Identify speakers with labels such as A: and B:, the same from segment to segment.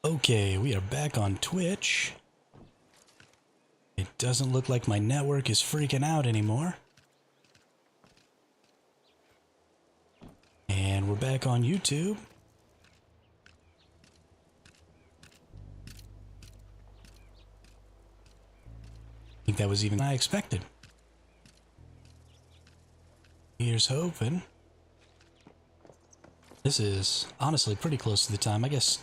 A: Okay, we are back on Twitch. It doesn't look like my network is freaking out anymore. And we're back on YouTube. I think that was even I expected. Here's hoping. This is honestly pretty close to the time. I guess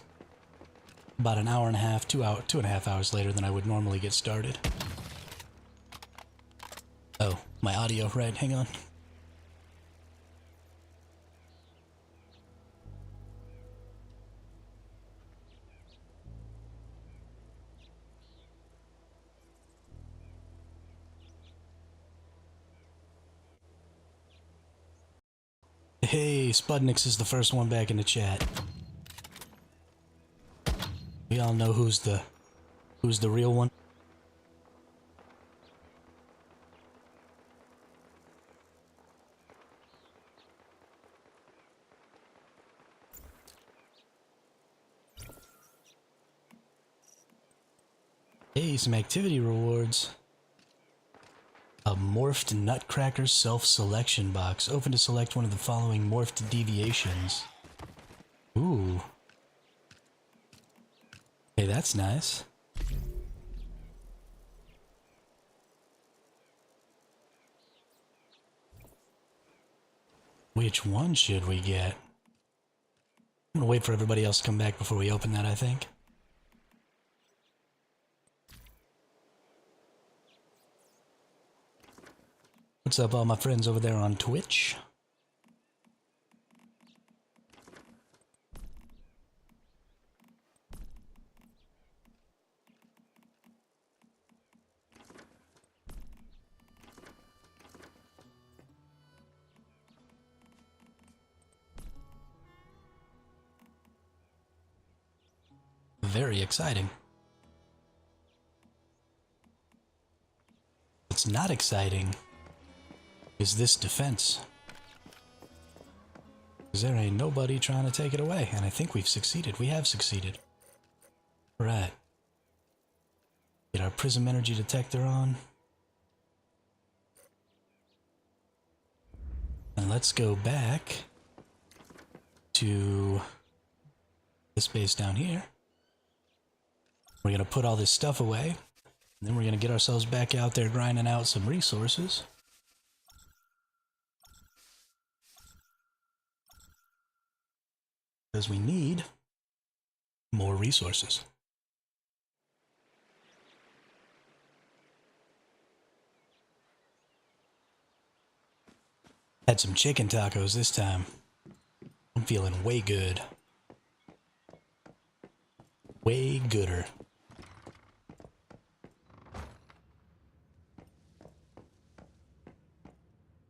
A: about an hour and a half, 2.5 hours later than I would normally get started. Oh, my audio, right, hang on. Hey, Spudnix is the first one back in the chat. We all know who's the real one. Hey, some activity rewards. A morphed nutcracker self-selection box. Open to select one of the following morphed deviations. Ooh. Hey, that's nice. Which one should we get? I'm gonna wait for everybody else to come back before we open that, I think. What's up, all my friends over there on Twitch? Very exciting. What's not exciting is this defense. Because there ain't nobody trying to take it away, and I think we've succeeded. We have succeeded. Right. Get our prism energy detector on. And let's go back to this base down here. We're going to put all this stuff away, and then we're going to get ourselves back out there grinding out some resources. Because we need more resources. Had some chicken tacos this time. I'm feeling way good. Way gooder.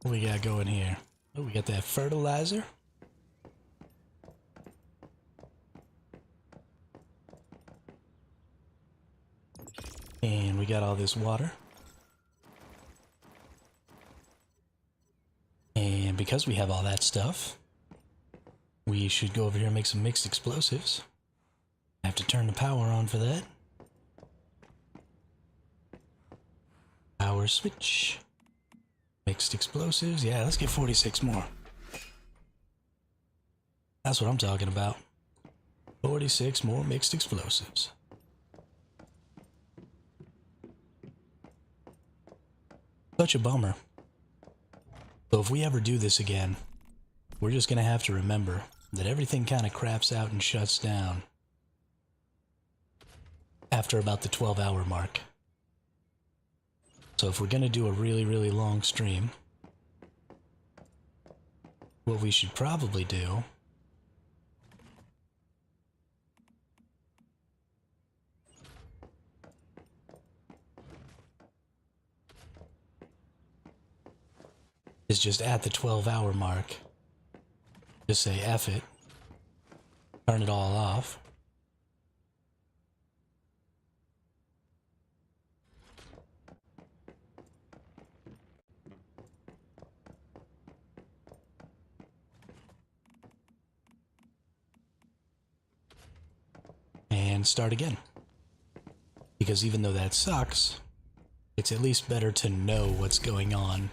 A: What we got going here? Oh, we got that fertilizer. And we got all this water. And because we have all that stuff, we should go over here and make some mixed explosives. I have to turn the power on for that. Power switch. Mixed explosives. Yeah, let's get 46 more. That's what I'm talking about. 46 more mixed explosives. Such a bummer. So if we ever do this again, we're just gonna have to remember that everything kind of craps out and shuts down after about the 12-hour mark. So if we're gonna do a really, really long stream, what we should probably do is just at the 12-hour mark, just say F it, turn it all off. and start again. Because even though that sucks, it's at least better to know what's going on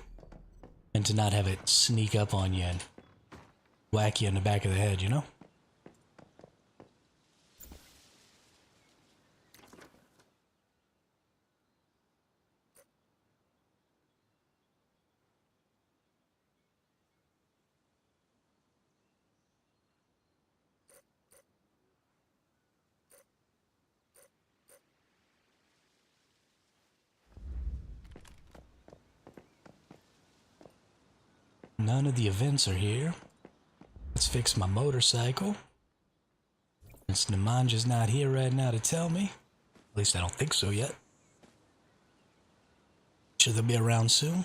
A: and to not have it sneak up on you and whack you in the back of the head, you know? None of the events are here. Let's fix my motorcycle. Since Nemanja's not here right now to tell me. At least I don't think so yet. Sure they'll be around soon.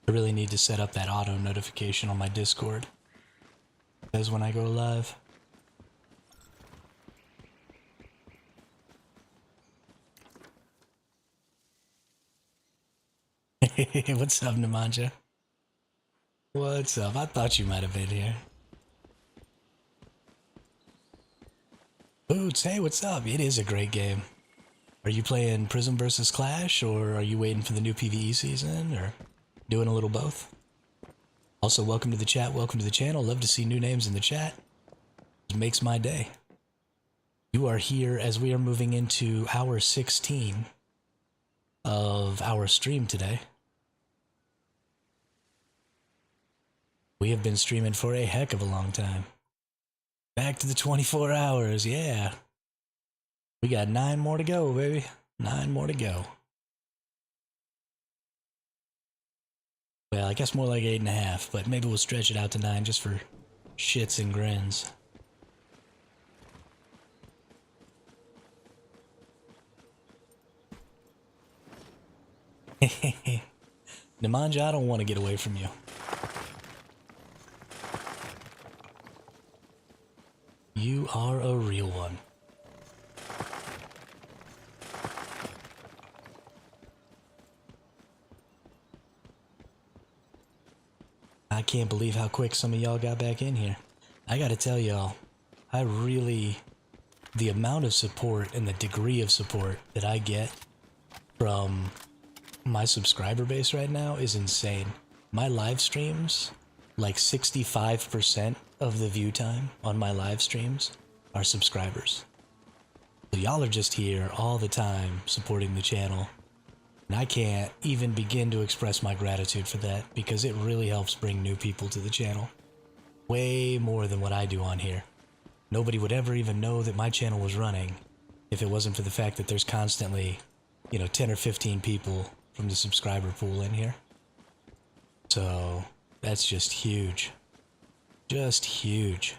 A: I really need to set up that auto notification on my Discord. As when I go live. What's up, Nemanja? What's up? I thought you might have been here. Boots, hey, what's up? It is a great game. Are you playing Prism versus Clash, or are you waiting for the new PvE season, or doing a little both? Also, welcome to the chat, welcome to the channel. Love to see new names in the chat. It makes my day. You are here as we are moving into hour 16 of our stream today. We have been streaming for a heck of a long time. Back to the 24 hours, yeah. We got 9 more to go, baby. 9 more to go. Well, I guess more like 8.5, but maybe we'll stretch it out to 9 just for shits and grins. Nemanja, I don't want to get away from you. You are a real one. I can't believe how quick some of y'all got back in here. I gotta tell y'all, the amount of support and the degree of support that I get from my subscriber base right now is insane. My live streams, like 65% of the view time on my live streams are subscribers. So y'all are just here all the time supporting the channel. And I can't even begin to express my gratitude for that because it really helps bring new people to the channel. Way more than what I do on here. Nobody would ever even know that my channel was running if it wasn't for the fact that there's constantly, 10 or 15 people from the subscriber pool in here. So that's just huge. Just huge.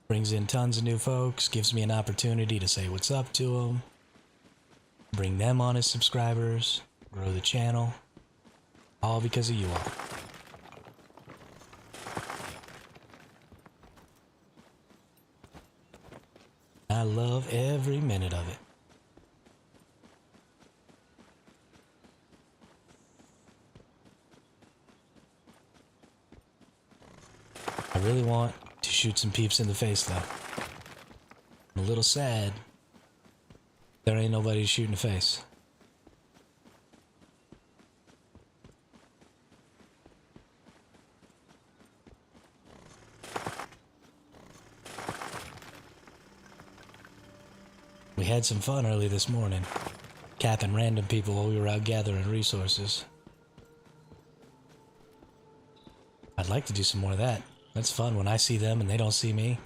A: Brings in tons of new folks, gives me an opportunity to say what's up to them, bring them on as subscribers, grow the channel, all because of you all. I love every minute of it. I really want to shoot some peeps in the face, though. I'm a little sad there ain't nobody to shoot in the face. We had some fun early this morning, capping random people while we were out gathering resources. I'd like to do some more of that. That's fun when I see them and they don't see me.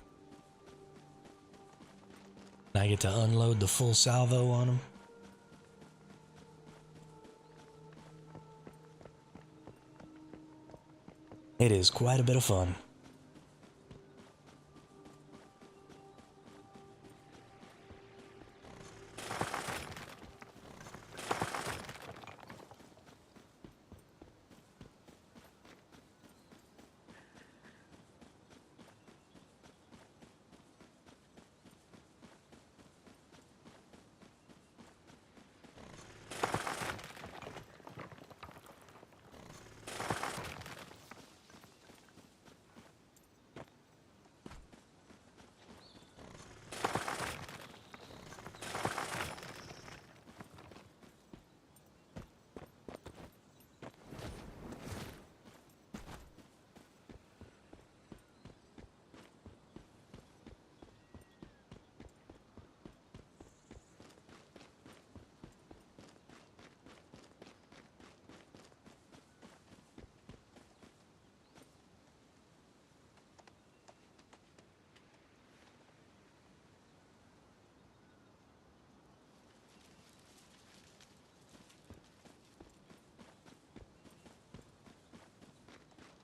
A: And I get to unload the full salvo on them. It is quite a bit of fun.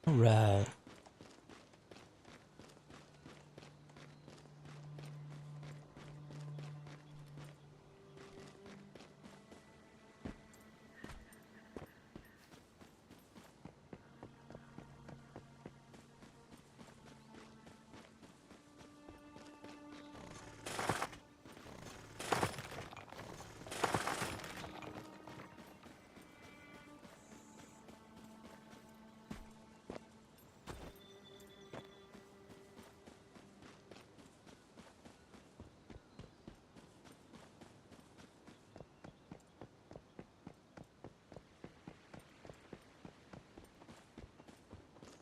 A: Alright.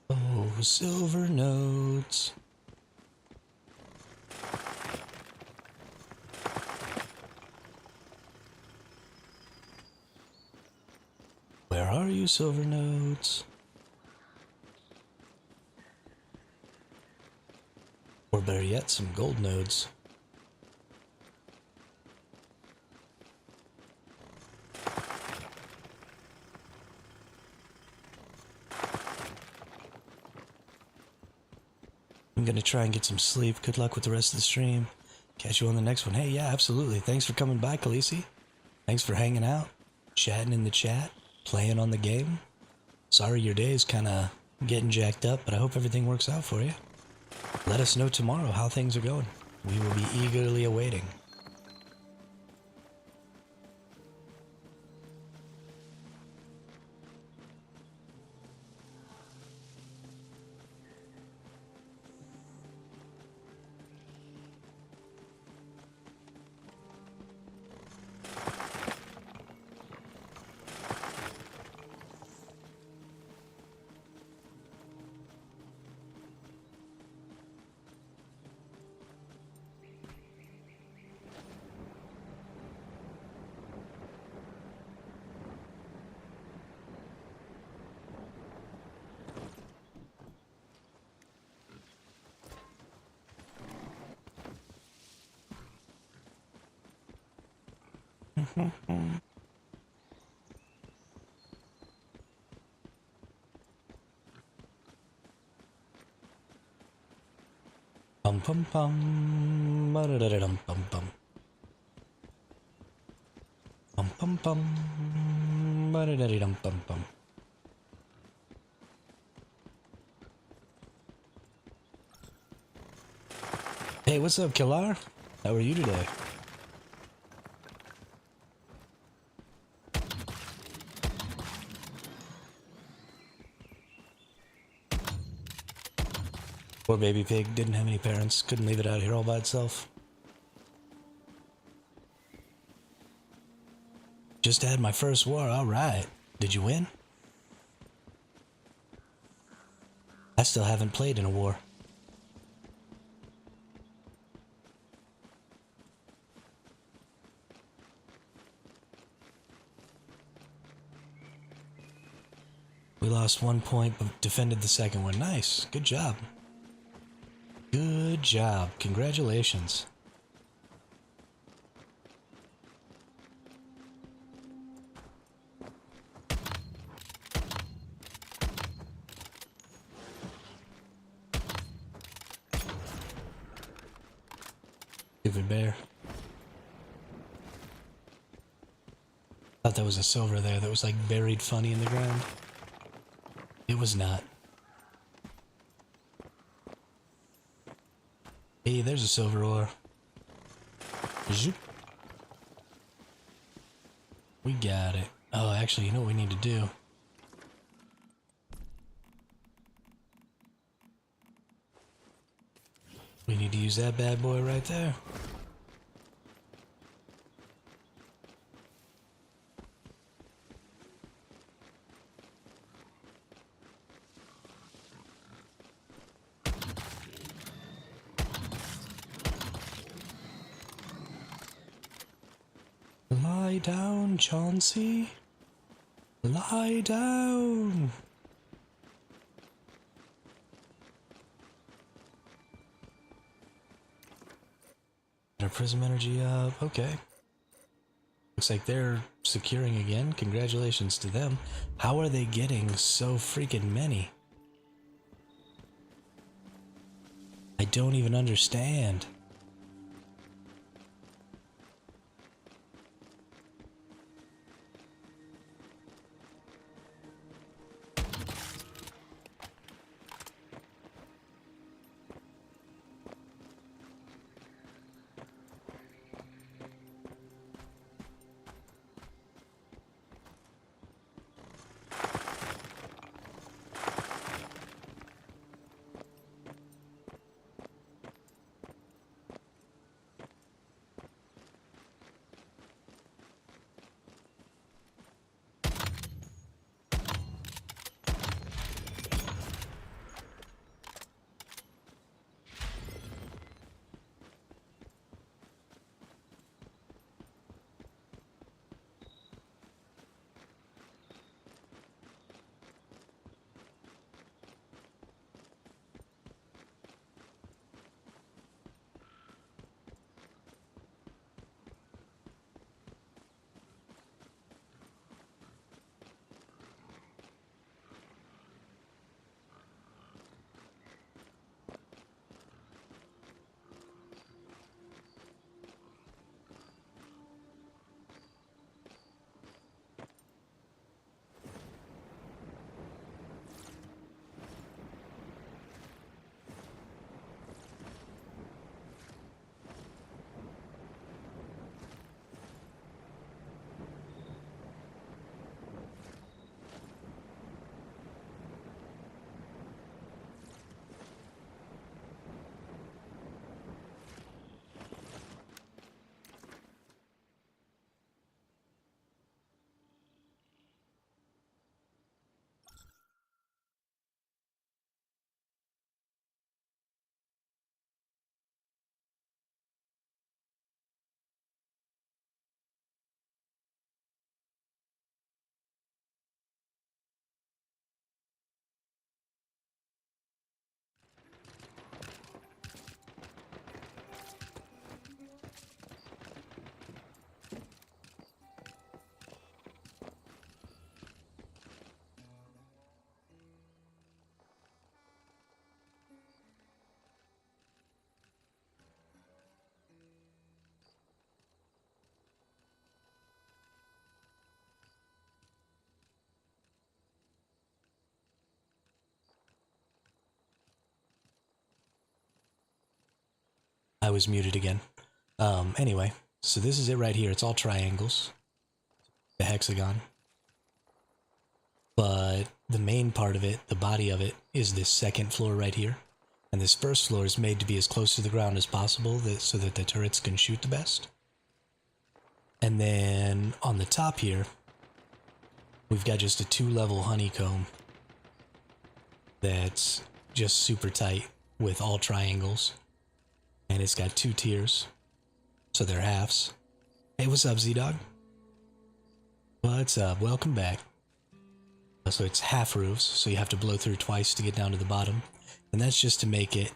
A: Oh, silver notes. Where are you, silver notes? Or better yet, some gold nodes. I'm gonna try and get some sleep. Good luck with the rest of the stream. Catch you on the next one. Hey, yeah, absolutely. Thanks for coming by, Khaleesi. Thanks for hanging out, chatting in the chat, playing on the game. Sorry your day is kind of getting jacked up, but I hope everything works out for you. Let us know tomorrow how things are going. We will be eagerly awaiting. Pum pum pum, ba-da-da-da-dum pum pum. Pum pum pum, ba-da-da-da-dum pum pum. Hey, what's up, Kilar? How are you today? Poor baby pig, didn't have any parents, couldn't leave it out here all by itself. Just had my first war, alright. Did you win? I still haven't played in a war. We lost 1 point, but defended the second one. Nice, good job. Good job, congratulations. Stupid bear. Thought that was a silver there that was like buried funny in the ground. It was not. Hey, there's a silver ore. Zoop. We got it. Oh, actually, you know what we need to do? We need to use that bad boy right there. Lie down, Chauncey. Lie down. Our prism energy up. Okay. Looks like they're securing again. Congratulations to them. How are they getting so freaking many? I don't even understand. I was muted again. Anyway, so this is it right here. It's all triangles. The hexagon. But the main part of it, the body of it, is this second floor right here. And this first floor is made to be as close to the ground as possible so that the turrets can shoot the best. And then on the top here, we've got just a 2-level honeycomb that's just super tight with all triangles. And it's got 2 tiers, so they're halves. Hey, what's up, Z-Dog? What's up? Welcome back. So it's half roofs, so you have to blow through twice to get down to the bottom. And that's just to make it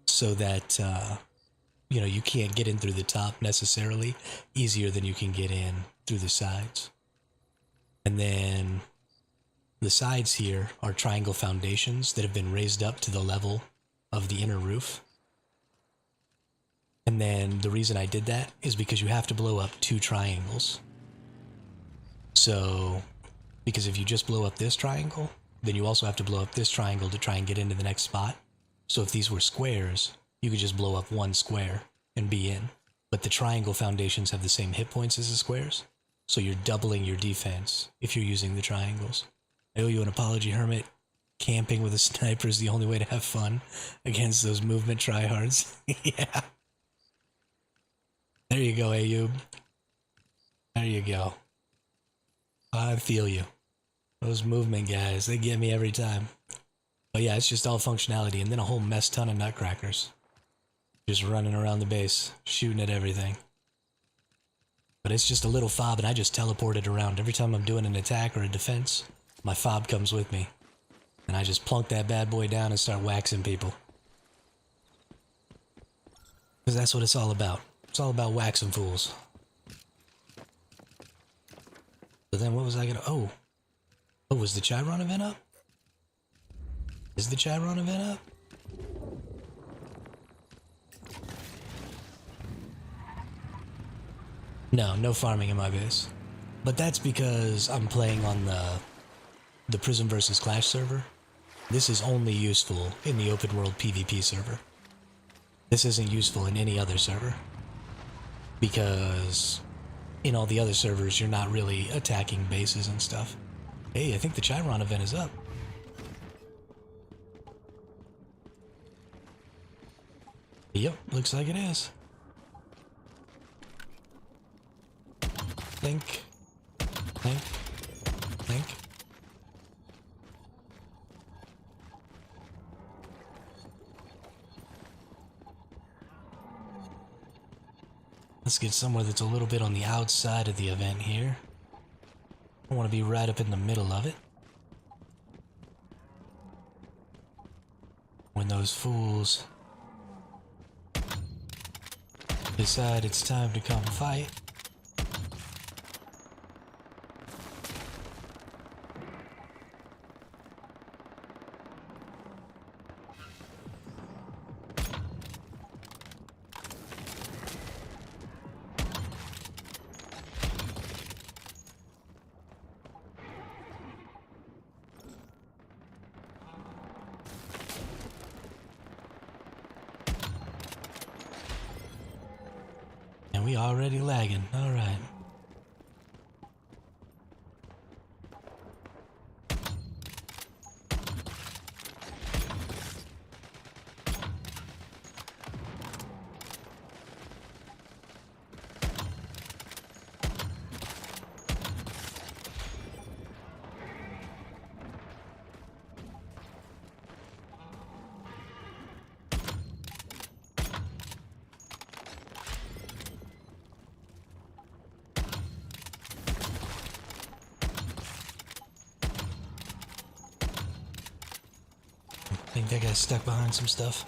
A: so that, you know, you can't get in through the top necessarily easier than you can get in through the sides. And then the sides here are triangle foundations that have been raised up to the level of the inner roof. And then the reason I did that is because you have to blow up 2 triangles. So, because if you just blow up this triangle, then you also have to blow up this triangle to try and get into the next spot. So if these were squares, you could just blow up 1 square and be in. But the triangle foundations have the same hit points as the squares, so you're doubling your defense if you're using the triangles. I owe you an apology, Hermit. Camping with a sniper is the only way to have fun against those movement tryhards. Yeah. There you go, Ayub. There you go. I feel you. Those movement guys, they get me every time. But yeah, it's just all functionality and then a whole mess ton of nutcrackers. Just running around the base, shooting at everything. But it's just a little fob and I just teleport it around. Every time I'm doing an attack or a defense, my fob comes with me. And I just plunk that bad boy down and start waxing people. Because that's what it's all about. It's all about waxing fools. But then what was I gonna... Oh, was the Chiron event up? Is the Chiron event up? No, no farming in my base. But that's because I'm playing on the Prism versus Clash server. This is only useful in the open world PvP server. This isn't useful in any other server. Because in all the other servers, you're not really attacking bases and stuff. Hey, I think the Chiron event is up. Yep, looks like it is. Think. Think. Think. Let's get somewhere that's a little bit on the outside of the event here. I want to be right up in the middle of it. When those fools decide it's time to come fight. And we already lagging. All right. I think that guy's stuck behind some stuff.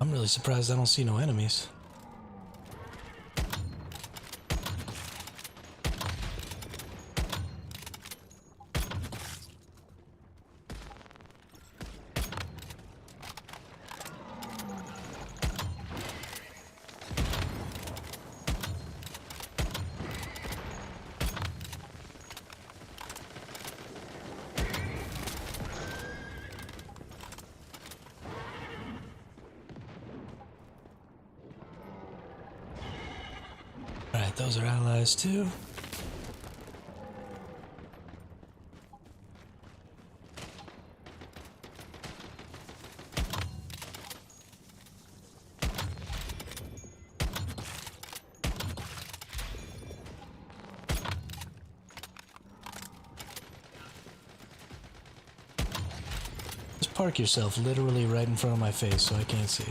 A: I'm really surprised I don't see no enemies. Alright, those are allies too. Just park yourself literally right in front of my face so I can't see.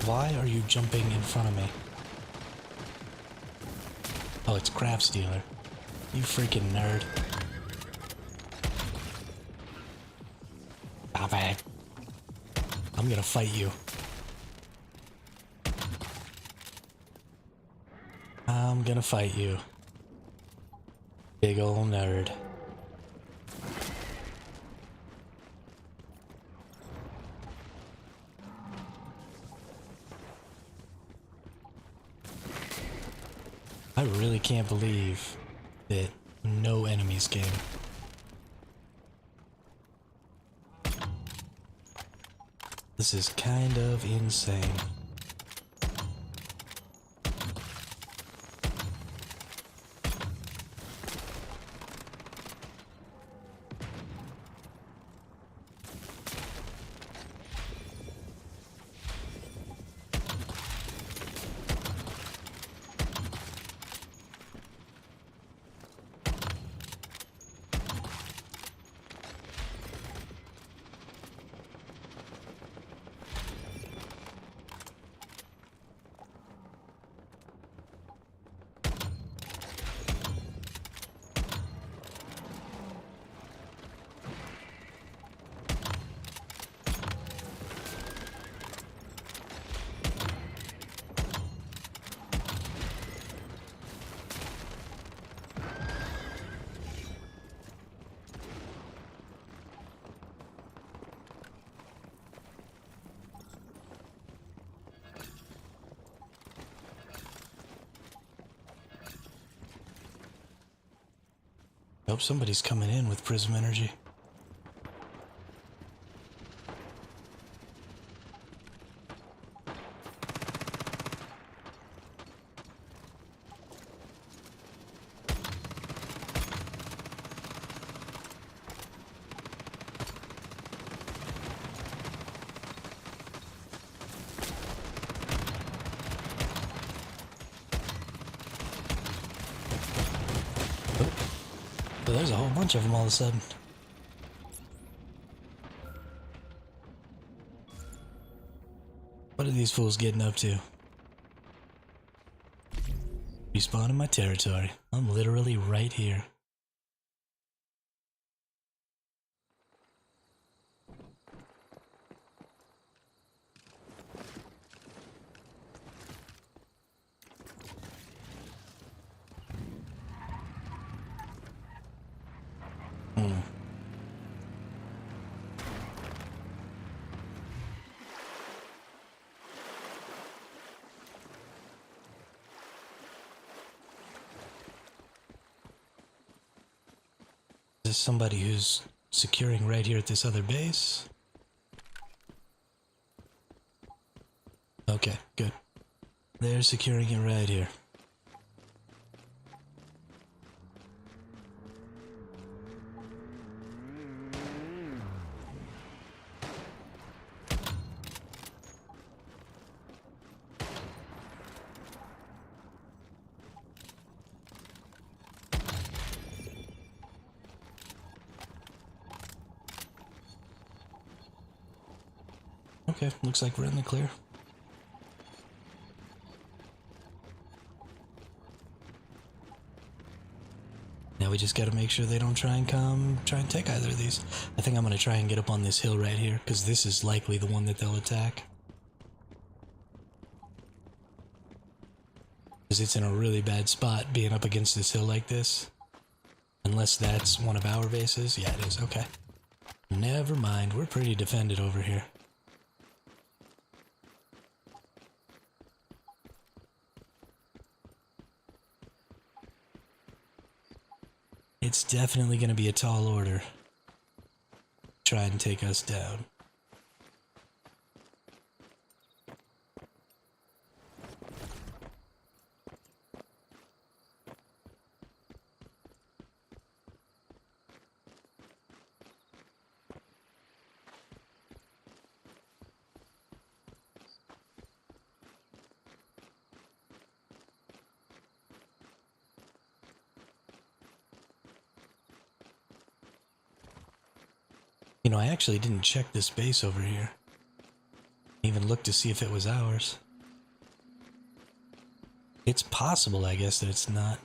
A: Why are you jumping in front of me? Oh, it's Crap Stealer. You freaking nerd. Stop it. I'm gonna fight you. I'm gonna fight you. Big ol' nerd. I really can't believe that no enemies came. This is kind of insane. Hope somebody's coming in with prism energy. So there's a whole bunch of them all of a sudden. What are these fools getting up to? Respawn in my territory. I'm literally right here. Is this somebody who's securing right here at this other base? Okay, good. They're securing it right here. Okay, looks like we're in the clear. Now we just gotta make sure they don't try and take either of these. I think I'm gonna try and get up on this hill right here, because this is likely the one that they'll attack. Because it's in a really bad spot being up against this hill like this. Unless that's one of our bases. Yeah, it is. Okay. Never mind, we're pretty defended over here. It's definitely going to be a tall order. Try and take us down. You know, I actually didn't check this base over here. Even look to see if it was ours. It's possible, I guess, that it's not.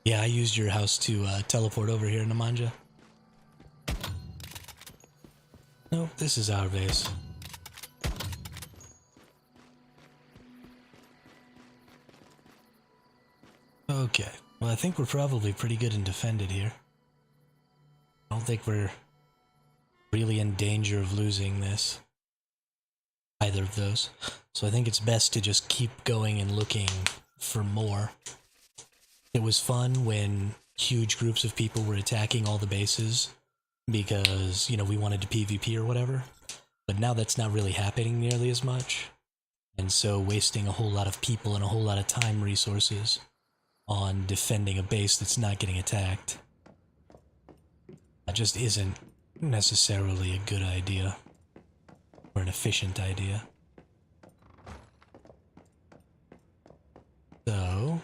A: Yeah, I used your house to teleport over here, Nemanja. Nope, this is our base. Okay, well I think we're probably pretty good and defended here. I don't think we're really in danger of losing this. Either of those. So I think it's best to just keep going and looking for more. It was fun when huge groups of people were attacking all the bases because, you know, we wanted to PvP or whatever. But now that's not really happening nearly as much. And so wasting a whole lot of people and a whole lot of time resources on defending a base that's not getting attacked, that just isn't necessarily a good idea. Or an efficient idea. So,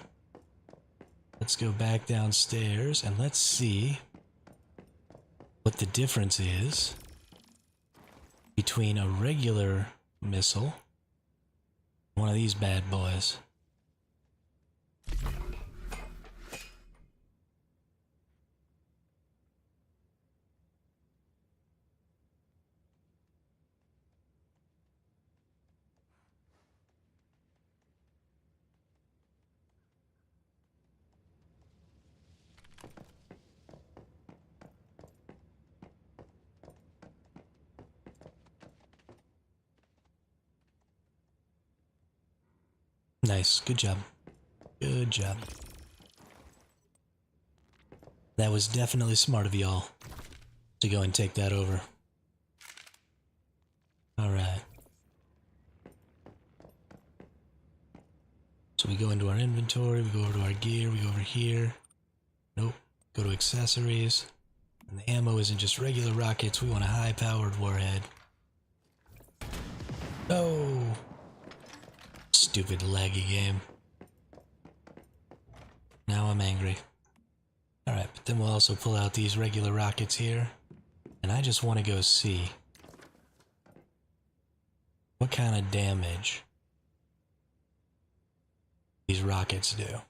A: let's go back downstairs and let's see what the difference is between a regular missile and one of these bad boys. Nice, good job. Good job. That was definitely smart of y'all to go and take that over. Alright. So we go into our inventory, we go over to our gear, we go over here. Nope. Go to accessories. And the ammo isn't just regular rockets, we want a high-powered warhead. No! Stupid laggy game. Now I'm angry. Alright, but then we'll also pull out these regular rockets here. And I just want to go see what kind of damage these rockets do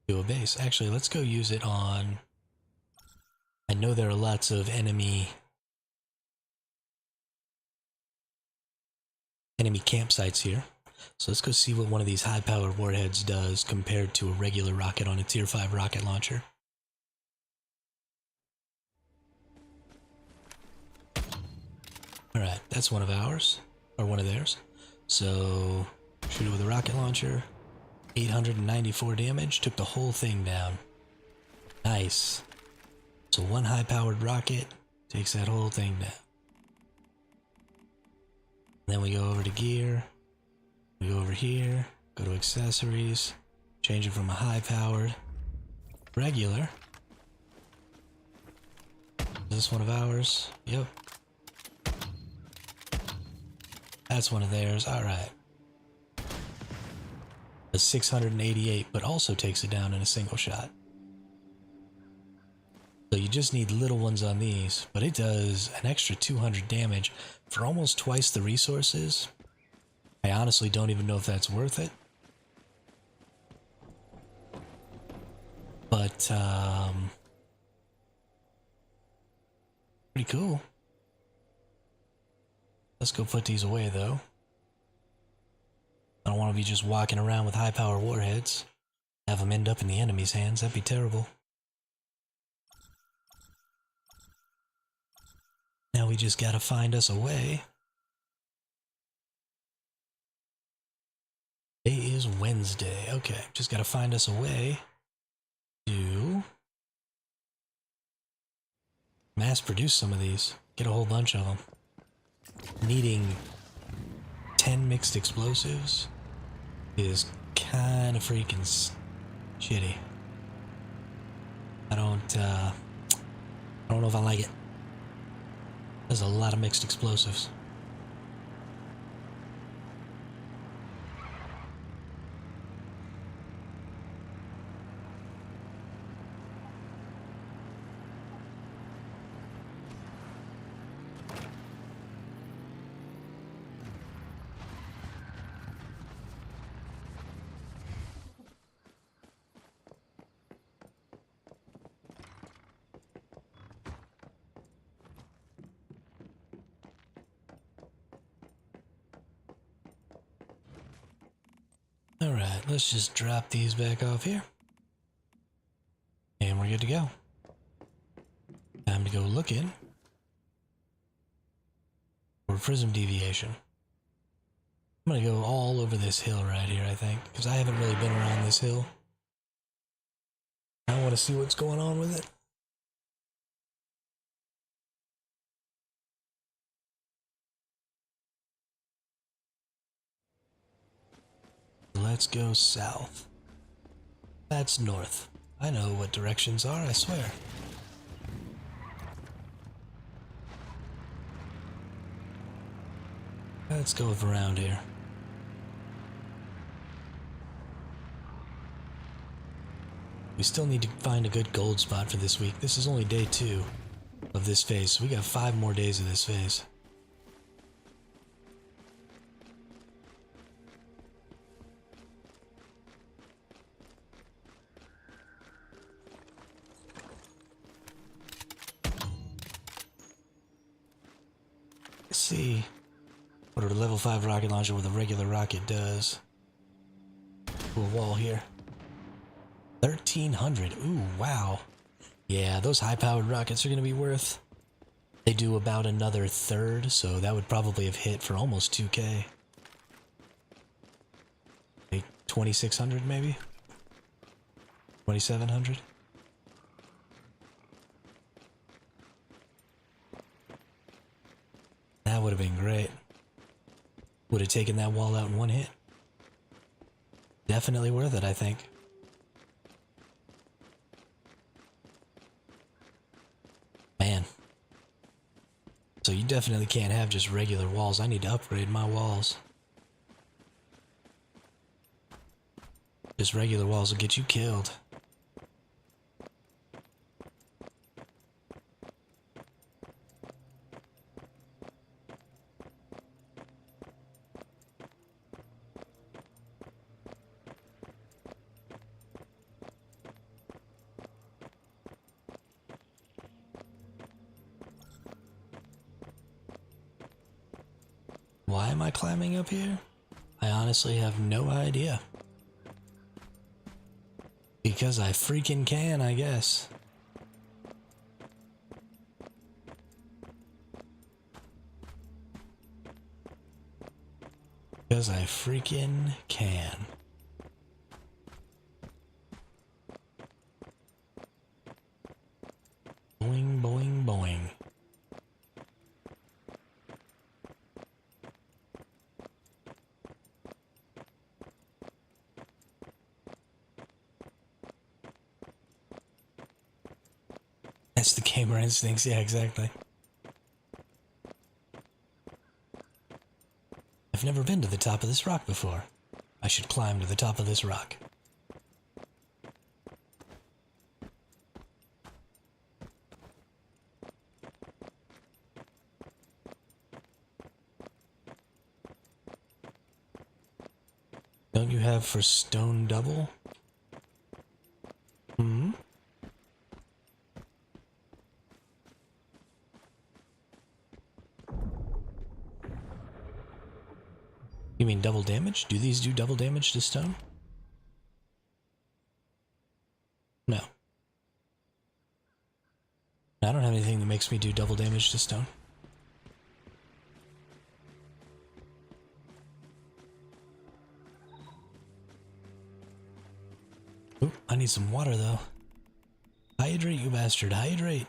A: to a base. Actually, let's go use it on... I know there are lots of enemy campsites here. So let's go see what one of these high-powered warheads does compared to a regular rocket on a tier 5 rocket launcher. Alright, that's one of ours, or one of theirs. So, shoot it with a rocket launcher. 894 damage, took the whole thing down. Nice. So one high-powered rocket takes that whole thing down. Then we go over to gear. We go over here, go to accessories, change it from a high-powered, regular. Is this one of ours? Yep. That's one of theirs. Alright. A 688, but also takes it down in a single shot. So you just need little ones on these, but it does an extra 200 damage for almost twice the resources. I honestly don't even know if that's worth it. But, pretty cool. Let's go put these away, though. I don't want to be just walking around with high-power warheads. Have them end up in the enemy's hands. That'd be terrible. Now we just gotta find us a way. Today is Wednesday. Okay, just gotta find us a way to mass produce some of these. Get a whole bunch of them. Needing 10 mixed explosives is kind of freaking shitty. I don't know if I like it. There's a lot of mixed explosives. Alright, let's just drop these back off here. And we're good to go. Time to go looking for prism deviation. I'm gonna go all over this hill right here, I think, because I haven't really been around this hill. I want to see what's going on with it. Let's go south. That's north. I know what directions are, I swear. Let's go around here. We still need to find a good gold spot for this week. This is only day 2 of this phase, so we got 5 more days of this phase. Let's see what a level 5 rocket launcher with a regular rocket does. To a wall here. 1300. Ooh, wow. Yeah, those high-powered rockets are going to be worth... They do about another third, so that would probably have hit for almost 2k. Like 2600 maybe? 2,700? That would have been great. Would have taken that wall out in one hit. Definitely worth it, I think. Man. So you definitely can't have just regular walls. I need to upgrade my walls. Just regular walls will get you killed. Why am I climbing up here? I honestly have no idea. Because I freaking can, I guess. Because I freaking can. Boing, boing, boing. That's the gamer instincts, yeah, exactly. I've never been to the top of this rock before. I should climb to the top of this rock. Don't you have for stone double? Hmm? You mean double damage? Do these do double damage to stone? No. I don't have anything that makes me do double damage to stone. Ooh, I need some water though. Hydrate, you bastard, hydrate.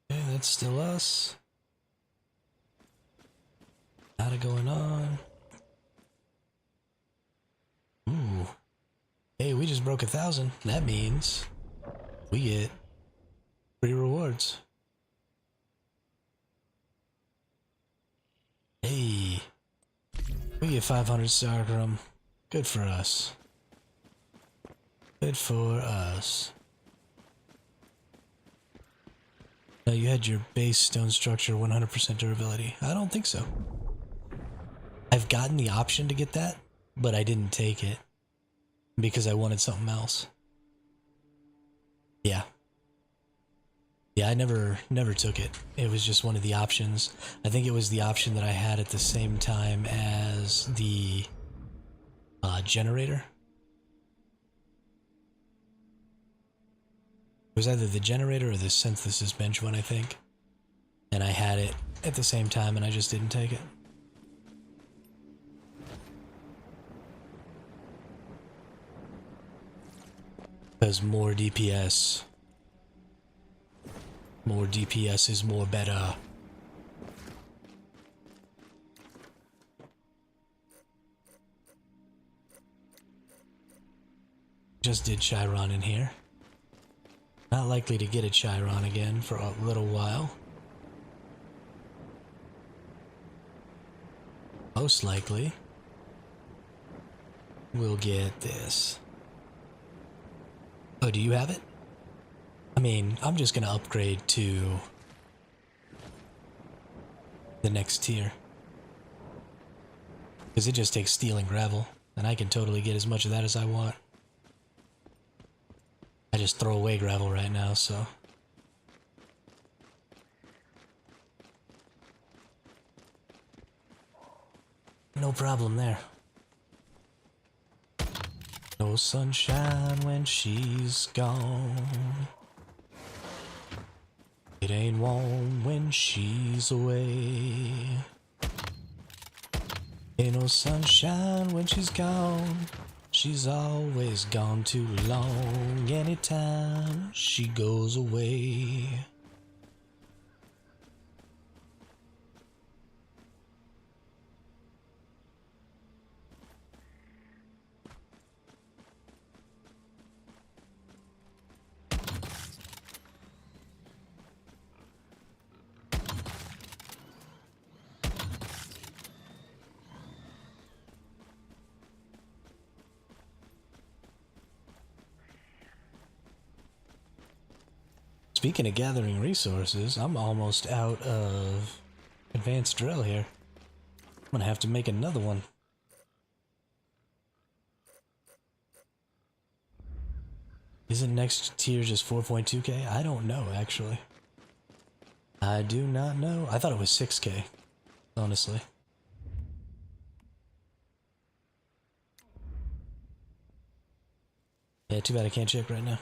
A: Okay, that's still us. Nada going on. Ooh. Hey, we just broke 1,000. That means we get free rewards. Hey. We get 500 Starcrum. Good for us. Good for us. Now you had your base stone structure 100% durability. I don't think so. I've gotten the option to get that, but I didn't take it because I wanted something else. Yeah. Yeah, I never took it. It was just one of the options. I think it was the option that I had at the same time as the generator. It was either the generator or the synthesis bench one, I think. And I had it at the same time and I just didn't take it. Because more DPS. More DPS is more better. Just did Chiron in here. Not likely to get a Chiron again for a little while. Most likely, we'll get this. Oh, do you have it? I mean, I'm just gonna upgrade to the next tier. Because it just takes steel and gravel. and I can totally get as much of that as I want. I just throw away gravel right now, so... no problem there. No sunshine when she's gone. It ain't warm when she's away. Ain't no sunshine when she's gone. She's always gone too long. Anytime she goes away. Speaking of gathering resources, I'm almost out of advanced drill here. I'm gonna have to make another one. Isn't next tier just 4.2k? I don't know, actually. I do not know. I thought it was 6k, honestly. Yeah, too bad I can't check right now.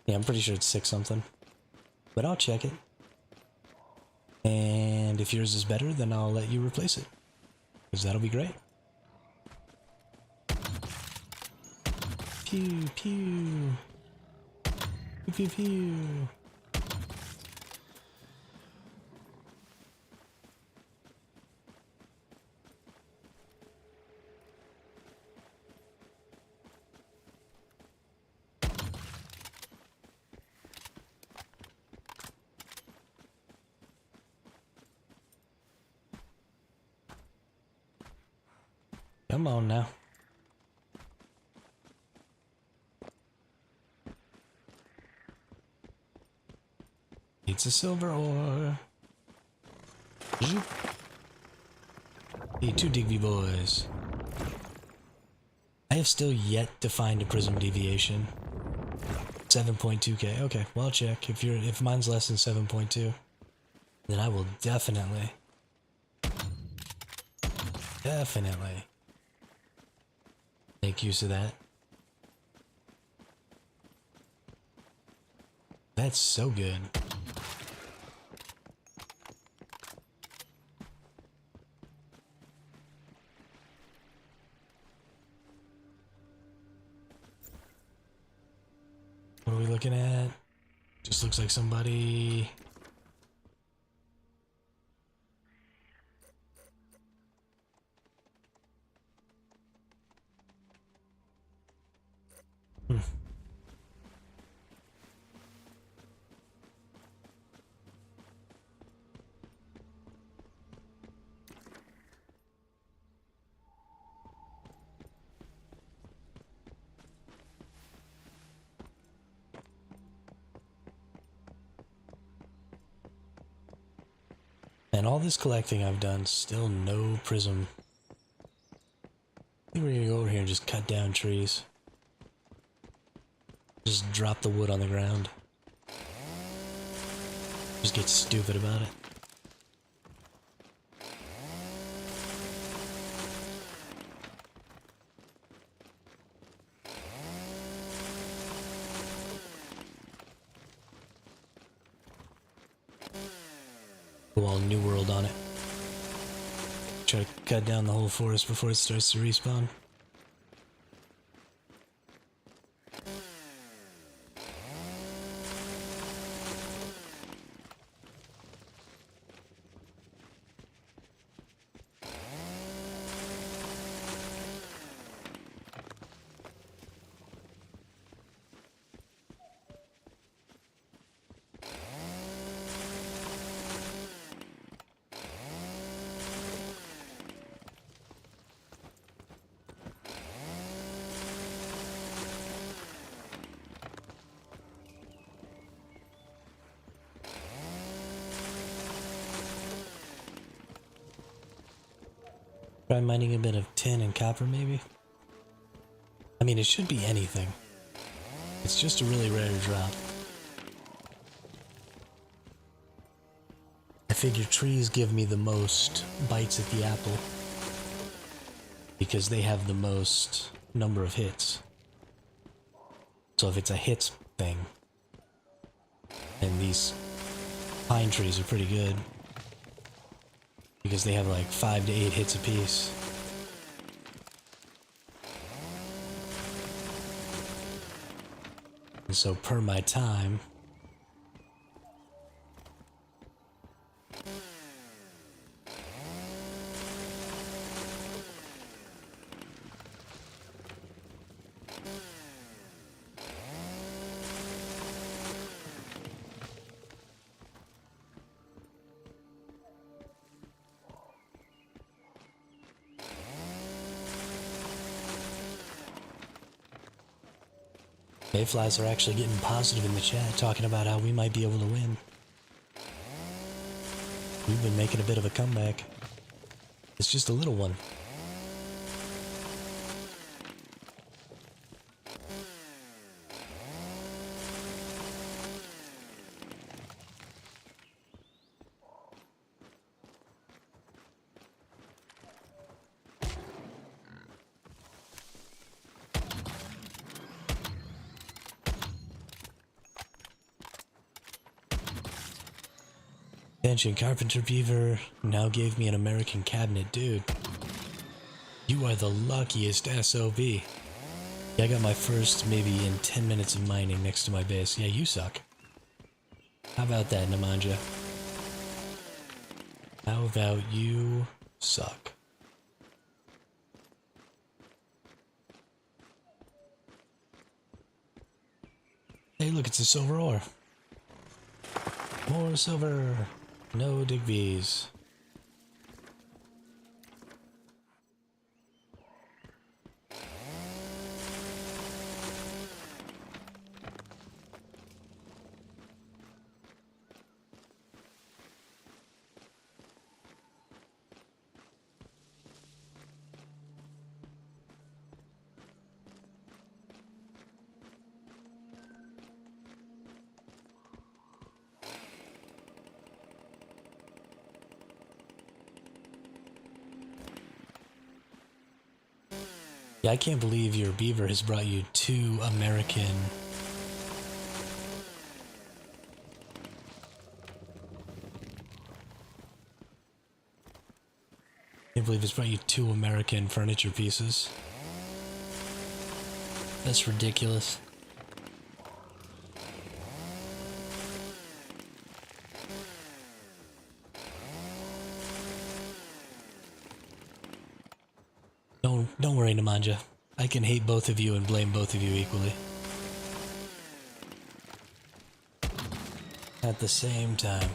A: Yeah, I'm pretty sure it's 6 something. But I'll check it. And if yours is better, then I'll let you replace it. Because that'll be great. Pew, pew. Pew, pew, pew. Come on now. It's a silver ore. Zoop. Hey, 2 Digby boys. I have still yet to find a prism deviation. 7.2k. Okay, well I'll check. If mine's less than 7.2, then I will definitely make use of that. That's so good. What are we looking at? Just looks like somebody... And all this collecting I've done, still no prism. I think we're gonna go over here and just cut down trees. Just drop the wood on the ground. Just get stupid about it. Go all New World on it. Try to cut down the whole forest before it starts to respawn. Try mining a bit of tin and copper, maybe? I mean, it should be anything. It's just a really rare drop. I figure trees give me the most bites at the apple because they have the most number of hits. So if it's a hits thing, and these pine trees are pretty good because they have like 5 to 8 hits apiece. And so per my time, Mayflies are actually getting positive in the chat, talking about how we might be able to win. We've been making a bit of a comeback. It's just a little one. Attention, Carpenter Beaver now gave me an American cabinet. Dude, you are the luckiest SOB. Yeah, I got my first maybe in 10 minutes of mining next to my base. Yeah, you suck. How about that, Namanja? How about you suck? Hey, look, it's a silver ore. More silver. No Digbees. Yeah, I can't believe your beaver has brought you 2 American... Can't believe it's brought you 2 American furniture pieces. That's ridiculous. Don't worry, Namanja. I can hate both of you and blame both of you equally. At the same time.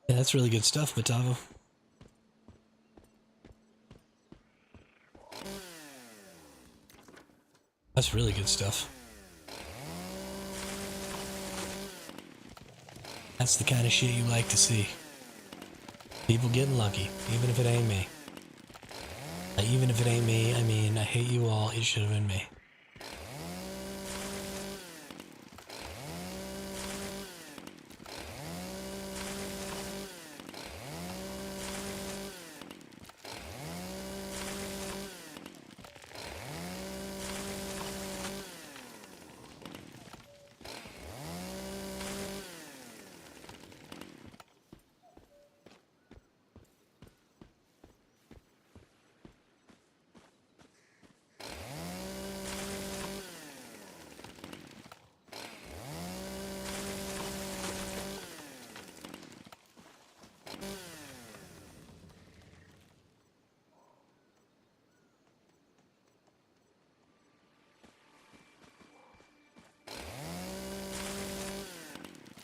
A: Yeah, that's really good stuff, Batavo. That's really good stuff. That's the kind of shit you like to see. People getting lucky, even if it ain't me. Even if it ain't me, I mean, I hate you all, it should have been me.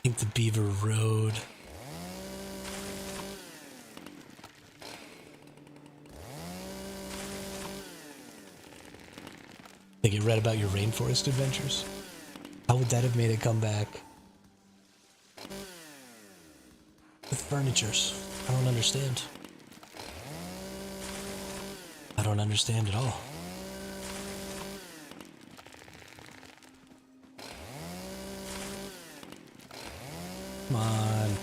A: I think the Beaver Road. I think you read about your rainforest adventures. How would that have made it come back? With furnitures. I don't understand. I don't understand at all. Come on.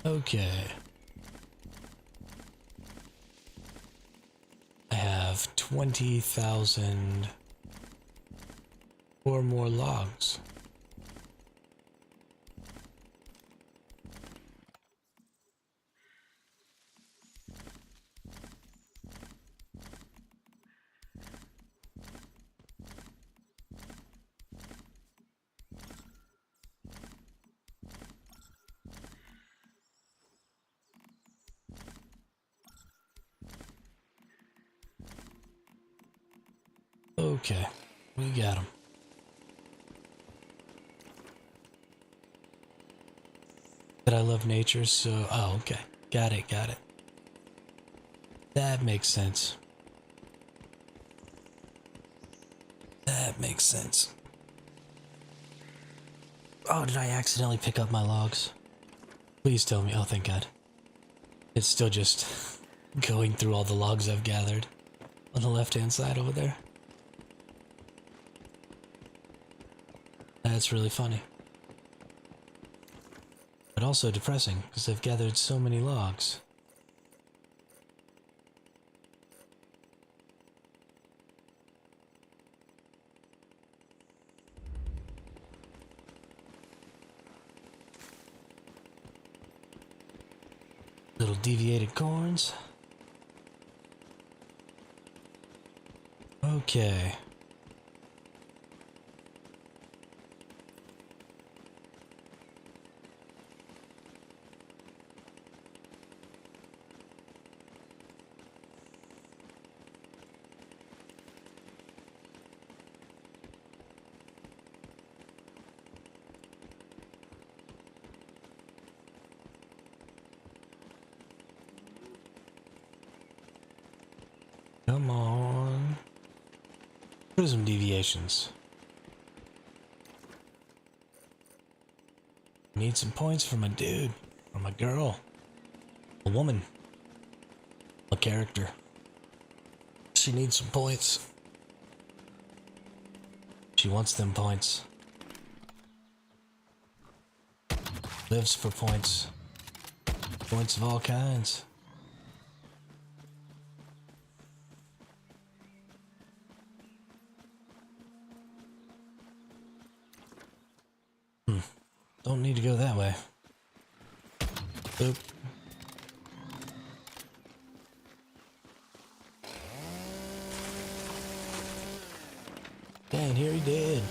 A: Okay. I have 20,000 or more logs. Okay, we got them. That I love nature, so... Oh, okay. Got it, got it. That makes sense. That makes sense. Oh, did I accidentally pick up my logs? Please tell me. Oh, thank God. It's still just going through all the logs I've gathered on the left-hand side over there. That's really funny. But also depressing, because I've gathered so many logs. Little deviated corns. Okay. Come on. Prism deviations. Need some points for my dude, or my girl, a woman, a character. She needs some points. She wants them points. Lives for points. Points of all kinds. Don't need to go that way. Oop. Dang, here he did.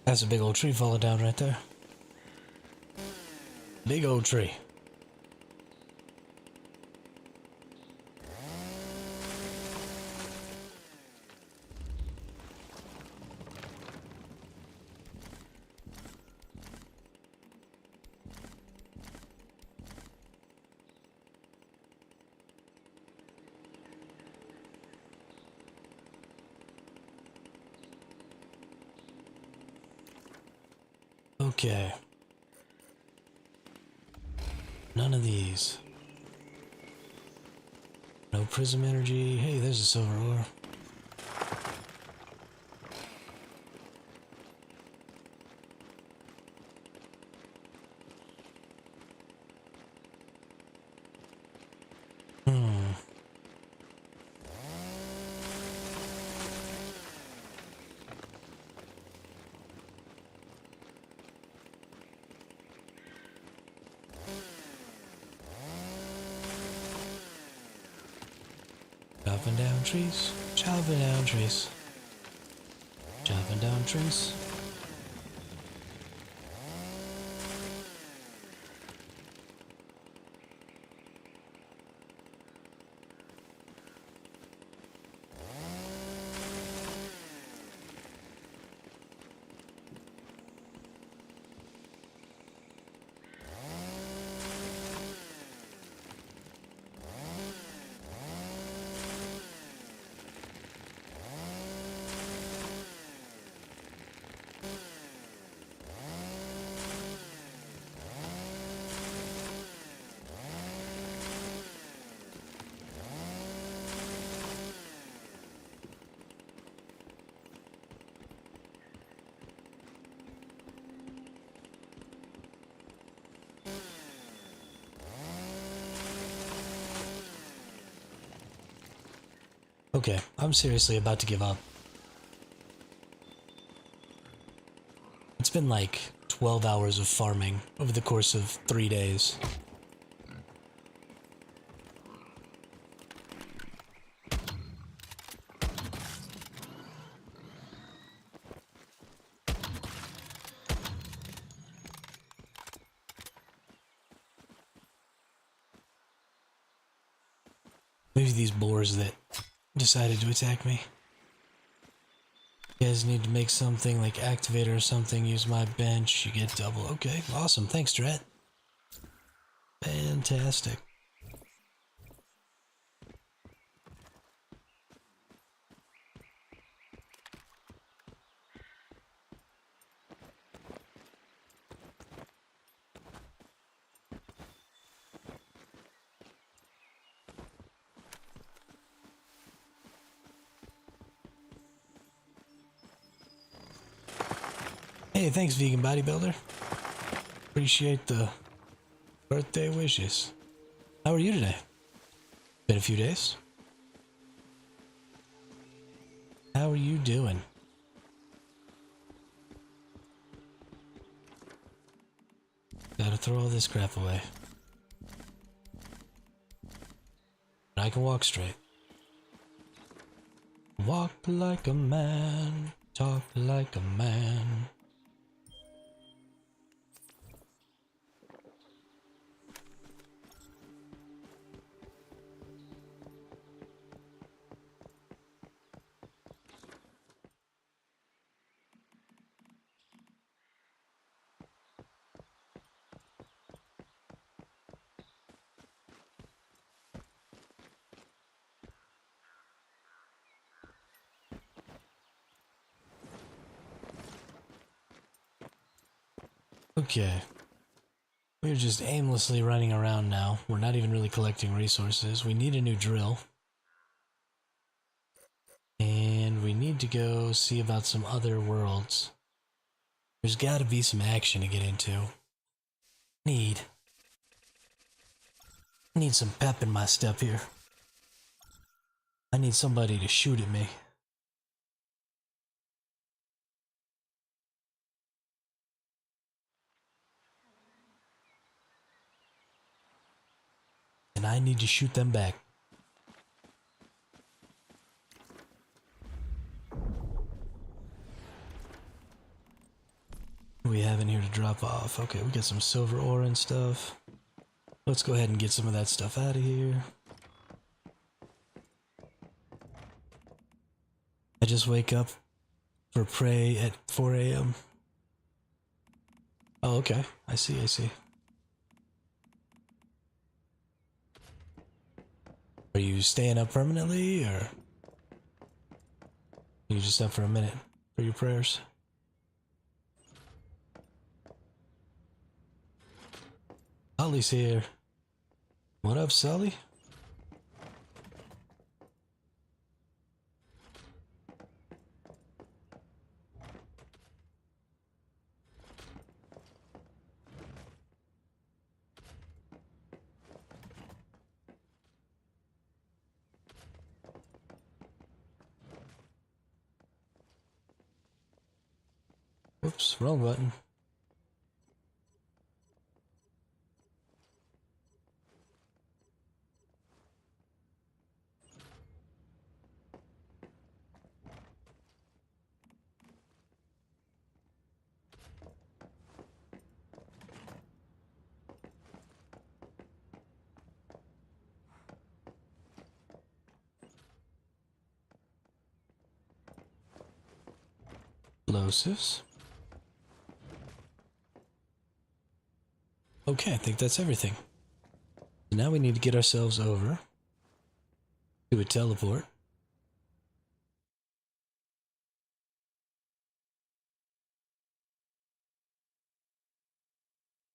A: That's a big old tree falling down right there. Big old tree. Okay. None of these. No prism energy. Hey, there's a silver ore. Chopping down trees. Chopping down trees. Chopping down trees. Okay, I'm seriously about to give up. It's been like 12 hours of farming over the course of 3 days. Maybe these boars that decided to attack me. You guys need to make something like activator or something, use my bench, you get double. Okay, awesome. Thanks, Dret. Fantastic. Hey, thanks, vegan bodybuilder. Appreciate the birthday wishes. How are you today? Been a few days? How are you doing? Gotta throw all this crap away. I can walk straight. Walk like a man, talk like a man. Okay. We're just aimlessly running around now. We're not even really collecting resources. We need a new drill. And we need to go see about some other worlds. There's gotta be some action to get into. Need some pep in my step here. I need somebody to shoot at me. And I need to shoot them back. What do we have in here to drop off? Okay, we got some silver ore and stuff. Let's go ahead and get some of that stuff out of here. I just wake up for prey at 4 a.m. Oh, okay. I see, I see. Are you staying up permanently, or are you just up for a minute for your prayers? Sully's here. What up, Sully? Whoops, wrong button. Explosives. Okay, I think that's everything. Now we need to get ourselves over to a teleport.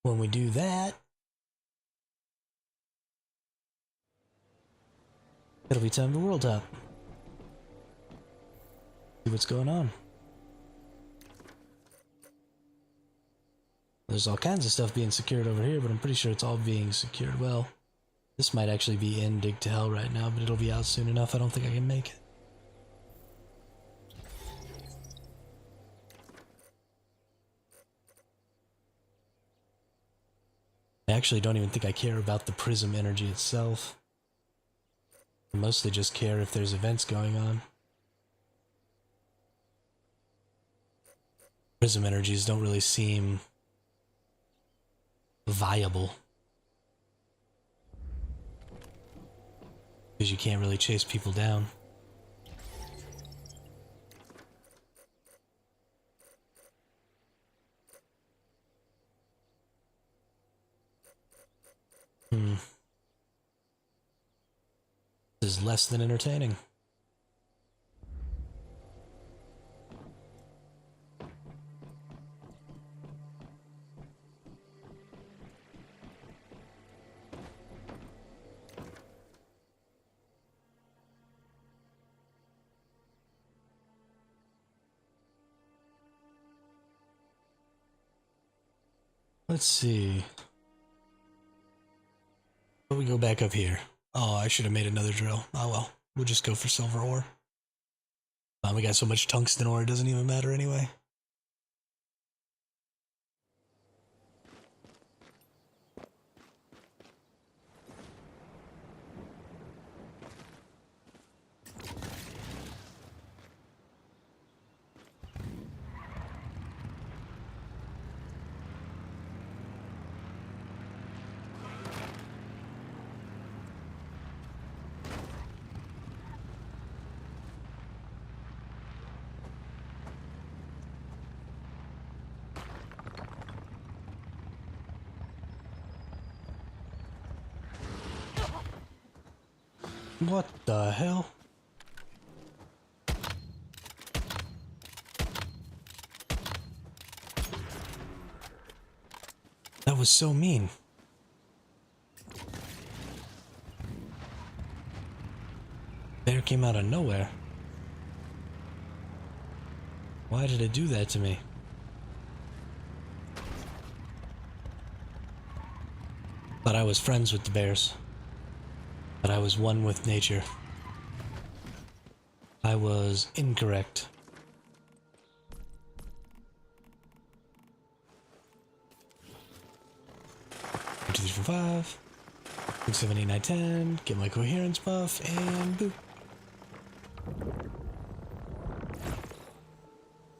A: When we do that, it'll be time to world hop. See what's going on. There's all kinds of stuff being secured over here, but I'm pretty sure it's all being secured well. This might actually be in Dig to Hell right now, but it'll be out soon enough. I don't think I can make it. I actually don't even think I care about the prism energy itself. I mostly just care if there's events going on. Prism energies don't really seem viable, because you can't really chase people down. This is less than entertaining. Let's see. But we go back up here. Oh, I should have made another drill. Oh well, we'll just go for silver ore. We got so much tungsten ore, it doesn't even matter anyway. What the hell? That was so mean. Bear came out of nowhere. Why did it do that to me? Thought I was friends with the bears. But I was one with nature. I was incorrect. 1, 2, 3, 4, 5. 6, 7, 8, 9, 10. Get my coherence buff and boop.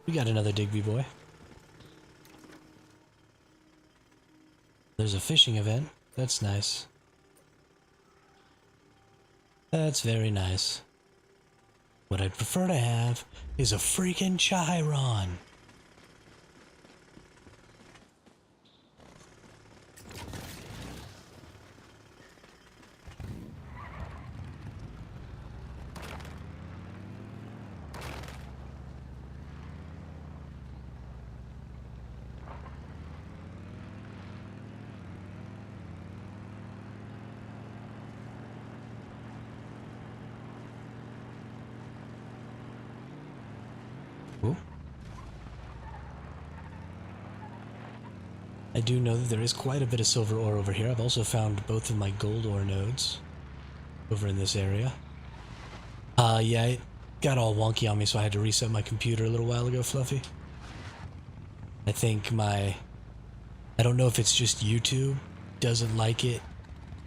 A: We got another Digby boy. There's a fishing event. That's nice. That's very nice. What I'd prefer to have is a freaking Chiron. Ooh. I do know that there is quite a bit of silver ore over here. I've also found both of my gold ore nodes over in this area. Yeah, it got all wonky on me, so I had to reset my computer a little while ago, Fluffy. I think I don't know if it's just YouTube doesn't like it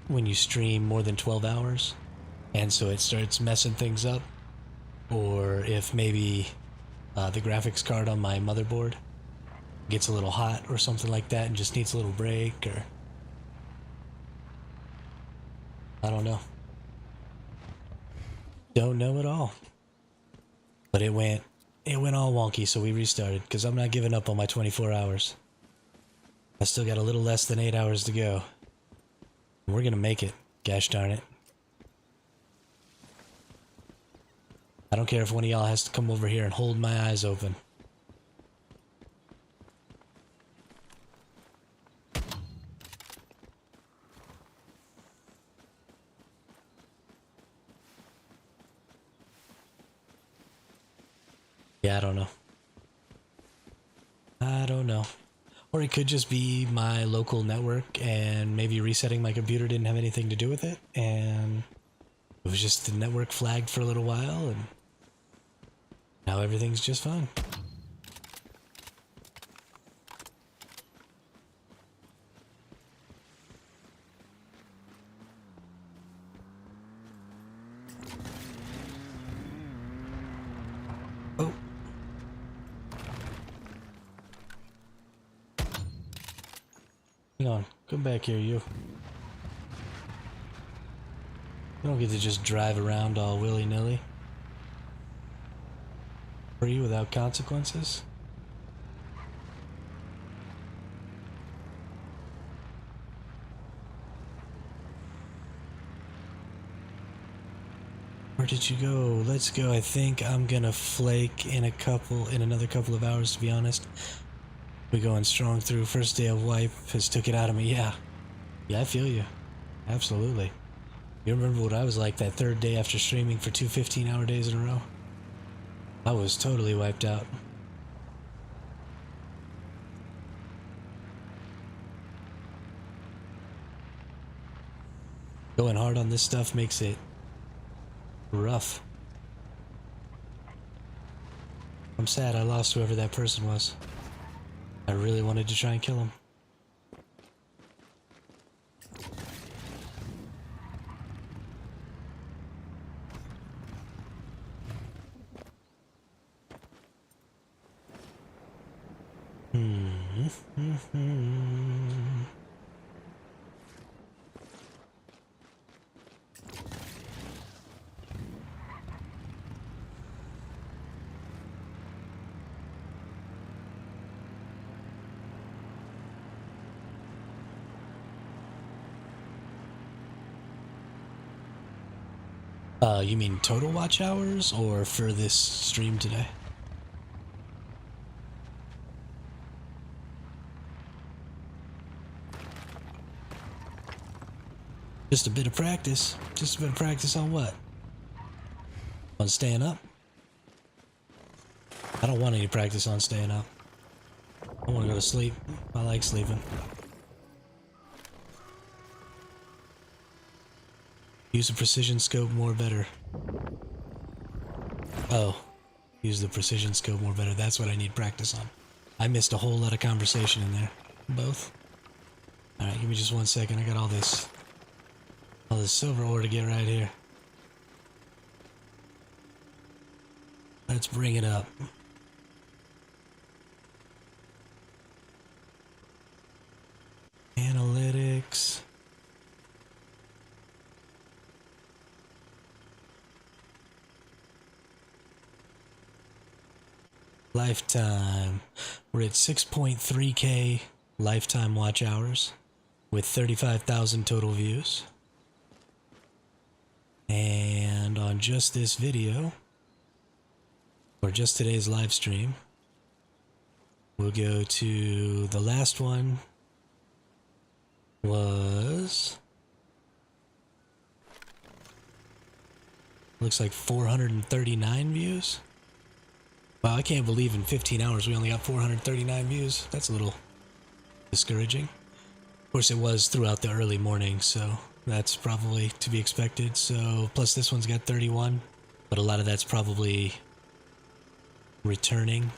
A: when you stream more than 12 hours, and so it starts messing things up, or if maybe the graphics card on my motherboard gets a little hot or something like that and just needs a little break, or I don't know. Don't know at all. But it went all wonky, so we restarted, because I'm not giving up on my 24 hours. I still got a little less than 8 hours to go. We're gonna make it, gosh darn it. I don't care if one of y'all has to come over here and hold my eyes open. Yeah, I don't know. I don't know. Or it could just be my local network, and maybe resetting my computer didn't have anything to do with it, and it was just the network flagged for a little while, and now everything's just fine. Oh. Hang on. Come back here, you. You don't get to just drive around all willy-nilly. Free without consequences? Where did you go? Let's go. I think I'm gonna flake in another couple of hours, to be honest. We're going strong through. First day of wipe has took it out of me. Yeah. Yeah, I feel you. Absolutely. You remember what I was like that third day after streaming for 2 15-hour days in a row? I was totally wiped out. Going hard on this stuff makes it rough. I'm sad I lost whoever that person was. I really wanted to try and kill him. You mean total watch hours or for this stream today? Just a bit of practice. Just a bit of practice on what? On staying up? I don't want any practice on staying up. I want to go to sleep. I like sleeping. Use the precision scope more better. Oh. Use the precision scope more better. That's what I need practice on. I missed a whole lot of conversation in there. Both. Alright, give me just 1 second. I got all this silver ore to get right here. Let's bring it up. Analytics. Lifetime. We're at 6.3K lifetime watch hours with 35,000 total views. And on just this video, or just today's live stream, we'll go to the last one was, looks like 439 views. Wow, I can't believe in 15 hours we only got 439 views. That's a little discouraging. Of course, it was throughout the early morning, so that's probably to be expected. So, plus this one's got 31, but a lot of that's probably returning.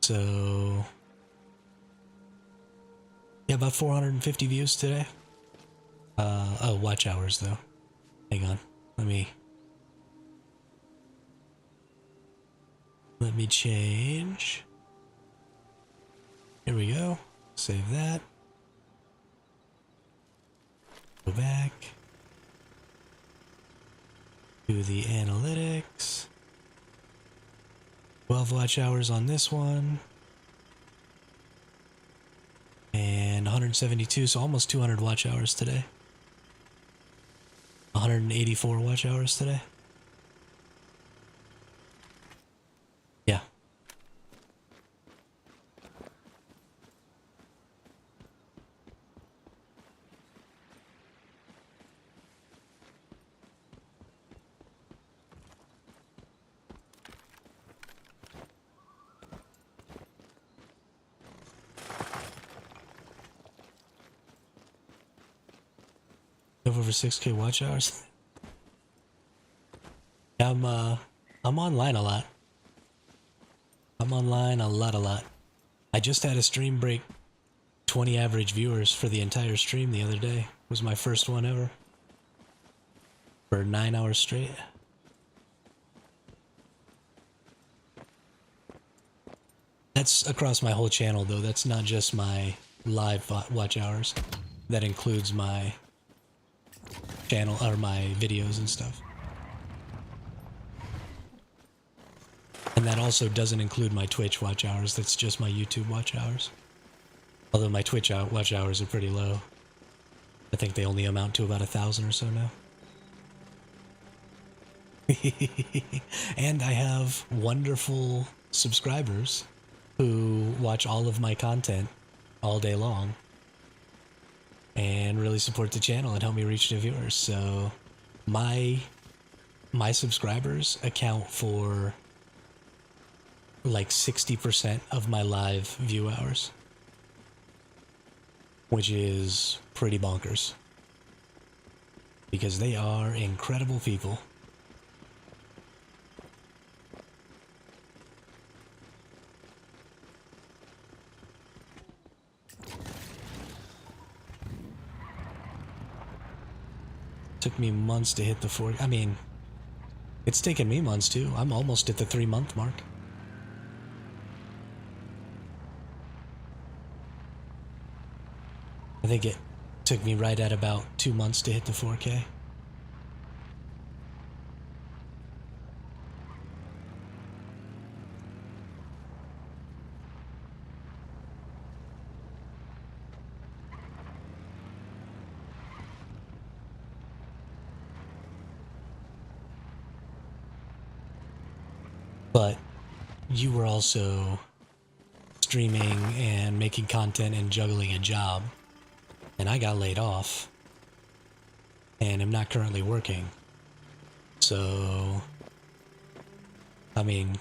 A: So, yeah, about 450 views today. Oh, watch hours though. Hang on, let me change. Here we go. Save that. Go back. Do the analytics. 12 watch hours on this one. And 172, so almost 200 watch hours today. 184 watch hours today. Yeah. Have over 6K watch hours. I'm online a lot. I'm online a lot. I just had a stream break 20 average viewers for the entire stream the other day. It was my first one ever. For 9 hours straight. That's across my whole channel though. That's not just my live watch hours. That includes my channel or my videos and stuff. And that also doesn't include my Twitch watch hours. That's just my YouTube watch hours. Although my Twitch watch hours are pretty low. I think they only amount to about 1,000 or so now. And I have wonderful subscribers who watch all of my content all day long and really support the channel and help me reach new viewers. So my subscribers account for like 60% of my live view hours, which is pretty bonkers because they are incredible people. Took me months to hit the 40. I mean, it's taken me months too. I'm almost at the 3-month mark. I think it took me right at about 2 months to hit the 4K. But you were also streaming and making content and juggling a job, and I got laid off and am not currently working. So, I mean,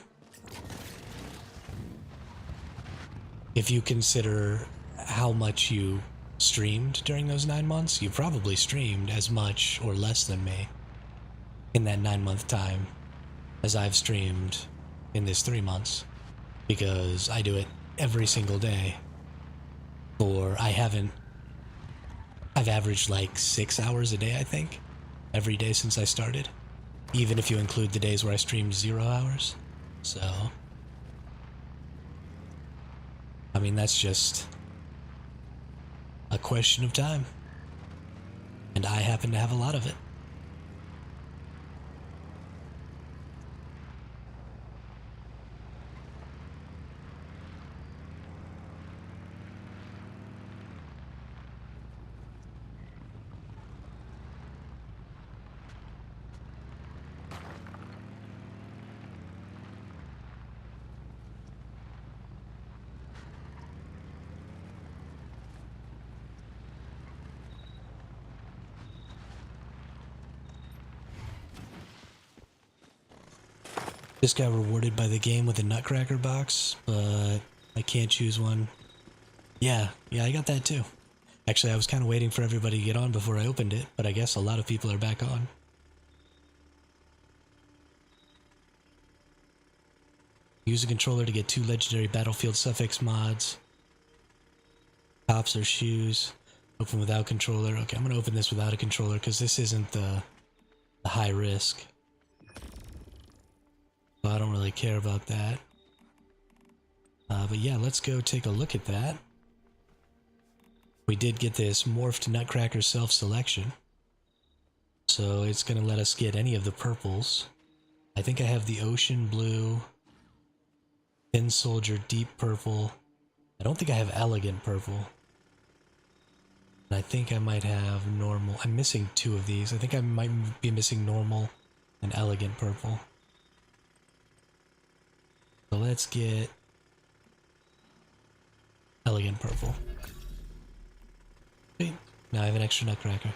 A: if you consider how much you streamed during those 9 months, you probably streamed as much or less than me in that 9-month time as I've streamed in this 3 months, because I do it every single day. I've averaged like 6 hours a day, I think, every day since I started, even if you include the days where I streamed 0 hours. So, I mean, that's just a question of time, and I happen to have a lot of it. Just got rewarded by the game with a Nutcracker box, but I can't choose one. Yeah, I got that too. Actually, I was kind of waiting for everybody to get on before I opened it, but I guess a lot of people are back on. Use a controller to get 2 legendary battlefield suffix mods. Tops or shoes. Open without controller. Okay, I'm gonna open this without a controller because this isn't the high risk. So I don't really care about that. But yeah, let's go take a look at that. We did get this morphed Nutcracker self-selection. So it's gonna let us get any of the purples. I think I have the ocean blue, Tin Soldier deep purple. I don't think I have elegant purple. And I think I might have normal. I'm missing 2 of these. I think I might be missing normal and elegant purple. So let's get elegant purple. Okay, now I have an extra Nutcracker.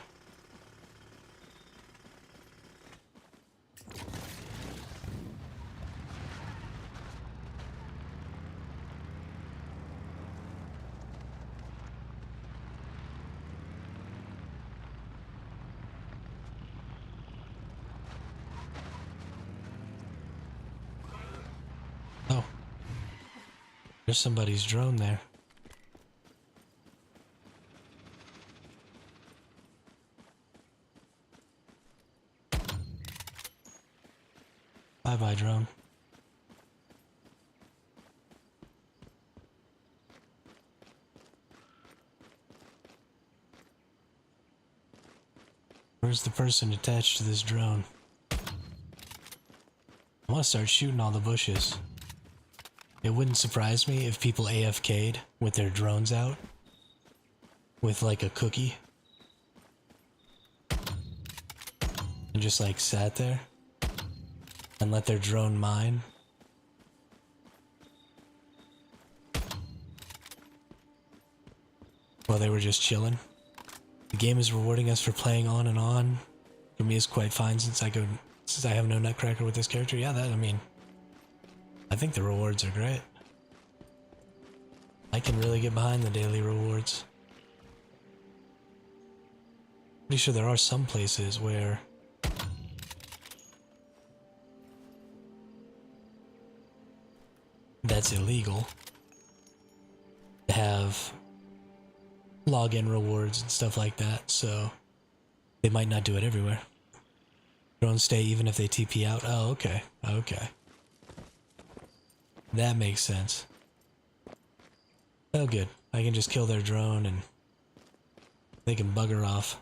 A: Oh, there's somebody's drone there. Bye-bye, drone. Where's the person attached to this drone? I want to start shooting all the bushes. It wouldn't surprise me if people AFK'd with their drones out. With like a cookie. And just like sat there. And let their drone mine. While they were just chilling. The game is rewarding us for playing on and on. For me, it's quite fine since I have no Nutcracker with this character. Yeah, I think the rewards are great. I can really get behind the daily rewards. Pretty sure there are some places where that's illegal to have login rewards and stuff like that, so they might not do it everywhere. Drones stay even if they TP out. Oh, okay. Okay. That makes sense. Oh, good. I can just kill their drone and they can bugger off.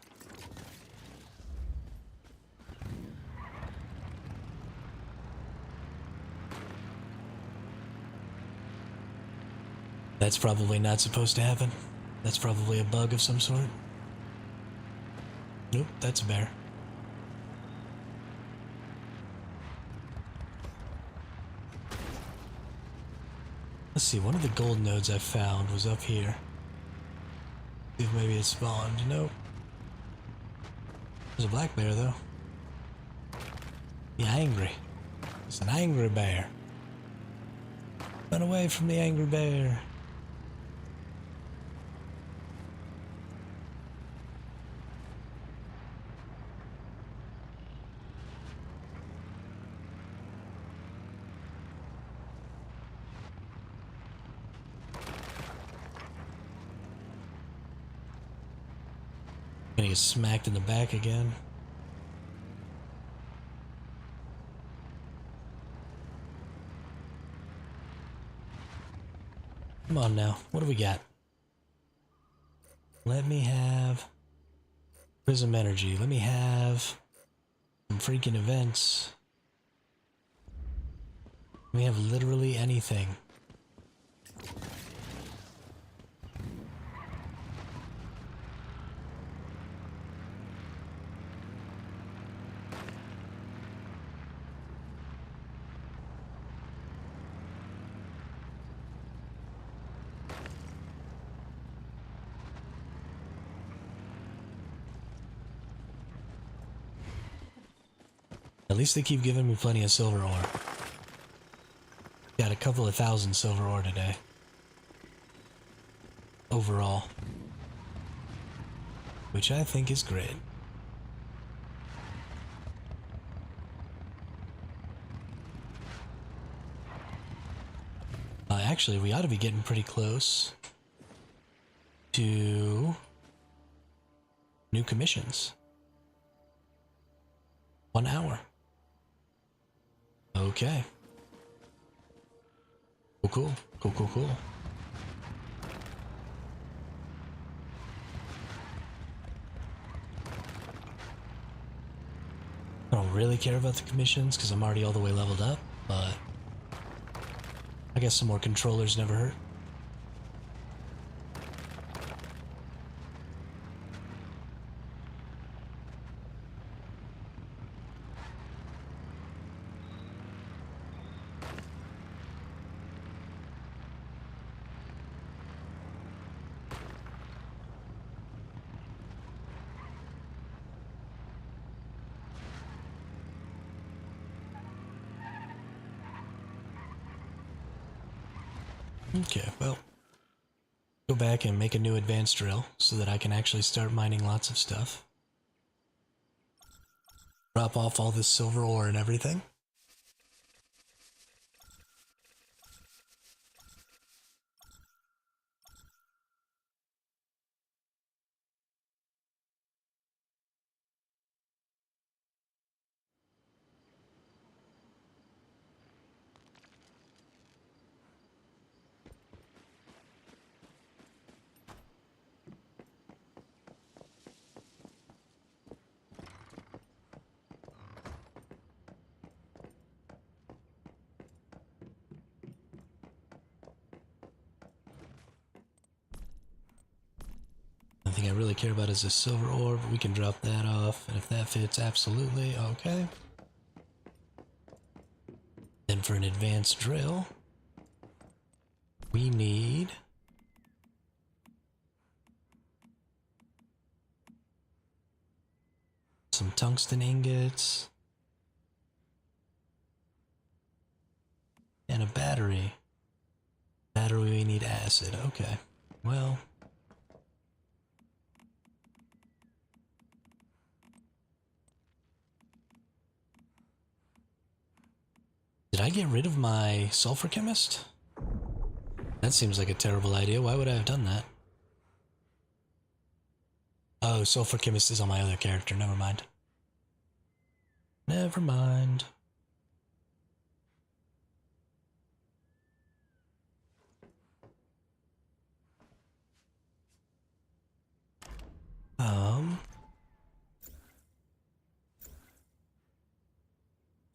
A: That's probably not supposed to happen. That's probably a bug of some sort. Nope, that's a bear. Let's see, one of the gold nodes I found was up here. See if maybe it spawned. Nope. There's a black bear though. Yeah, angry. It's an angry bear. Run away from the angry bear. Gonna get smacked in the back again. Come on now, what do we got? Let me have prism energy. Let me have some freaking events. We have literally anything. At least they keep giving me plenty of silver ore. Got a couple of thousand silver ore today. Overall. Which I think is great. Actually, we ought to be getting pretty close to new commissions. 1 hour. Okay. Cool. I don't really care about the commissions because I'm already all the way leveled up, but I guess some more controllers never hurt. Okay, well, go back and make a new advanced drill so that I can actually start mining lots of stuff. Drop off all this silver ore and everything. The thing I really care about is the silver ore, but we can drop that off, and if that fits, absolutely, okay. Then for an advanced drill, we need some tungsten ingots and a battery. Battery, we need acid, okay. Well, did I get rid of my sulfur chemist? That seems like a terrible idea. Why would I have done that? Oh, sulfur chemist is on my other character. Never mind. Never mind.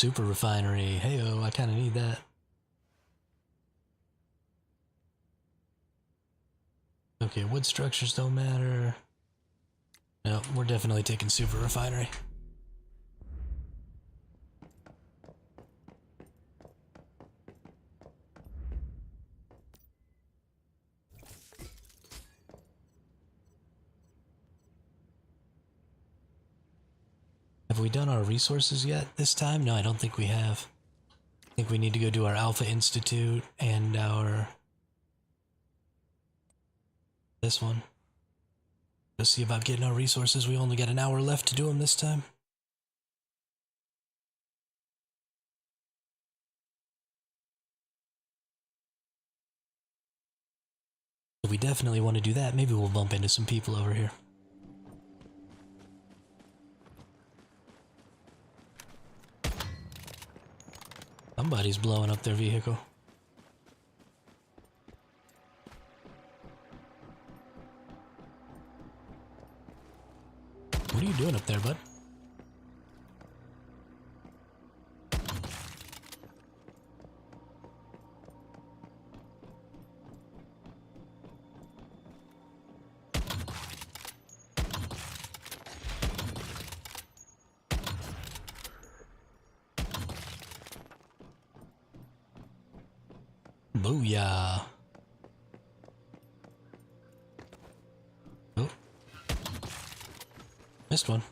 A: Super refinery. Heyo, I kind of need that. Okay, wood structures don't matter. No, we're definitely taking super refinery. Have we done our resources yet this time? No, I don't think we have. I think we need to go do our Alpha Institute and our... this one. Let's see about getting our resources. We only got an hour left to do them this time. So we definitely want to do that. Maybe we'll bump into some people over here. Somebody's blowing up their vehicle. What are you doing up there, bud? Booyah. Oh. Missed one.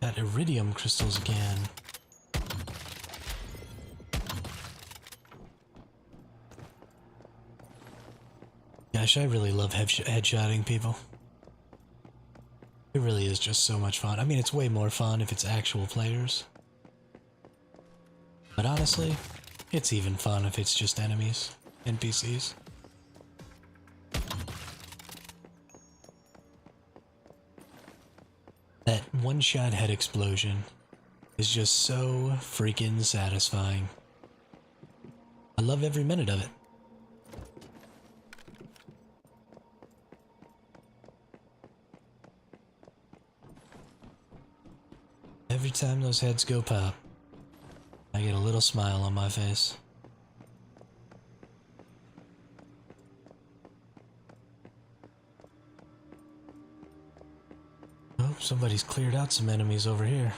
A: Got iridium crystals again. Gosh, I really love headshotting people. It really is just so much fun. I mean, it's way more fun if it's actual players. But honestly, it's even fun if it's just enemies, NPCs. That one-shot head explosion is just so freaking satisfying. I love every minute of it. Every time those heads go pop, I get a little smile on my face. Oh, somebody's cleared out some enemies over here.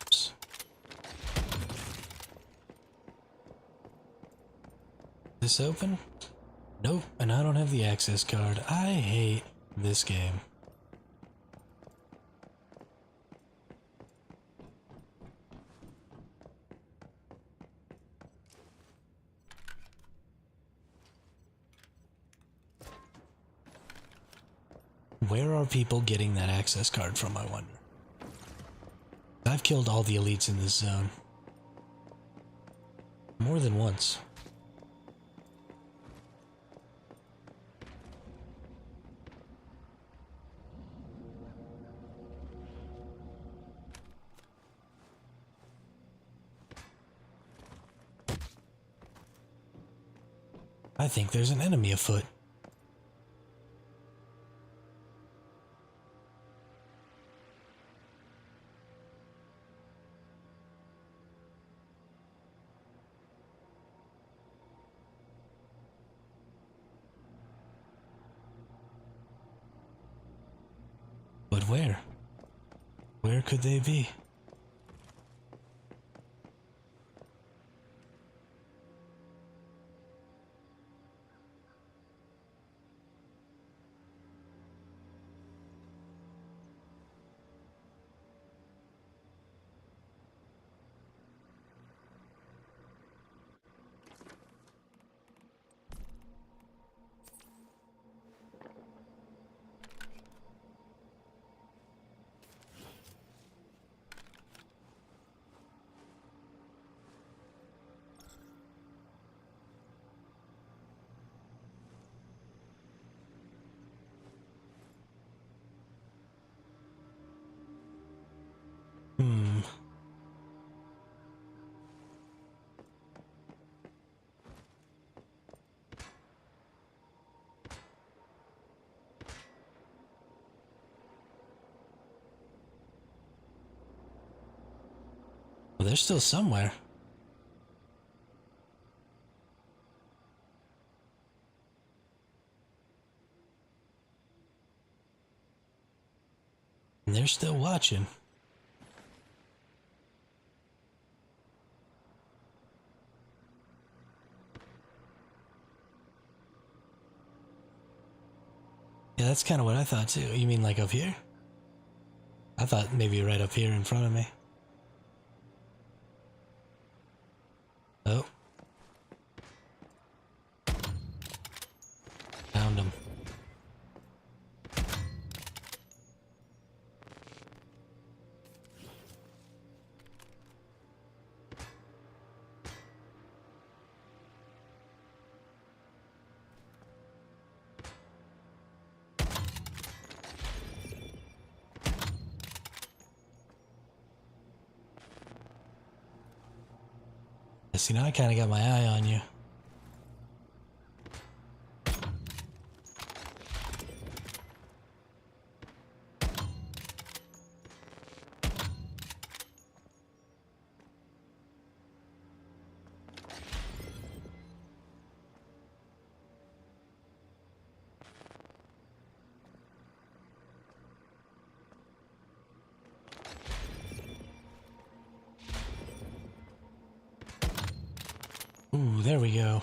A: Oops. This open? Nope, and I don't have the access card. I hate this game. Where are people getting that access card from, I wonder? I've killed all the elites in this zone. More than once. I think there's an enemy afoot. But where? Where could they be? Well, they're still somewhere. And they're still watching. Yeah, that's kind of what I thought too. You mean like up here? I thought maybe right up here in front of me. Oh. Found him. See, now I kind of got my eye on you. Ooh, there we go.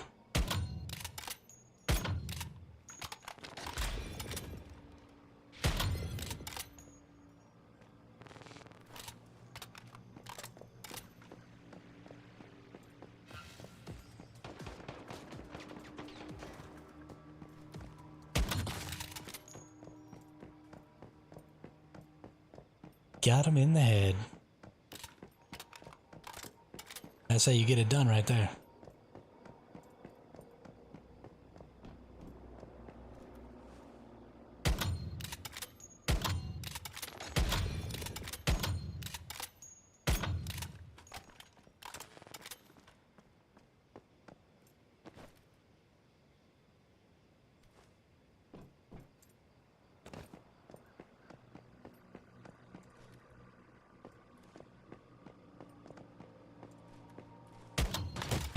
A: Got him in the head. That's how you get it done right there.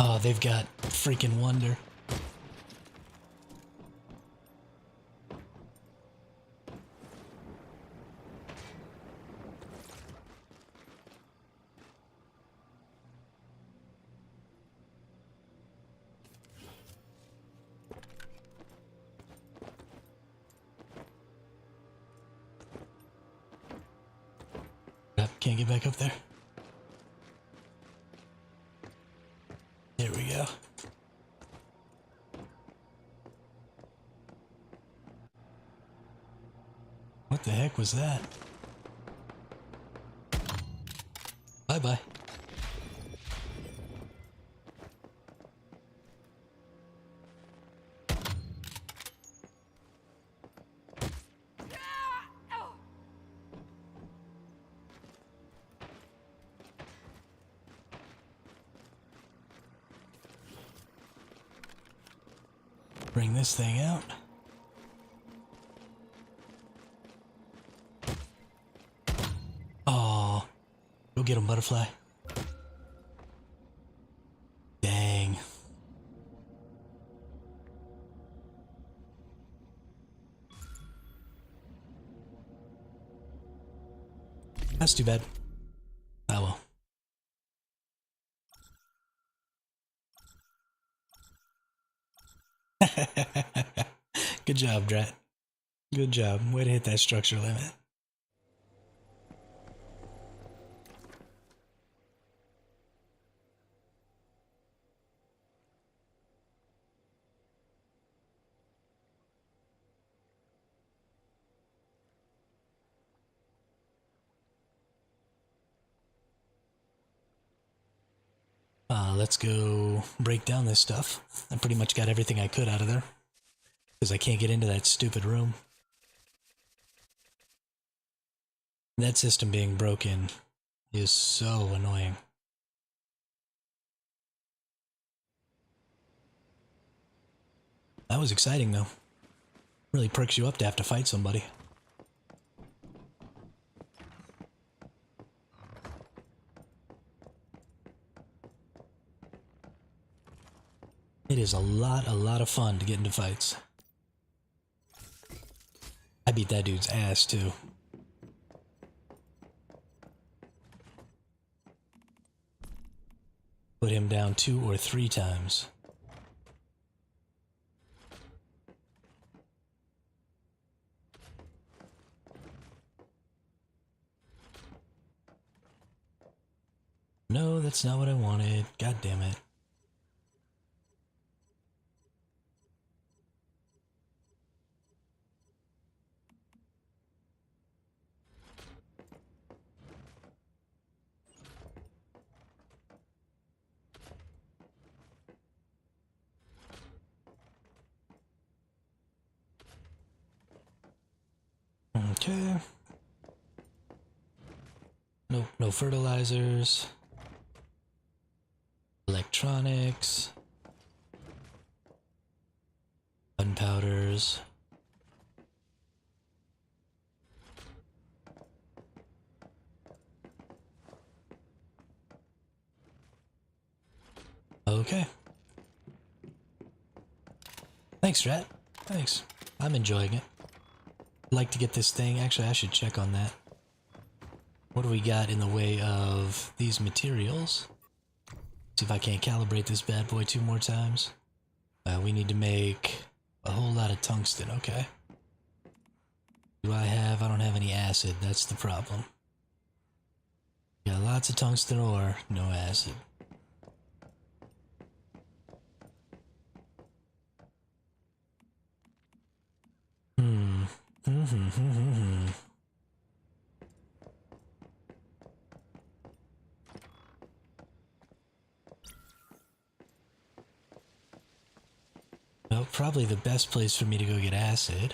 A: Oh, they've got freaking wonder. Yep, can't get back up there. There we go. What the heck was that? Bye-bye. Bring this thing out. Oh, go get him, butterfly. Dang. That's too bad. Oh well. Good job, Drat. Good job. Way to hit that structure limit. Let's go break down this stuff. I pretty much got everything I could out of there. Because I can't get into that stupid room. That system being broken is so annoying. That was exciting though. Really perks you up to have to fight somebody. It is a lot of fun to get into fights. I beat that dude's ass too. Put him down 2 or 3 times. No, that's not what I wanted. God damn it. Okay. No fertilizers. Electronics. Gunpowders. Okay. Thanks, Rat. Thanks. I'm enjoying it. I'd like to get this thing. Actually, I should check on that. What do we got in the way of these materials? See if I can't calibrate this bad boy 2 more times. We need to make a whole lot of tungsten, okay. I don't have any acid, that's the problem. Got lots of tungsten ore, no acid. Well, probably the best place for me to go get acid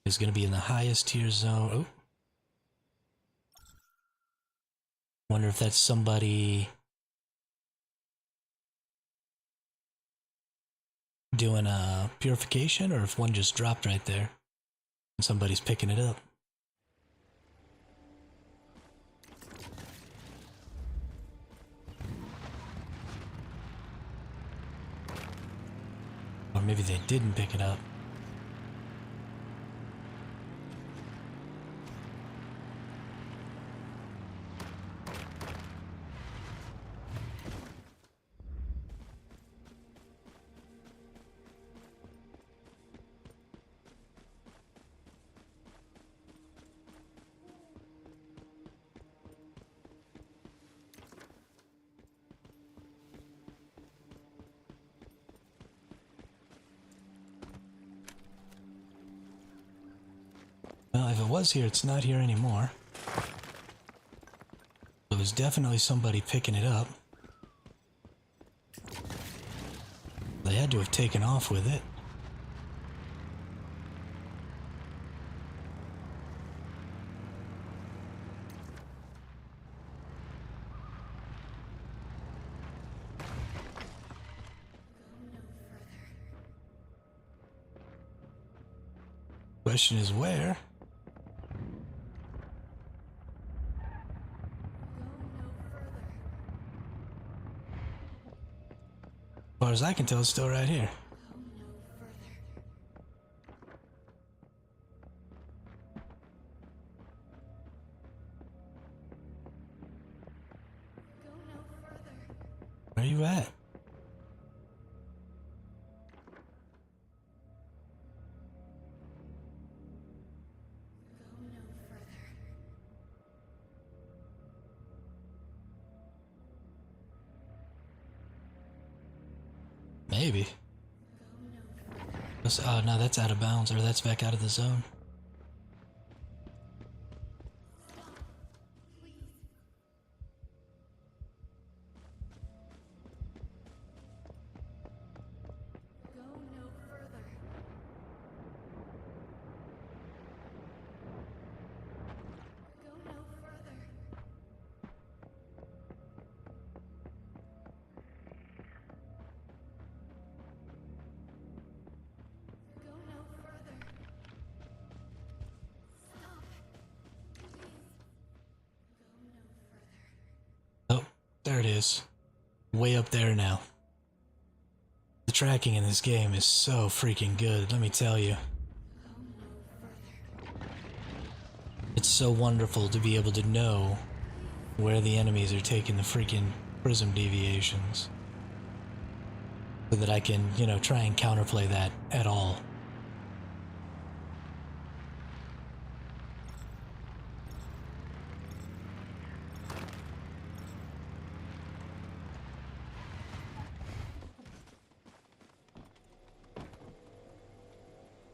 A: is going to be in the highest tier zone. Oh. Wonder if that's somebody doing a purification or if one just dropped right there and somebody's picking it up. Or maybe they didn't pick it up. Well, if it was here, it's not here anymore. It was definitely somebody picking it up. They had to have taken off with it. Question is where? As far as I can tell, it's still right here. Where are you at? Maybe. Oh, no, that's out of bounds, or that's back out of the zone. Oh, there it is. Way up there now. The tracking in this game is so freaking good, let me tell you. It's so wonderful to be able to know where the enemies are taking the freaking prism deviations. So that I can, you know, try and counterplay that at all.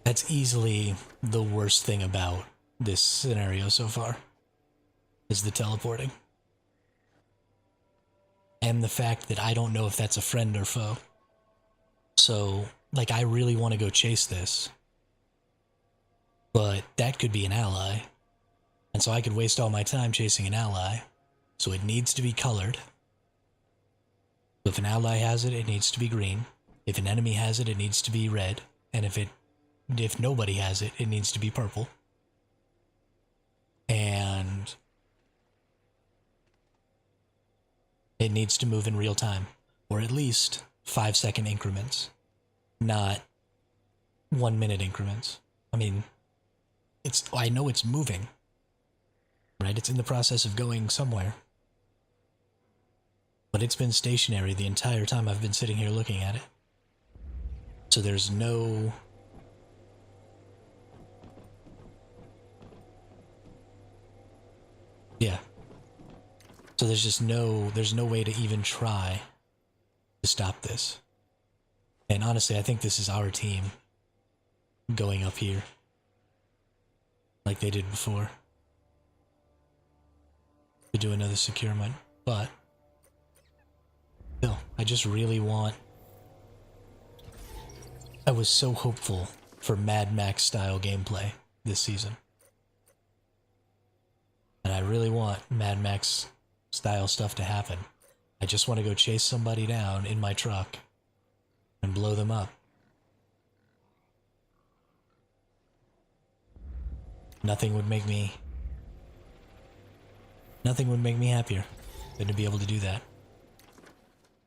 A: That's easily the worst thing about this scenario so far, is the teleporting. And the fact that I don't know if that's a friend or foe. So, like, I really want to go chase this. But that could be an ally. And so I could waste all my time chasing an ally. So it needs to be colored. So if an ally has it, it needs to be green. If an enemy has it, it needs to be red. And if nobody has it, it needs to be purple. And it needs to move in real time. Or at least 5-second increments. Not 1 minute increments. I mean, I know it's moving. Right? It's in the process of going somewhere. But it's been stationary the entire time I've been sitting here looking at it. So there's no... Yeah. So there's no way to even try to stop this. And honestly, I think this is our team going up here. Like they did before. To do another securement. But still, I just really want... I was so hopeful for Mad Max style gameplay this season. And I really want Mad Max style stuff to happen. I just want to go chase somebody down in my truck and blow them up. Nothing would make me happier than to be able to do that.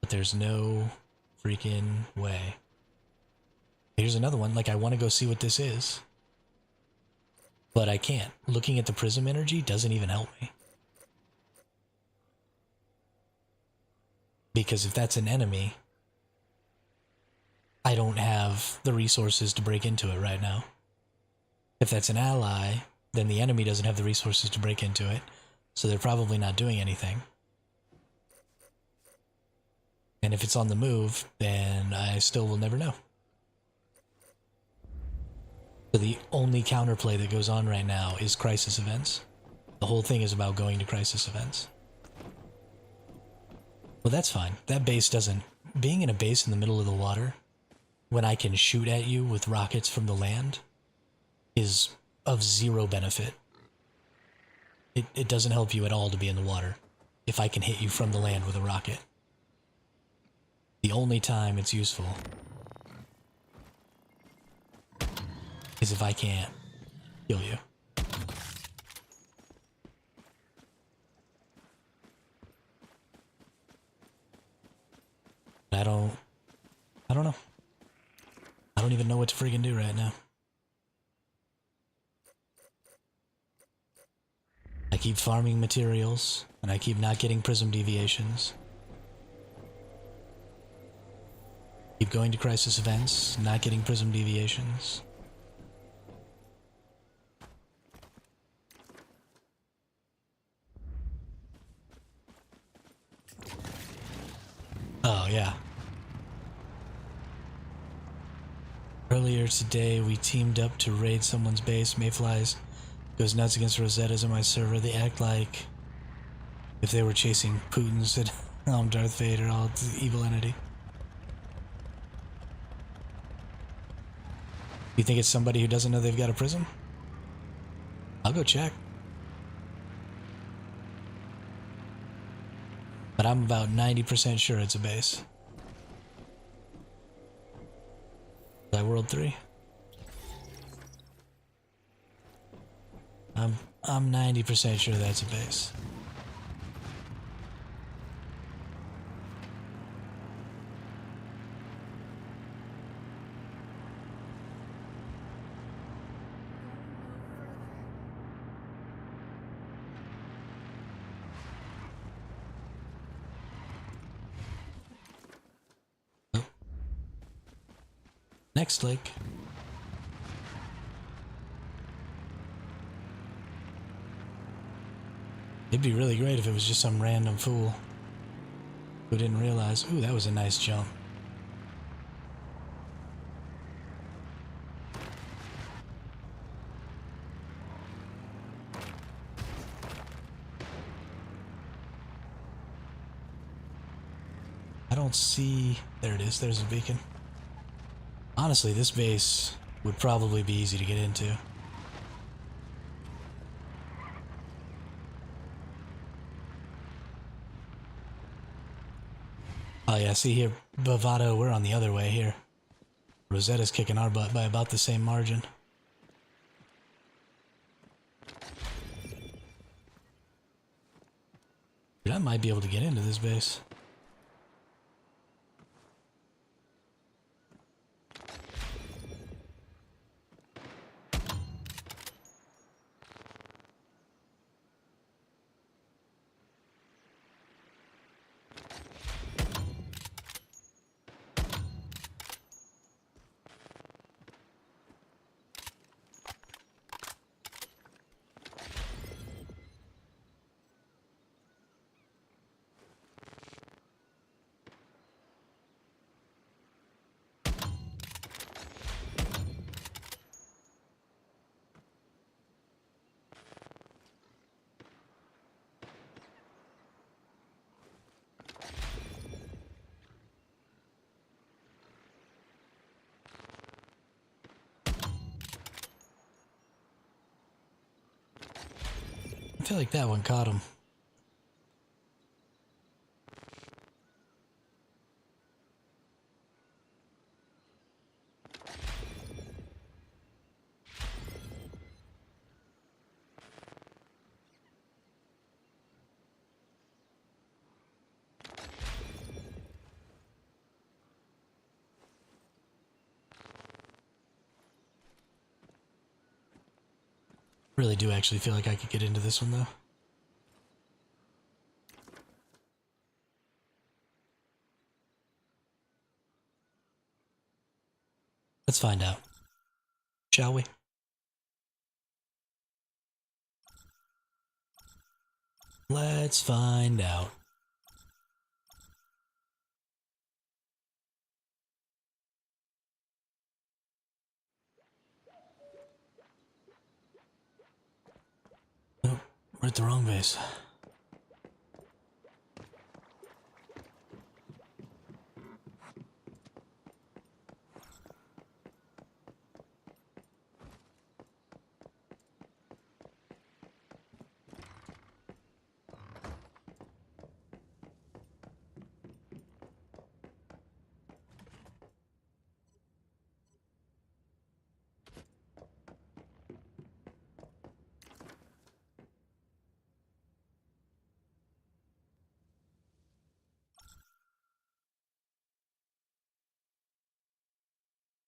A: But there's no freaking way. Here's another one. Like, I want to go see what this is. But I can't. Looking at the prism energy doesn't even help me. Because if that's an enemy, I don't have the resources to break into it right now. If that's an ally, then the enemy doesn't have the resources to break into it, so they're probably not doing anything. And if it's on the move, then I still will never know. So the only counterplay that goes on right now is crisis events. The whole thing is about going to crisis events. Well, that's fine. That base doesn't... Being in a base in the middle of the water, when I can shoot at you with rockets from the land, is of zero benefit. It doesn't help you at all to be in the water if I can hit you from the land with a rocket. The only time it's useful is if I can't kill you. I don't know. I don't even know what to freaking do right now. I keep farming materials, and I keep not getting prism deviations. Keep going to crisis events, not getting prism deviations. Oh, yeah. Earlier today, we teamed up to raid someone's base. Mayflies goes nuts against Rosetta's on my server. They act like if they were chasing Putin, said, I'm Darth Vader, all the evil entity. You think it's somebody who doesn't know they've got a prism? I'll go check. But I'm about 90% sure it's a base. Is that World 3? I'm 90% sure that's a base. Oh. Next lake. It'd be really great if it was just some random fool who didn't realize, ooh, that was a nice jump. don't see... There it is, there's a beacon. Honestly, this base would probably be easy to get into. Oh yeah, see here, Bavado, we're on the other way here. Rosetta's kicking our butt by about the same margin. Dude, I might be able to get into this base. I feel like that one caught him. Really do actually feel like I could get into this one though. Let's find out. Shall we? Let's find out. Oh, we're at the wrong base.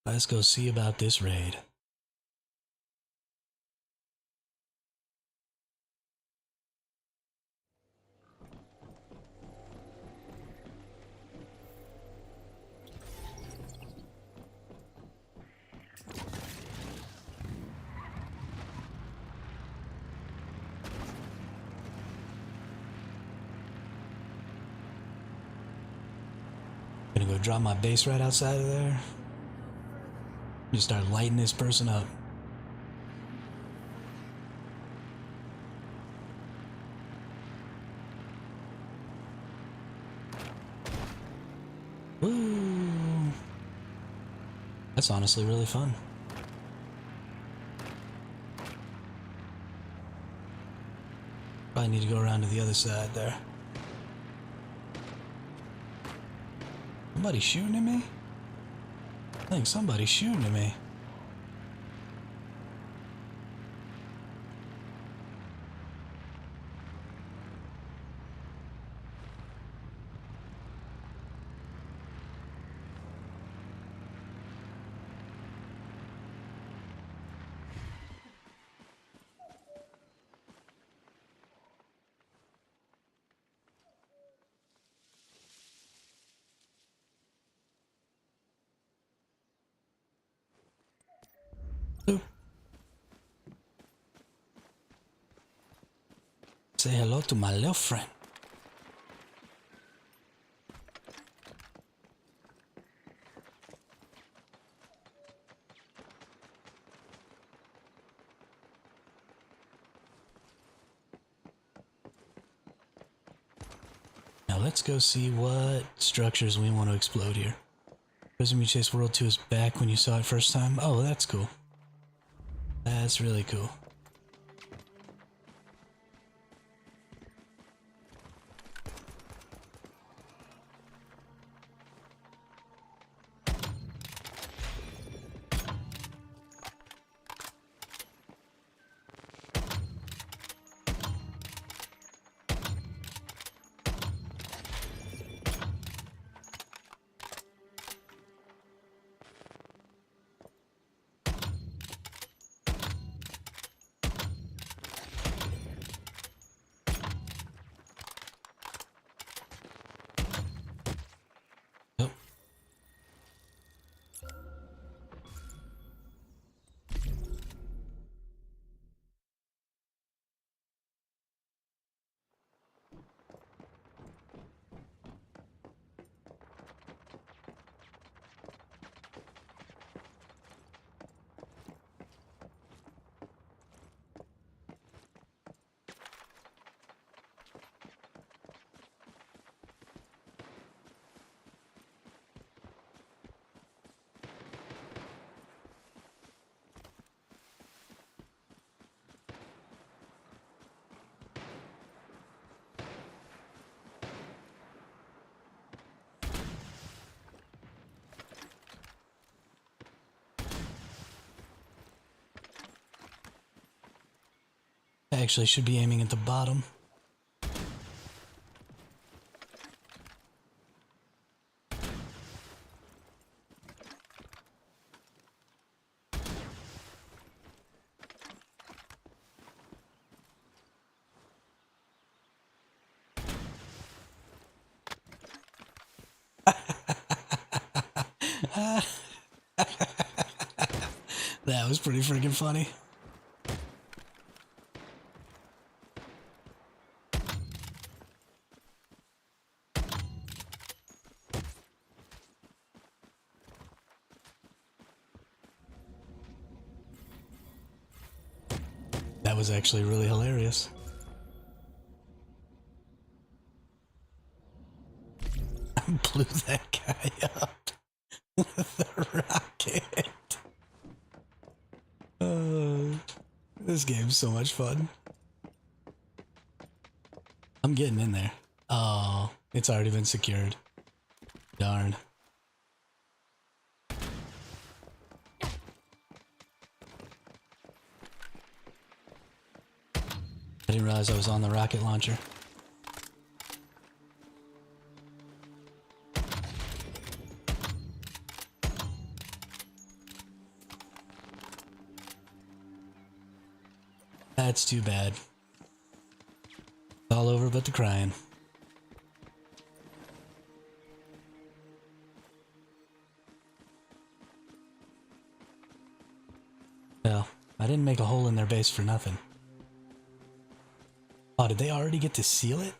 A: Let's go see about this raid. Gonna go drop my base right outside of there. Just start lighting this person up. Woo! That's honestly really fun. Probably need to go around to the other side there. Somebody shooting at me? I think somebody's shooting at me. Oop. Say hello to my little friend. Now let's go see what structures we want to explode here. Prism you chase World 2 is back when you saw it first time. Oh, that's cool. That's really cool. Yep. I actually should be aiming at the bottom. That was pretty freaking funny. That was actually really hilarious. I blew that guy up with a rocket. This game's so much fun. I'm getting in there. Oh, it's already been secured. Darn. I didn't realize I was on the rocket launcher. That's too bad. It's all over but the crying. Well, I didn't make a hole in their base for nothing. Oh, did they already get to seal it?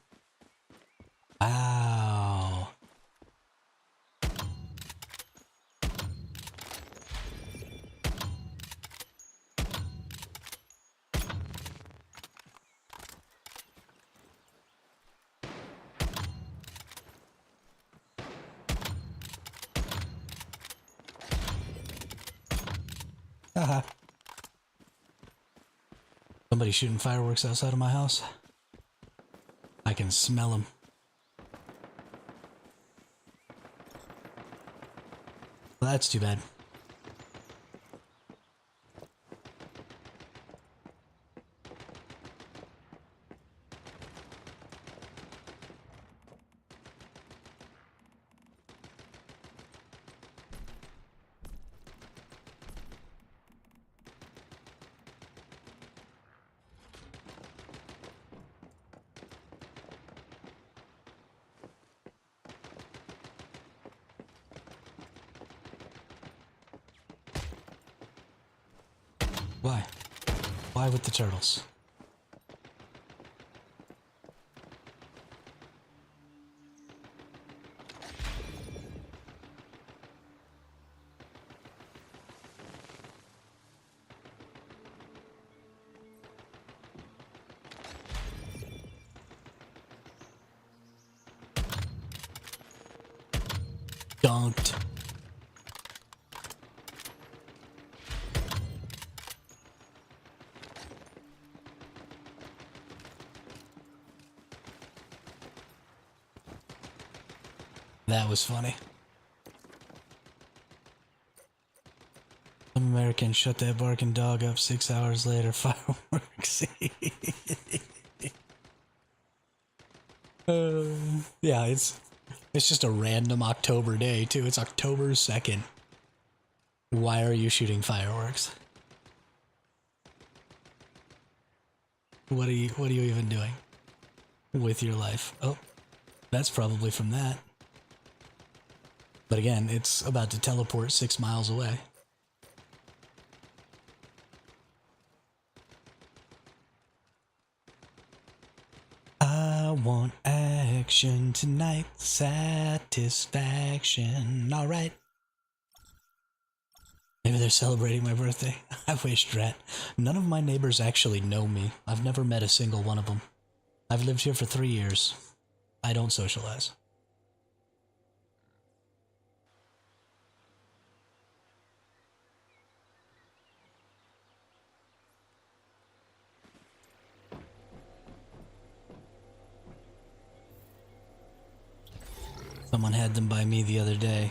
A: Wow. Haha. Somebody shooting fireworks outside of my house. I can smell them. Well, that's too bad. Why? Why with the turtles? Skunked. That was funny. Some Americans shut that barking dog up 6 hours later. Fireworks. Yeah, it's just a random October day too. It's October 2nd. Why are you shooting fireworks? What are you even doing with your life? Oh, that's probably from that. But again, it's about to teleport 6 miles away. I want action tonight, satisfaction. All right. Maybe they're celebrating my birthday. I wish, Drat. None of my neighbors actually know me. I've never met a single one of them. I've lived here for 3 years. I don't socialize. Someone had them by me the other day.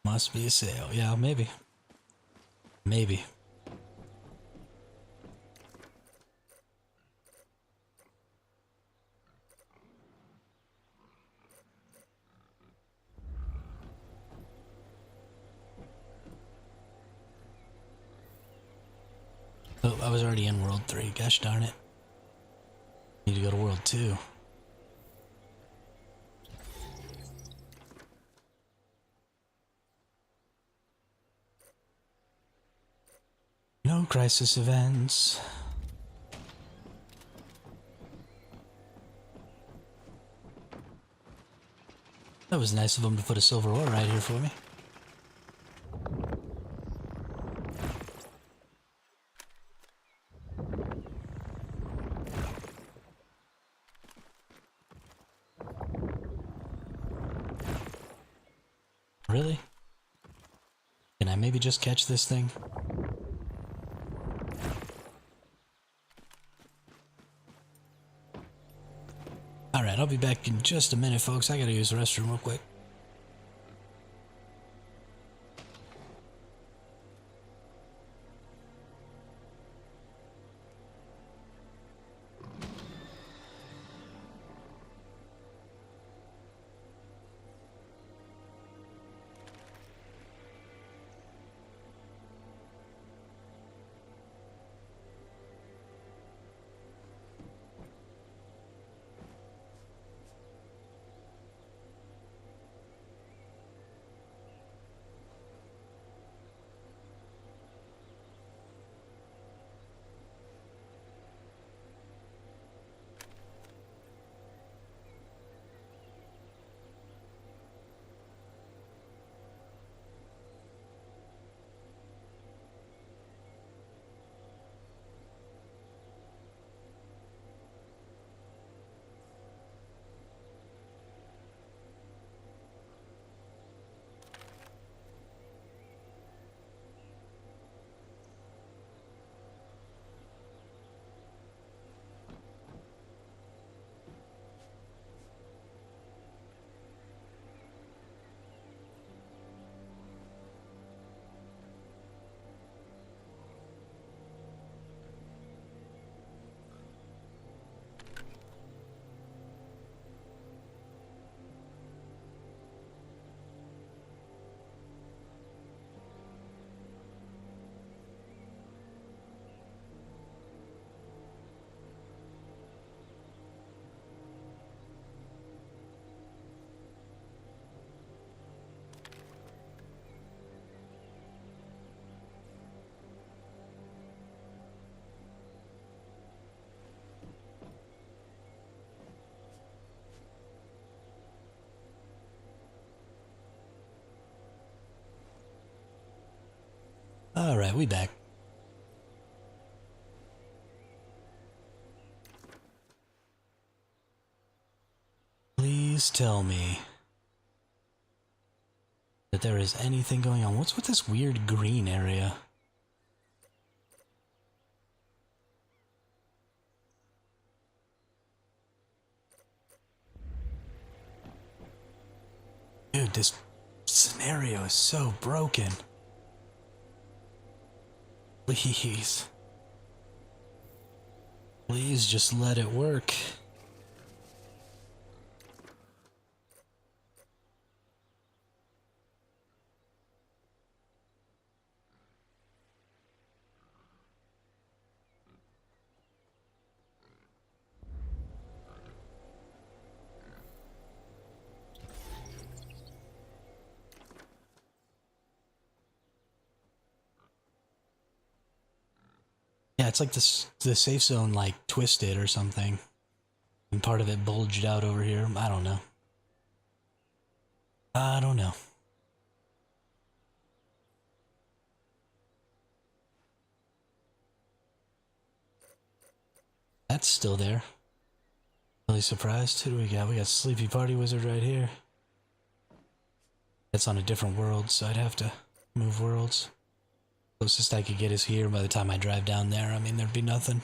A: Must be a sale. Yeah, maybe. Maybe. Oh, I was already in World 3. Gosh darn it. Need to go to World 2. No crisis events. That was nice of them to put a silver ore right here for me. Really? Can I maybe just catch this thing? Alright, I'll be back in just a minute, folks. I gotta use the restroom real quick. Alright, we back. Please Please tell me that there is anything going on. What's with this weird green area? Dude, this scenario is so broken. Please. Please just let it work. Yeah, it's like this, the safe zone like twisted or something. And part of it bulged out over here. I don't know. I don't know. That's still there. Really surprised. Who do we got? We got Sleepy Party Wizard right here. That's on a different world, so I'd have to move worlds. Closest I could get is here. By the time I drive down there, I mean, there'd be nothing.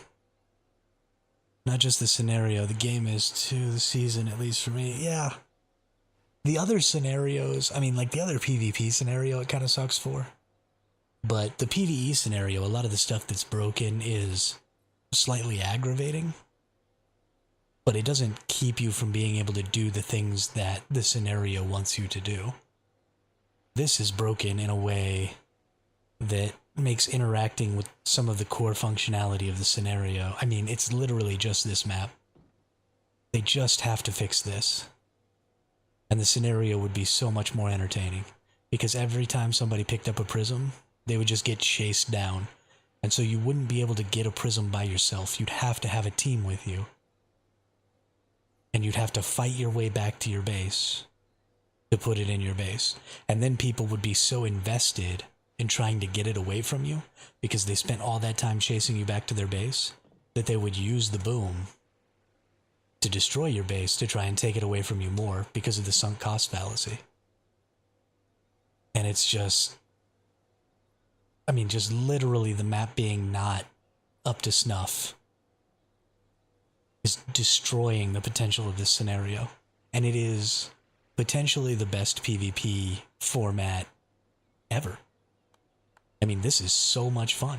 A: Not just the scenario, the game is too, the season, at least for me. Yeah. The other scenarios, I mean, like the other PvP scenario, it kind of sucks for. But the PvE scenario, a lot of the stuff that's broken is slightly aggravating. But it doesn't keep you from being able to do the things that the scenario wants you to do. This is broken in a way that makes interacting with some of the core functionality of the scenario. I mean, it's literally just this map. They just have to fix this. And the scenario would be so much more entertaining. Because every time somebody picked up a prism, they would just get chased down. And so you wouldn't be able to get a prism by yourself. You'd have to have a team with you. And you'd have to fight your way back to your base to put it in your base. And then people would be so invested in trying to get it away from you because they spent all that time chasing you back to their base that they would use the boom to destroy your base to try and take it away from you more because of the sunk cost fallacy. And it's just, I mean, just literally the map being not up to snuff is destroying the potential of this scenario. And it is potentially the best PvP format ever. I mean, this is so much fun.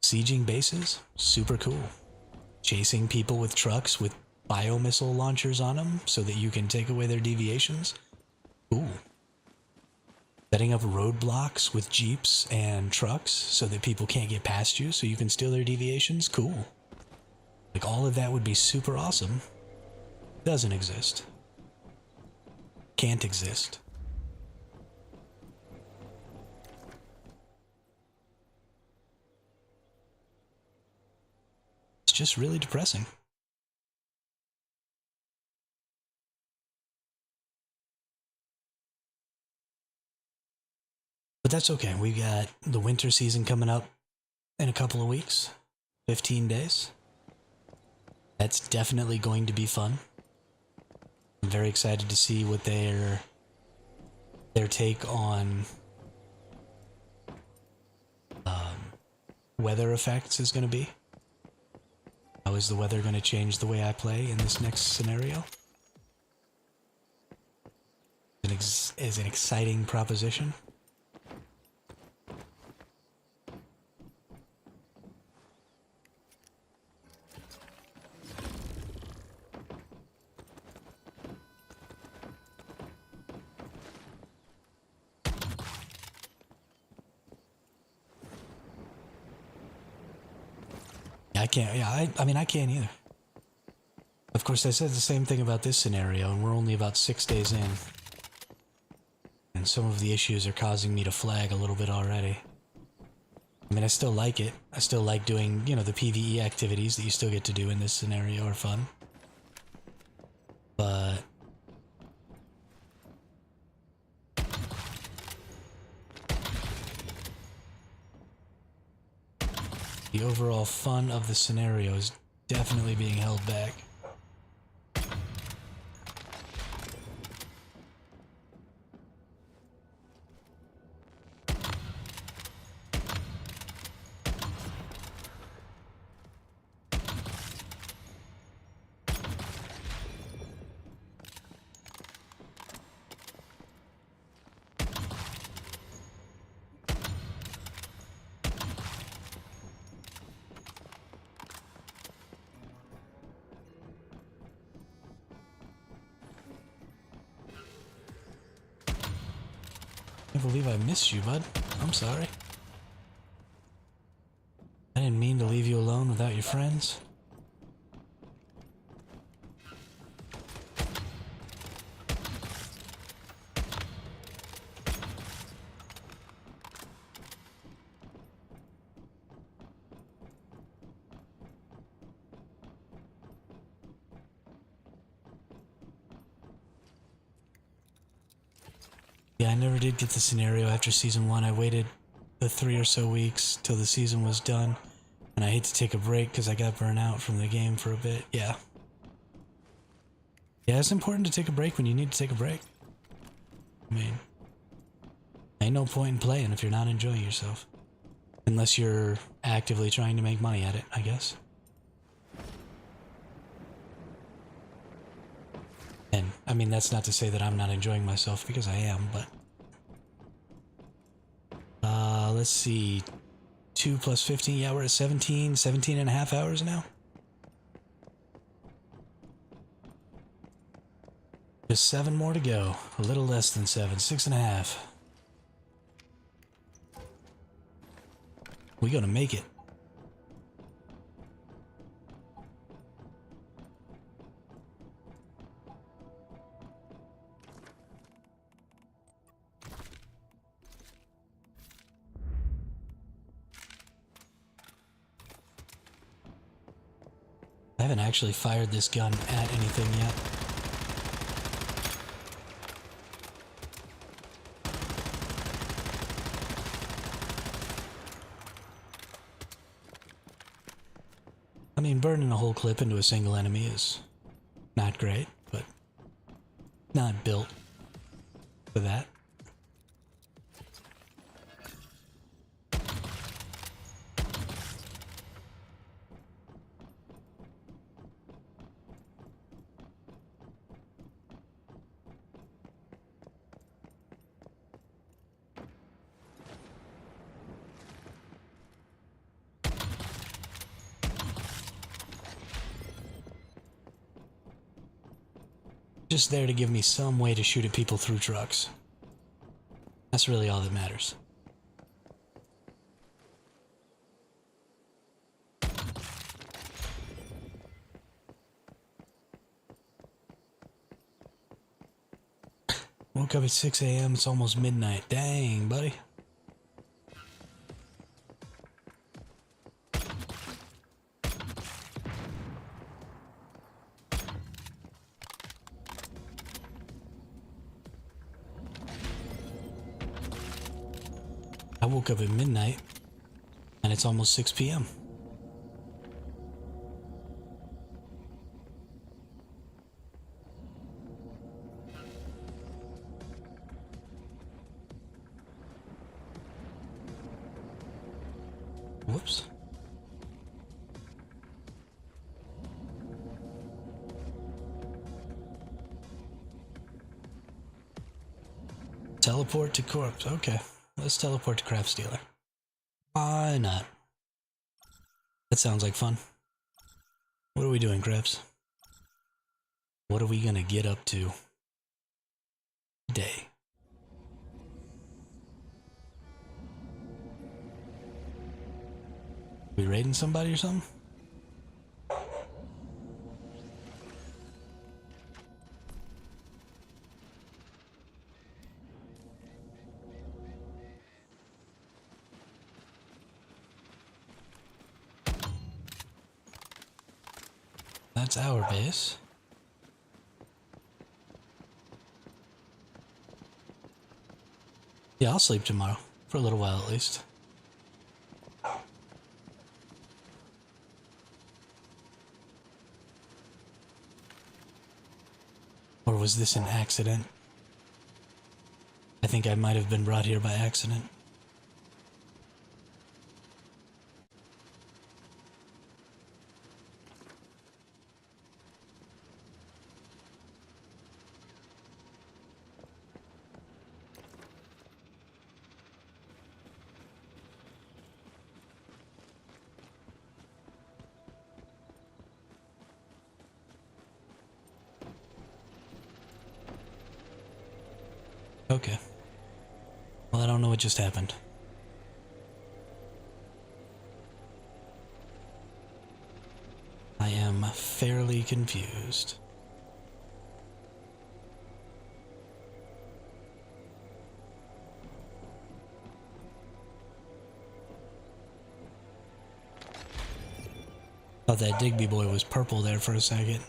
A: Sieging bases, super cool. Chasing people with trucks with biomissile launchers on them so that you can take away their deviations, cool. Setting up roadblocks with jeeps and trucks so that people can't get past you so you can steal their deviations, cool. Like, all of that would be super awesome. Doesn't exist. Can't exist. It's just really depressing. But that's okay. We got the winter season coming up in a couple of weeks. 15 days. That's definitely going to be fun. I'm very excited to see what their take on weather effects is going to be. How is the weather going to change the way I play in this next scenario? Is an exciting proposition. I can't, yeah, I mean, I can't either. Of course, I said the same thing about this scenario, and we're only about 6 days in. And some of the issues are causing me to flag a little bit already. I mean, I still like it. I still like doing, you know, the PvE activities that you still get to do in this scenario are fun. But the overall fun of the scenario is definitely being held back. I can't believe I missed you, bud. I'm sorry. I didn't mean to leave you alone without your friends. Yeah, I never did get the scenario after season 1. I waited the 3 or so weeks till the season was done. And I hate to take a break because I got burnt out from the game for a bit. Yeah. Yeah, it's important to take a break when you need to take a break. I mean, ain't no point in playing if you're not enjoying yourself. Unless you're actively trying to make money at it, I guess. And, I mean, that's not to say that I'm not enjoying myself, because I am, but... let's see... 2 plus 15, yeah, we're at 17 and a half hours now. Just 7 more to go. A little less than 7, 6.5. We gonna make it. I haven't actually fired this gun at anything yet. I mean, burning a whole clip into a single enemy is not great, but not built for that. Just there to give me some way to shoot at people through trucks. That's really all that matters. Woke up at 6 a.m. It's almost midnight. Dang, buddy. I woke up at midnight, and it's almost 6 p.m. Whoops. Teleport to corpse. Okay, let's teleport to craft stealer. Why not? That sounds like fun. What are we doing, Krebs? What are we gonna get up to today? We raiding somebody or something? That's our base. Yeah, I'll sleep tomorrow. For a little while at least. Or was this an accident? I think I might have been brought here by accident. Okay. Well, I don't know what just happened. I am fairly confused. Thought that Digby boy was purple there for a second.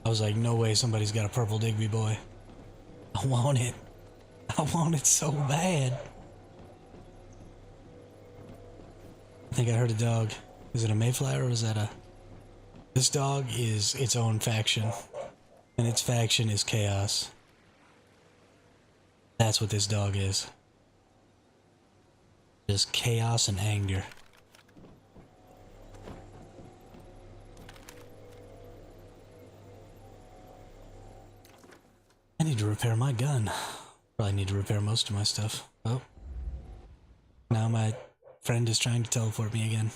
A: I was like, no way somebody's got a purple Digby boy. I want it. I want it so bad. I think I heard a dog. Is it a Mayfly or is that a... This dog is its own faction. And its faction is chaos. That's what this dog is. Just chaos and anger. I need to repair my gun. Probably need to repair most of my stuff. Oh. Now my friend is trying to teleport me again.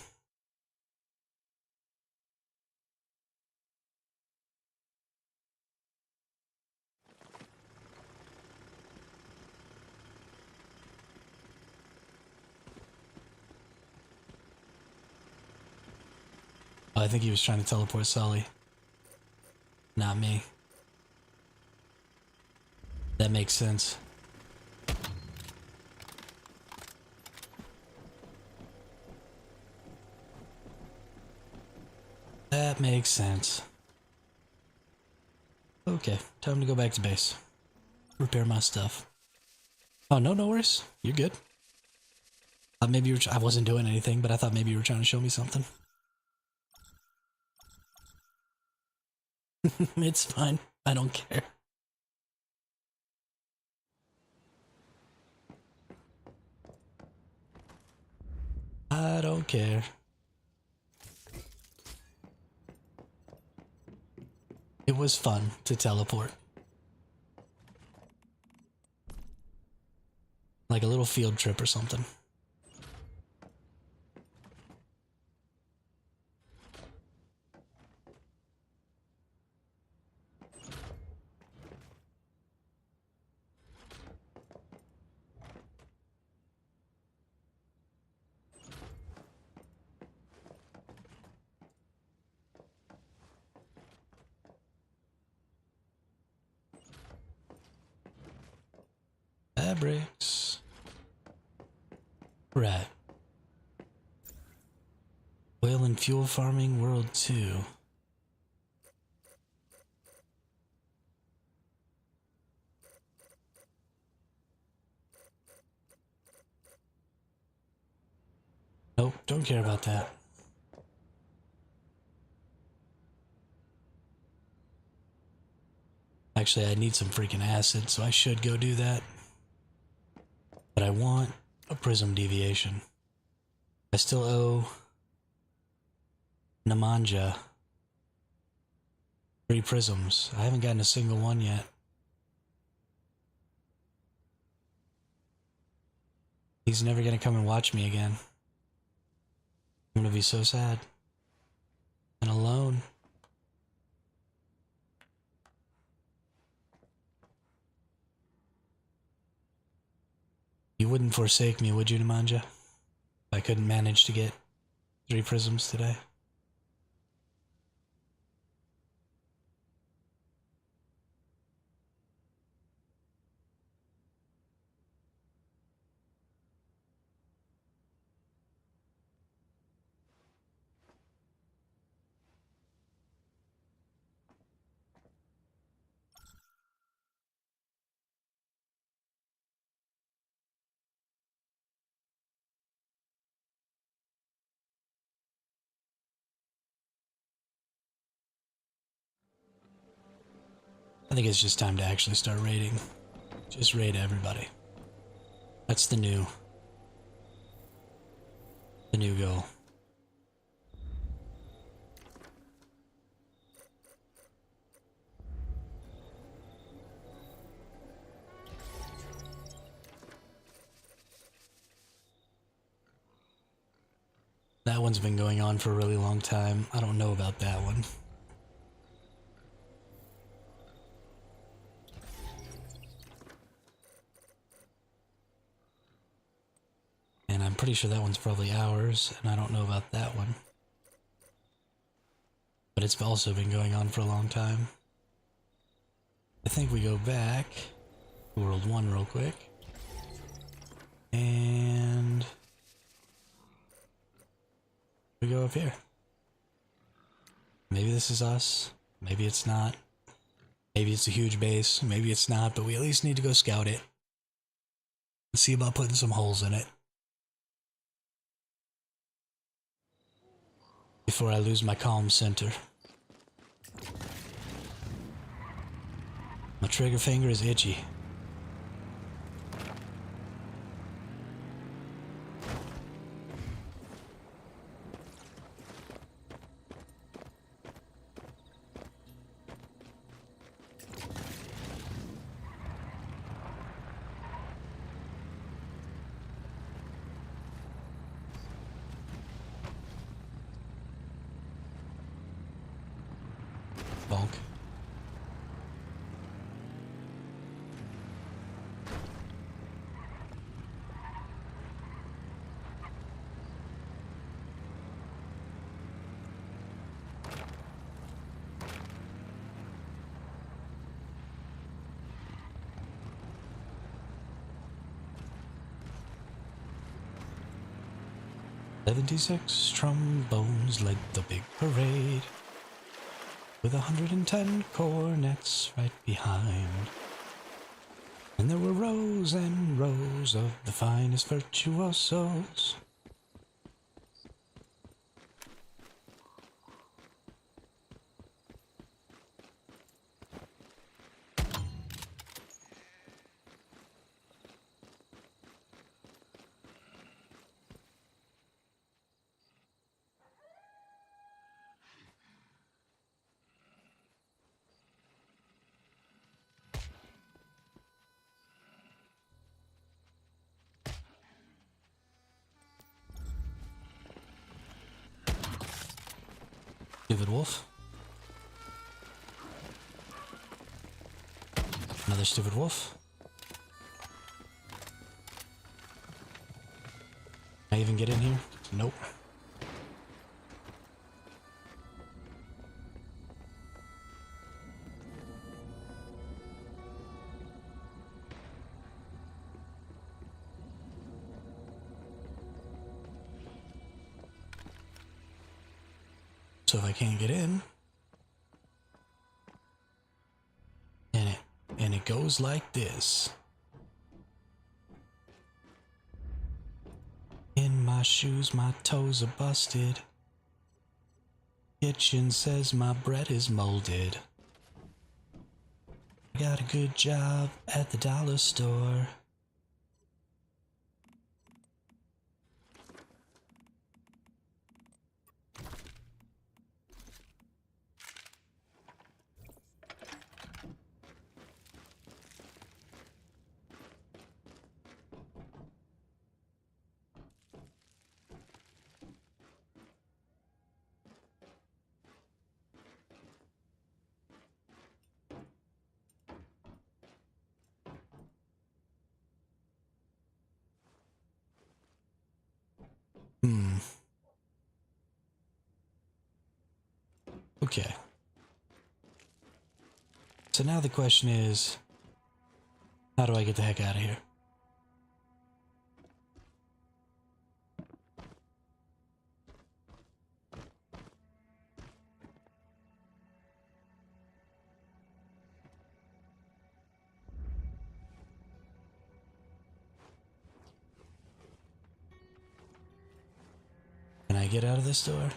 A: Oh, I think he was trying to teleport Sully. Not me. That makes sense. That makes sense. Okay, time to go back to base. Repair my stuff. Oh, no, no worries. You're good. Maybe you were I wasn't doing anything, but I thought maybe you were trying to show me something. It's fine. I don't care. I don't care. It was fun to teleport. Like a little field trip or something. BRex. Right. Oil and fuel farming world 2. Nope, don't care about that. Actually, I need some freaking acid, so I should go do that. But I want a prism deviation. I still owe Nemanja 3 prisms. I haven't gotten a single one yet. He's never gonna come and watch me again. I'm gonna be so sad. And alone. You wouldn't forsake me, would you, Nemanja? If I couldn't manage to get 3 prisms today. I think it's just time to actually start raiding. Just raid everybody. That's the new goal. That one's been going on for a really long time. I don't know about that one. pretty sure that one's probably ours, and I don't know about that one. But it's also been going on for a long time. I think we go back to World 1 real quick. And we go up here. Maybe this is us. Maybe it's not. Maybe it's a huge base. Maybe it's not, but we at least need to go scout it. And see about putting some holes in it. Before I lose my calm center. My trigger finger is itchy. Bonk. "76 trombones led the big parade, with 110 cornets right behind. And there were rows and rows of the finest virtuosos. Stupid wolf. Another stupid wolf. Can I even get in here? Nope. So if I can't get in, and it goes like this. In my shoes, my toes are busted. Kitchen says my bread is molded. I got a good job at the dollar store. Okay. So now the question is, how do I get the heck out of here? Can I get out of this door?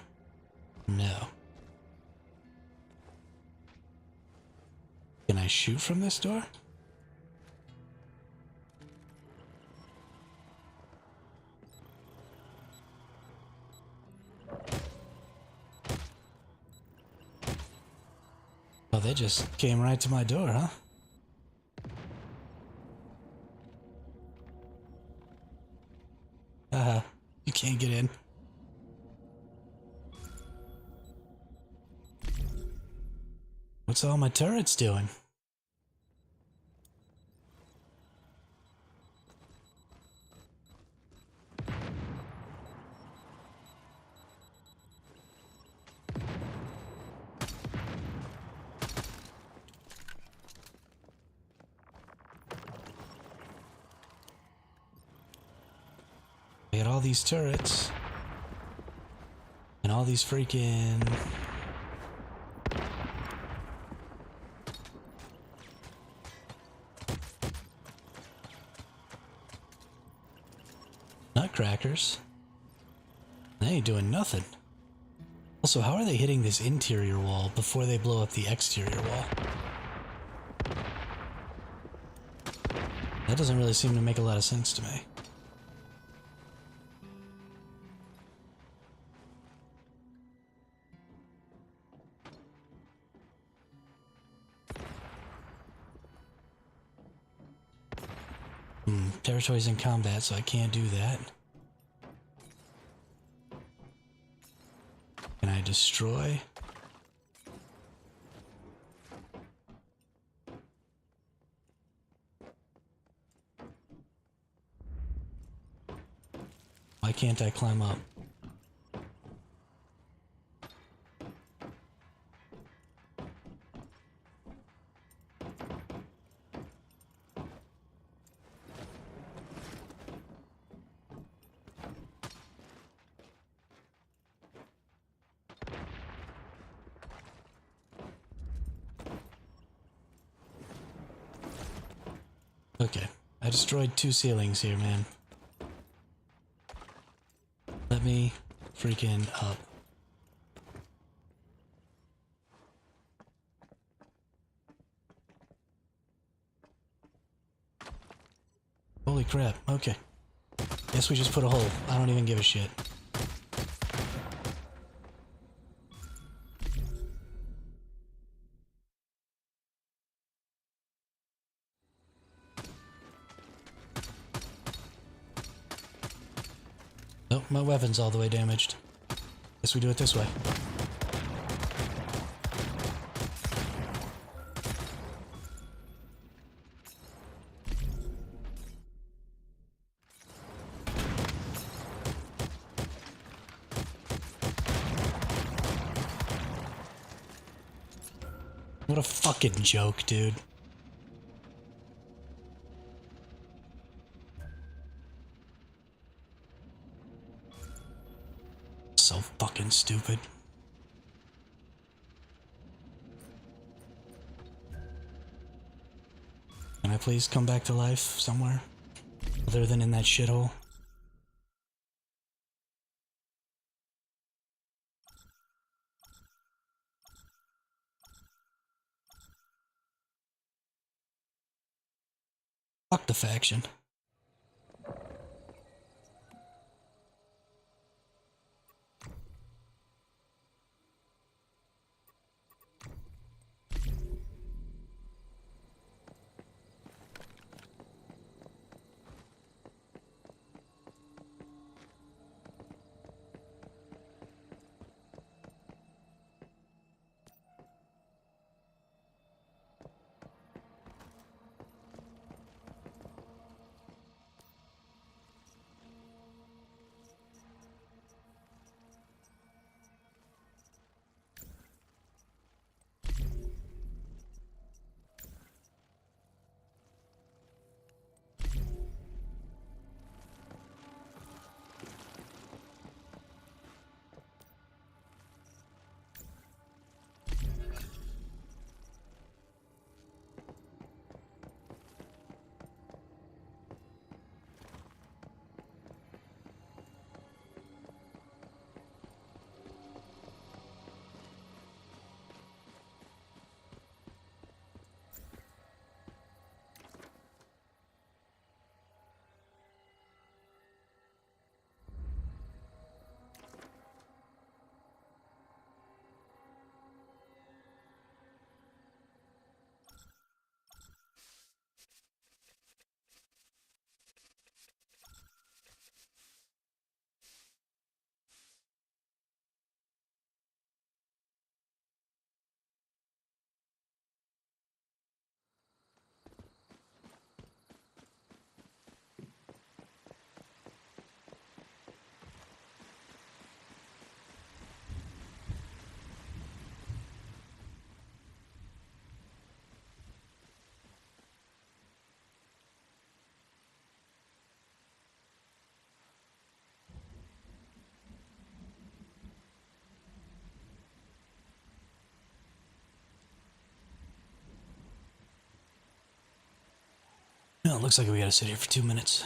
A: No. Can I shoot from this door? Oh, they just came right to my door, huh? You can't get in. What's all my turrets doing? I got all these turrets. And all these freaking... nutcrackers. They ain't doing nothing. Also, how are they hitting this interior wall before they blow up the exterior wall? That doesn't really seem to make a lot of sense to me. Territory's in combat, so I can't do that. Can I destroy? Why can't I climb up? Okay, I destroyed 2 ceilings here, man. Let me freaking up. Holy crap, okay. Guess we just put a hole. I don't even give a shit. Nope, my weapon's all the way damaged. Guess we do it this way. What a fucking joke, dude. So fucking stupid. Can I please come back to life somewhere? Other than in that shithole? Fuck the faction. Well, it looks like we gotta sit here for 2 minutes.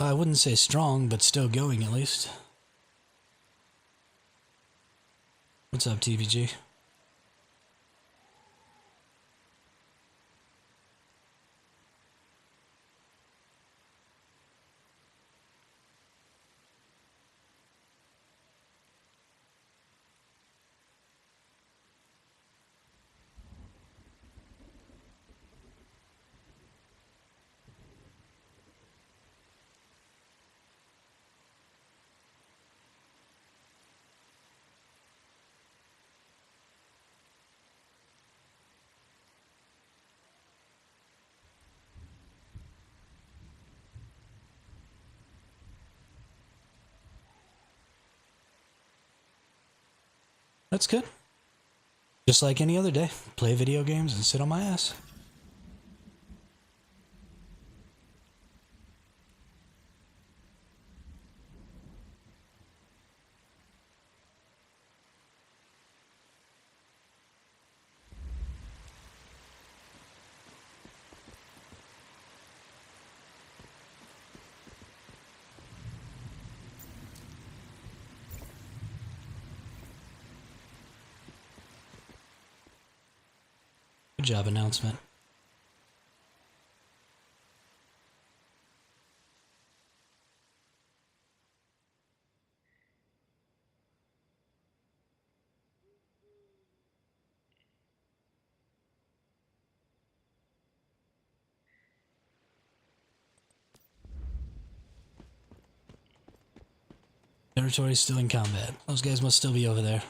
A: I wouldn't say strong, but still going at least. What's up, TVG? That's good. Just like any other day. Play video games and sit on my ass. Good job, announcement. Territory still in combat. Those guys must still be over there.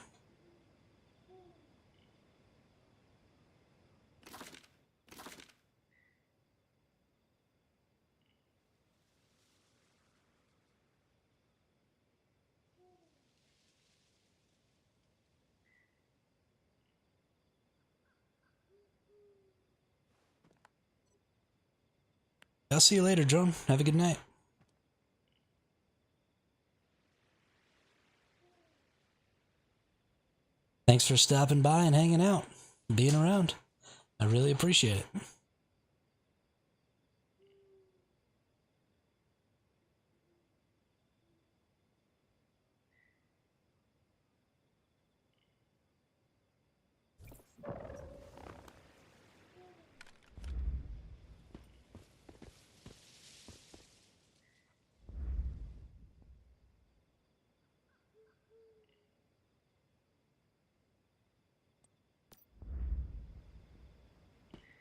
A: I'll see you later, drone. Have a good night. Thanks for stopping by and hanging out, being around. I really appreciate it.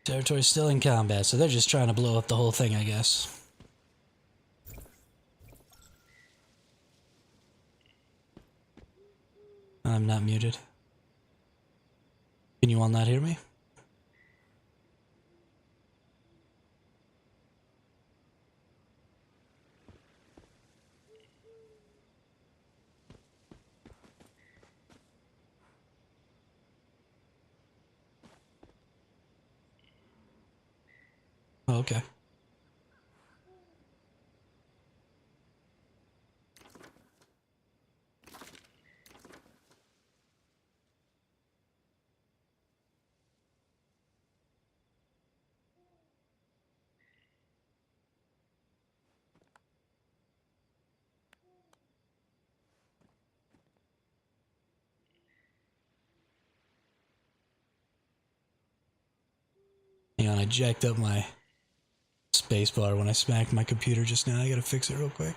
A: Territory's still in combat, so they're just trying to blow up the whole thing, I guess. I'm not muted. Can you all not hear me? Oh, okay. Hang on, I jacked up my spacebar when I smacked my computer just now. I gotta fix it real quick.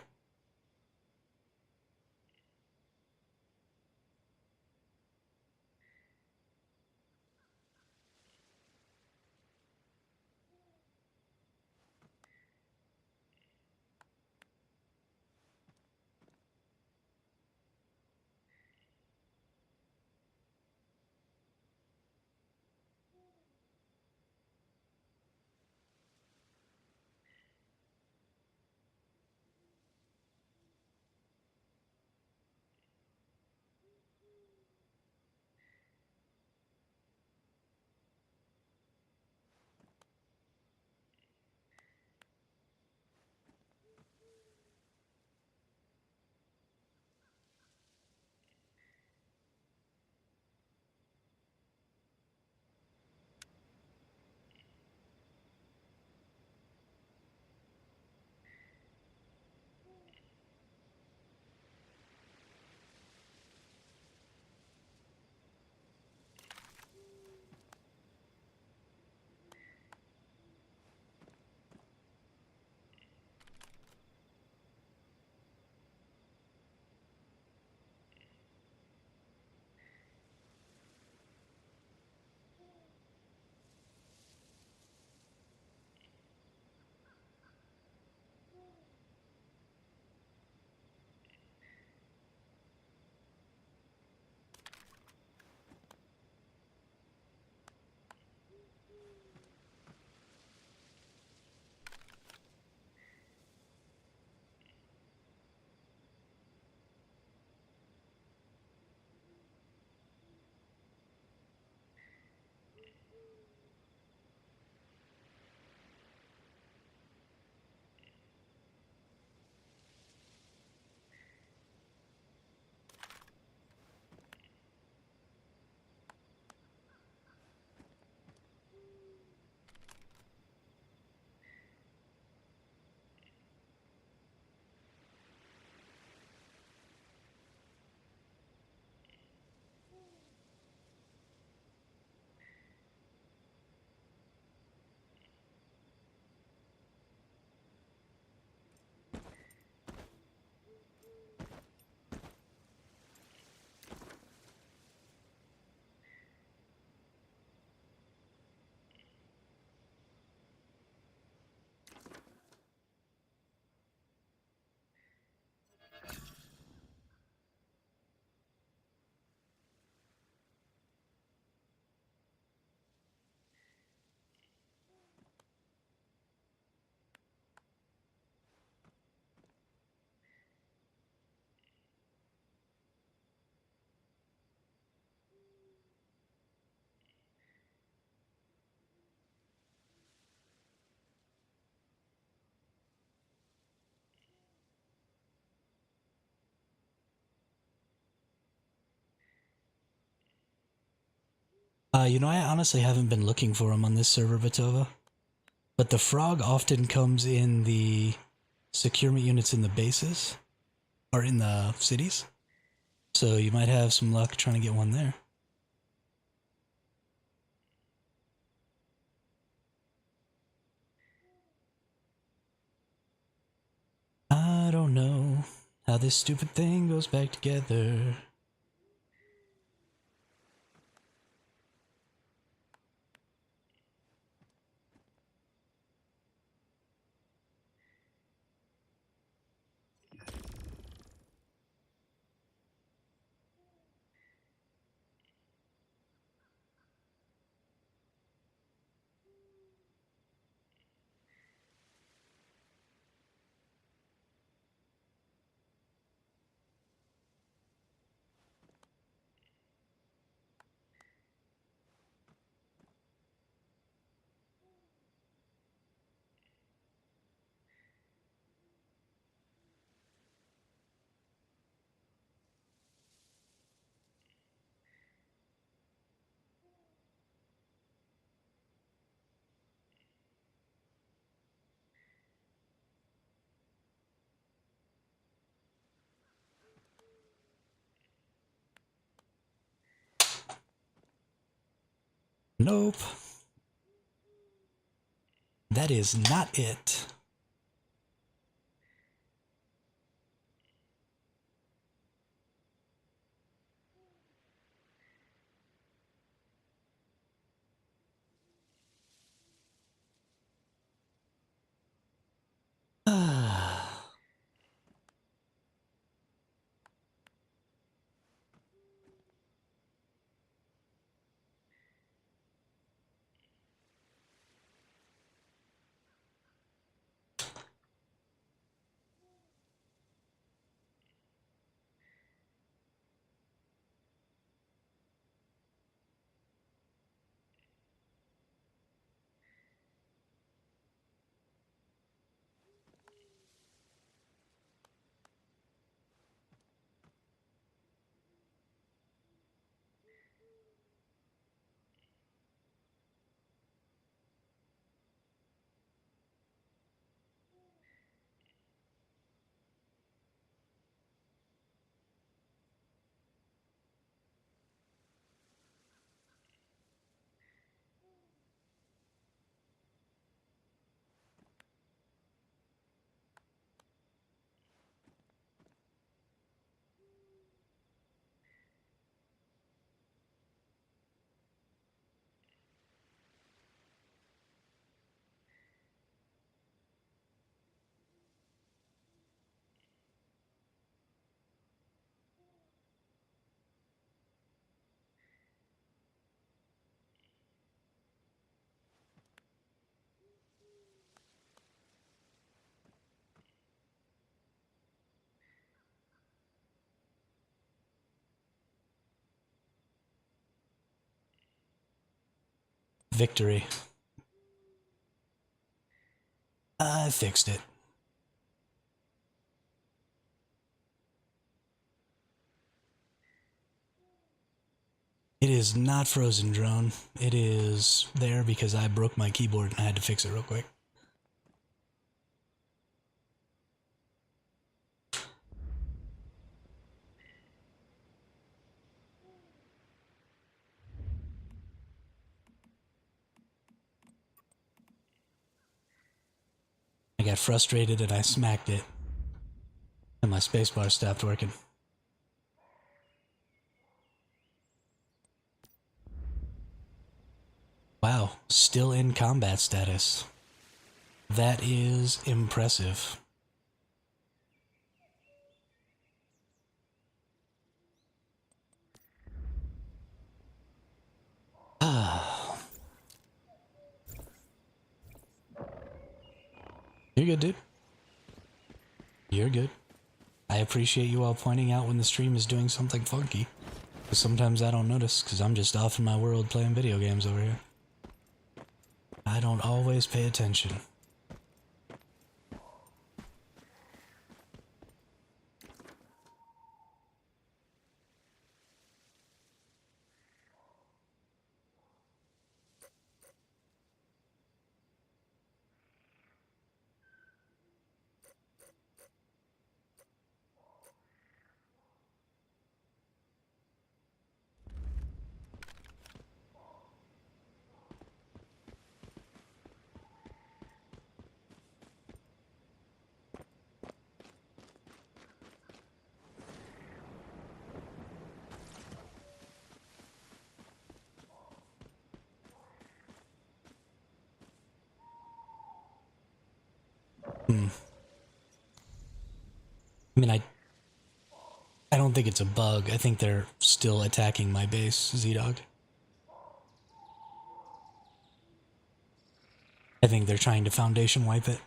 A: You know, I honestly haven't been looking for them on this server, Batova. But the frog often comes in the securement units in the bases, or in the cities. So you might have some luck trying to get one there. I don't know how this stupid thing goes back together. Nope. That is not it. Victory. I fixed it. It is not frozen, drone. It is there because I broke my keyboard and I had to fix it real quick. I got frustrated and I smacked it. And my spacebar stopped working. Wow, still in combat status. That is impressive. Ah. You're good, dude. You're good. I appreciate you all pointing out when the stream is doing something funky. Because sometimes I don't notice because I'm just off in my world playing video games over here. I don't always pay attention. Hmm. I mean, I don't think it's a bug. I think they're still attacking my base, Z-Dog. I think they're trying to foundation wipe it.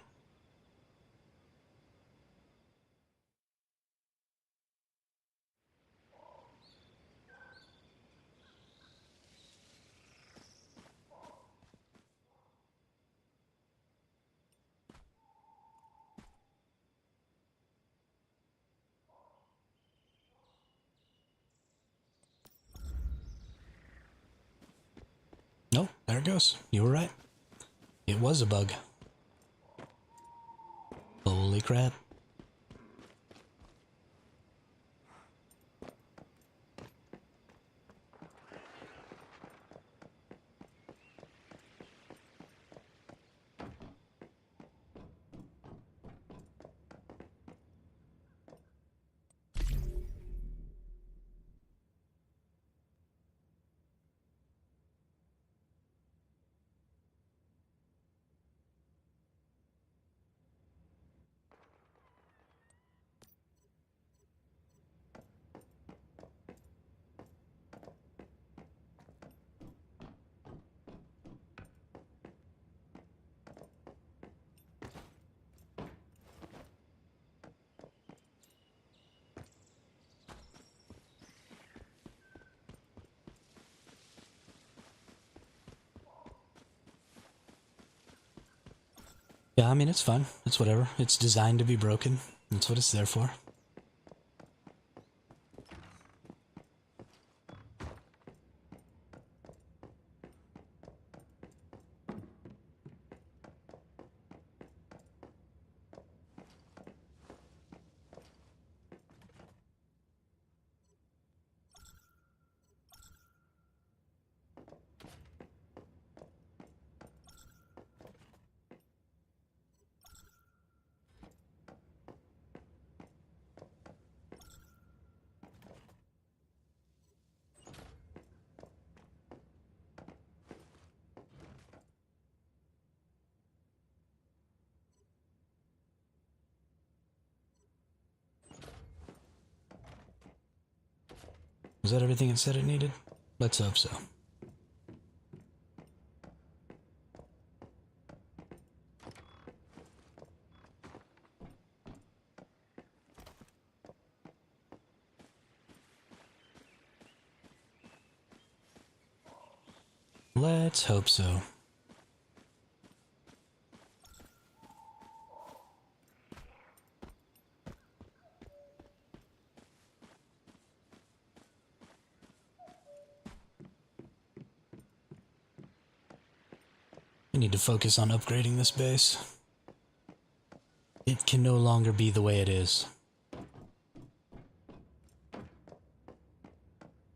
A: No, there it goes. You were right. It was a bug. Holy crap. Yeah, I mean, it's fun. It's whatever. It's designed to be broken. That's what it's there for. Was that everything it said it needed? Let's hope so. Let's hope so. I need to focus on upgrading this base. It can no longer be the way it is.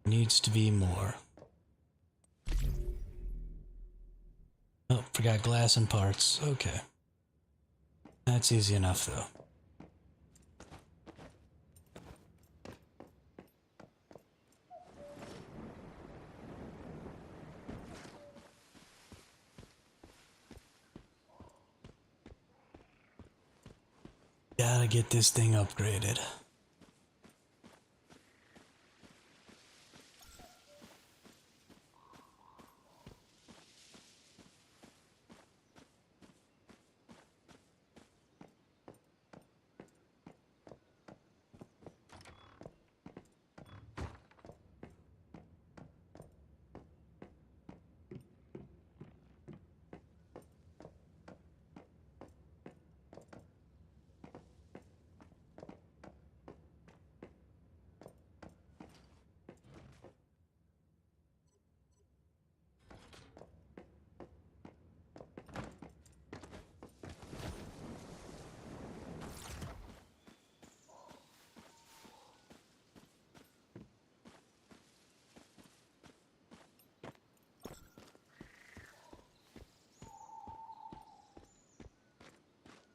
A: Needs to be more. Oh, forgot glass and parts. Okay. That's easy enough, though. Gotta get this thing upgraded.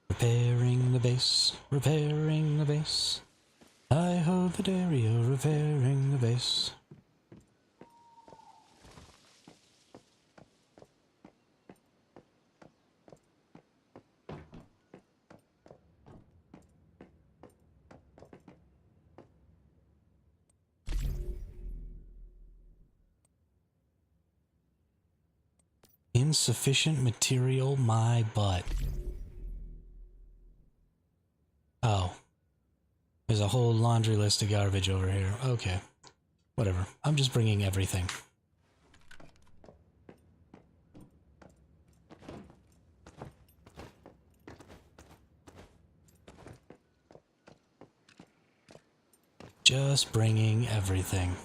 A: Repairing the base, repairing the base. I hold the area, repairing the base. Insufficient material, my butt. Oh. There's a whole laundry list of garbage over here. Okay. Whatever. I'm just bringing everything. Just bringing everything.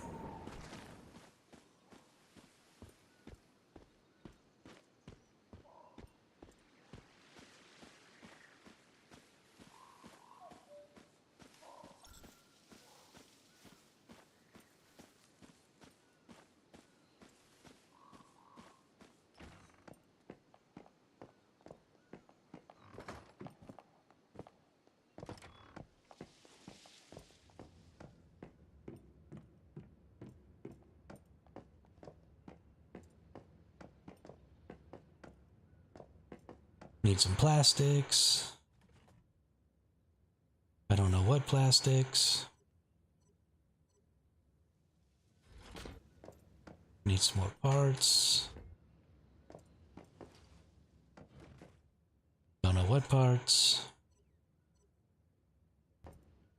A: Need some plastics. I don't know what plastics. Need some more parts. Don't know what parts.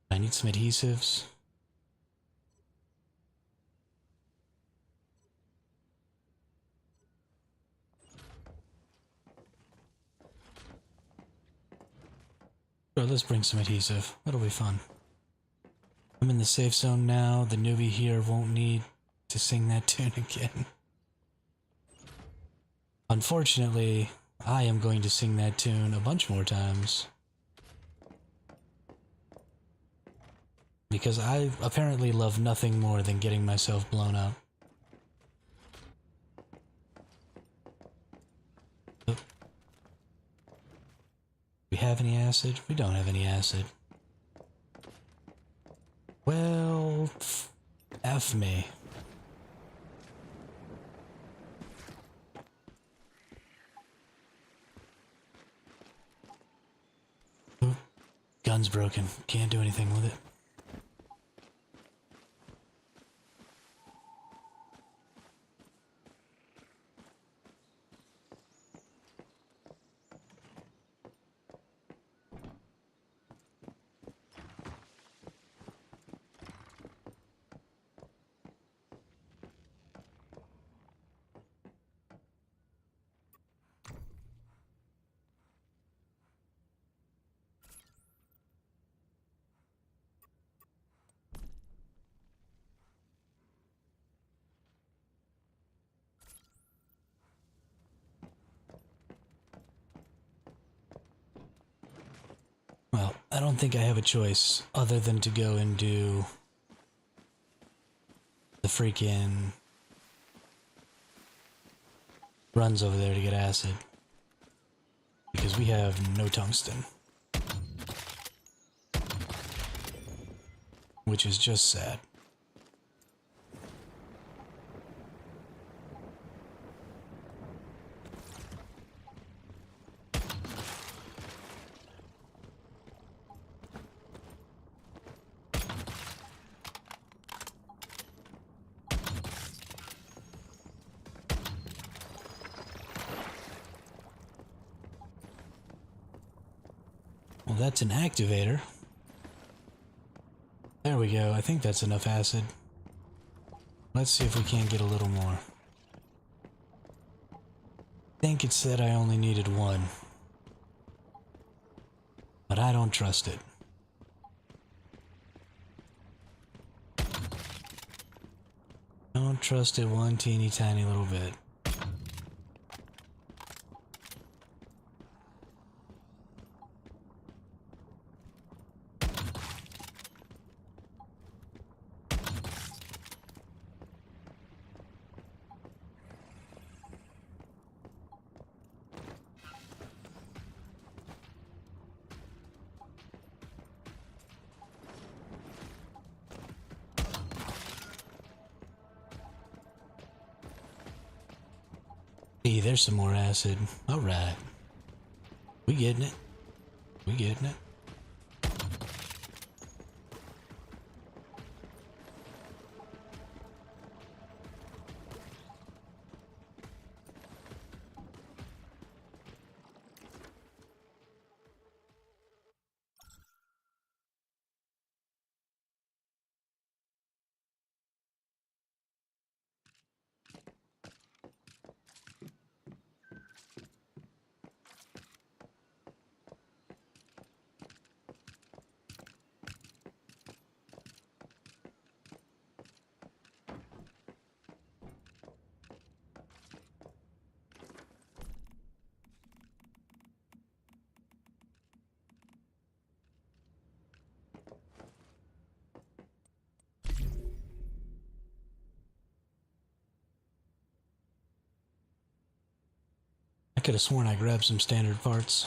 A: I need some adhesives. So let's bring some adhesive. That'll be fun. I'm in the safe zone now. The newbie here won't need to sing that tune again. Unfortunately, I am going to sing that tune a bunch more times. Because I apparently love nothing more than getting myself blown up. We have any acid? We don't have any acid. Well, F me. Oop, gun's broken. Can't do anything with it. Well, I don't think I have a choice other than to go and do the freaking runs over there to get acid. Because we have no tungsten. Which is just sad. Well, that's an activator. There we go. I think that's enough acid. Let's see if we can't get a little more. I think it said I only needed one. But I don't trust it. Don't trust it one teeny tiny little bit. Hey, there's some more acid. Alright. We getting it. We getting it. I could have sworn I grabbed some standard parts.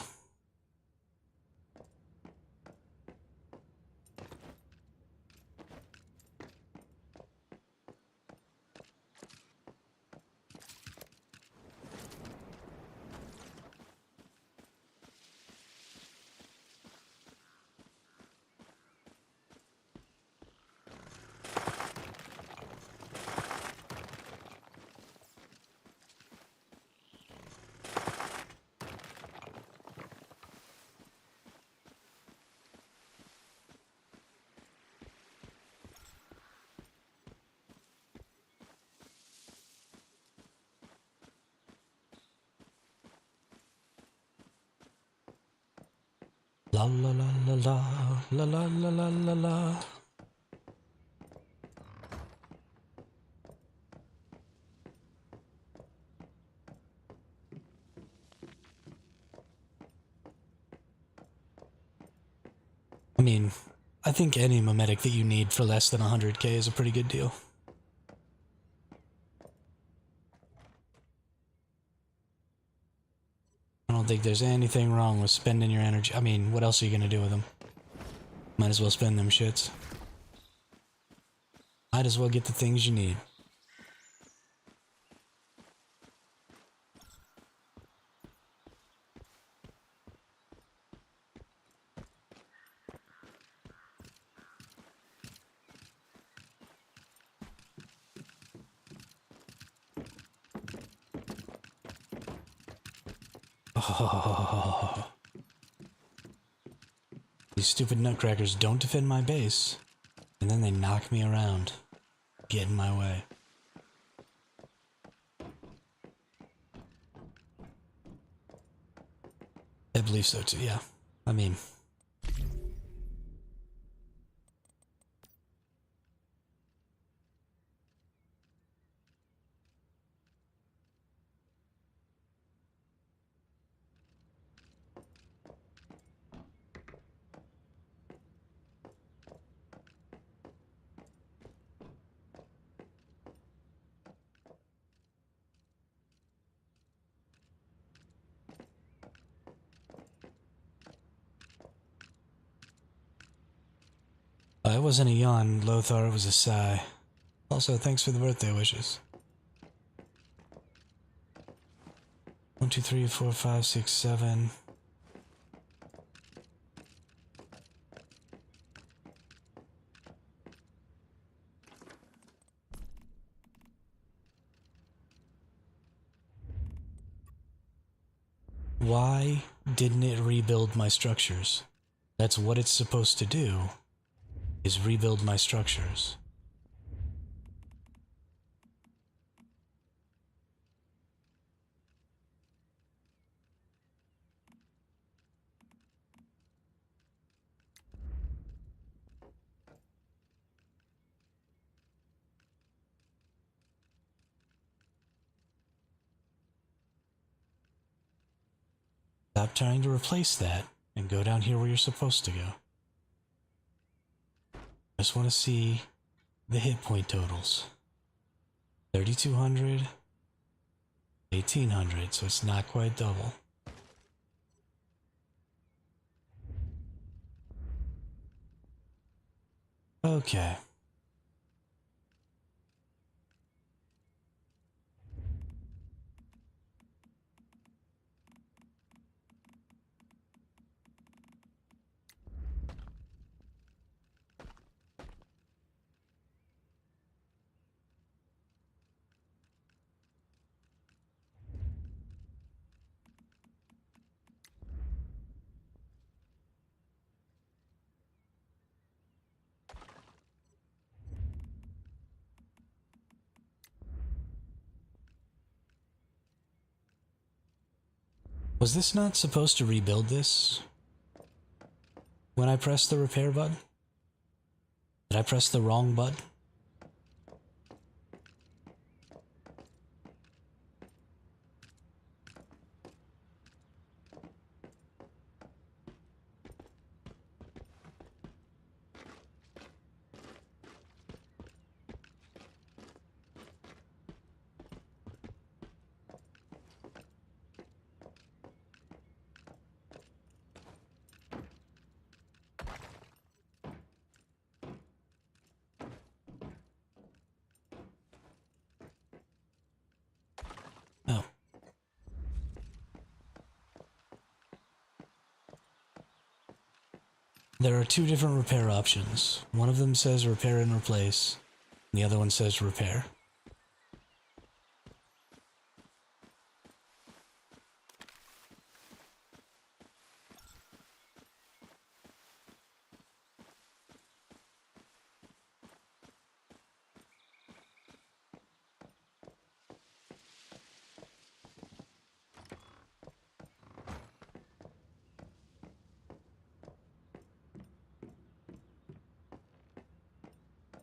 A: La la la la la la la la la la la. I mean, I think any mimetic that you need for less than 100k is a pretty good deal. I don't think there's anything wrong with spending your energy. I mean, what else are you gonna do with them? Might as well spend them shits. Might as well get the things you need. Oh, these stupid nutcrackers don't defend my base, and then they knock me around, get in my way. I believe so too, yeah. I mean... it wasn't a yawn, Lothar, it was a sigh. Also, thanks for the birthday wishes. 1, 2, 3, 4, 5, 6, 7. Why didn't it rebuild my structures? That's what it's supposed to do, is rebuild my structures. Stop trying to replace that and go down here where you're supposed to go. I just want to see the hit point totals. 3,200, 1,800, so it's not quite double. Okay. Was this not supposed to rebuild this when I pressed the repair button? Did I press the wrong button? There are two different repair options. One of them says repair and replace, and the other one says repair.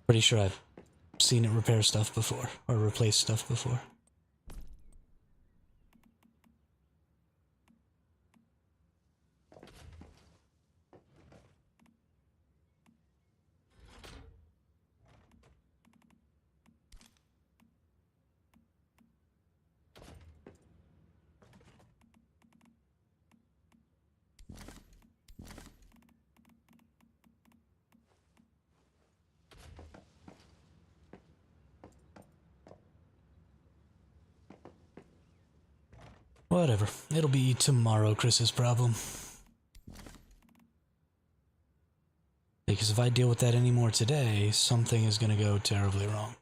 A: Pretty sure I've seen it repair stuff before, or replace stuff before. Whatever. It'll be tomorrow Chris's problem. Because if I deal with that anymore today, something is gonna go terribly wrong.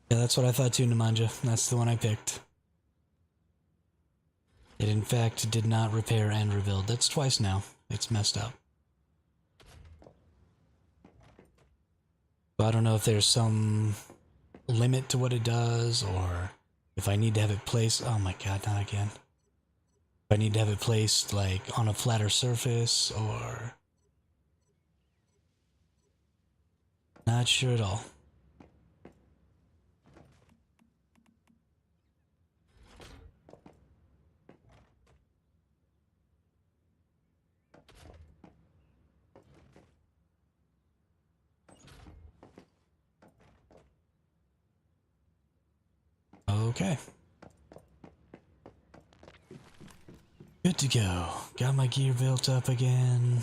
A: Yeah, that's what I thought too, Nemanja. That's the one I picked. It in fact did not repair and rebuild. That's twice now. It's messed up. So I don't know if there's some limit to what it does, or if I need to have it placed. Oh my god, not again. If I need to have it placed like on a flatter surface, or not sure at all. Okay. Good to go. Got my gear built up again.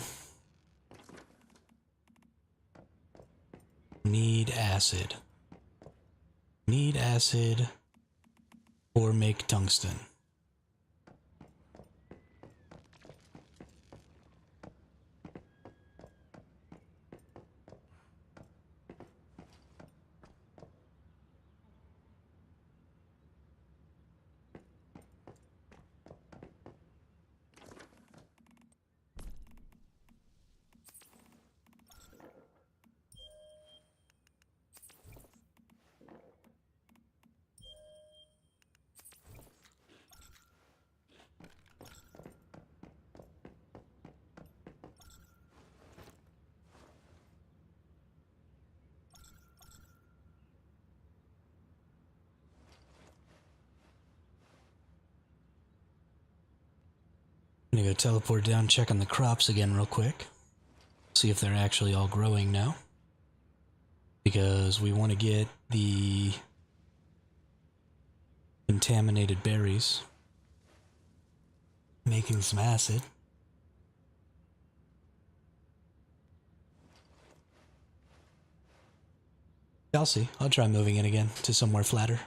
A: Need acid. Need acid or make tungsten. I'm gonna go teleport down, check on the crops again real quick. See if they're actually all growing now. Because we want to get the contaminated berries. Making some acid. I'll see. I'll try moving it again to somewhere flatter.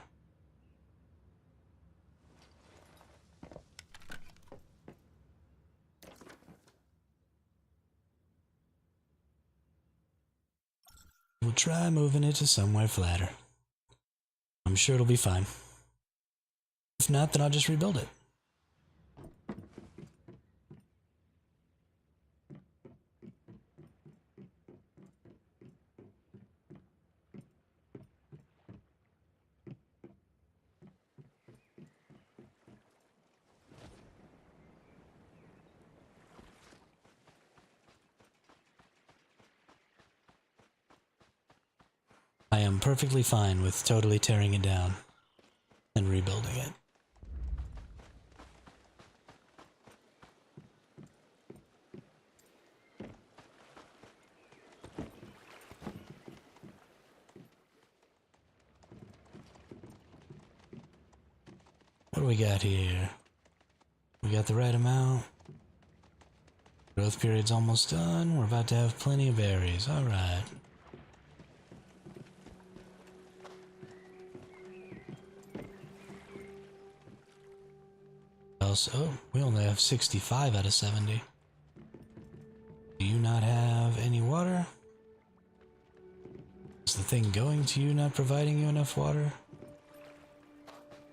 A: We'll try moving it to somewhere flatter. I'm sure it'll be fine. If not, then I'll just rebuild it. I am perfectly fine with totally tearing it down. and rebuilding it. What do we got here? We got the right amount. Growth period's almost done. We're about to have plenty of berries. Alright. Oh, we only have 65 out of 70. Do you not have any water? Is the thing going to you not providing you enough water? What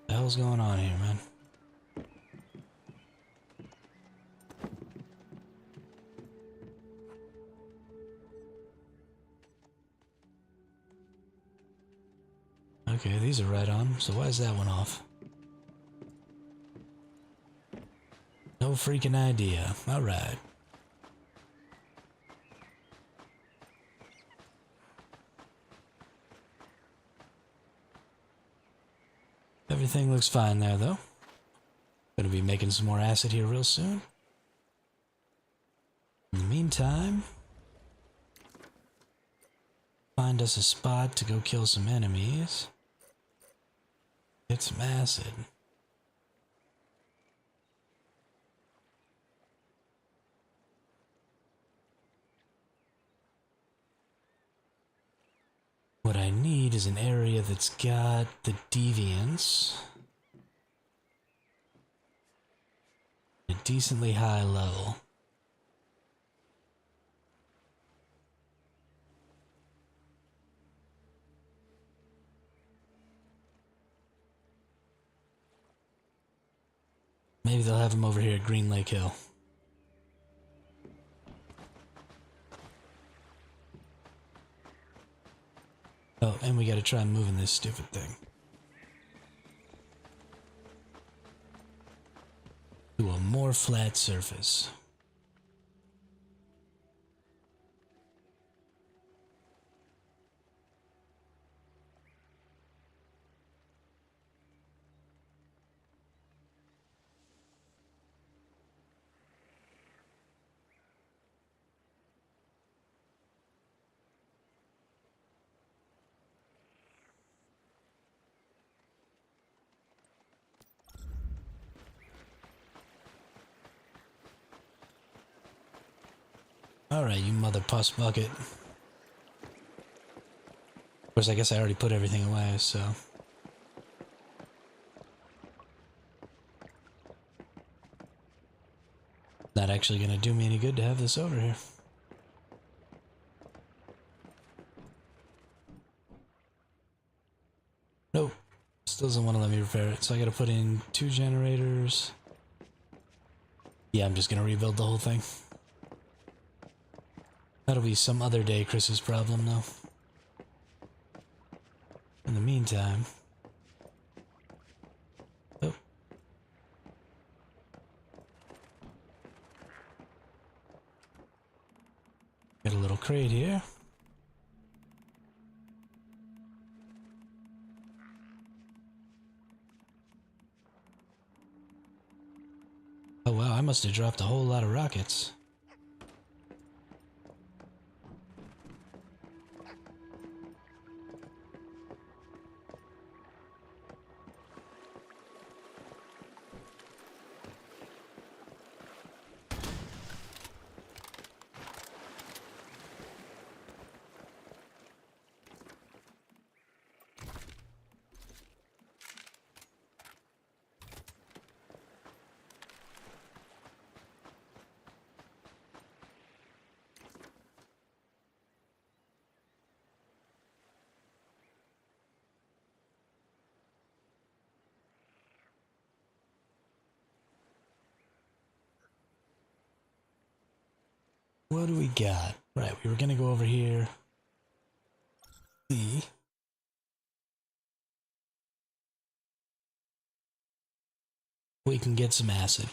A: the hell's going on here, man? Okay, these are right on, so why is that one off? No freaking idea. Alright. Everything looks fine there, though. Gonna be making some more acid here real soon. In the meantime, find us a spot to go kill some enemies. Get some acid. What I need is an area that's got the deviance at a decently high level. Maybe they'll have them over here at Green Lake Hill. Oh, and we gotta try moving this stupid thing to a more flat surface. Alright, you mother pus bucket. Of course, I guess I already put everything away, so... Not actually gonna do me any good to have this over here. Nope. Still doesn't want to let me repair it, so I gotta put in 2 generators. Yeah, I'm just gonna rebuild the whole thing. That'll be some other day Chris's problem, though. In the meantime... Oh. Got a little crate here. Oh wow, I must have dropped a whole lot of rockets. What do we got? Right, we were gonna go over here. See. We can get some acid.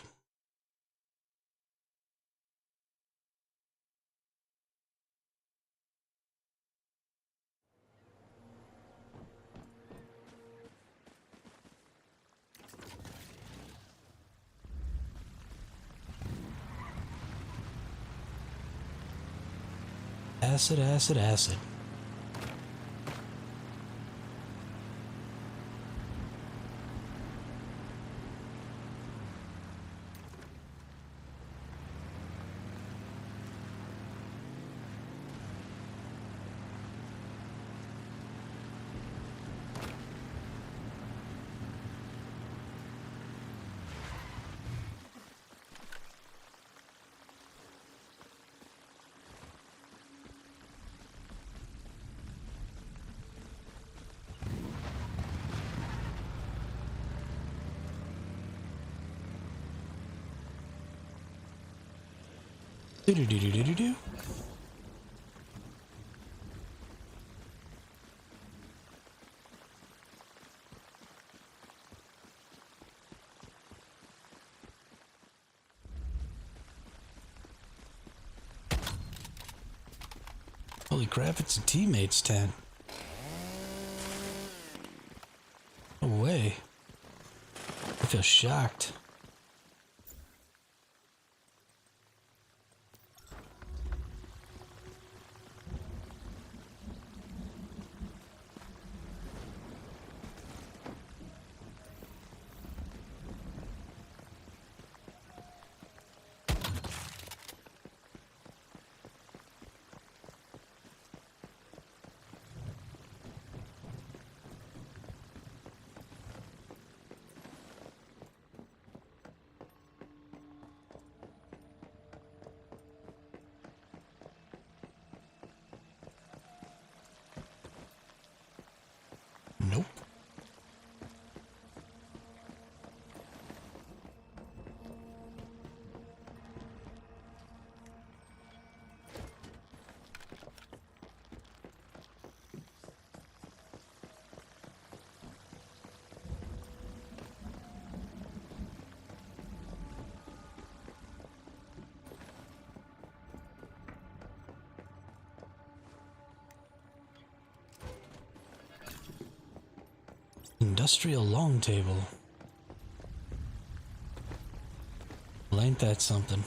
A: Acid, acid, acid. Do-do-do-do-do-do-do. Holy crap, it's a teammate's tent. No way. I feel shocked. Nope. Industrial long table. Well, ain't that something?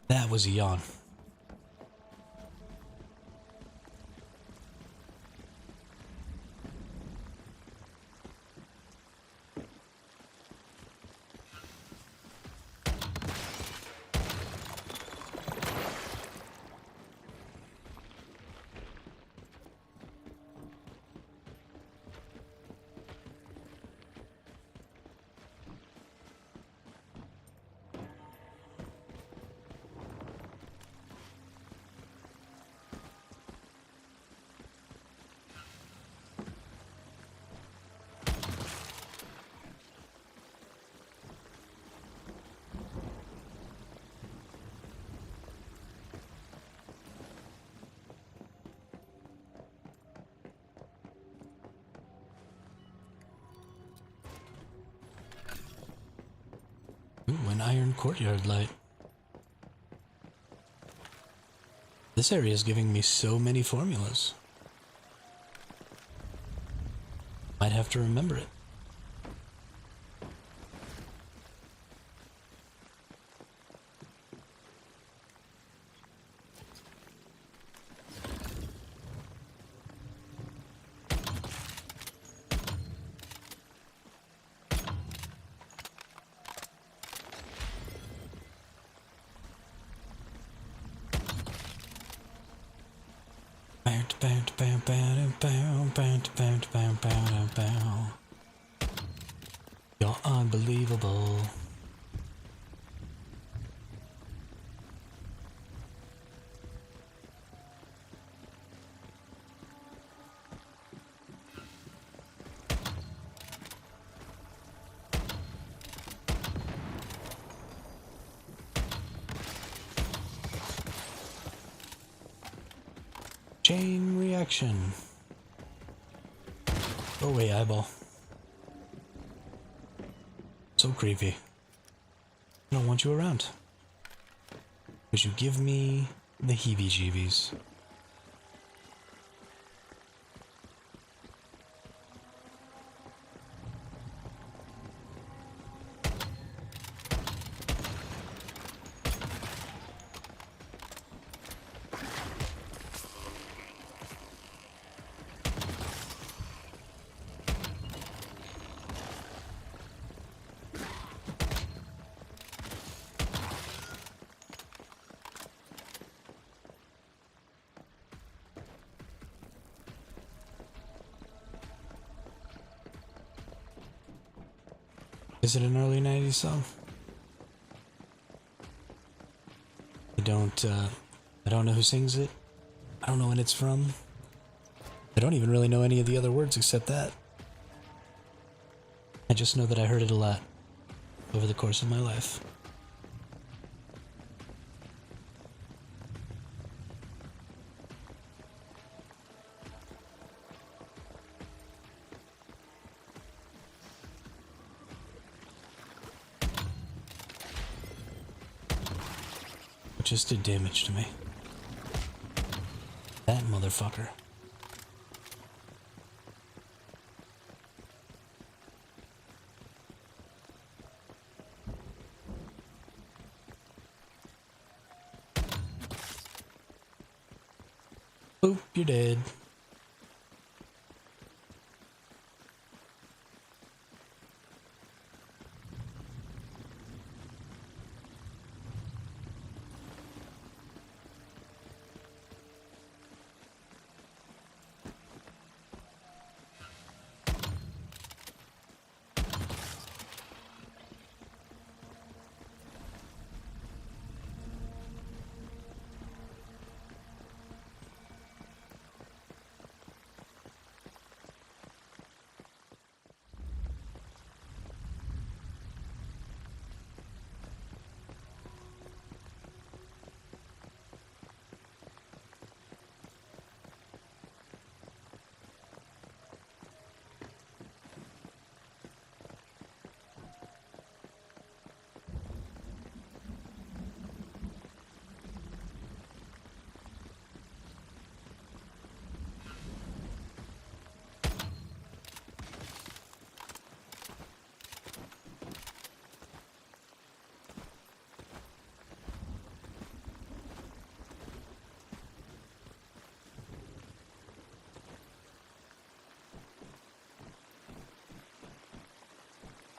A: That was a yawn. Ooh, an iron courtyard light. This area is giving me so many formulas. Might have to remember it. You're unbelievable. Chain reaction. Go away, eyeball. So creepy. I don't want you around. Would you give me the heebie-jeebies? Is it an early 90s song? I don't know who sings it. I don't know when it's from. I don't even really know any of the other words except that. I just know that I heard it a lot over the course of my life. Just did damage to me. That motherfucker. Boop, you're dead.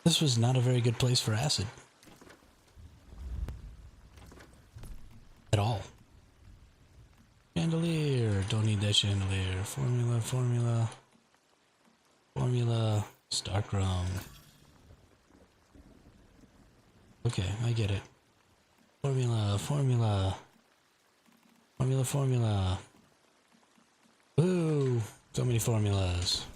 A: This was not a very good place for acid. At all. Chandelier. Don't need that chandelier. Formula, formula. Formula. Starkrum. Okay, I get it. Formula, formula. Formula, formula. Woo! So many formulas.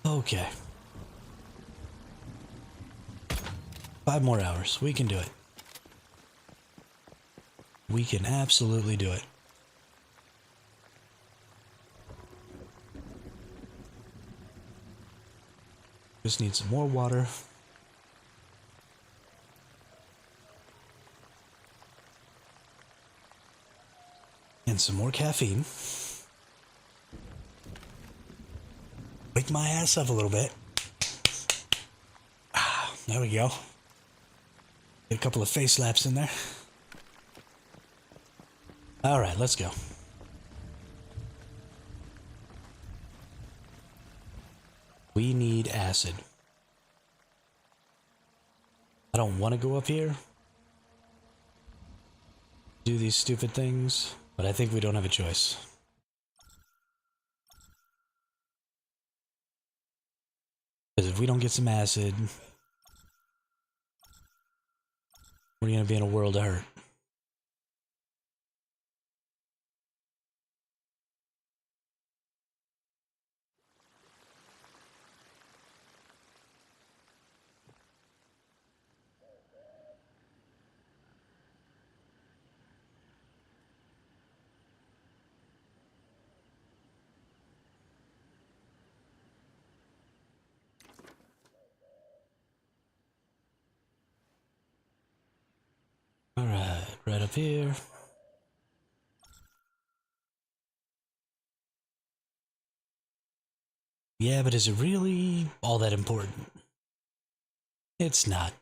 A: Okay. 5 more hours. We can do it. We can absolutely do it. Just need some more water. And some more caffeine. Wake my ass up a little bit. There we go. Get a couple of face slaps in there. Alright, let's go. We need acid. I don't want to go up here, do these stupid things, but I think we don't have a choice. Because if we don't get some acid, we're going to be in a world of hurt. Alright, right up here. Yeah, but is it really all that important? It's not.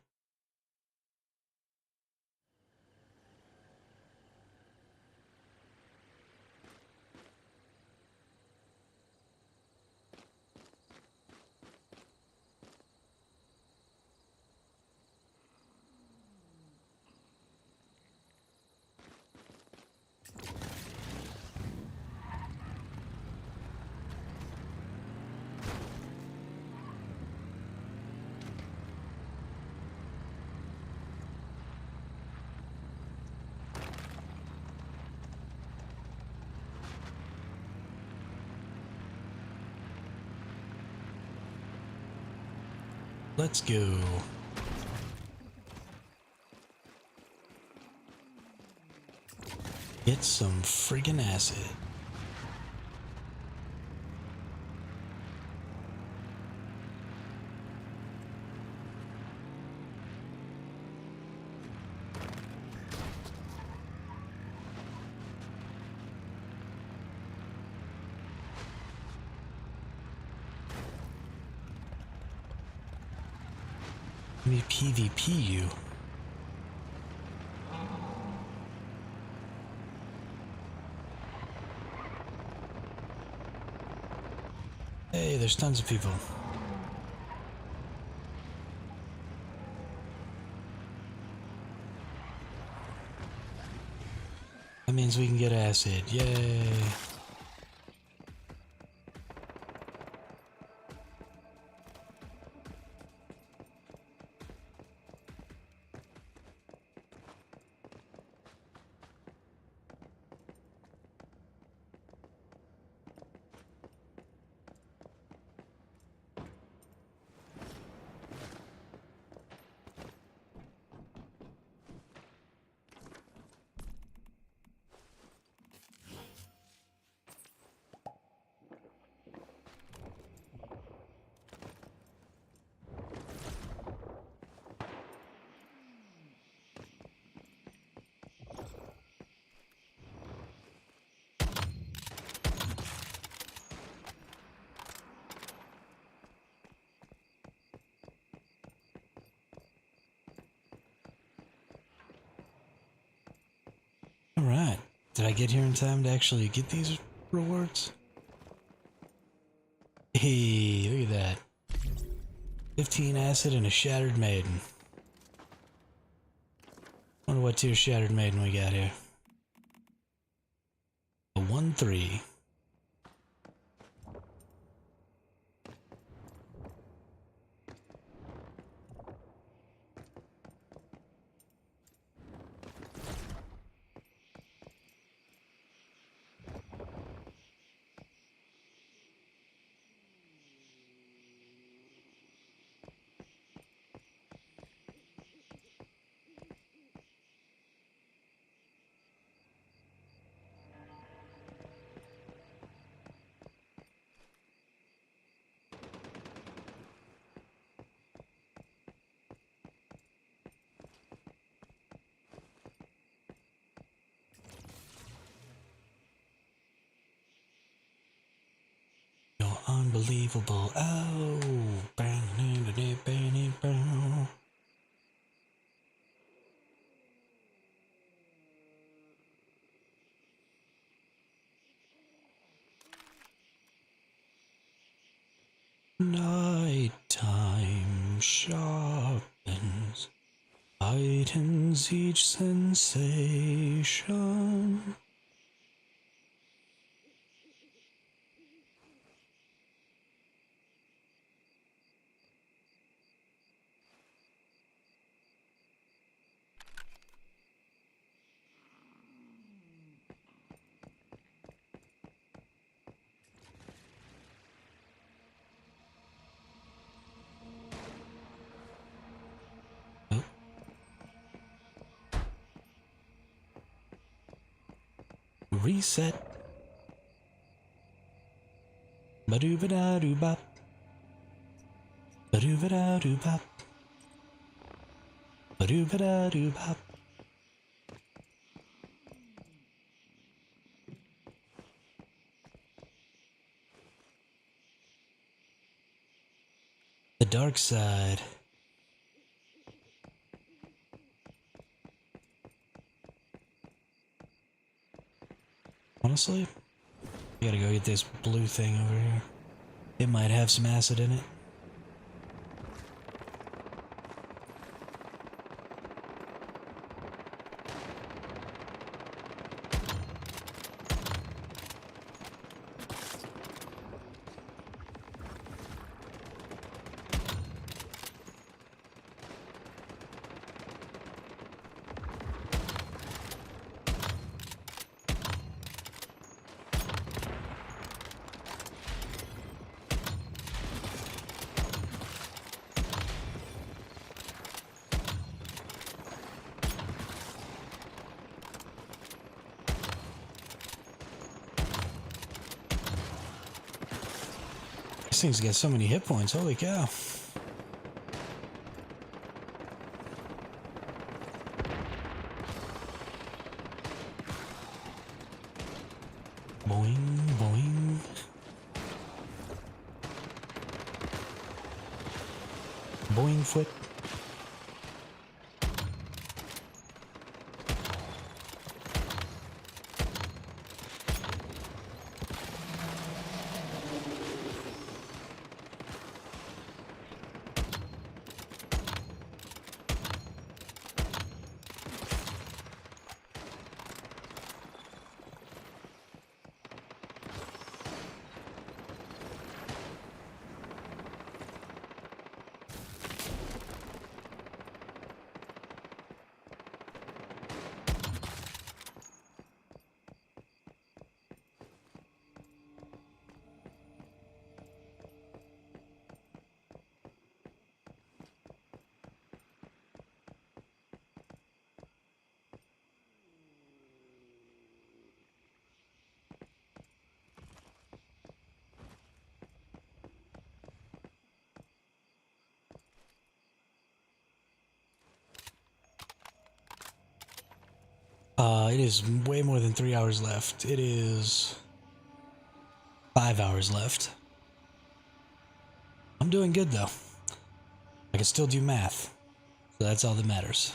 A: Let's go. Get some friggin' acid. Let me PvP you. Hey, there's tons of people. That means we can get acid. Yay. Alright. Did I get here in time to actually get these rewards? Hey, look at that. 15 acid and a shattered maiden. Wonder what tier shattered maiden we got here. A 1-3. You're unbelievable. Oh. Nighttime sharpens, heightens each sensation. Oh. Reset. Ba-doo-ba-da-doo-bop. Ba-doo-ba-da-doo-bop. Ba-doo-ba-da-doo-bop. The dark side. Honestly, I gotta go get this blue thing over here. It might have some acid in it. This thing's got so many hit points, holy cow. Boing, boing. Boing foot. It is way more than 3 hours left. It is 5 hours left. I'm doing good though. I can still do math. So that's all that matters.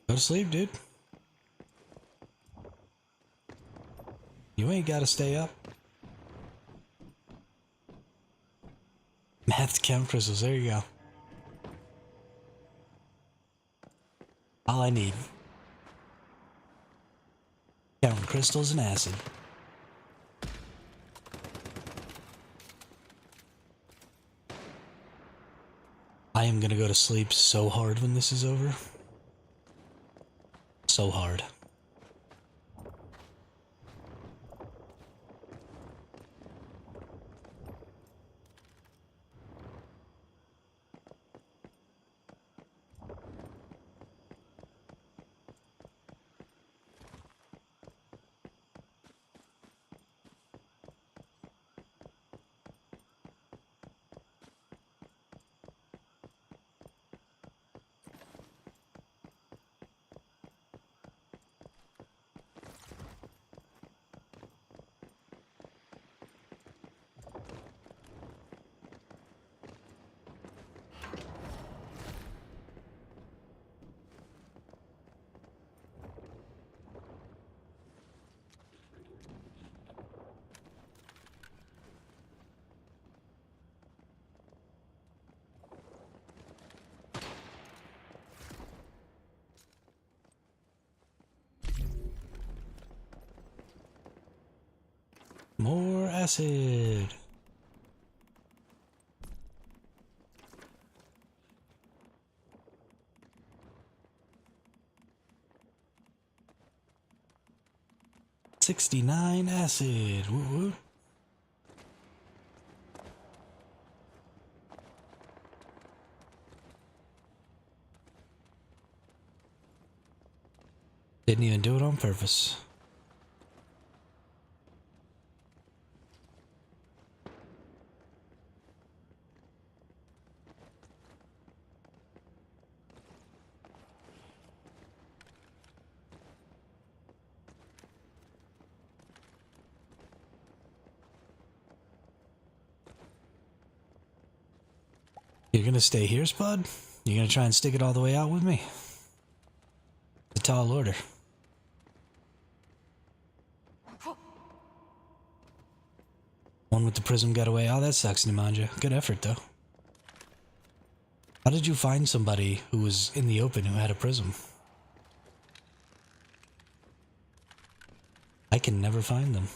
A: Go to sleep, dude. You ain't gotta stay up. Math to count crystals, there you go. All I need. Counting crystals and acid. I am gonna go to sleep so hard when this is over. So hard. More acid. $69 acid. Woo woo. Didn't even do it on purpose. You're gonna stay here, Spud? You're gonna try and stick it all the way out with me? It's a tall order. One with the prism got away. Oh, that sucks, Nemanja. Good effort, though. How did you find somebody who was in the open who had a prism? I can never find them.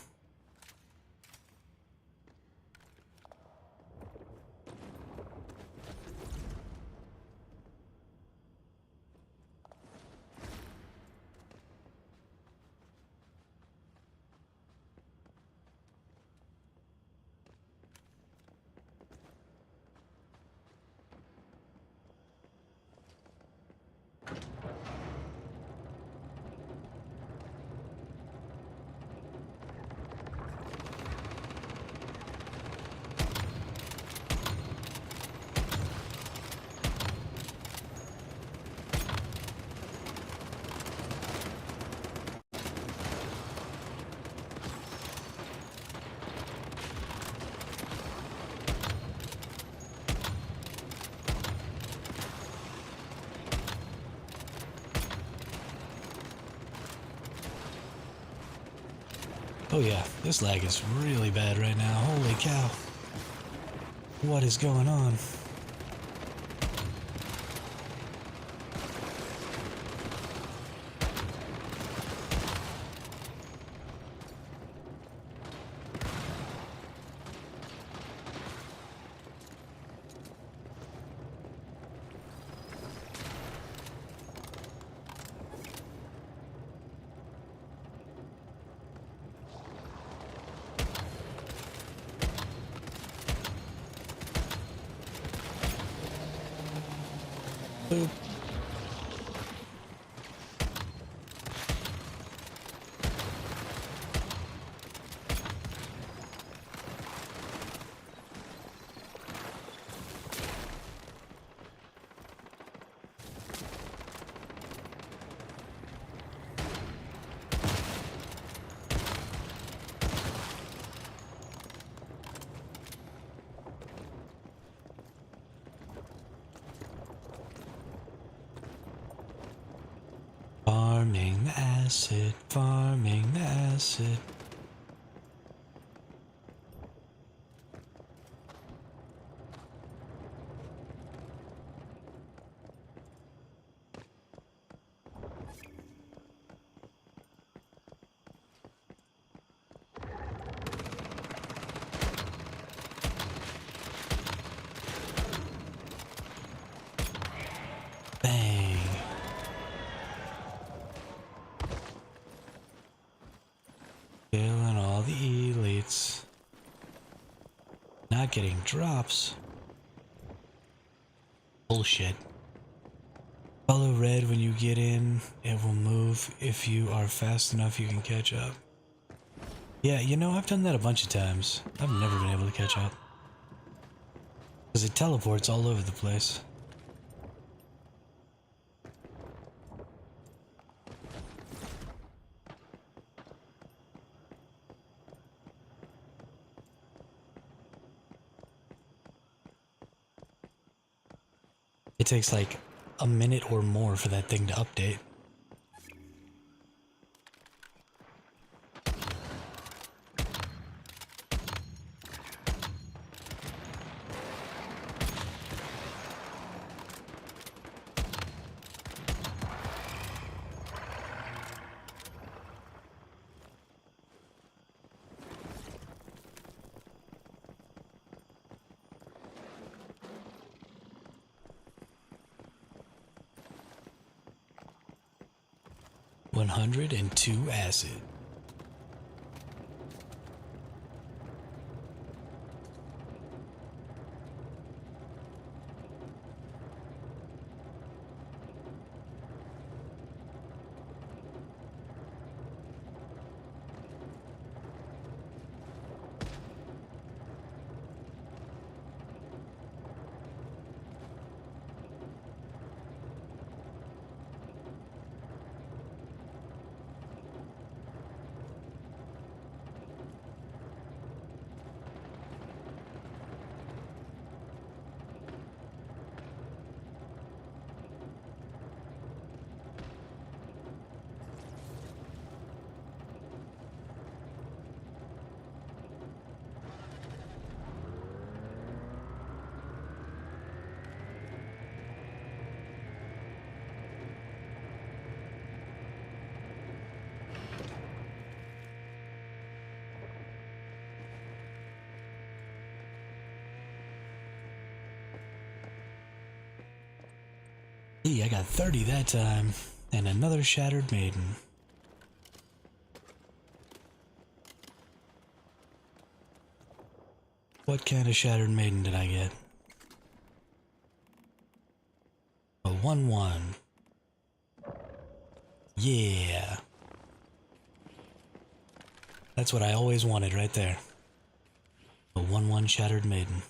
A: Oh yeah, this lag is really bad right now. Holy cow. What is going on? Boop. Farming the acid, farming the acid. Bang. Killing all the elites. Not getting drops. Bullshit. Follow red when you get in. It will move. If you are fast enough, you can catch up. Yeah, you know, I've done that a bunch of times. I've never been able to catch up. Because it teleports all over the place. It takes like a minute or more for that thing to update. $102 acid. Hey, I got 30 that time, and another Shattered Maiden. What kind of Shattered Maiden did I get? A 1-1. Yeah. That's what I always wanted right there. A 1-1 Shattered Maiden.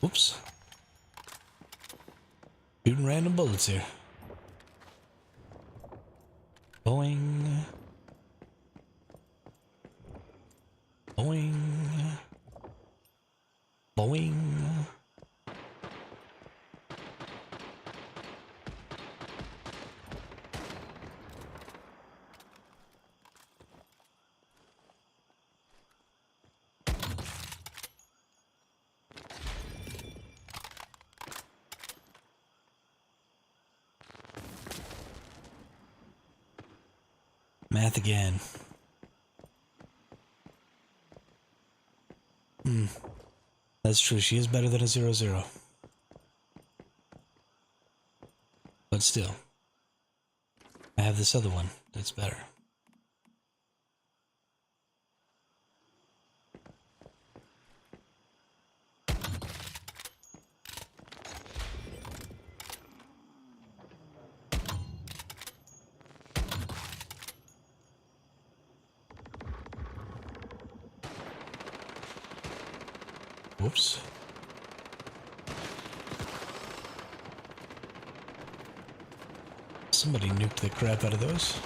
A: Whoops. Shooting random bullets here. Boing. Boing. Boing. Math again. That's true, she is better than a 0-0. But still, I have this other one that's better. Whoops. Somebody nuked the crap out of those.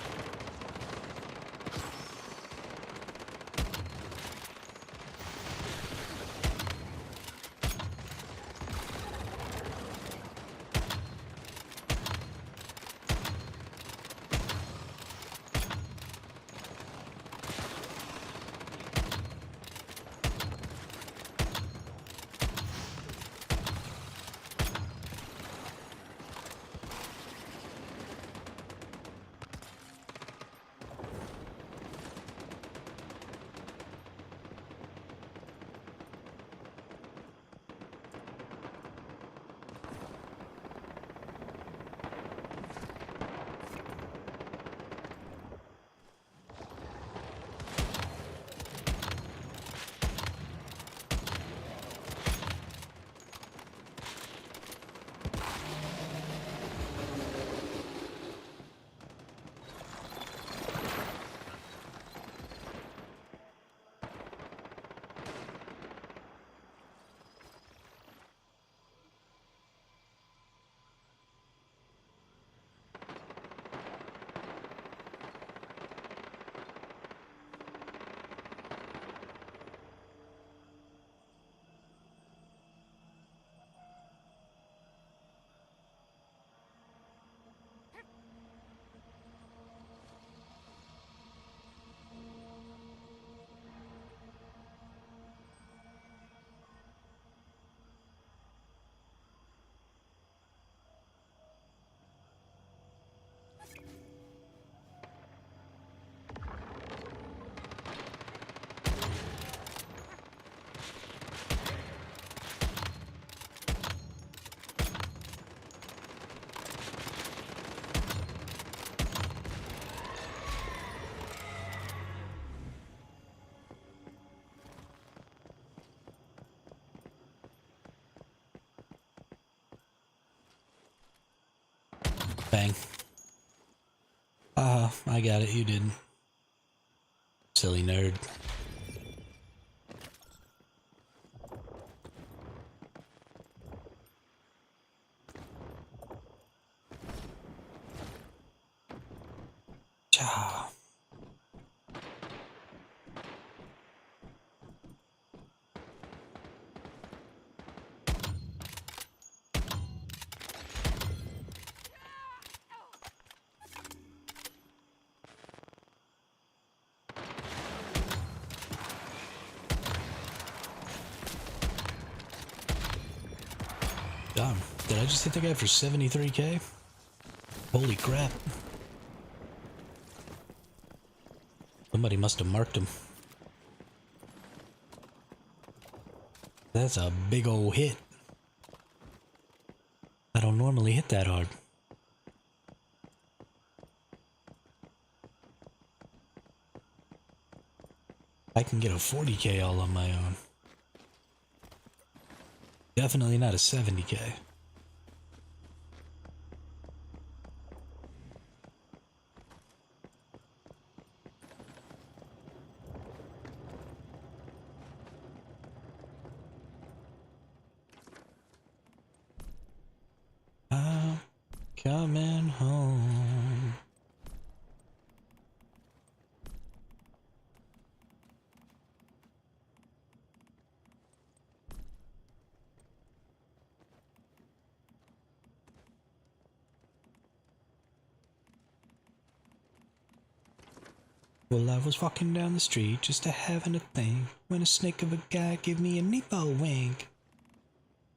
A: Bang. I got it, you didn't. Silly nerd. Cha. Damn, did I just hit the guy for 73k? Holy crap. Somebody must have marked him. That's a big old hit. I don't normally hit that hard. I can get a 40k all on my own. Definitely not a 70k. I'm coming home. Well, I was walking down the street just a having a thing when a snake of a guy gave me a nepo wink.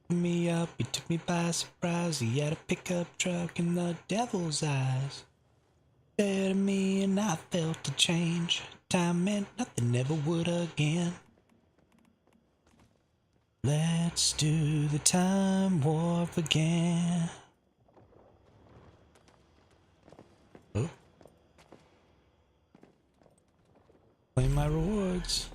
A: Me up, he took me by surprise. He had a pickup truck and the devil's eyes. Stared at me and I felt a change. Time meant nothing, never would again. Let's do the time warp again. Oh. Claim my rewards.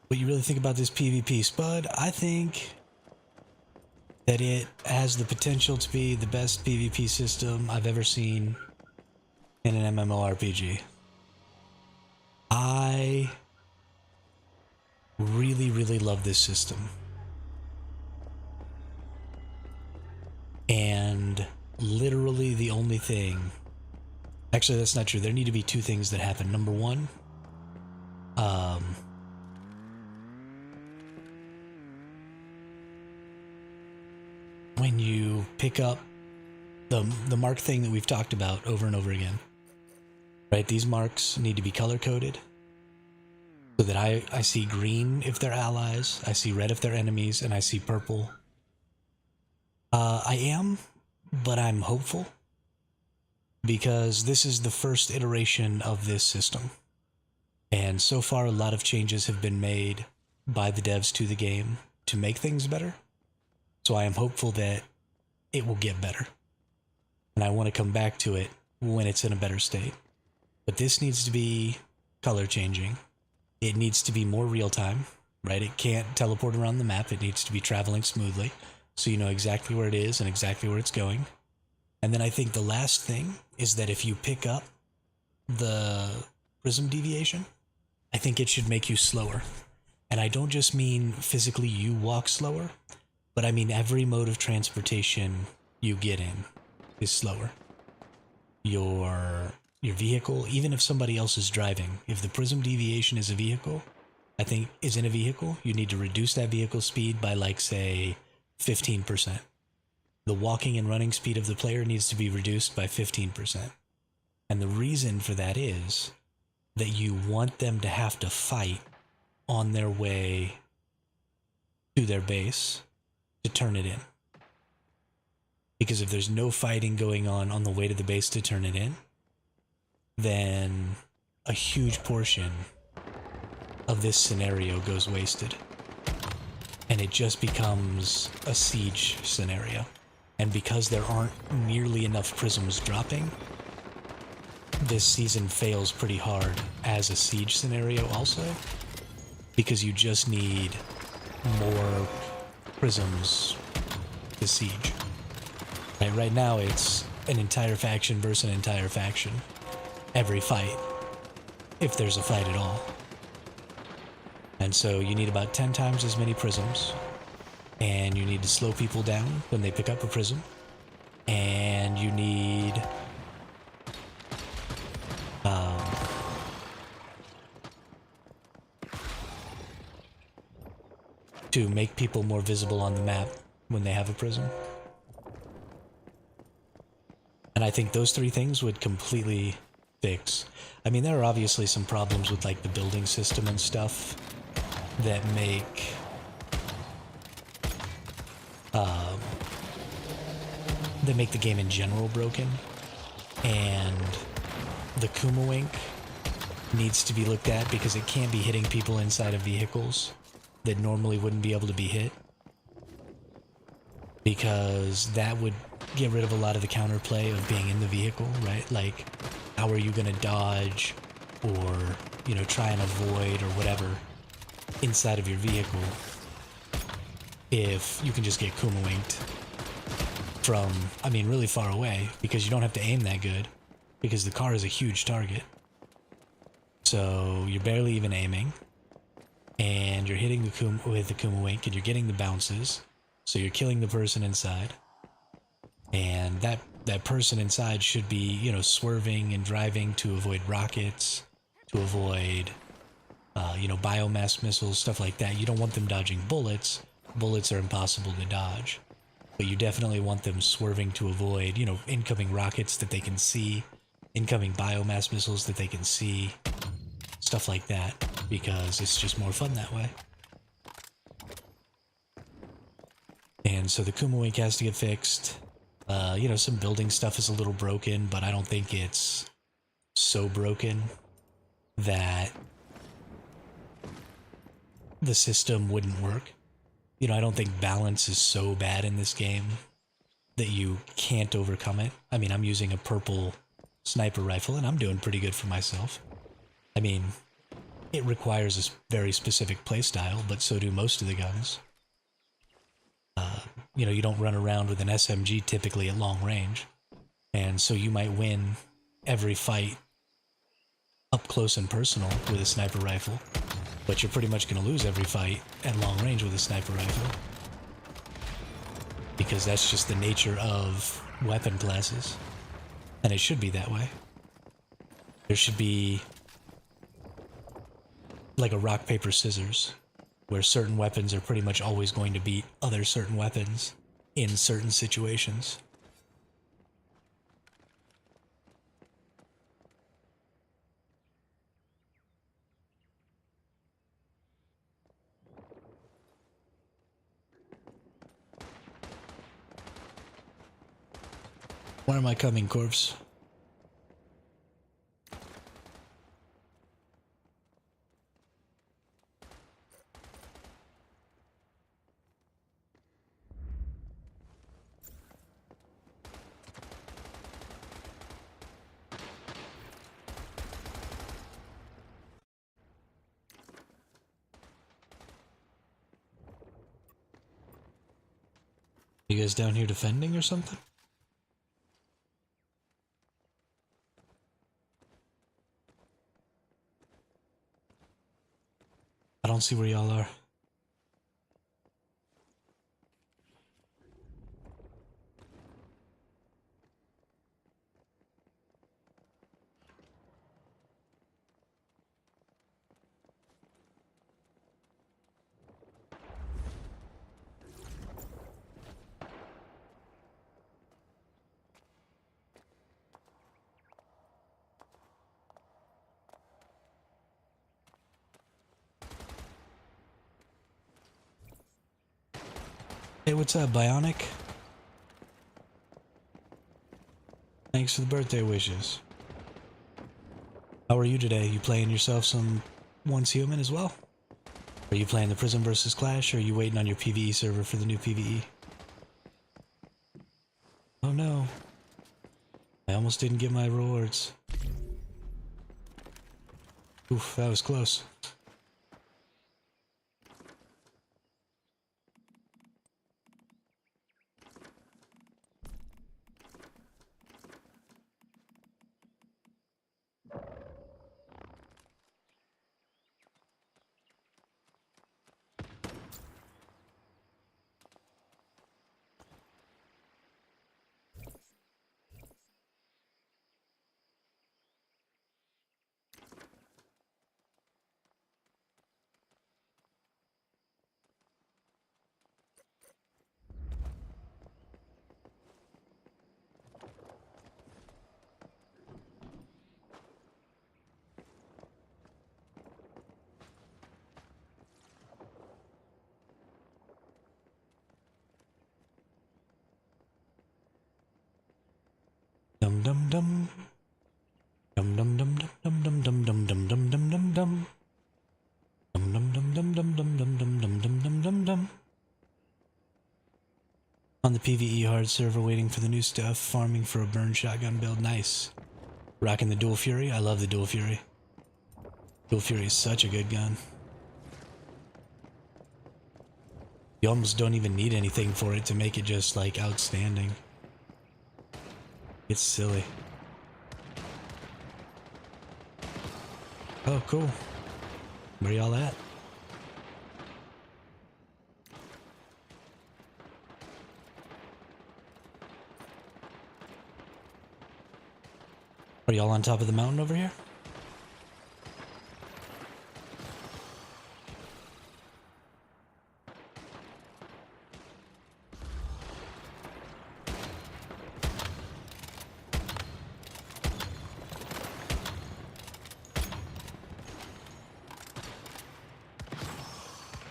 A: What you really think about this PvP, Spud? I think that it has the potential to be the best PvP system I've ever seen in an MMORPG. I really, really love this system. And literally the only thing... Actually, that's not true. There need to be two things that happen. Number one, when you pick up the mark thing that we've talked about over and over again, right? These marks need to be color coded so that I see green if they're allies, I see red if they're enemies, and I see purple. I am, but I'm hopeful because this is the first iteration of this system. And so far, a lot of changes have been made by the devs to the game to make things better. So I am hopeful that it will get better. And I want to come back to it when it's in a better state. But this needs to be color changing. It needs to be more real time, right? It can't teleport around the map. It needs to be traveling smoothly so you know exactly where it is and exactly where it's going. And then I think the last thing is that if you pick up the prism deviation, I think it should make you slower. And I don't just mean physically you walk slower, but I mean every mode of transportation you get in is slower. Your vehicle, even if somebody else is driving, if the prism deviation is a vehicle, I think is in a vehicle, you need to reduce that vehicle speed by like say 15%. The walking and running speed of the player needs to be reduced by 15%. And the reason for that is that you want them to have to fight on their way to their base to turn it in. Because if there's no fighting going on the way to the base to turn it in, then a huge portion of this scenario goes wasted. And it just becomes a siege scenario. And because there aren't nearly enough prisms dropping, this season fails pretty hard as a siege scenario also, because you just need more prisms to siege. Right now it's an entire faction versus an entire faction. Every fight. If there's a fight at all. And so you need about 10 times as many prisms. And you need to slow people down when they pick up a prism. And you need... to make people more visible on the map when they have a prism. And I think those three things would completely fix. I mean, there are obviously some problems with like the building system and stuff that make the game in general broken. And the Kumawink needs to be looked at because it can't be hitting people inside of vehicles that normally wouldn't be able to be hit, because that would get rid of a lot of the counterplay of being in the vehicle, right? Like, how are you going to dodge or, you know, try and avoid or whatever inside of your vehicle if you can just get Kumawinked from, I mean, really far away, because you don't have to aim that good because the car is a huge target. So you're barely even aiming. And you're hitting with the Kumawink, and you're getting the bounces, so you're killing the person inside. And that person inside should be, you know, swerving and driving to avoid rockets, to avoid, you know, biomass missiles, stuff like that. You don't want them dodging bullets. Bullets are impossible to dodge. But you definitely want them swerving to avoid, you know, incoming rockets that they can see, incoming biomass missiles that they can see, stuff like that, because it's just more fun that way. And so the Kumawink has to get fixed. You know, some building stuff is a little broken, but I don't think it's so broken that the system wouldn't work. You know, I don't think balance is so bad in this game that you can't overcome it. I mean, I'm using a purple sniper rifle, and I'm doing pretty good for myself. I mean, it requires a very specific playstyle, but so do most of the guns. You know, you don't run around with an SMG typically at long range, and so you might win every fight up close and personal with a sniper rifle, but you're pretty much going to lose every fight at long range with a sniper rifle, because that's just the nature of weapon classes, and it should be that way. There should be like a rock, paper, scissors, where certain weapons are pretty much always going to beat other certain weapons in certain situations. Where am I coming, Corpse? You guys down here defending or something? I don't see where y'all are. Hey, what's up, Bionic? Thanks for the birthday wishes. How are you today? You playing yourself some Once Human as well? Are you playing the Prism versus Clash, or are you waiting on your PvE server for the new PvE? Oh no. I almost didn't get my rewards. Oof, that was close. dum dum. Dum dum dum dum dum dum dum dum dum dum dum dum. Dum dum dum dum dum dum dum dum dum dum dum dum dum. On the PvE hard server waiting for the new stuff, farming for a burn shotgun build. Nice. Rocking the dual fury. I love the dual fury. Dual fury is such a good gun. You almost don't even need anything for it to make it just like outstanding. It's silly. Oh, cool. Where y'all at? Are y'all on top of the mountain over here?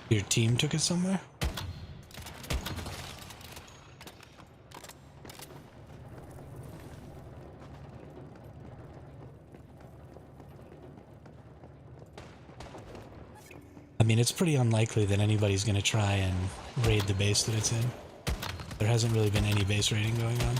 A: Your team took it somewhere? I mean, it's pretty unlikely that anybody's going to try and raid the base that it's in. There hasn't really been any base raiding going on.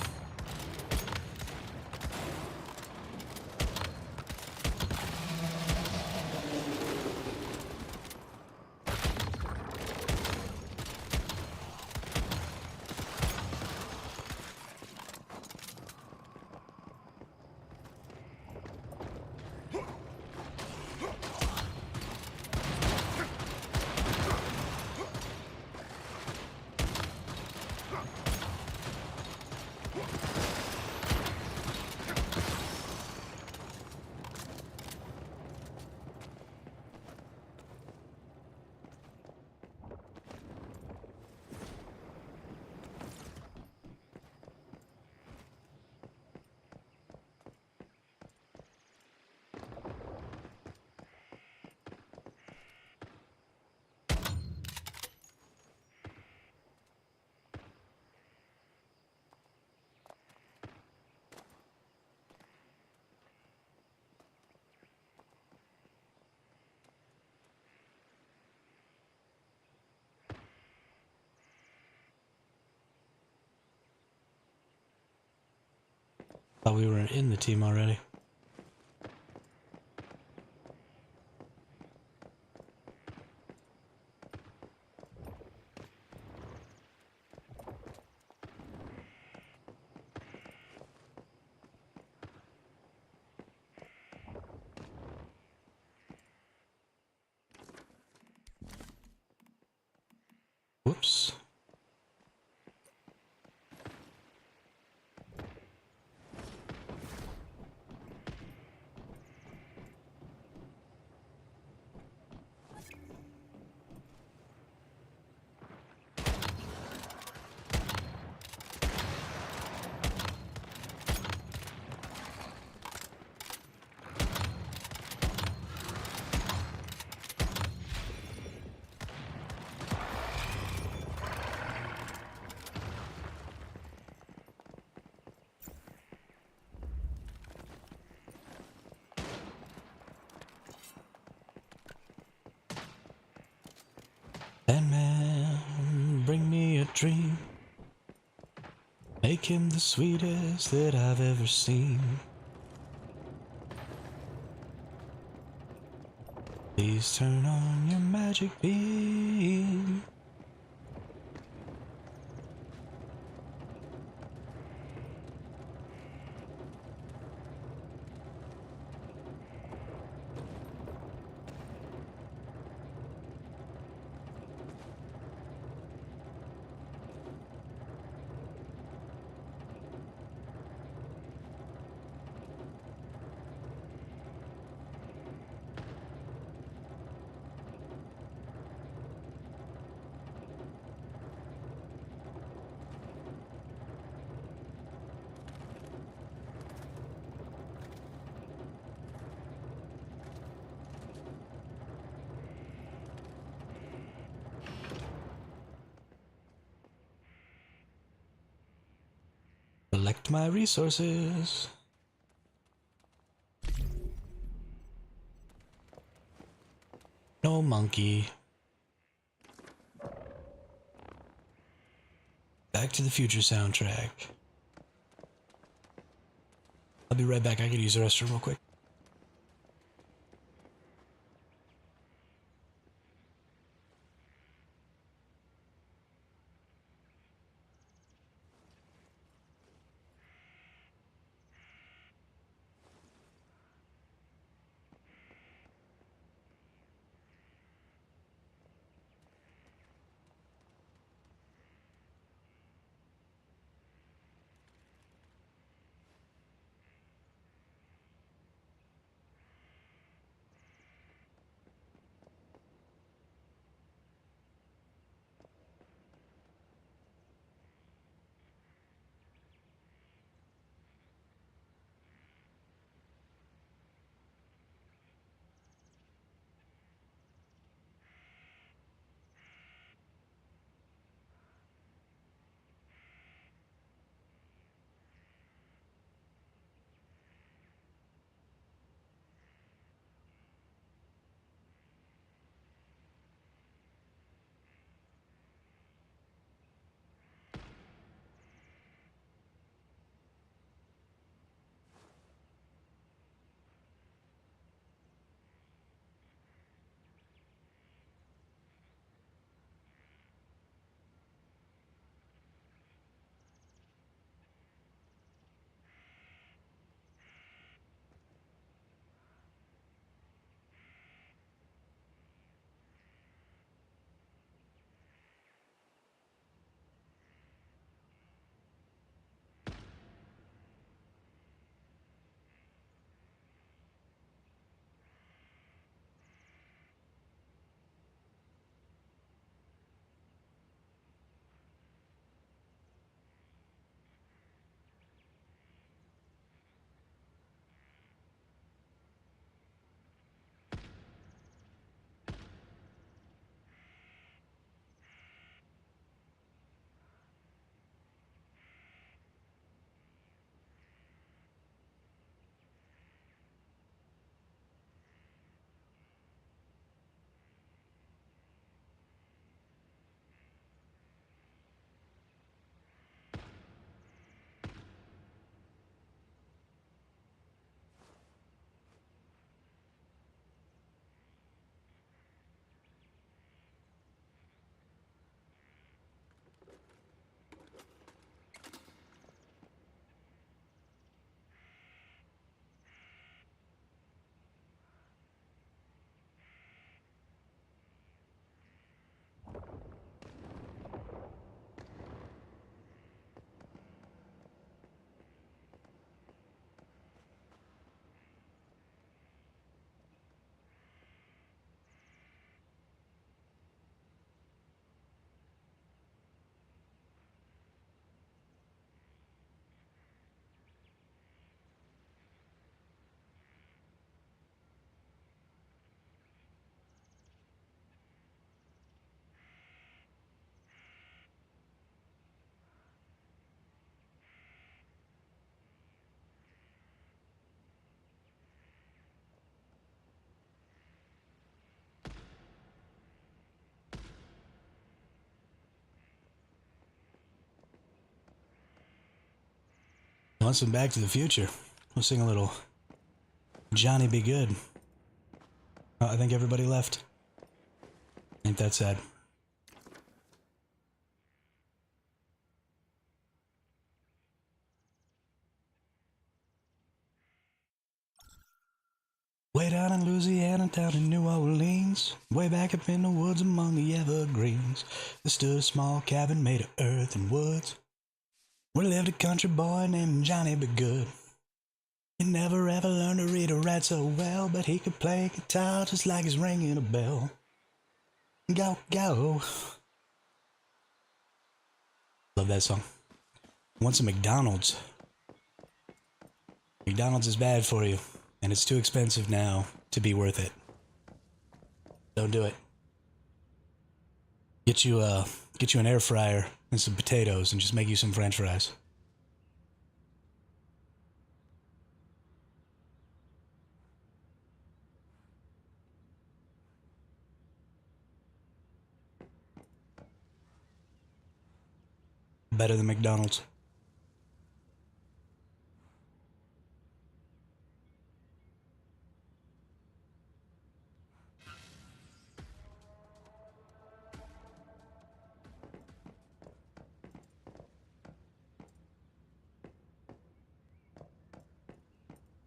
A: Thought we were in the team already. Whoops. Sandman, bring me a dream. Make him the sweetest that I've ever seen. Please turn on your magic beam. Collect my resources. No monkey. Back to the Future soundtrack. I'll be right back. I could use the restroom real quick. Want some Back to the Future? We'll sing a little Johnny Be Good. Oh, I think everybody left. Ain't that sad? Way down in Louisiana, down in New Orleans, way back up in the woods among the evergreens, there stood a small cabin made of earth and woods, where lived a country boy named Johnny Be Good. He never ever learned to read or write so well, but he could play guitar just like he's ringing a bell. Go, go. Love that song. Want some McDonald's? McDonald's is bad for you, and it's too expensive now to be worth it. Don't do it. Get you an air fryer and some potatoes and just make you some French fries. Better than McDonald's.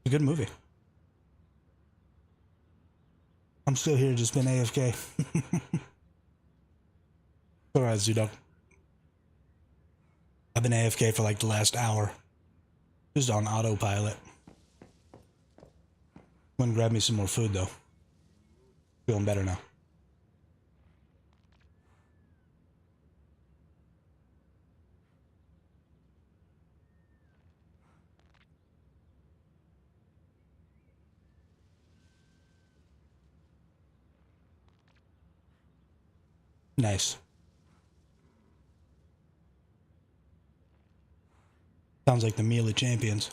A: A good movie. I'm still here, just been AFK. Alright, Zudog. I've been AFK for like the last hour. Just on autopilot. Went and grab me some more food though. Feeling better now. Nice. Sounds like the meal of champions.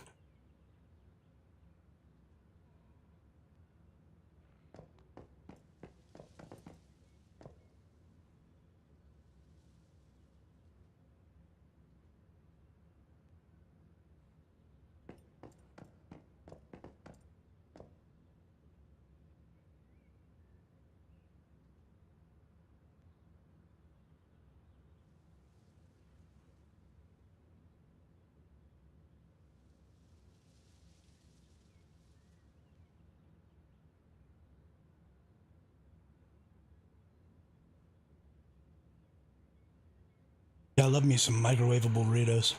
A: Yeah, I love me some microwavable burritos.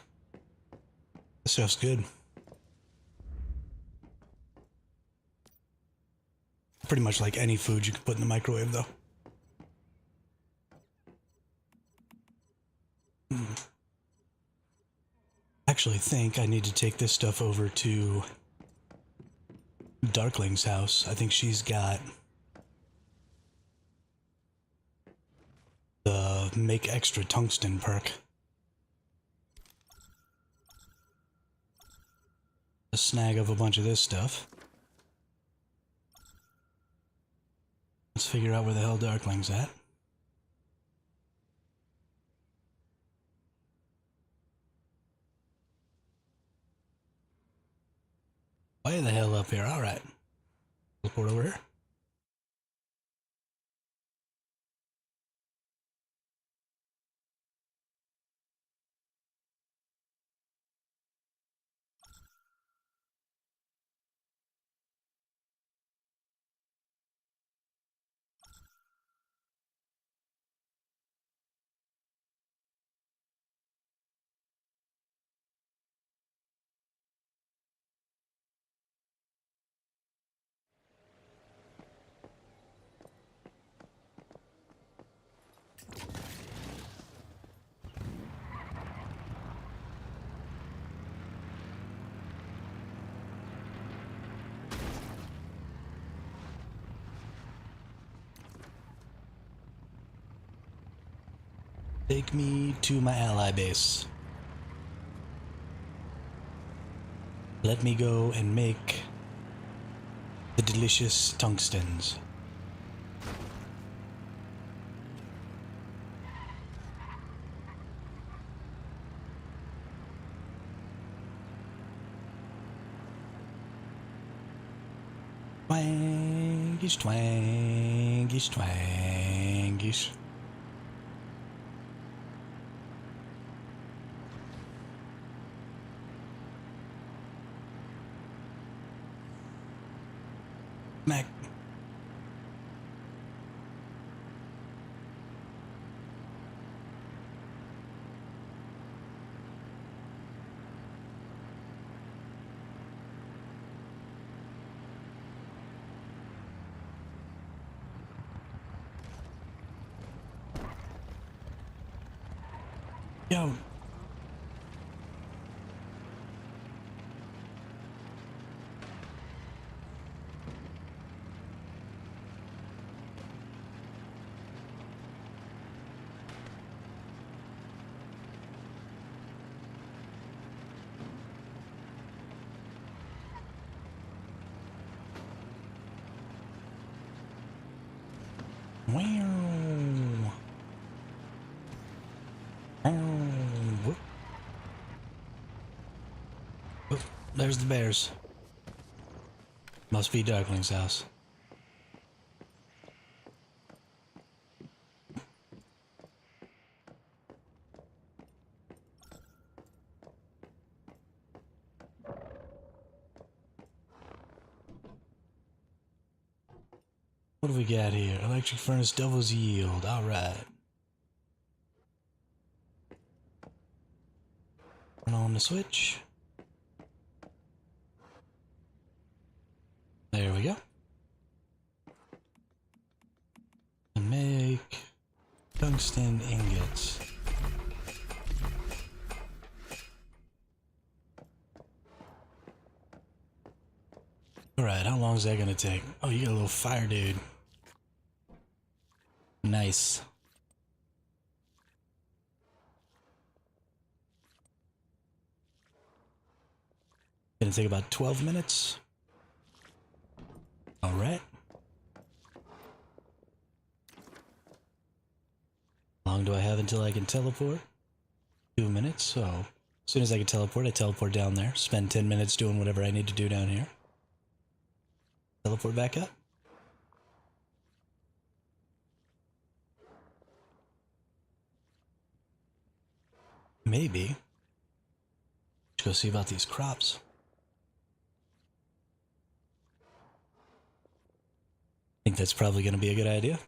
A: That stuff's good. Pretty much like any food you can put in the microwave though. Actually think I need to take this stuff over to Darkling's house. I think she's got the make extra tungsten perk. A snag of a bunch of this stuff. Let's figure out where the hell Darkling's at. Way the hell up here. Alright. Teleport over here. Take me to my ally base. Let me go and make the delicious tungstens. Twangish, twangish, twangish. Mac. Yo. Wow. Oh, whoop. there's the bears. Must be Darkling's house. What do we got here? Electric furnace doubles yield. Alright. Turn on the switch. There we go. And make tungsten ingots. Alright, how long is that gonna take? Oh, you got a little fire, dude. Nice. Gonna take about 12 minutes. Alright. How long do I have until I can teleport? 2 minutes, so as soon as I can teleport, I teleport down there. Spend 10 minutes doing whatever I need to do down here. Teleport back up. Maybe. Let's go see about these crops. I think that's probably going to be a good idea.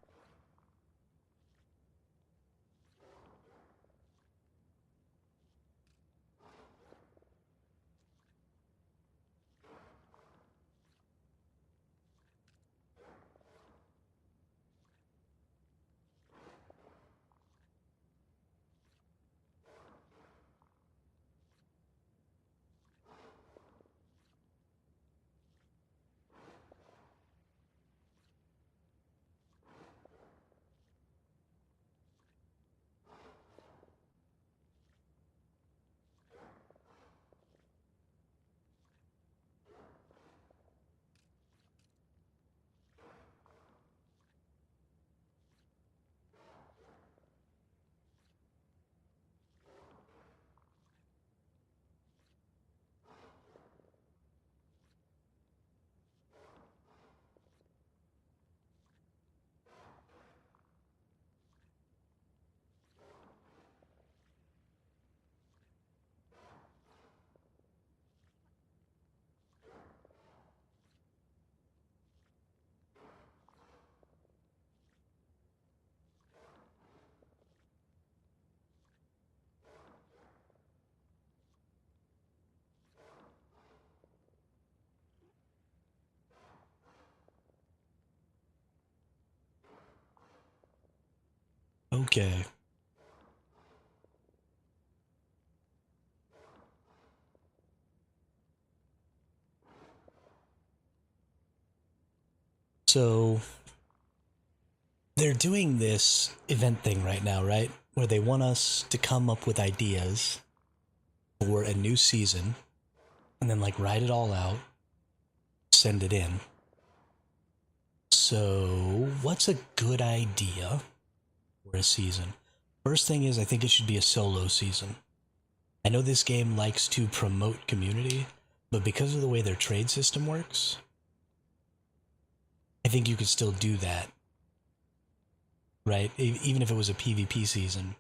A: Okay. So they're doing this event thing right now, right? Where they want us to come up with ideas for a new season and then like write it all out, send it in. So what's a good idea for a season? First thing is I think it should be a solo season. I know this game likes to promote community, but because of the way their trade system works, I think you could still do that. Right? Even if it was a PvP season,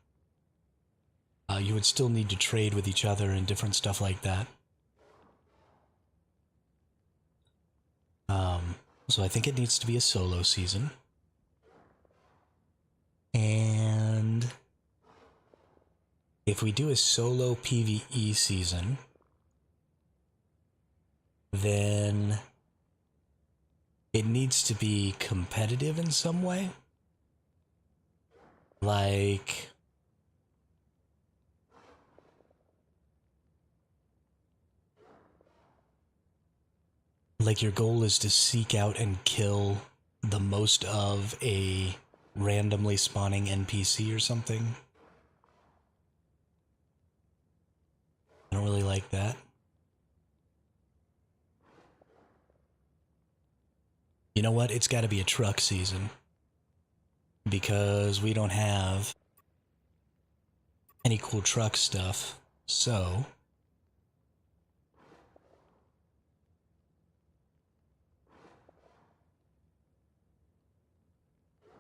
A: you would still need to trade with each other and different stuff like that. So I think it needs to be a solo season. And if we do a solo PvE season, then it needs to be competitive in some way. Like your goal is to seek out and kill the most of a randomly spawning NPC or something. I don't really like that. You know what? It's got to be a truck season. Because we don't have any cool truck stuff. So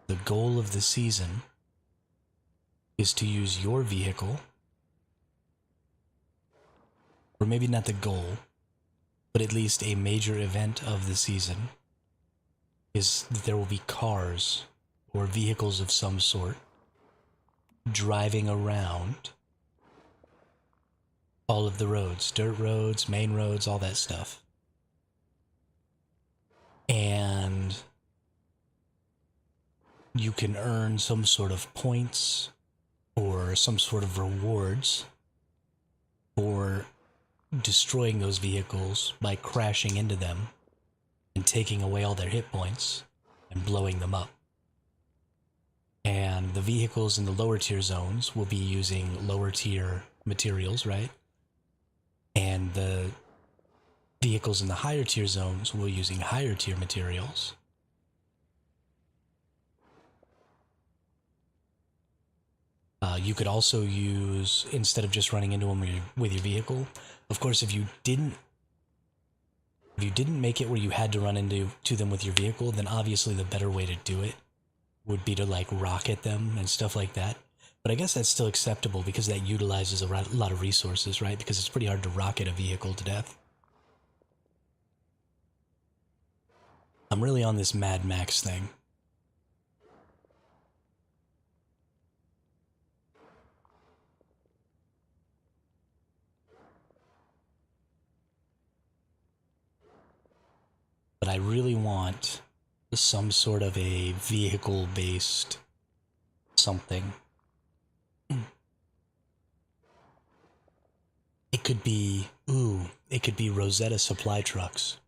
A: The goal of the season is to use your vehicle, or maybe not the goal, but at least a major event of the season is that there will be cars or vehicles of some sort driving around all of the roads, dirt roads, main roads, all that stuff. And you can earn some sort of points or some sort of rewards for destroying those vehicles by crashing into them and taking away all their hit points and blowing them up. And the vehicles in the lower tier zones will be using lower tier materials, right? And the vehicles in the higher tier zones will be using higher tier materials. You could also use, instead of just running into them with your vehicle, of course, if you didn't make it where you had to run into them with your vehicle, then obviously the better way to do it would be to like rocket them and stuff like that. But I guess that's still acceptable because that utilizes a lot of resources, right? Because it's pretty hard to rocket a vehicle to death. I'm really on this Mad Max thing. But I really want some sort of a vehicle-based something. It could be Rosetta supply trucks.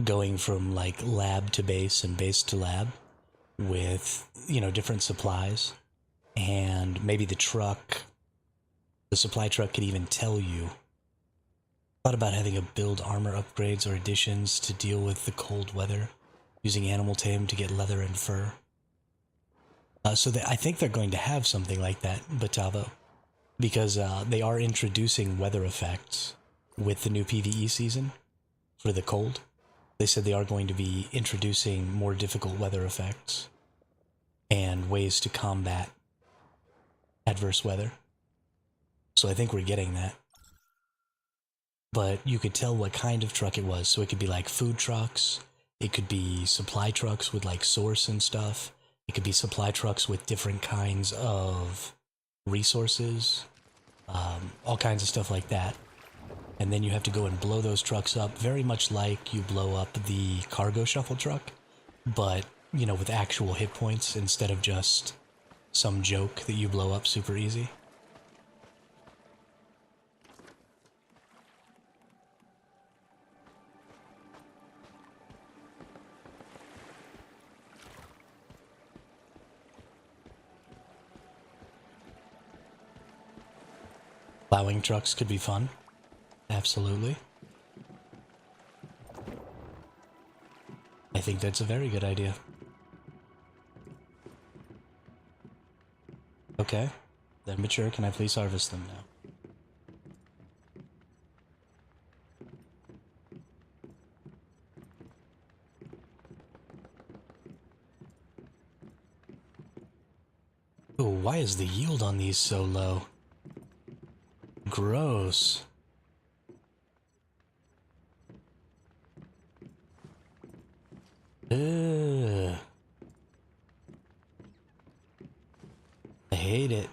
A: Going from like lab to base and base to lab with, different supplies. And maybe the supply truck could even tell you. Thought about having a build armor upgrades or additions to deal with the cold weather, using animal tame to get leather and fur. So I think they're going to have something like that, Batavo, because they are introducing weather effects with the new PvE season for the cold. They said they are going to be introducing more difficult weather effects and ways to combat adverse weather. So I think we're getting that. But you could tell what kind of truck it was. So it could be like food trucks. It could be supply trucks with like source and stuff. It could be supply trucks with different kinds of resources. All kinds of stuff like that. And then you have to go and blow those trucks up, very much like you blow up the cargo shuffle truck. But, with actual hit points instead of just some joke that you blow up super easy. Plowing trucks could be fun. Absolutely. I think that's a very good idea. Okay. They're mature. Can I please harvest them now? Ooh, why is the yield on these so low? Gross. Ugh. I hate it.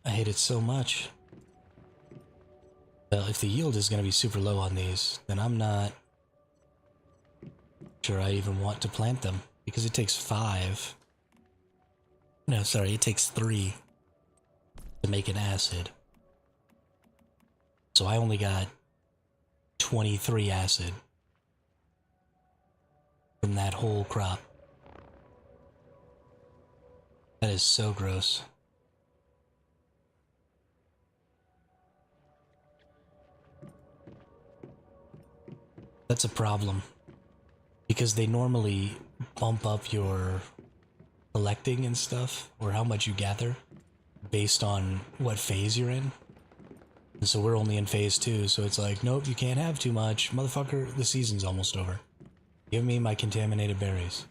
A: I hate it so much. Well, if the yield is going to be super low on these, then I'm not sure I even want to plant them. Because it takes 5. No, sorry, it takes 3 to make an acid. So I only got 23 acid from that whole crop. That is so gross. That's a problem. Because they normally bump up your collecting and stuff, or how much you gather, based on what phase you're in. And so we're only in phase 2, so it's like, nope, you can't have too much. Motherfucker, the season's almost over. Give me my contaminated berries.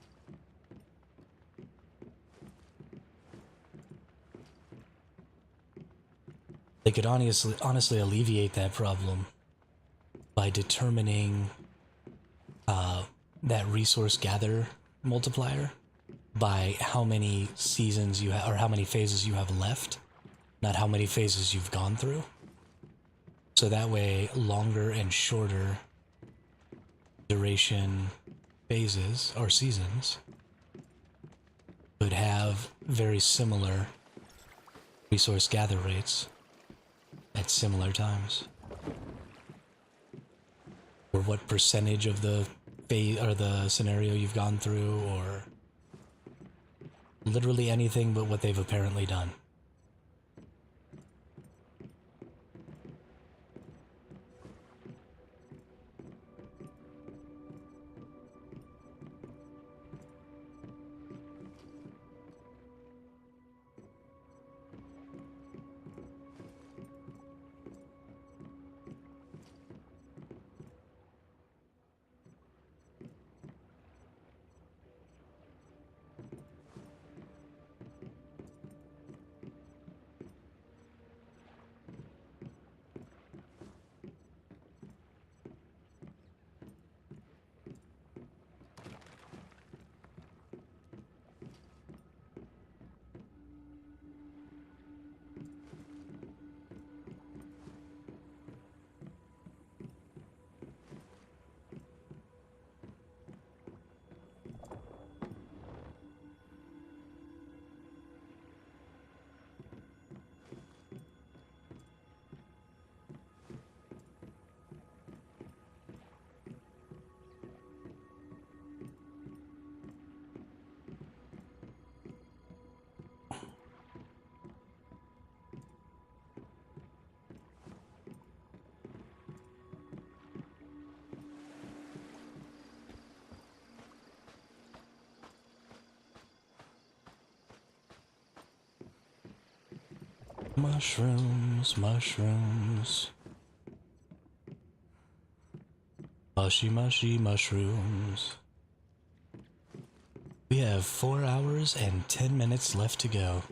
A: They could honestly alleviate that problem by determining that resource gather multiplier by how many seasons you have, or how many phases you have left, not how many phases you've gone through. So that way, longer and shorter duration phases or seasons would have very similar resource gather rates at similar times. Or what percentage of the phase or the scenario you've gone through, or literally anything but what they've apparently done. Mushrooms, mushrooms. Mushy, mushy mushrooms. We have 4 hours and 10 minutes left to go.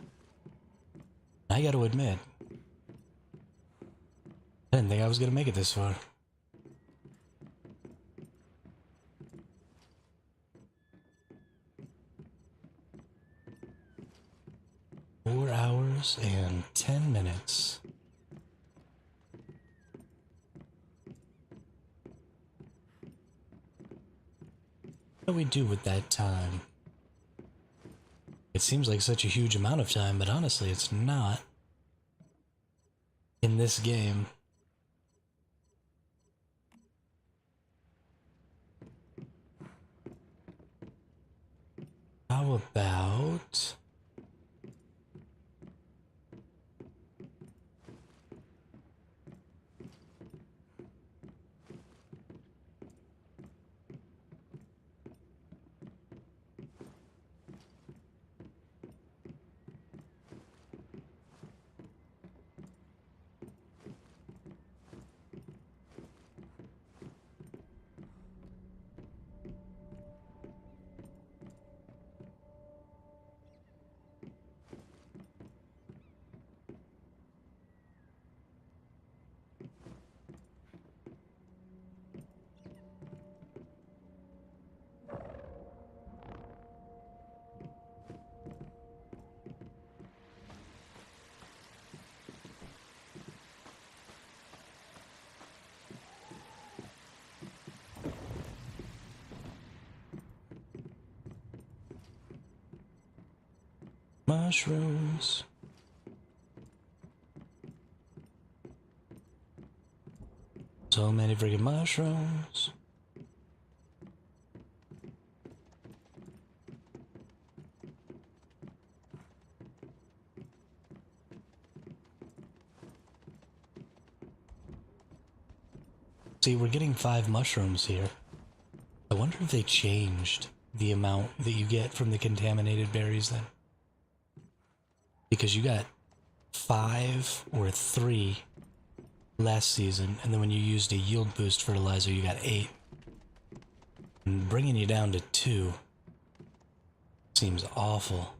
A: I gotta admit, I didn't think I was gonna make it this far. Four hours and 10 minutes. What do we do with that time? It seems like such a huge amount of time, but honestly, it's not. In this game. How about... mushrooms. So many freaking mushrooms. See, we're getting 5 mushrooms here. I wonder if they changed the amount that you get from the contaminated berries then. Because you got 5 or 3 last season, and then when you used a yield boost fertilizer, you got 8. And bringing you down to 2 seems awful.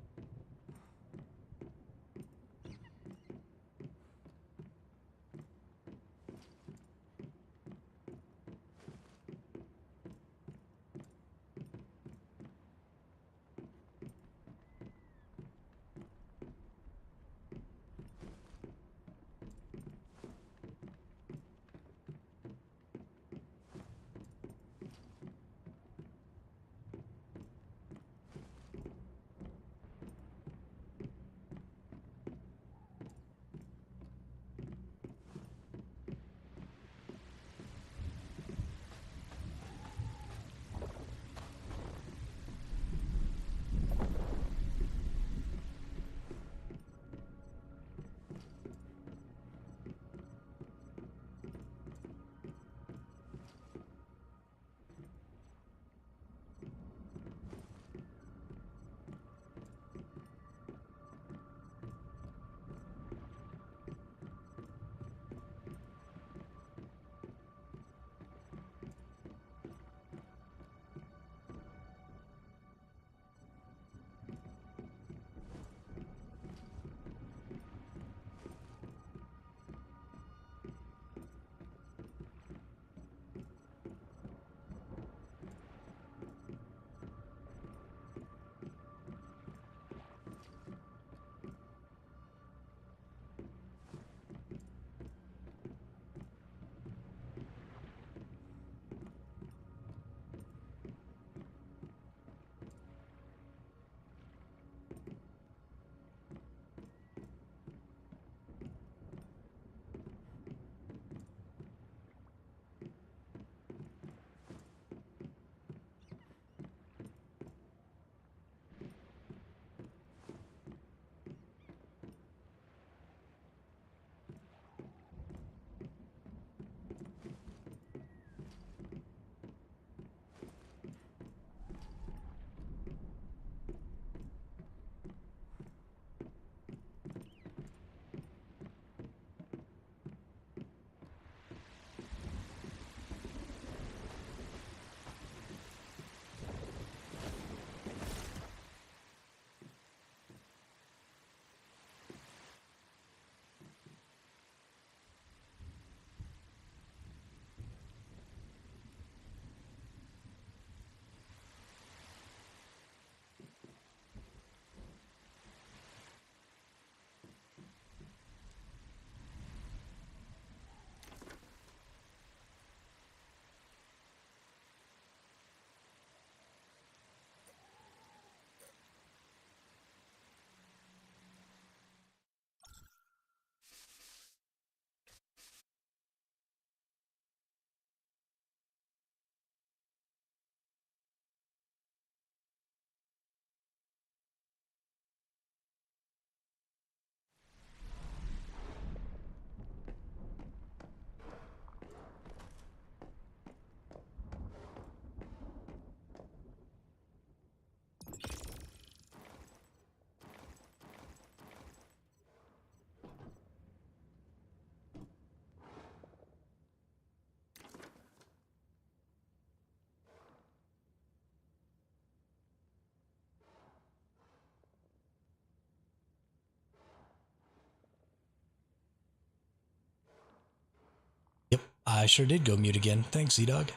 A: Yep, I sure did go mute again. Thanks, Z-Dog.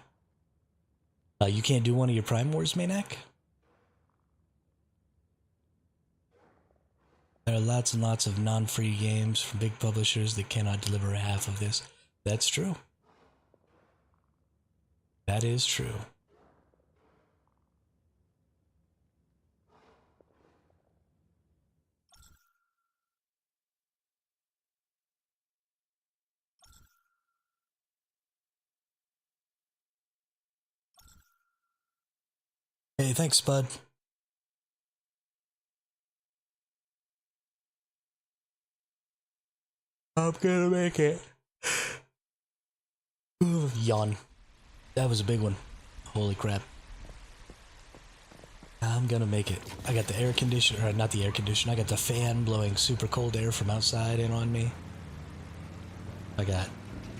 A: You can't do one of your Prime Wars, Maniac? There are lots and lots of non-free games from big publishers that cannot deliver half of this. That's true. That is true. Hey, thanks, Bud. I'm gonna make it. Ooh, yawn. That was a big one. Holy crap. I'm gonna make it. I got the air conditioner, or not the air conditioner, I got the fan blowing super cold air from outside in on me. I got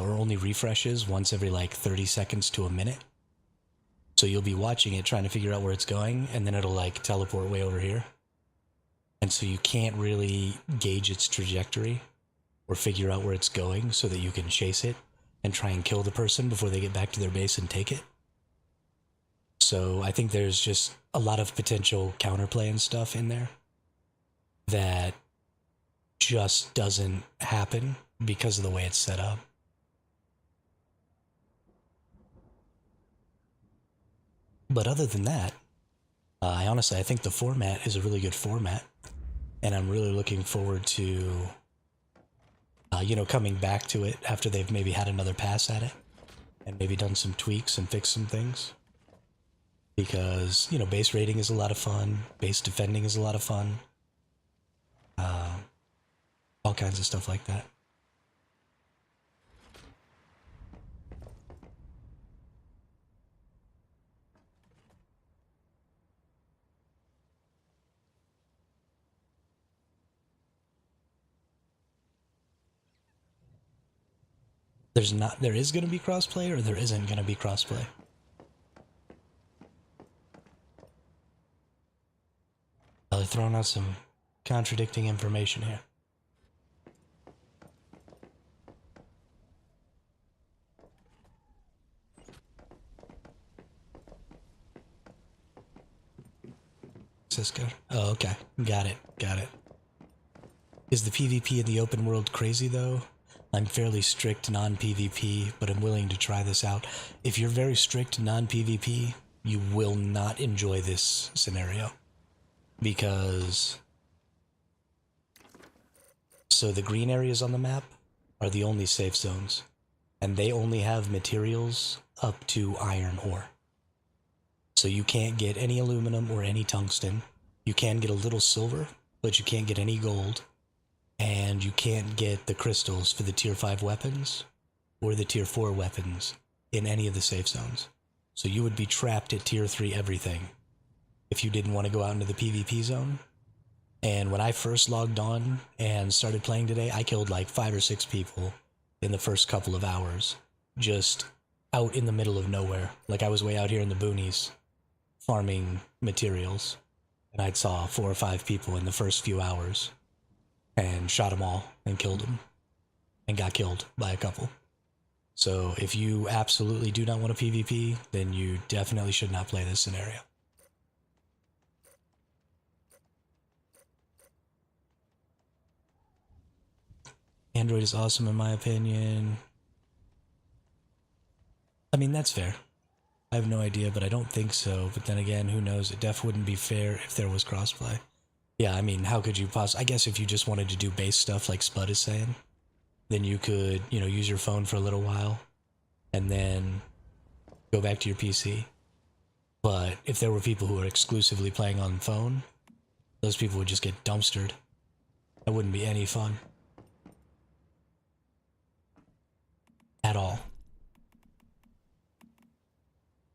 A: or only refreshes once every like 30 seconds to a minute. So you'll be watching it trying to figure out where it's going, and then it'll like teleport way over here. And so you can't really gauge its trajectory or figure out where it's going so that you can chase it and try and kill the person before they get back to their base and take it. So I think there's just a lot of potential counterplay and stuff in there that just doesn't happen because of the way it's set up. But other than that, I think the format is a really good format, and I'm really looking forward to, coming back to it after they've maybe had another pass at it, and maybe done some tweaks and fixed some things. Because, base raiding is a lot of fun, base defending is a lot of fun, all kinds of stuff like that. There is going to be crossplay, or there isn't going to be crossplay. They're throwing out some contradicting information here. Cisco. Oh, okay. Got it. Is the PvP in the open world crazy, though? I'm fairly strict non-PvP, but I'm willing to try this out. If you're very strict non-PvP, you will not enjoy this scenario. Because... So the green areas on the map are the only safe zones. And they only have materials up to iron ore. So you can't get any aluminum or any tungsten. You can get a little silver, but you can't get any gold. And you can't get the crystals for the tier 5 weapons or the tier 4 weapons in any of the safe zones. So you would be trapped at tier 3 everything if you didn't want to go out into the PvP zone. And when I first logged on and started playing today, I killed like 5 or 6 people in the first couple of hours, just out in the middle of nowhere. Like I was way out here in the boonies farming materials, and I'd saw 4 or 5 people in the first few hours and shot them all and killed them and got killed by a couple. So if you absolutely do not want a PvP, then you definitely should not play this scenario. Android is awesome in my opinion. I mean, that's fair. I have no idea, but I don't think so. But then again, who knows? It def wouldn't be fair if there was crossplay. Yeah, I mean, how could you possibly... I guess if you just wanted to do base stuff like Spud is saying, then you could, use your phone for a little while and then go back to your PC. But if there were people who were exclusively playing on phone, those people would just get dumpstered. That wouldn't be any fun. At all.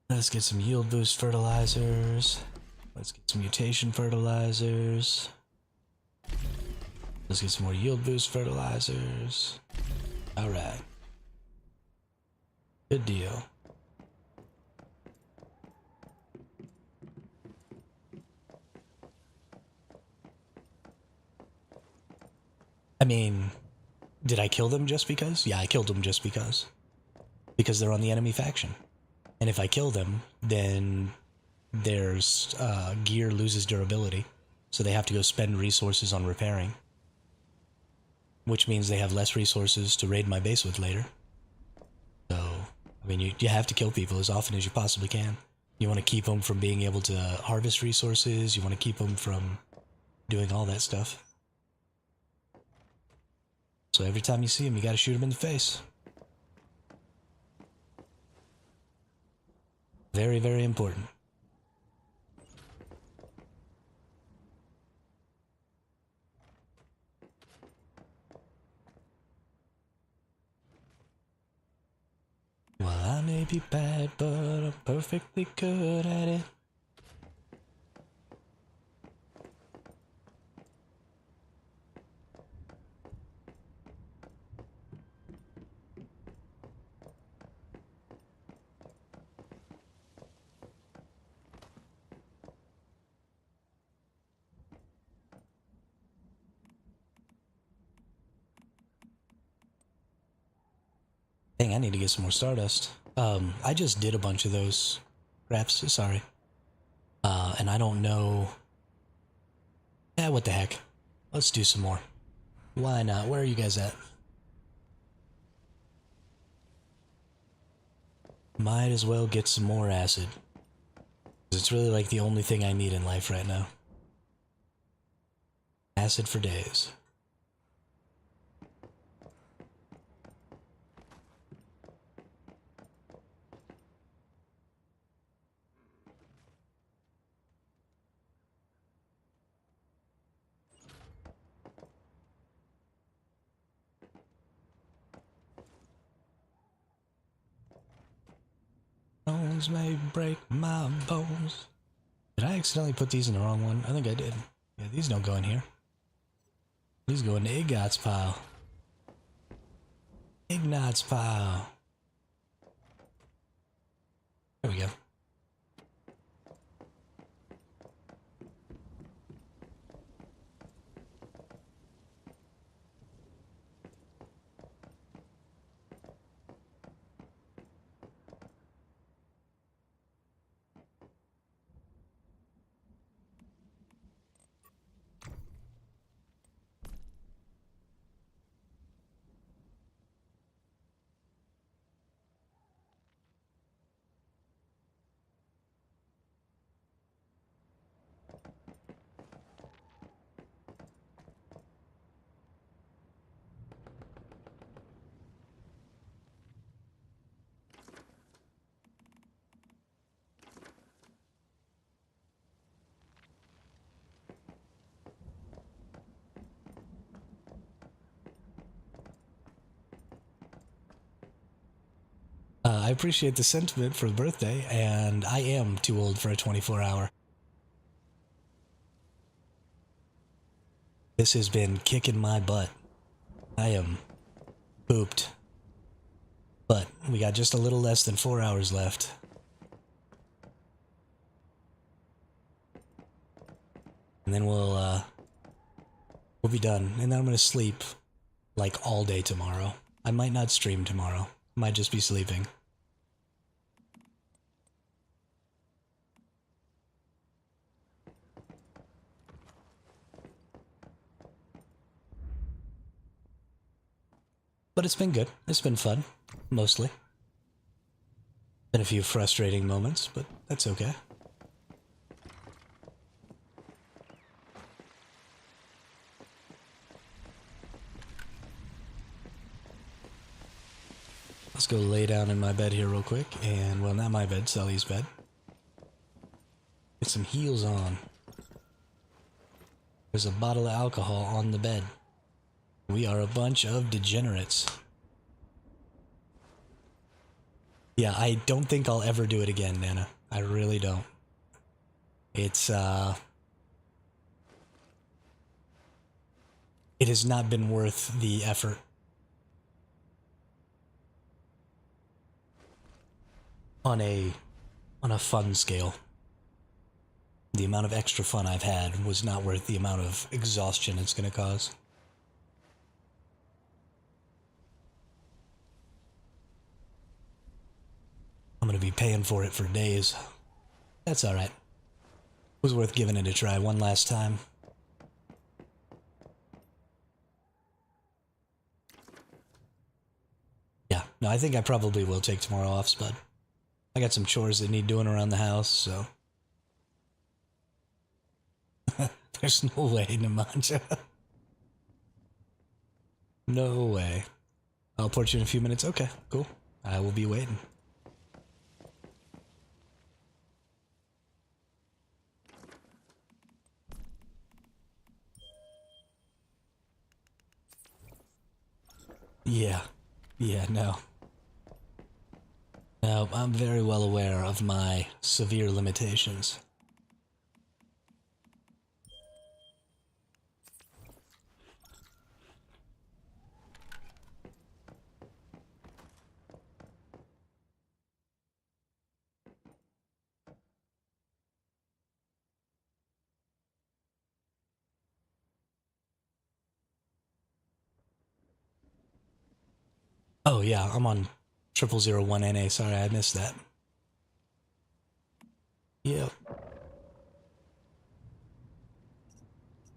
A: Let's get some yield boost fertilizers. Let's get some mutation fertilizers. Let's get some more yield boost fertilizers. Alright. Good deal. I mean, did I kill them just because? Yeah, I killed them just because. Because they're on the enemy faction. And if I kill them, then their gear loses durability. So they have to go spend resources on repairing. Which means they have less resources to raid my base with later. So, I mean, you have to kill people as often as you possibly can. You want to keep them from being able to harvest resources. You want to keep them from doing all that stuff. So every time you see them, you gotta shoot them in the face. Very, very important. Well, I may be bad, but I'm perfectly good at it. Dang, I need to get some more stardust. I just did a bunch of those crafts, sorry. And I don't know... what the heck. Let's do some more. Why not? Where are you guys at? Might as well get some more acid. It's really like the only thing I need in life right now. Acid for days. Bones may break my bones. Did I accidentally put these in the wrong one? I think I did. Yeah, these don't go in here. These go in the Ignat's pile. Ignat's pile. There we go. I appreciate the sentiment for the birthday, and I am too old for a 24-hour. This has been kicking my butt. I am pooped. But we got just a little less than 4 hours left. And then we'll be done. And then I'm gonna sleep like all day tomorrow. I might not stream tomorrow. Might just be sleeping. But it's been good. It's been fun. Mostly. Been a few frustrating moments, but that's okay. Let's go lay down in my bed here real quick, and, well, not my bed, Sully's bed. Get some heels on. There's a bottle of alcohol on the bed. We are a bunch of degenerates. Yeah, I don't think I'll ever do it again, Nana. I really don't. It's, it has not been worth the effort. On a fun scale. The amount of extra fun I've had was not worth the amount of exhaustion it's gonna cause. I'm gonna be paying for it for days. That's alright. It was worth giving it a try one last time. Yeah, no, I think I probably will take tomorrow off, Spud. I got some chores that need doing around the house, so... There's no way, Nemanja. No way. I'll port you in a few minutes. Okay, cool. I will be waiting. Yeah. Yeah, no. No, I'm very well aware of my severe limitations. Oh yeah, I'm on 0001 NA, sorry, I missed that. Yep.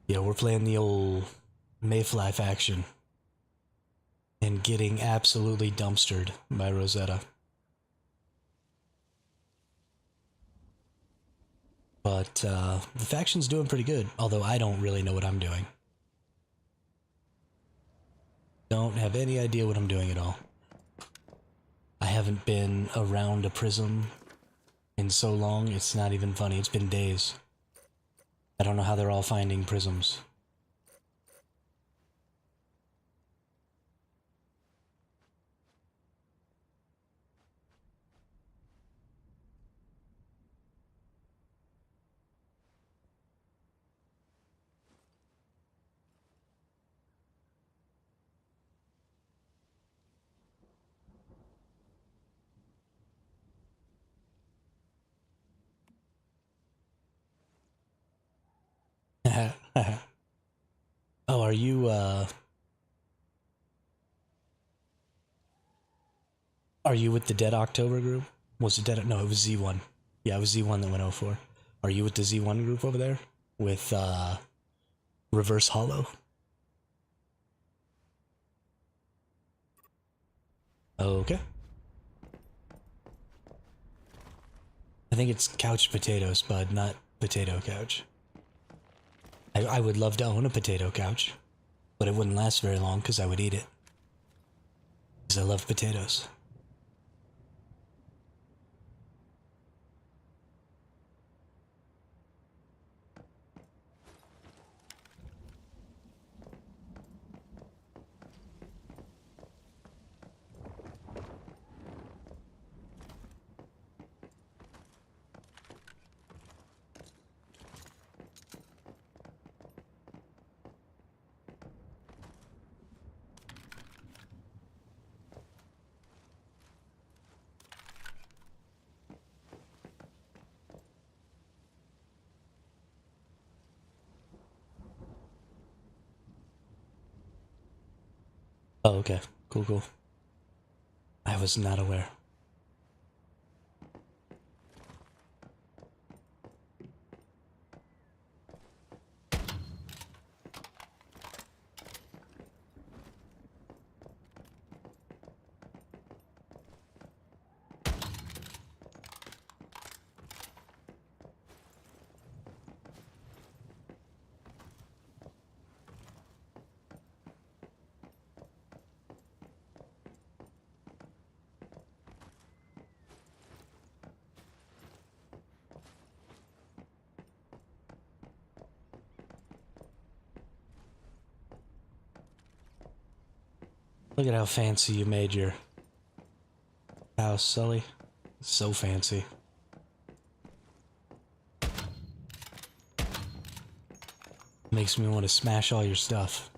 A: Yeah, we're playing the old Mayfly faction. And getting absolutely dumpstered by Rosetta. But the faction's doing pretty good, although I don't really know what I'm doing. Don't have any idea what I'm doing at all. I haven't been around a prism in so long, it's not even funny. It's been days. I don't know how they're all finding prisms. Oh, are you with the Dead October group? Was it Dead? No, it was Z1. Yeah, it was Z1 that went 04. Are you with the Z1 group over there? With, Reverse Hollow? Okay. I think it's couch potatoes, bud, not potato couch. I would love to own a potato couch, but it wouldn't last very long because I would eat it. Because I love potatoes. Oh, okay. Cool, cool. I was not aware. Look at how fancy you made your house, Sully. So fancy. Makes me want to smash all your stuff.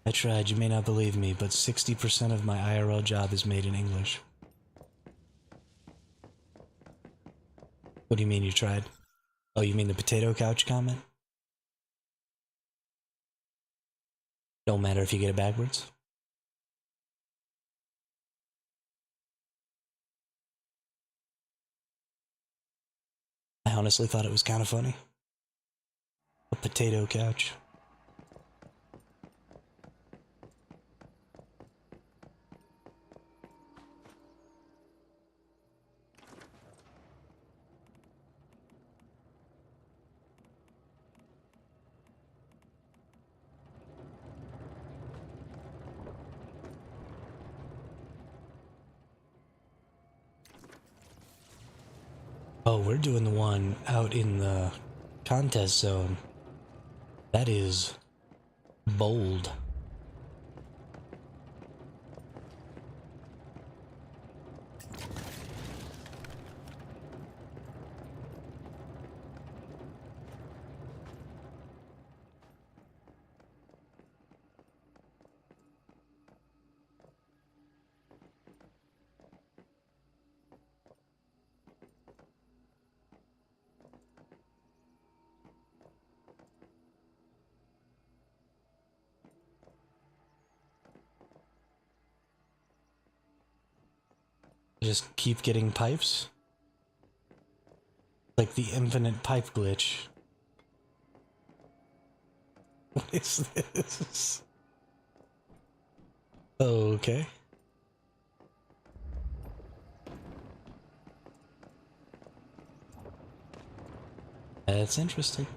A: I tried, you may not believe me, but 60% of my IRL job is made in English. What do you mean you tried? Oh, you mean the potato couch comment? Don't matter if you get it backwards? I honestly thought it was kind of funny. A potato couch. Oh, we're doing the one out in the contest zone. That is bold. Just keep getting pipes? Like the infinite pipe glitch. What is this? Okay. That's interesting.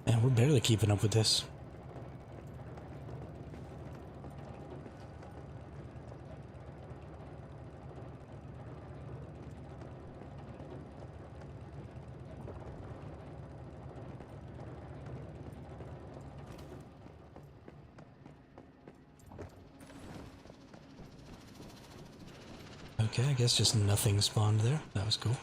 A: Man, we're barely keeping up with this. Okay, I guess just nothing spawned there. That was cool.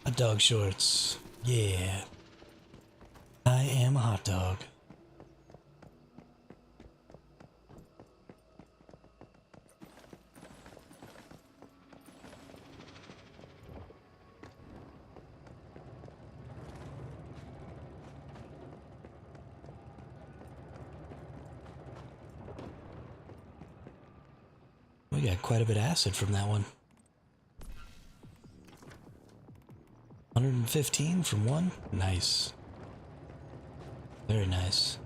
A: Hot dog shorts. Yeah. I am a hot dog. We got quite a bit of acid from that one. 115 from one? Nice. Very nice.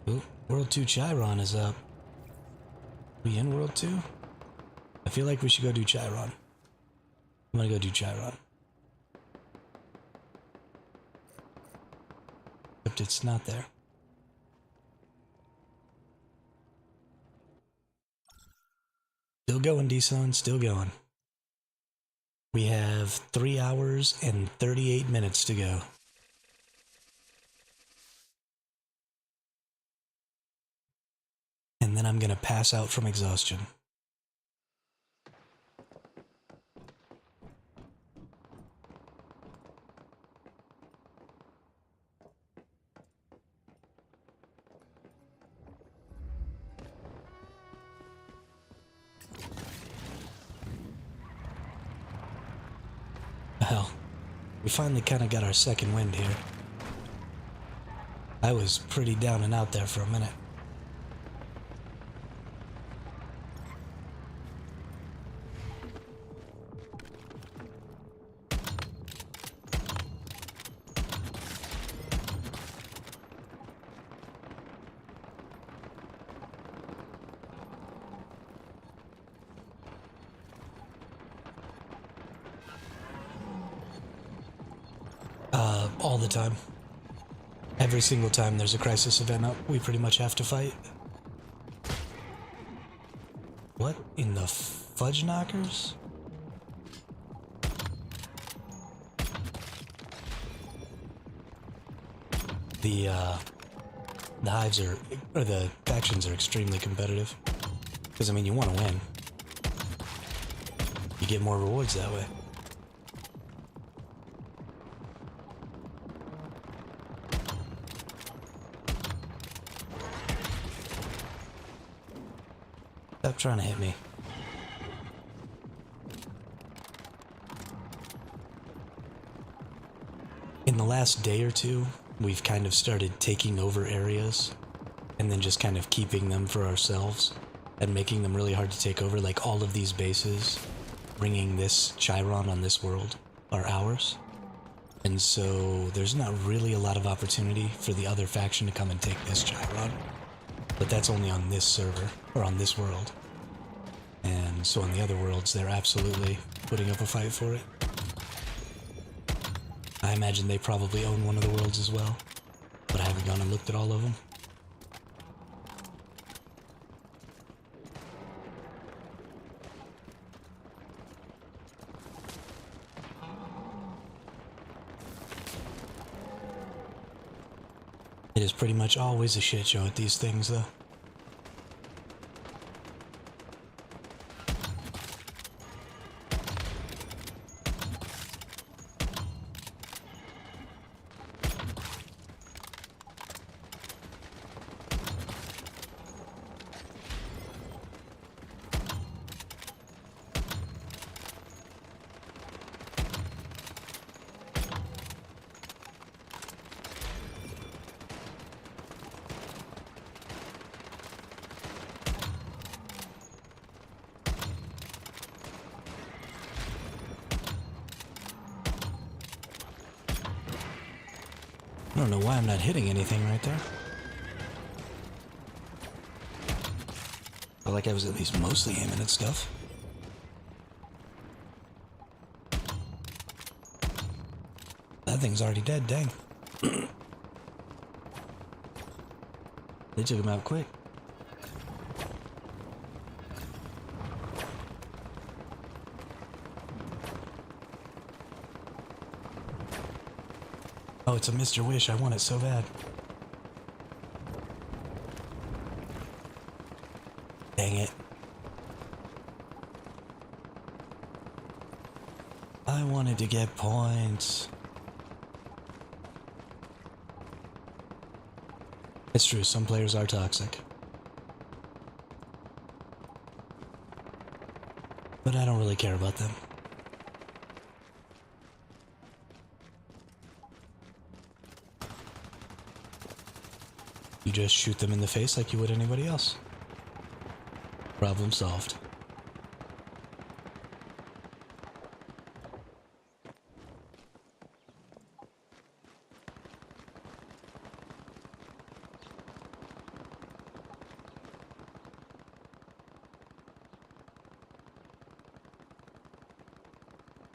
A: Ooh, World 2 Chiron is up. We in World 2? I feel like we should go do Chiron. I'm gonna go do Chiron. Except it's not there. Still going, D-Son, still going. We have 3 hours and 38 minutes to go. And then I'm gonna pass out from exhaustion. Well, we finally kind of got our second wind here. I was pretty down and out there for a minute. All the time. Every single time there's a crisis event up, we pretty much have to fight. What in the fudge knockers? The hives are, or the factions are extremely competitive. Because, I mean, you want to win. You get more rewards that way. Stop trying to hit me. In the last day or two, we've kind of started taking over areas and then just kind of keeping them for ourselves and making them really hard to take over. Like all of these bases, bringing this Chiron on this world are ours. And so there's not really a lot of opportunity for the other faction to come and take this Chiron. But that's only on this server, or on this world. And so on the other worlds, they're absolutely putting up a fight for it. I imagine they probably own one of the worlds as well, but I haven't gone and looked at all of them. It is pretty much always a shit show at these things, though. I don't know why I'm not hitting anything right there. Felt like I was at least mostly aiming at stuff. That thing's already dead, dang. They took him out quick. Oh, it's a Mr. Wish. I want it so bad. Dang it. I wanted to get points. It's true, some players are toxic. But I don't really care about them. You just shoot them in the face like you would anybody else. Problem solved.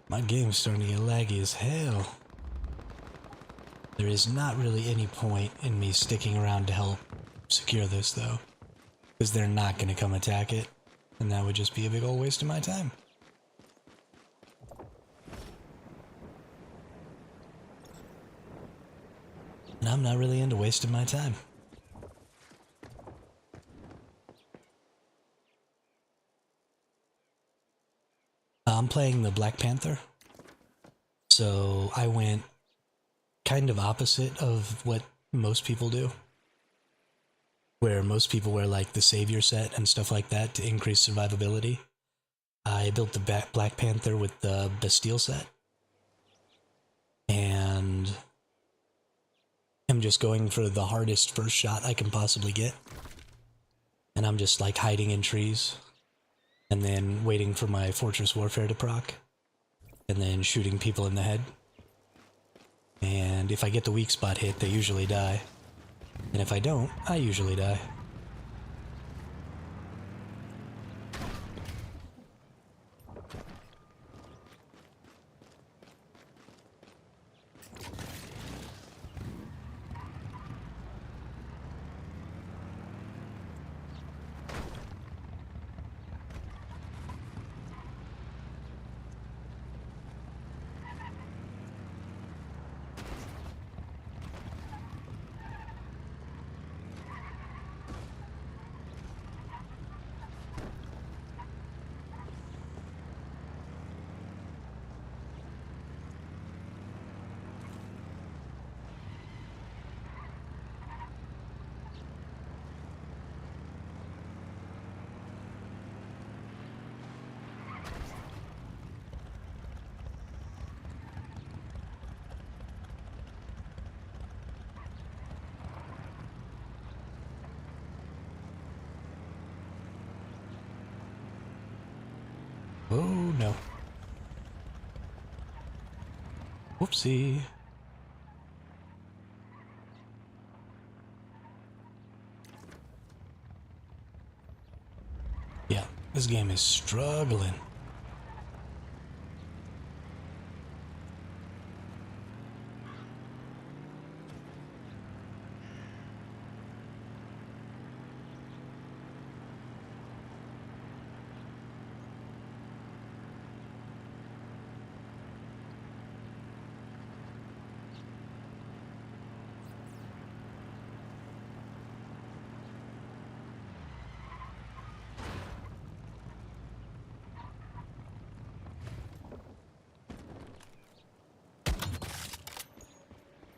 A: My game's starting to get laggy as hell. There is not really any point in me sticking around to help secure this, though. Because they're not going to come attack it. and that would just be a big old waste of my time. And I'm not really into wasting my time. I'm playing the Black Panther, so I went kind of opposite of what most people do, where most people wear like the Savior set and stuff like that to increase survivability. I built the Black Panther with the Bastille set, and I'm just going for the hardest first shot I can possibly get. And I'm just like hiding in trees, and then waiting for my Fortress Warfare to proc, and then shooting people in the head. And if I get the weak spot hit, they usually die. And if I don't, I usually die. Oh no. Whoopsie. Yeah, this game is struggling.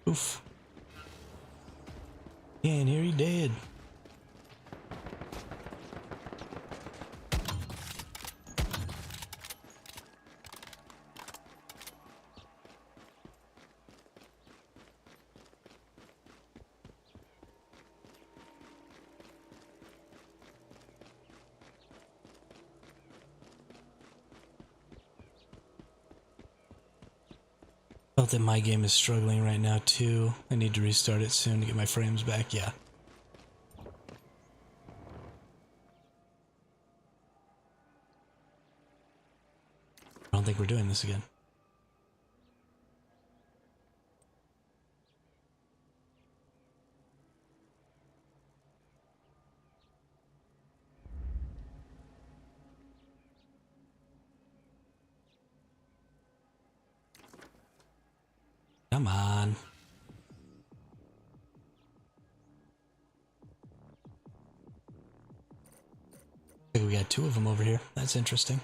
A: Oof. Yeah, and here he dead. Felt that my game is struggling right now too. I need to restart it soon to get my frames back, yeah. I don't think we're doing this again. Come on. I think we got two of them over here. That's interesting.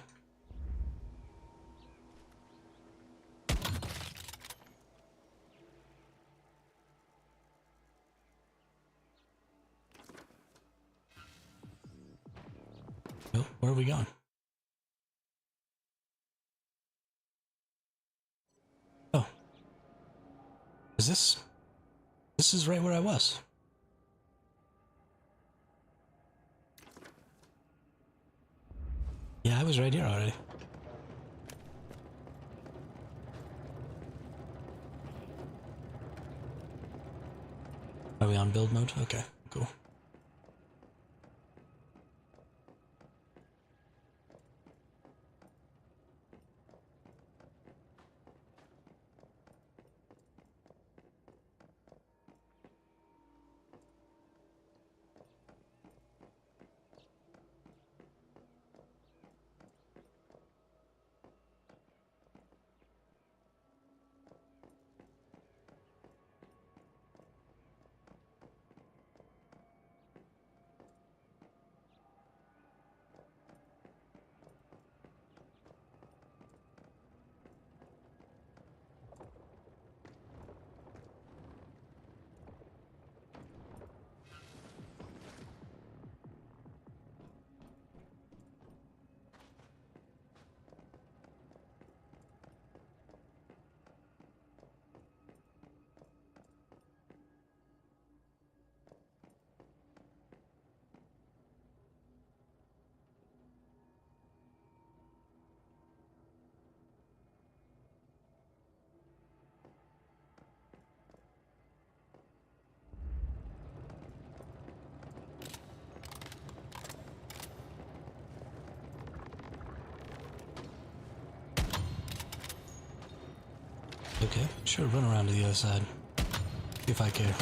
A: Oh, where are we going? Oh. Is this... This is right where I was. Yeah, I was right here already. Are we on build mode? Okay, cool. Okay, sure, run around to the other side. See if I care.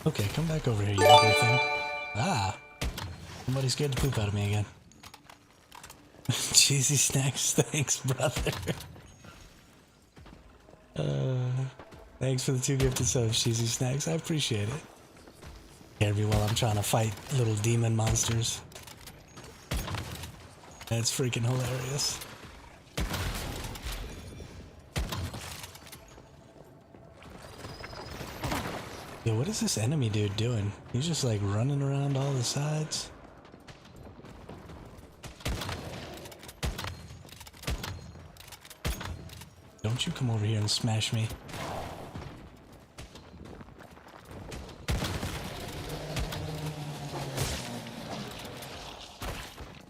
A: Okay, come back over here, you ugly thing. Ah! Somebody scared the poop out of me again. Cheesy snacks, thanks, brother. Thanks for the 2 gifted subs, Cheesy Snacks. I appreciate it. Scared me while I'm trying to fight little demon monsters. That's freaking hilarious. Yo, what is this enemy dude doing? He's just like running around all the sides. Don't you come over here and smash me.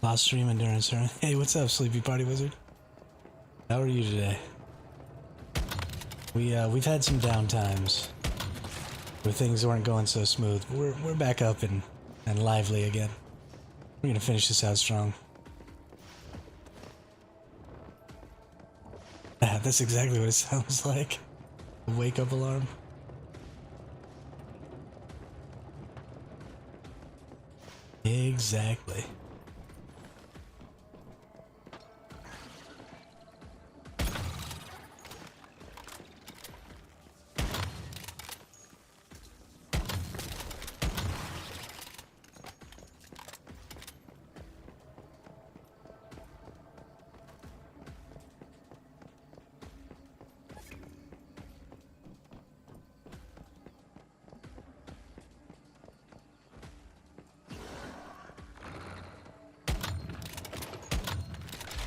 A: Lost stream endurance, huh? Hey, what's up, Sleepy Party Wizard? How are you today? We've had some downtimes where things weren't going so smooth. We're back up and lively again. We're gonna finish this out strong. That's exactly what it sounds like. A wake-up alarm. Exactly.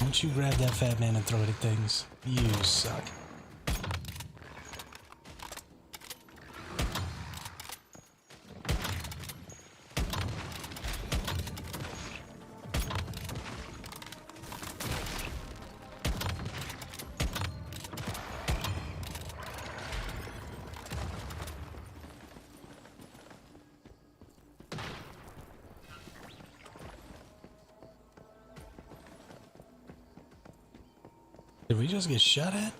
A: Don't you grab that fat man and throw it at things. You suck. Did we just get shot at?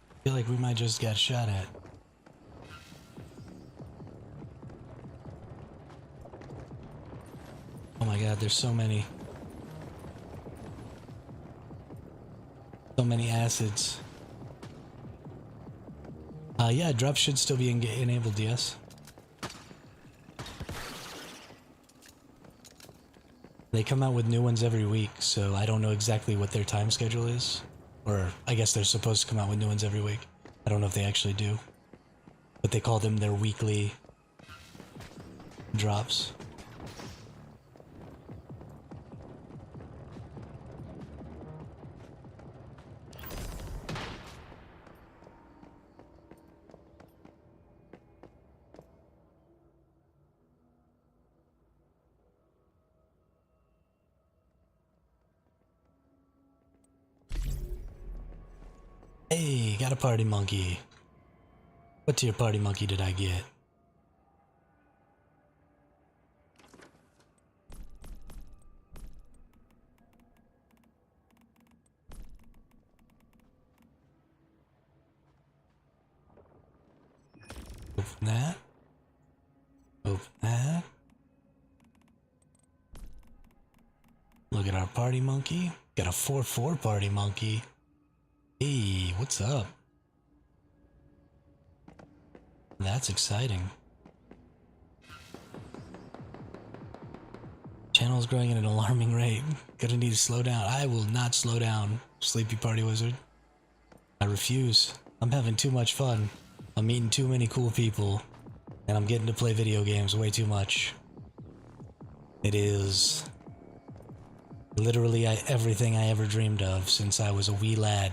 A: I feel like we might just got shot at. Oh my god, there's so many. So many acids. Yeah, drops should still be enabled, yes. They come out with new ones every week, so I don't know exactly what their time schedule is. Or, I guess they're supposed to come out with new ones every week. I don't know if they actually do. But they call them their weekly drops. Hey, got a party monkey. What tier party monkey did I get? Go from that. open that. Look at our party monkey. Got a 4-4 party monkey. Hey, what's up? That's exciting. Channel's growing at an alarming rate. Gonna need to slow down. I will not slow down, Sleepy Party Wizard. I refuse. I'm having too much fun. I'm meeting too many cool people. And I'm getting to play video games way too much. It is literally everything I ever dreamed of since I was a wee lad.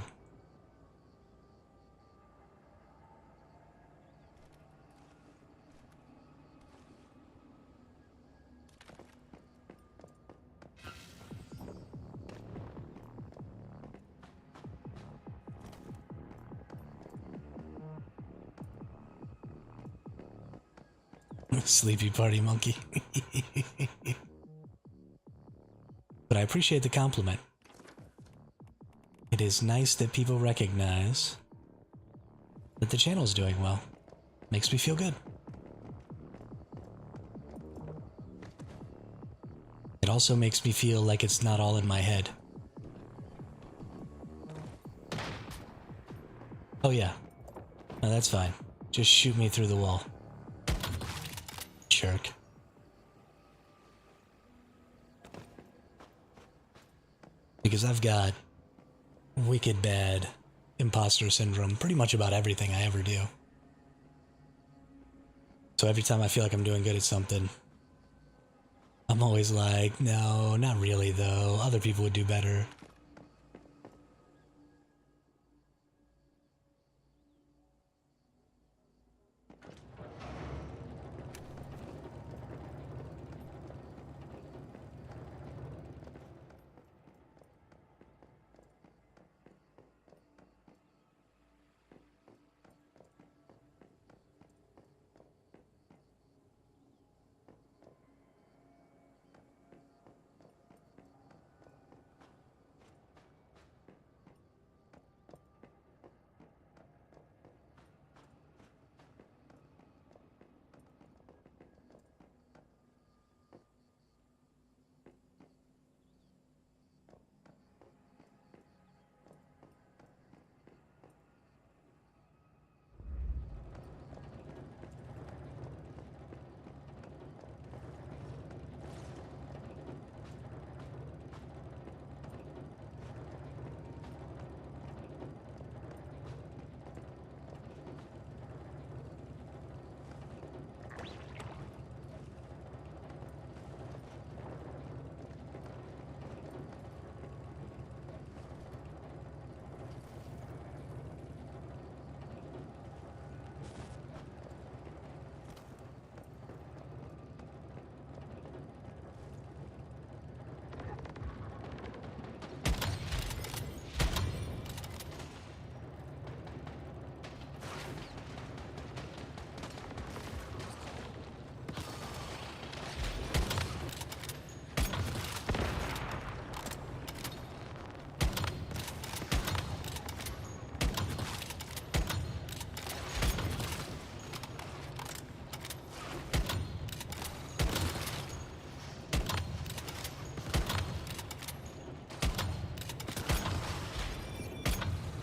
A: Sleepy Party Monkey. But I appreciate the compliment. It is nice that people recognize that the channel's doing well. Makes me feel good. It also makes me feel like it's not all in my head. Oh yeah. No, that's fine. Just shoot me through the wall. Jerk. Because I've got wicked bad imposter syndrome pretty much about everything I ever do. So every time I feel like I'm doing good at something, I'm always like, no, not really though. Other people would do better.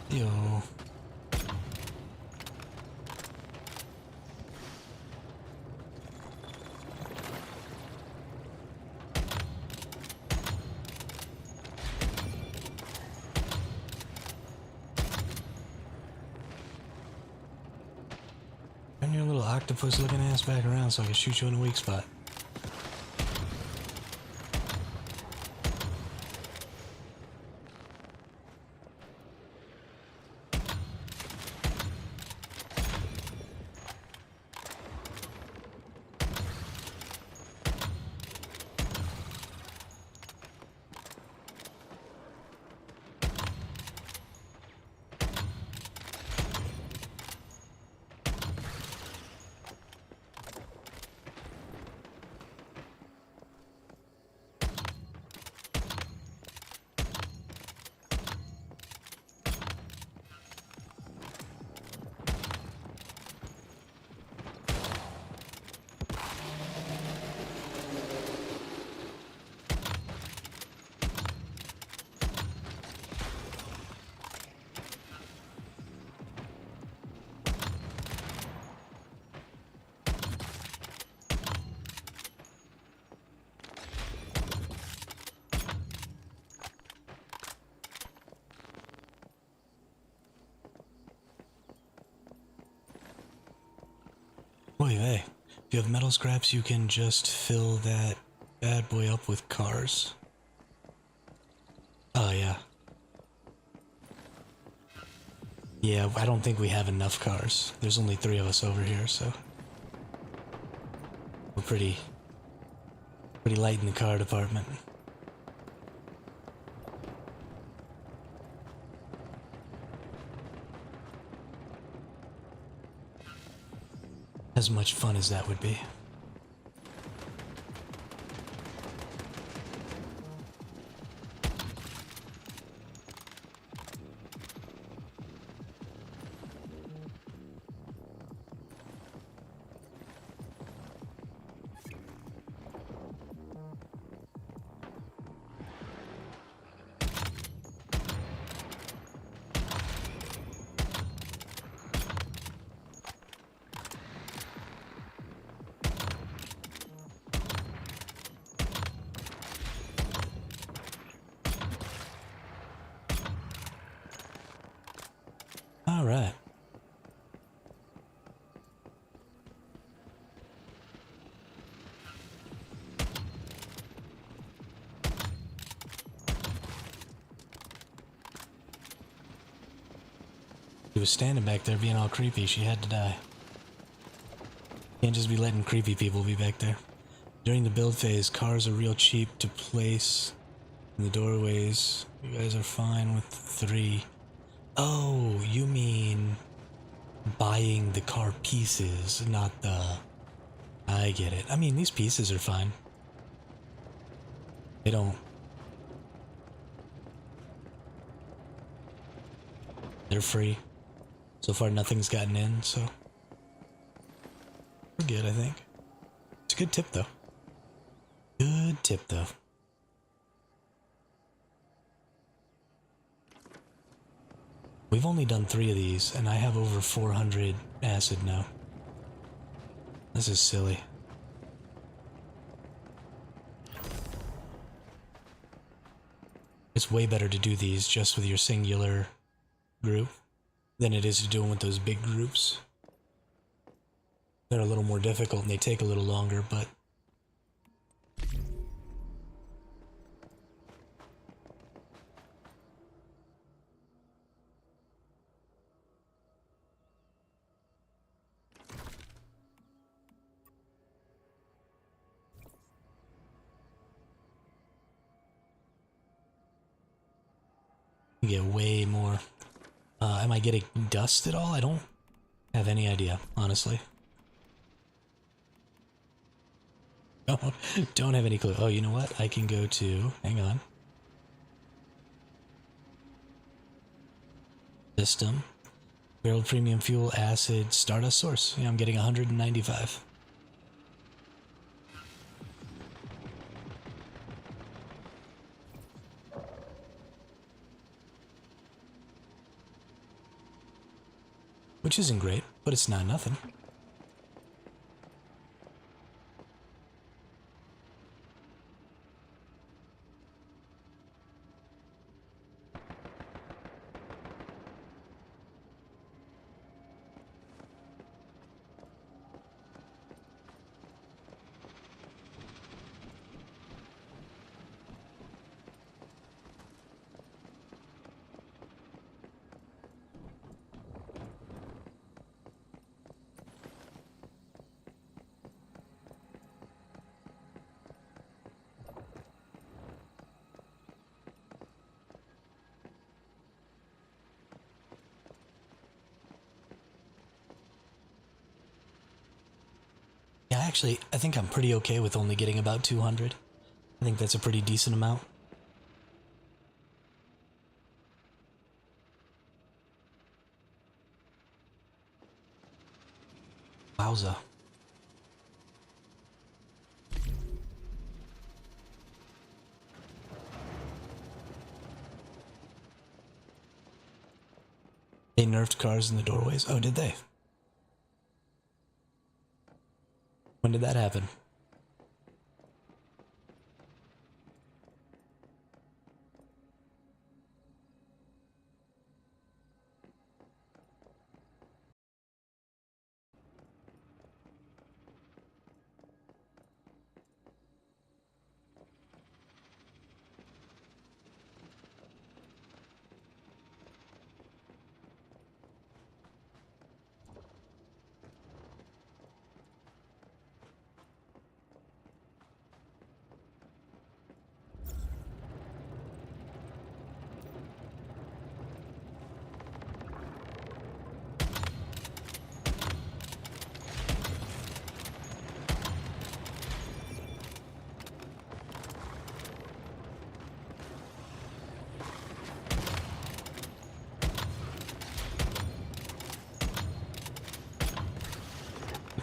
A: Yo. Turn your little octopus looking ass back around so I can shoot you in a weak spot. Boy, hey, if you have metal scraps, you can just fill that bad boy up with cars. Oh, yeah. Yeah, I don't think we have enough cars. There's only 3 of us over here, so... We're pretty light in the car department. As much fun as that would be. All right. She was standing back there being all creepy. She had to die. Can't just be letting creepy people be back there. During the build phase, cars are real cheap to place in the doorways. You guys are fine with 3. Oh, you mean buying the car pieces, not the... I get it. I mean, these pieces are fine. They don't... They're free. So far, nothing's gotten in, so... We're good, I think. It's a good tip, though. Good tip, though. We've only done 3 of these, and I have over 400 acid now. This is silly. It's way better to do these just with your singular group than it is to do them with those big groups. They're a little more difficult and they take a little longer, but... You get way more. Am I getting dust at all? I don't have any idea, honestly. Don't have any clue. Oh, you know what? I can go to... Hang on. System. Barreled premium fuel, acid, stardust source. Yeah, I'm getting 195. Which isn't great, but it's not nothing. Yeah, actually, I think I'm pretty okay with only getting about 200. I think that's a pretty decent amount. Wowza. They nerfed cars in the doorways? Oh, did they? When did that happen?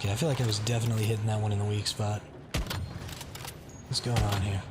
A: Okay, I feel like I was definitely hitting that one in the weak spot. What's going on here?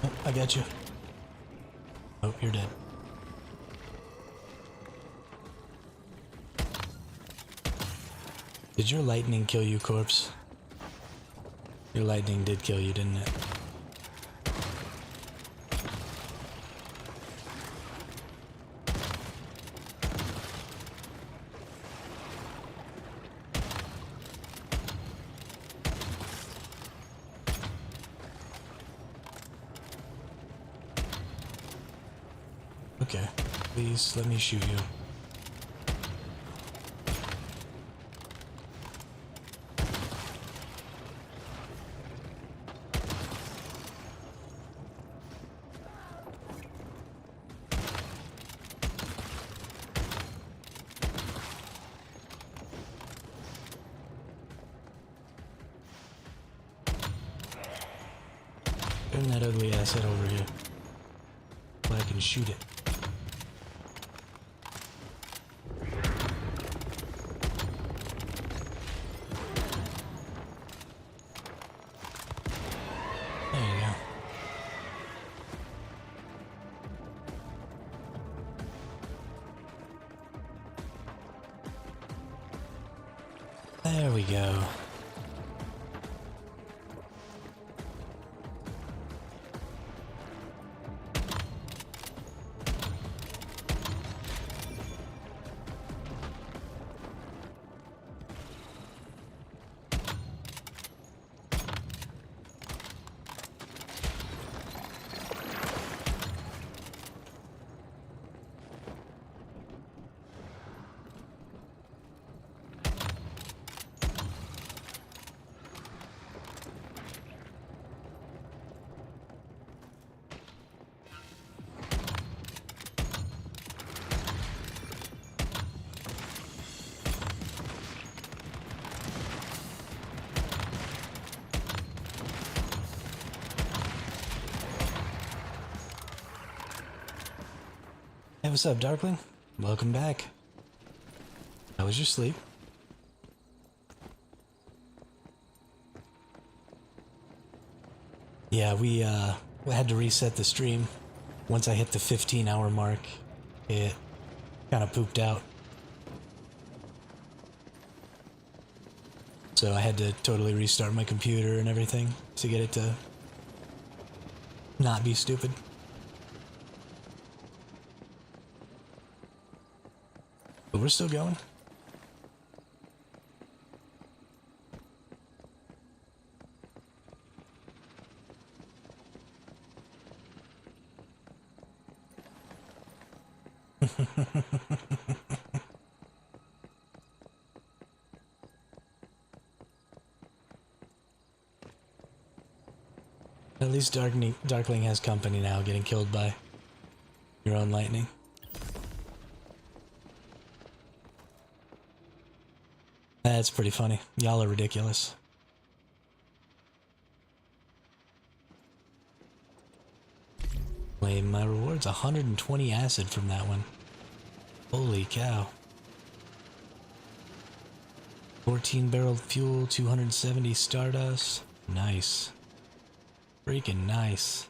A: Oh, I got you. Oh, you're dead. Did your lightning kill you, corpse? Your lightning did kill you, didn't it? Okay, please let me shoot you. Turn that ugly ass head over here so I can shoot it. There you go. There we go. Hey, what's up, Darkling? Welcome back. How was your sleep? Yeah, we had to reset the stream. Once I hit the 15-hour mark, it kind of pooped out. So I had to totally restart my computer and everything to get it to not be stupid. But we're still going. At least Darkling has company now, getting killed by your own lightning. That's pretty funny. Y'all are ridiculous. Claim my rewards. 120 acid from that one. Holy cow. 14 barrel fuel, 270 stardust. Nice. Freaking nice.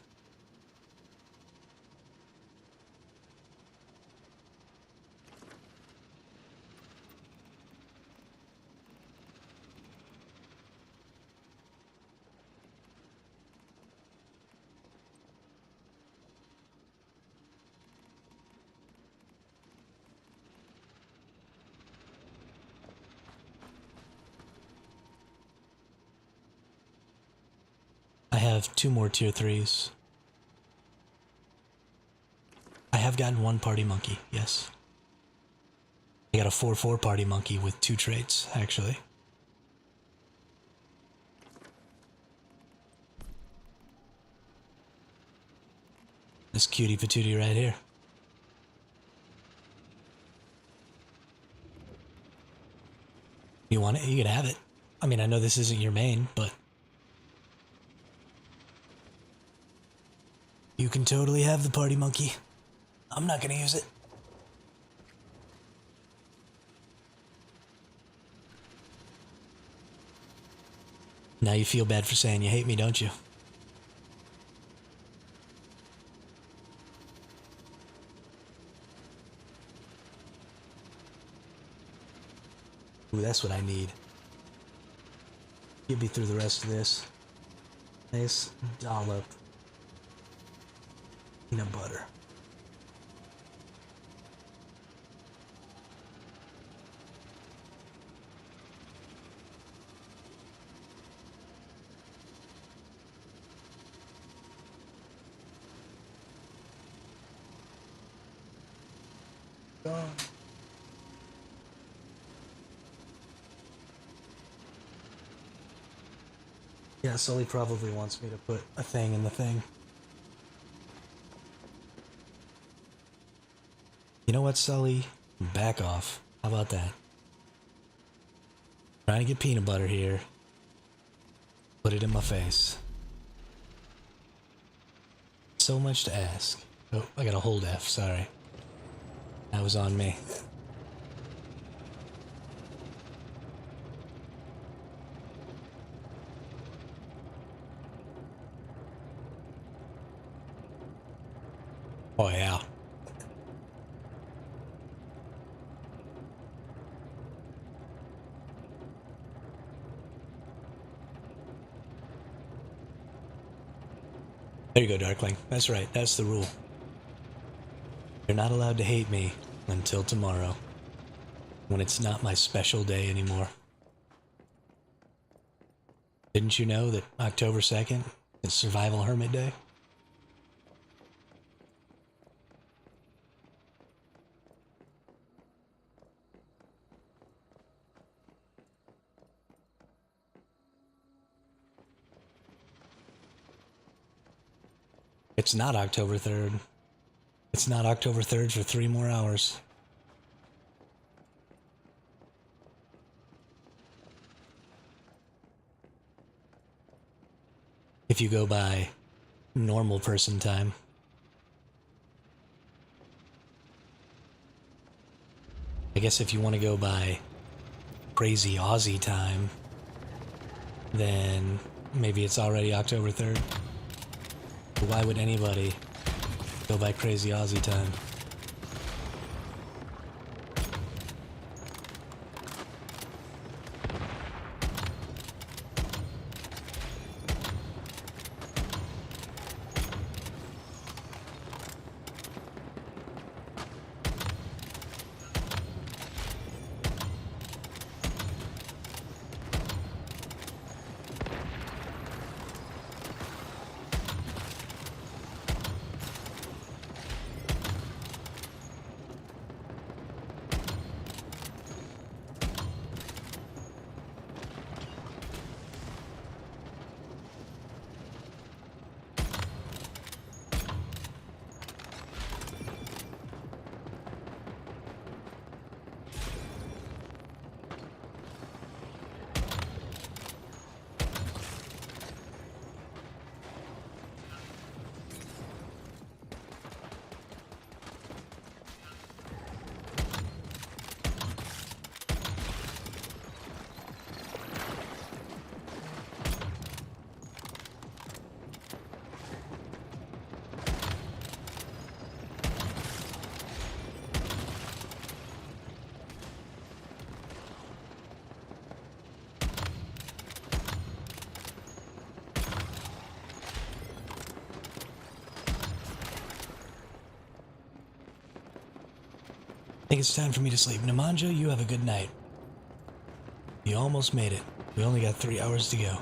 A: have 2 more tier 3s. I have gotten 1 party monkey, yes. I got a 4/4 party monkey with 2 traits, actually. This cutie patootie right here. You want it? You can have it. I mean, I know this isn't your main, but you can totally have the party monkey. I'm not gonna use it. Now you feel bad for saying you hate me, don't you? Ooh, that's what I need. Get me through the rest of this. Nice dollop. Peanut butter. Yeah, Sully probably wants me to put a thing in the thing. You know what, Sully? Back off. How about that? Trying to get peanut butter here. Put it in my face. So much to ask. Oh, I gotta hold F, sorry. That was on me. Oh yeah. There you go, Darkling. That's right, that's the rule. You're not allowed to hate me until tomorrow, when it's not my special day anymore. Didn't you know that October 2nd is Survival Hermit Day? It's not October 3rd. It's not October 3rd for 3 more hours. If you go by normal person time. I guess if you want to go by crazy Aussie time, then maybe it's already October 3rd. But why would anybody go by crazy Aussie time? I think it's time for me to sleep. Nemanja, you have a good night. You almost made it. We only got 3 hours to go.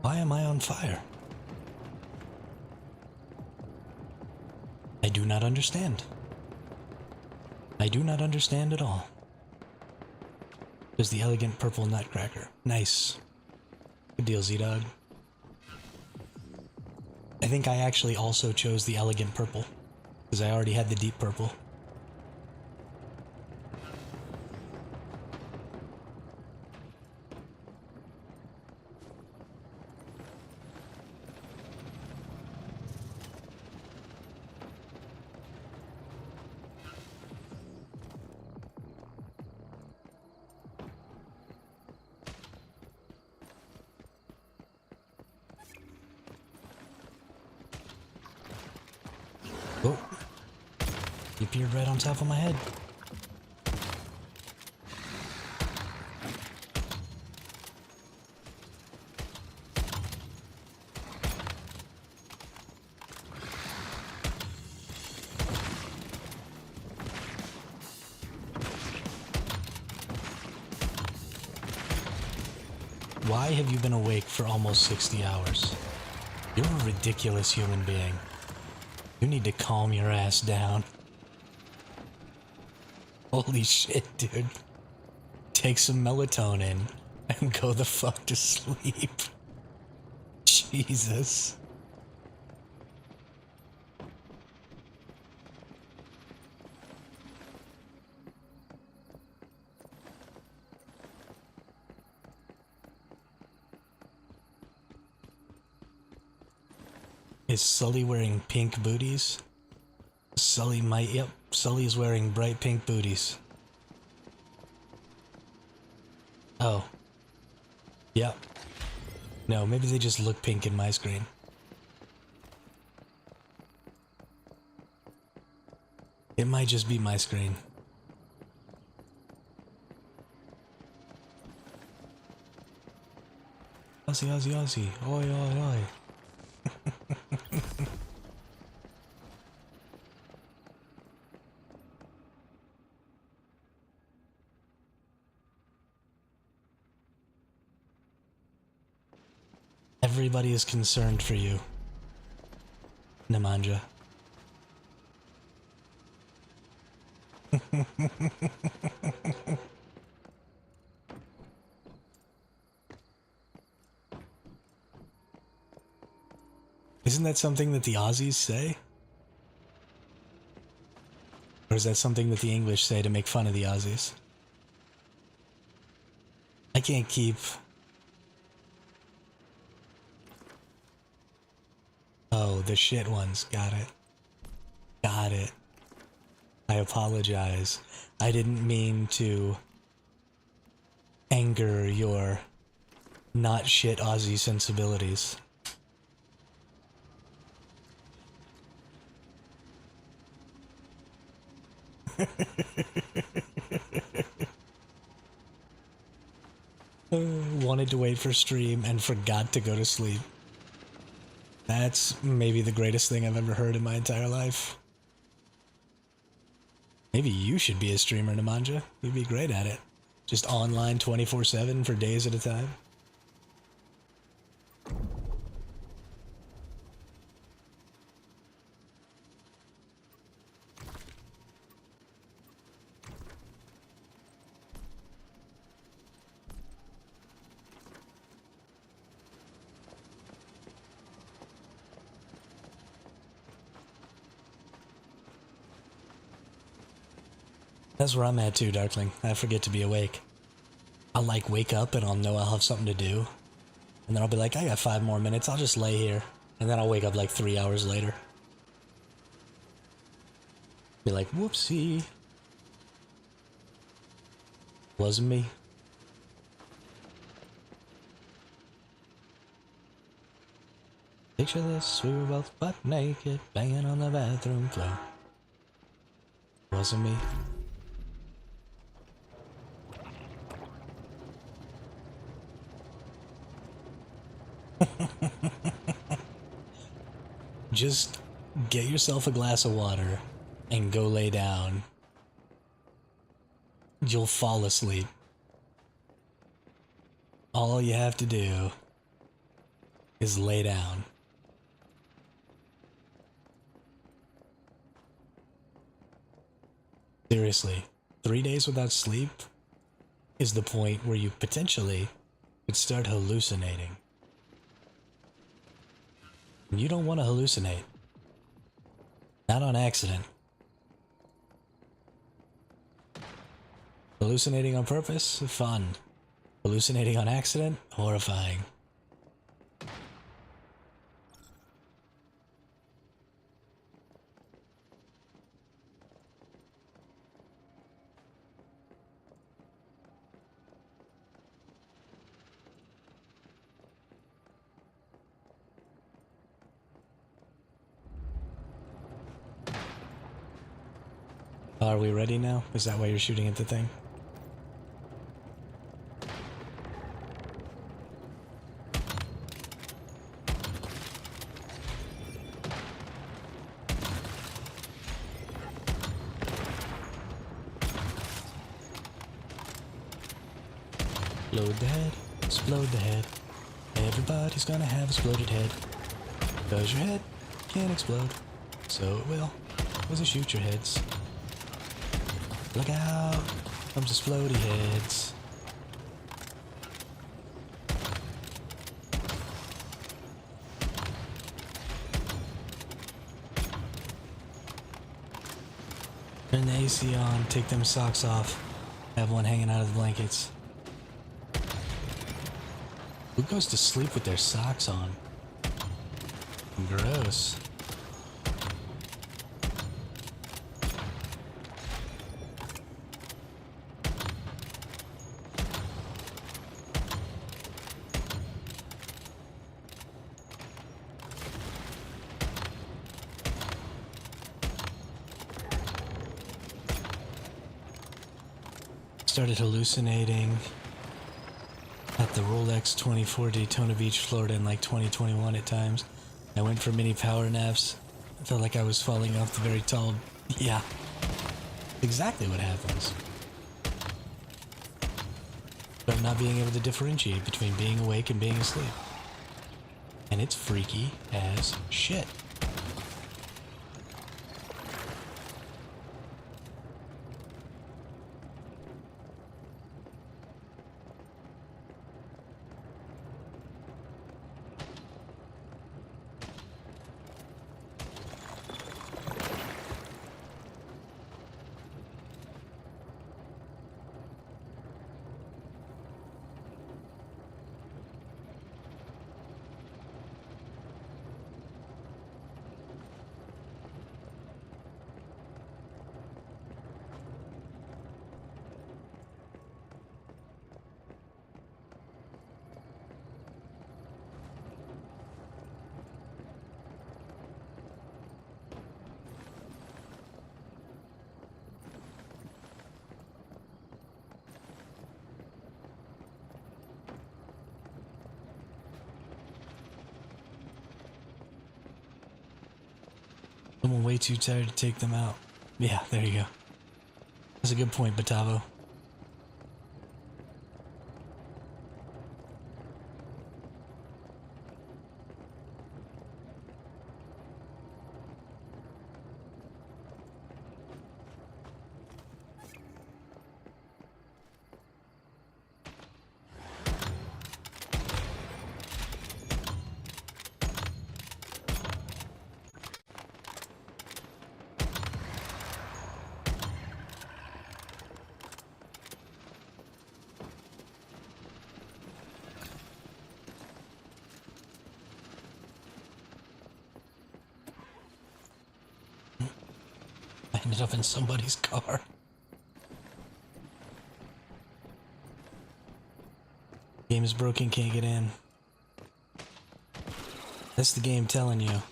A: Why am I on fire? I do not understand. I do not understand at all. There's the elegant purple nutcracker. Nice. Good deal, Z-Dog. I think I actually also chose the elegant purple, because I already had the deep purple. Oh, he appeared right on top of my head. Why have you been awake for almost 60 hours? You're a ridiculous human being. You need to calm your ass down. Holy shit, dude. Take some melatonin and go the fuck to sleep. Jesus. Is Sully wearing pink booties? Sully might, yep, Sully is wearing bright pink booties. Oh. Yep. No, maybe they just look pink in my screen. It might just be my screen. Aussie, Aussie, Aussie. Oi, oi, oi. Everybody is concerned for you, Nemanja. Isn't that something that the Aussies say? Or is that something that the English say to make fun of the Aussies? I can't keep... Oh, the shit ones. Got it. Got it. I apologize. I didn't mean to anger your not shit Aussie sensibilities. Wanted to wait for stream and forgot to go to sleep. That's maybe the greatest thing I've ever heard in my entire life. Maybe you should be a streamer, Nemanja. You'd be great at it. Just online 24/7 for days at a time. That's where I'm at too, Darkling. I forget to be awake. I'll like wake up and I'll know I'll have something to do. And then I'll be like, I got 5 more minutes, I'll just lay here. And then I'll wake up like 3 hours later. Be like, whoopsie. Wasn't me. Picture this, we were both butt naked, banging on the bathroom floor. Wasn't me. Just get yourself a glass of water and go lay down. You'll fall asleep. All you have to do is lay down. Seriously, 3 days without sleep is the point where you potentially could start hallucinating. And you don't want to hallucinate. Not on accident. Hallucinating on purpose? Fun. Hallucinating on accident? Horrifying. Are we ready now? Is that why you're shooting at the thing? Explode the head, explode the head. Everybody's gonna have exploded head. Cause your head can't explode, so it will. Cause it shoot your heads. Look out! Comes explodey heads. Turn the AC on, take them socks off. Have one hanging out of the blankets. Who goes to sleep with their socks on? Gross. Started hallucinating at the Rolex 24 Daytona Beach, Florida in like 2021 at times. I went for mini power naps. I felt like I was falling off the very tall... Yeah. Exactly what happens. But not being able to differentiate between being awake and being asleep. And it's freaky as shit. I'm way too tired to take them out. Yeah, there you go. That's a good point, Batavo. I ended up in somebody's car. Game is broken, can't get in. That's the game telling you.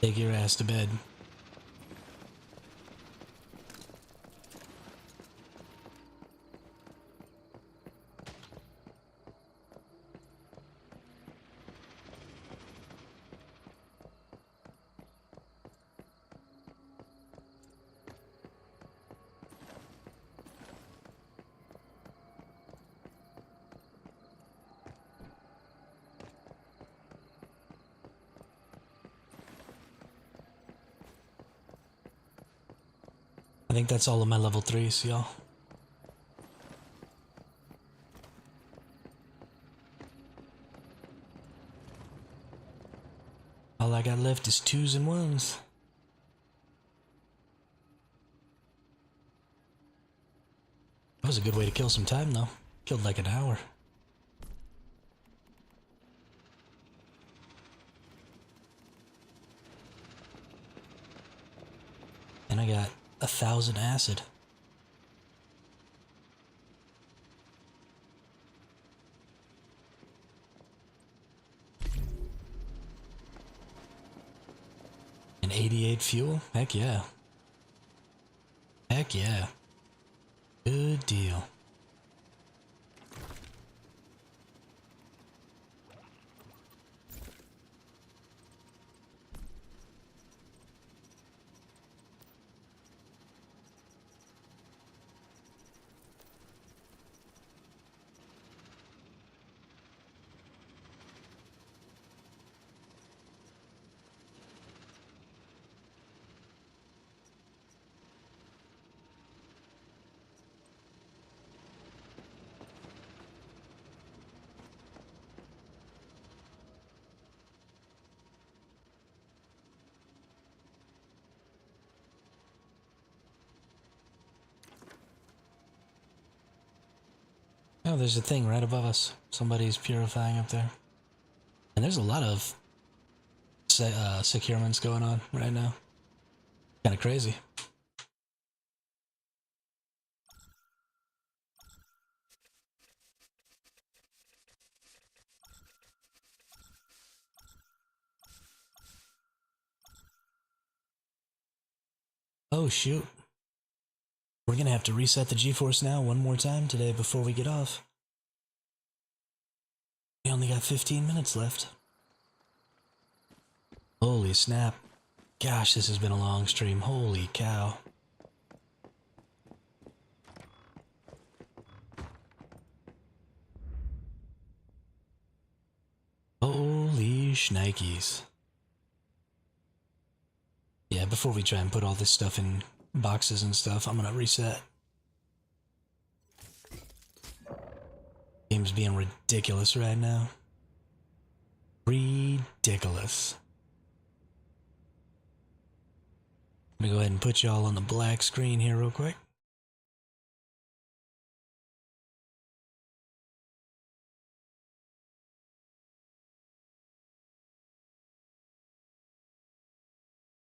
A: Take your ass to bed. I think that's all of my level 3s, y'all. All I got left is 2s and 1s. That was a good way to kill some time, though. Killed like an hour. And I got 1,000 acid. And 88 fuel? Heck yeah. Heck yeah. Good deal. Oh, there's a thing right above us. Somebody's purifying up there. And there's a lot of securements going on right now. Kind of crazy. Oh, shoot. We're gonna have to reset the G-Force now one more time today before we get off. We only got 15 minutes left. Holy snap. Gosh, this has been a long stream. Holy cow. Holy shnikes. Yeah, before we try and put all this stuff in boxes and stuff, I'm gonna reset. Game's being ridiculous right now. Ridiculous. I'm gonna go ahead and put y'all on the black screen here real quick.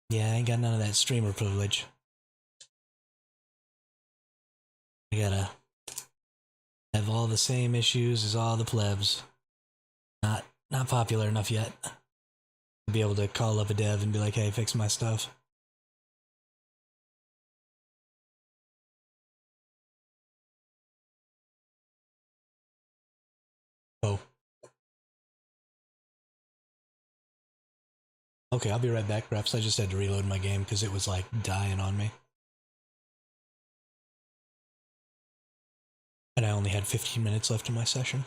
A: Yeah, I ain't got none of that streamer privilege. I gotta have all the same issues as all the plebs. Not popular enough yet to be able to call up a dev and be like, hey, fix my stuff. Oh. Okay, I'll be right back. Perhaps I just had to reload my game because it was like dying on me. And I only had 15 minutes left in my session.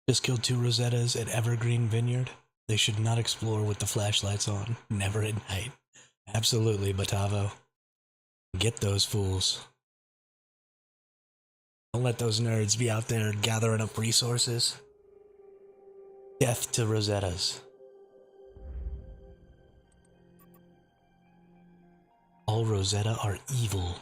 A: Just killed 2 Rosettas at Evergreen Vineyard. They should not explore with the flashlights on. Never at night. Absolutely, Batavo. Get those fools. Don't let those nerds be out there gathering up resources. Death to Rosettas. All Rosetta are evil.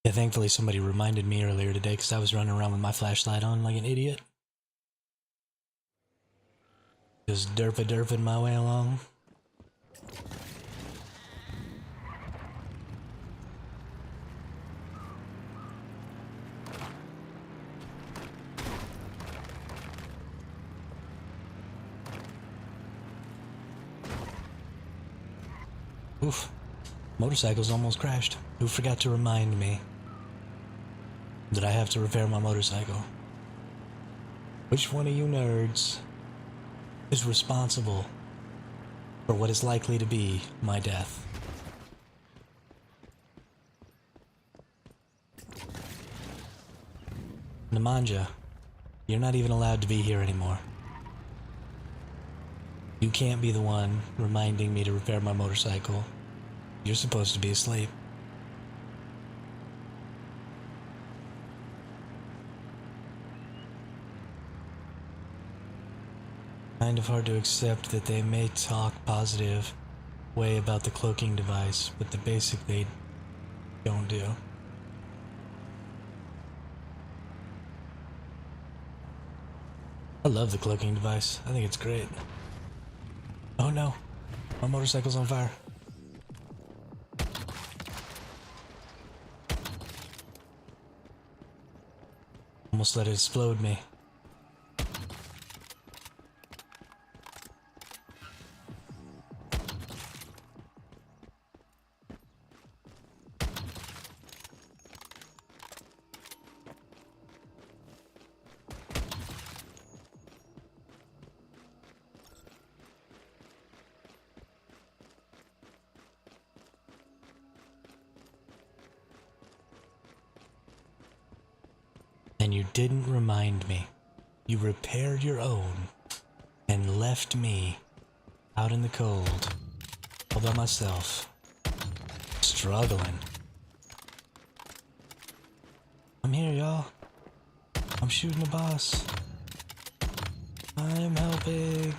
A: Yeah, thankfully somebody reminded me earlier today because I was running around with my flashlight on like an idiot. Just derping my way along. Oof. Motorcycle's almost crashed. Who forgot to remind me that I have to repair my motorcycle? Which one of you nerds is responsible for what is likely to be my death? Nemanja, you're not even allowed to be here anymore. You can't be the one reminding me to repair my motorcycle. You're supposed to be asleep. Kind of hard to accept that they may talk positive way about the cloaking device, but the basic they don't do. I love the cloaking device. I think it's great. Oh no, my motorcycle's on fire. Almost let it explode me. And you didn't remind me. You repaired your own and left me out in the cold all by myself, struggling. I'm here, y'all. I'm shooting the boss. I'm helping.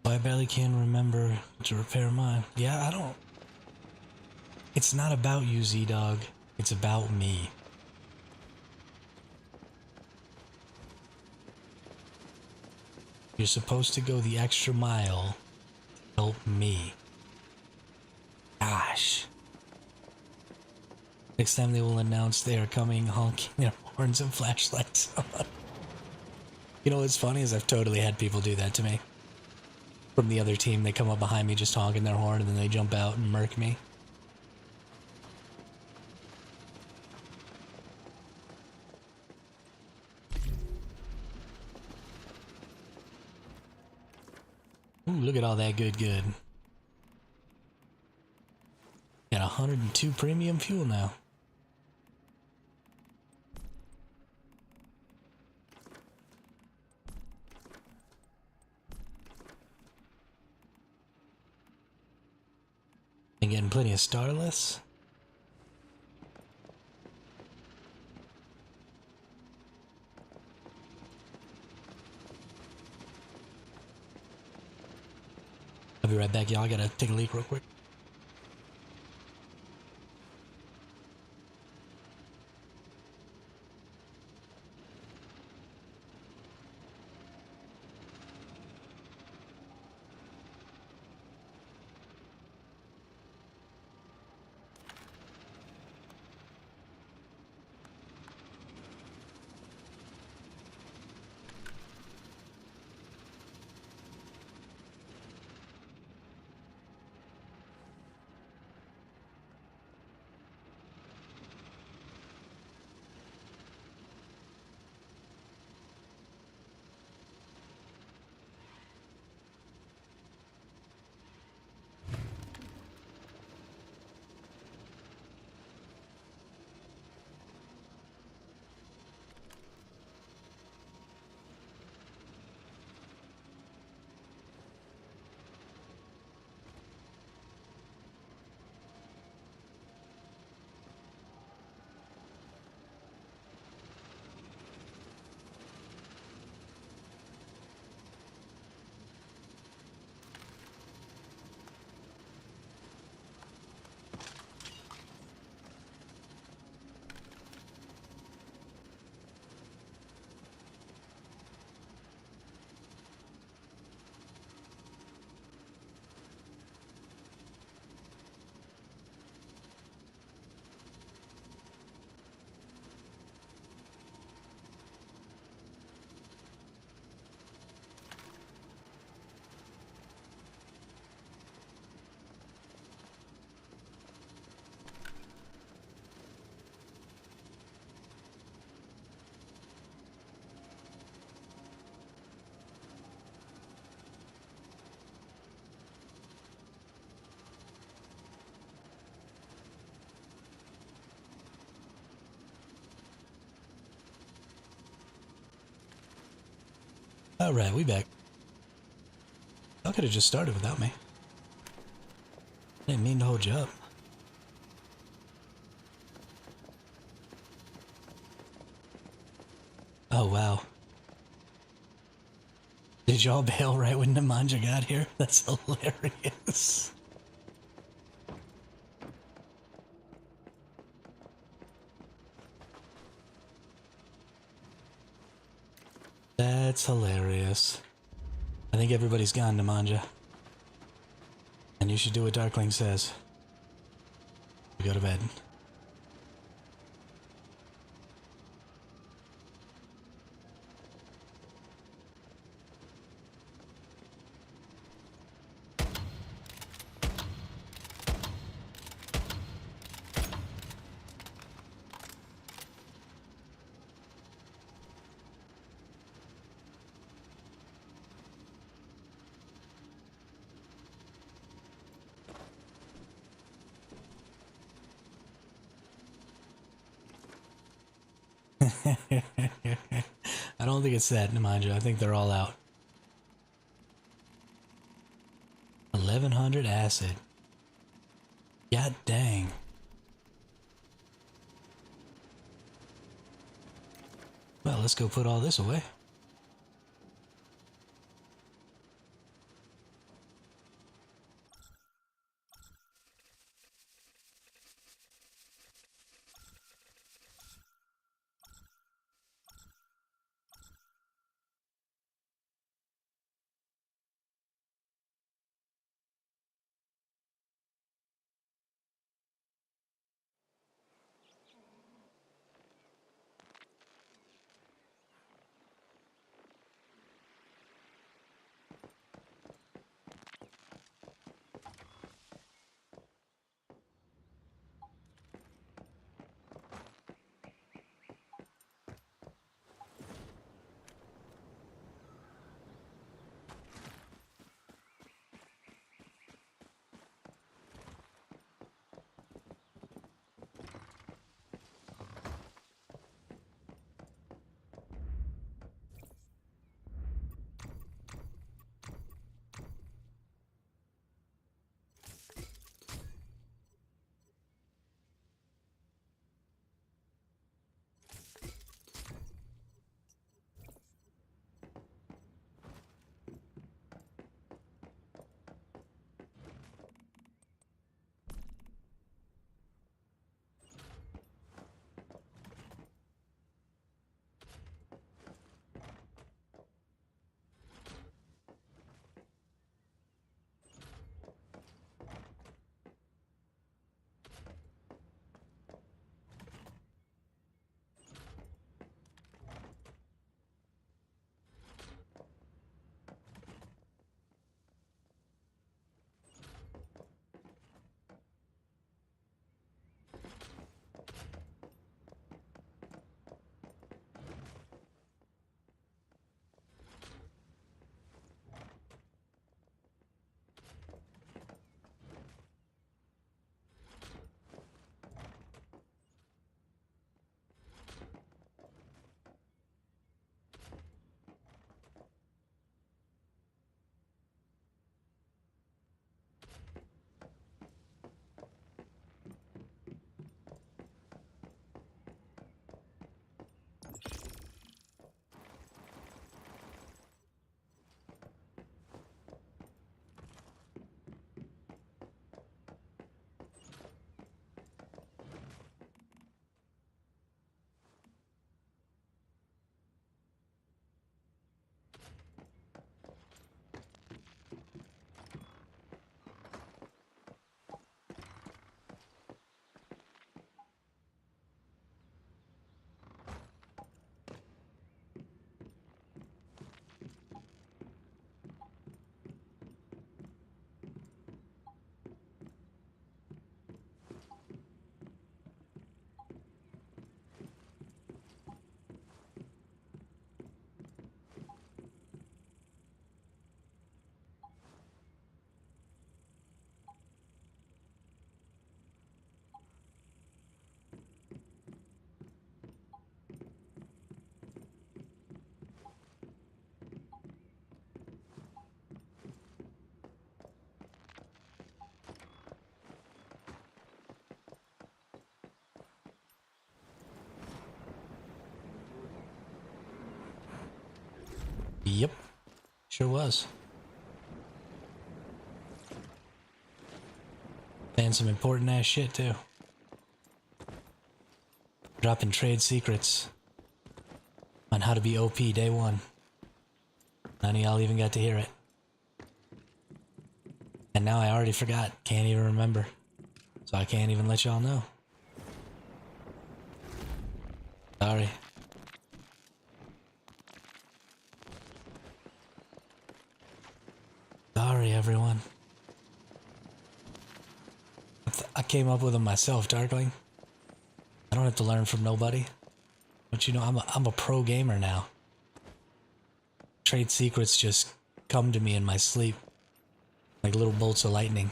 A: I barely can remember to repair mine. Yeah, I don't. It's not about you, Z-Dog. It's about me. You're supposed to go the extra mile. Help me. Gosh. Next time they will announce they are coming honking their horns and flashlights on. You know what's funny is I've totally had people do that to me. From the other team, they come up behind me just honking their horn and then they jump out and murk me. Ooh, look at all that good. Got 102 premium fuel now. And getting plenty of starless. I'll be right back, y'all. I gotta take a leak real quick. Alright, we back. Y'all could have just started without me. Didn't mean to hold you up. Oh, wow. Did y'all bail right when Nemanja got here? That's hilarious. That's hilarious. I think everybody's gone, Nemanja. And you should do what Darkling says. You go to bed. I don't think it's that, Nemanja. I think they're all out. 1100 acid. God dang. Well, let's go put all this away. Sure was. And some important ass shit too. Dropping trade secrets on how to be OP day one. None of y'all even got to hear it. And now I already forgot. Can't even remember. So I can't even let y'all know. Sorry. Sorry, everyone. I came up with them myself, Darkling. I don't have to learn from nobody. But you know, I'm a pro gamer now. Trade secrets just come to me in my sleep. Like little bolts of lightning.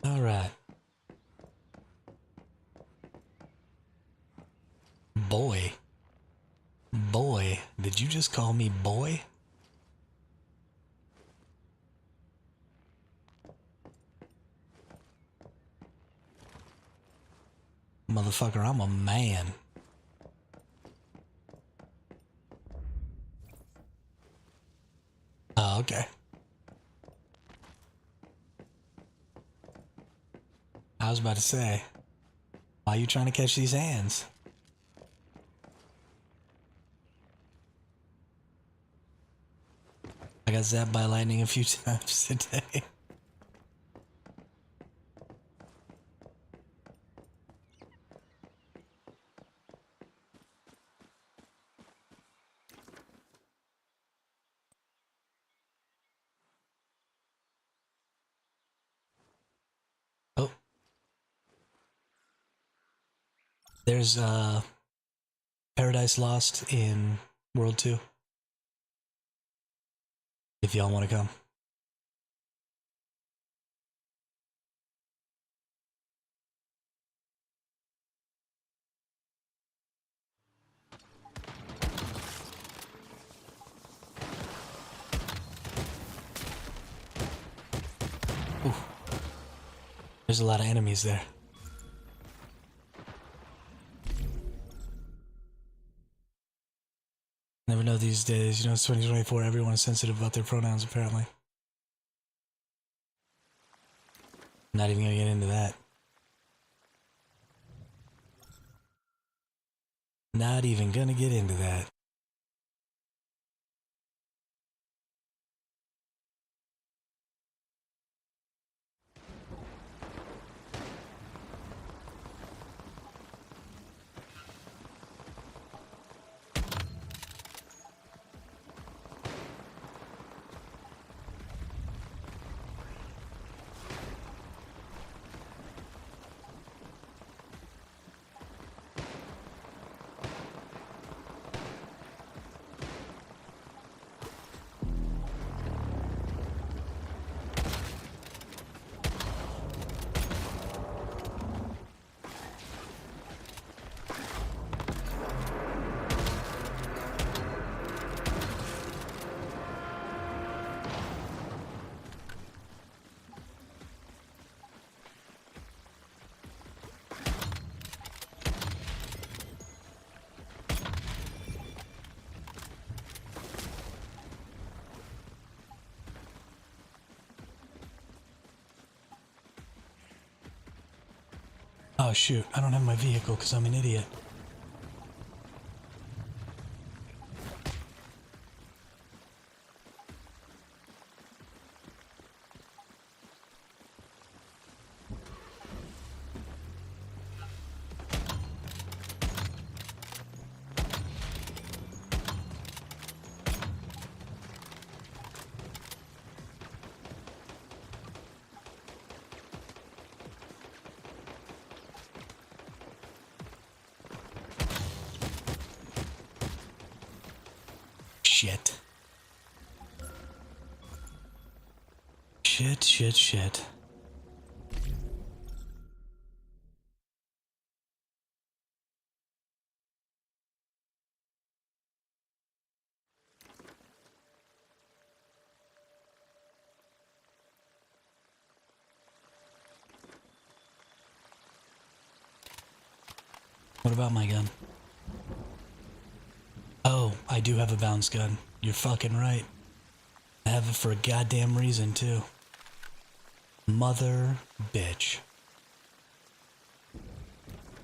A: All right. Boy. Boy. Did you just call me boy? Motherfucker, I'm a man. Oh, okay. I was about to say, why are you trying to catch these hands? I got zapped by lightning a few times today. Oh. There's Paradise Lost in World 2. If y'all want to come. Ooh. There's a lot of enemies there. Never know these days. You know, it's 2024. Everyone is sensitive about their pronouns, apparently. Not even gonna get into that. Not even gonna get into that. Oh shoot, I don't have my vehicle because I'm an idiot. Shit. Shit. What about my gun? Oh, I do have a bounce gun. You're fucking right. I have it for a goddamn reason, too. Mother bitch.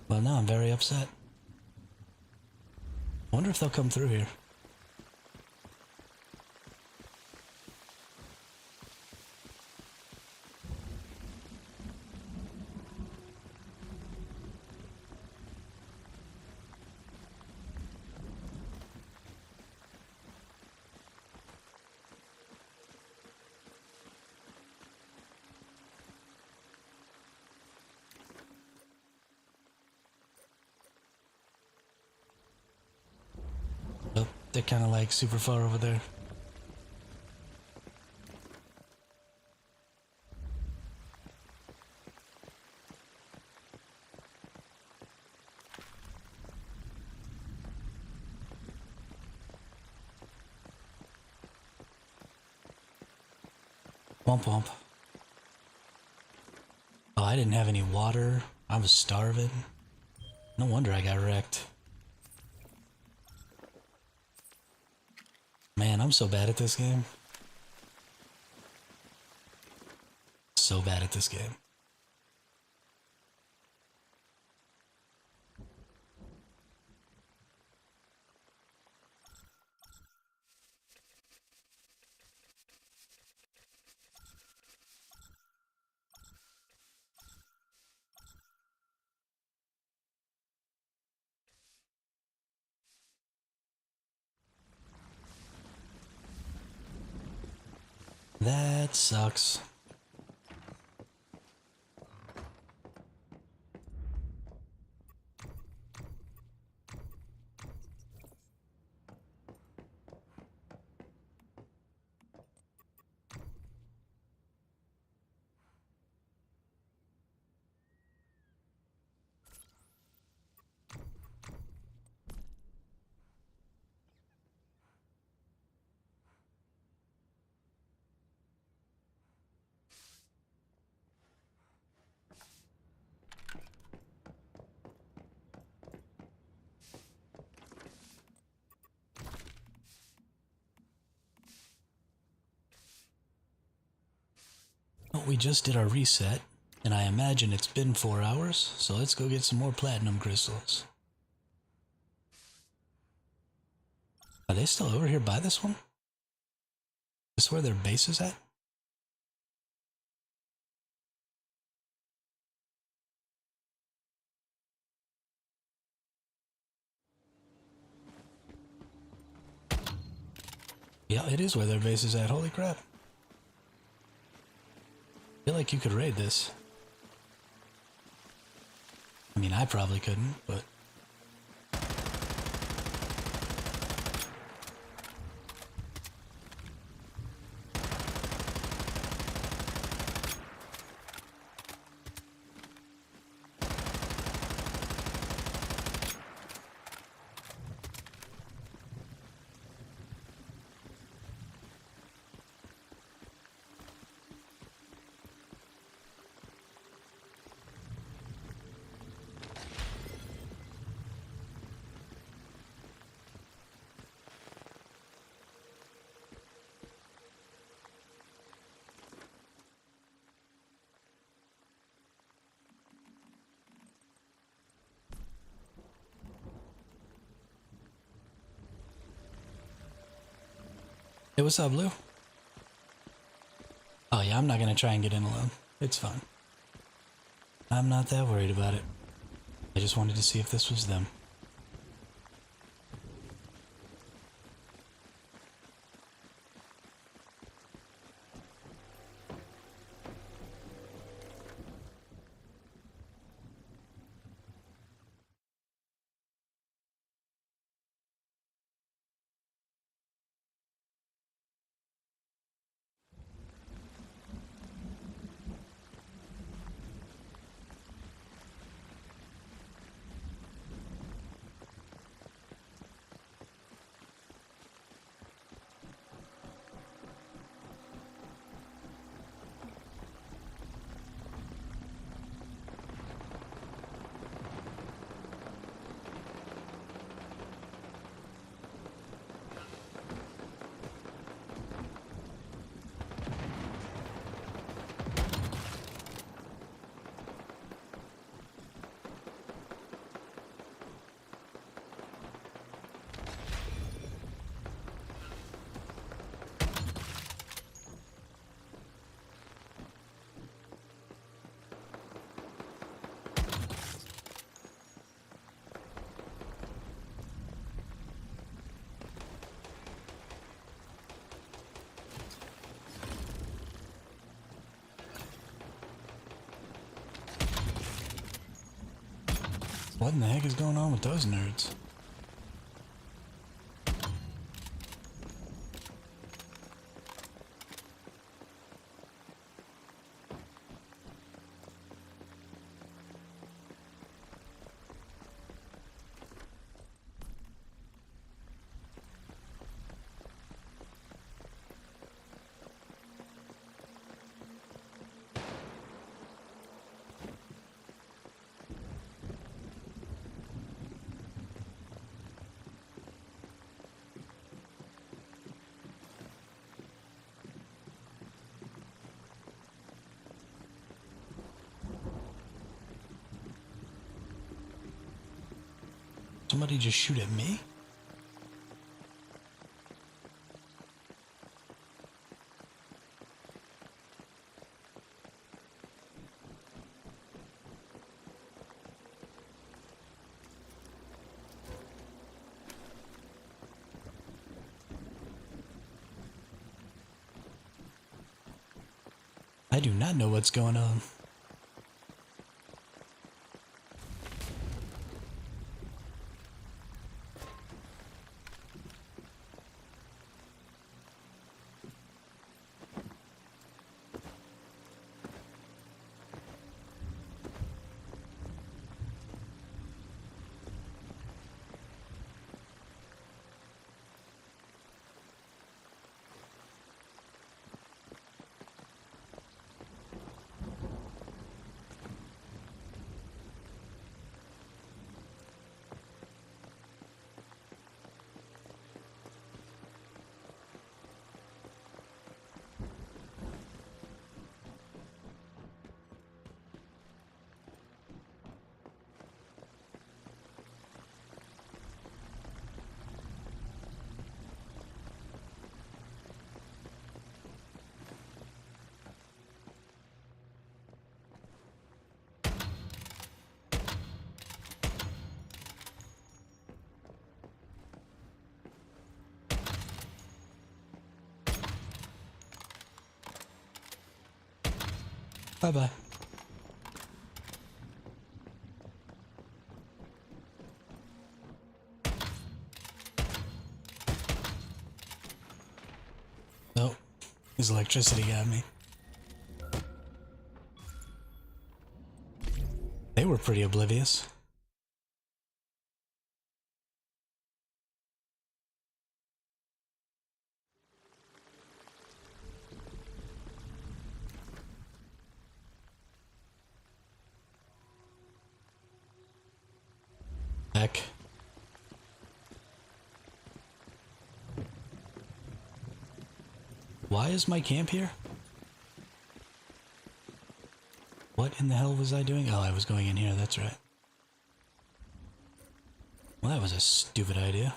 A: Well, now I'm very upset. I wonder if they'll come through here. Oh, they're kind of like super far over there. Womp womp. Oh, I didn't have any water. I was starving. No wonder I got wrecked. Man, I'm so bad at this game. So bad at this game. That sucks. Well, we just did our reset, and I imagine it's been 4 hours, so let's go get some more platinum crystals. Are they still over here by this one? Is this where their base is at? Yeah, it is where their base is at. Holy crap. I feel like you could raid this. I mean, I probably couldn't, but... Hey, what's up, Lou? Oh yeah, I'm not gonna try and get in alone. It's fine. I'm not that worried about it. I just wanted to see if this was them. What in the heck is going on with those nerds? Somebody just shoot at me? I do not know what's going on. Bye-bye. Nope. His electricity got me. They were pretty oblivious. Heck. Why is my camp here? What in the hell was I doing? Oh, I was going in here, that's right. Well, that was a stupid idea.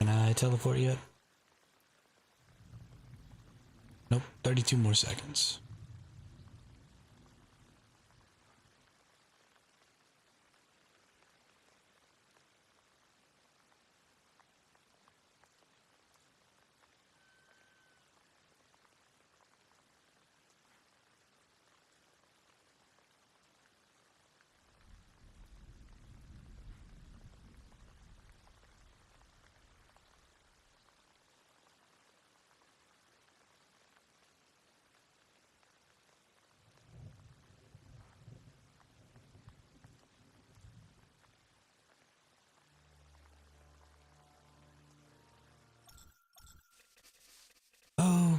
A: Can I teleport yet? Nope, 32 more seconds.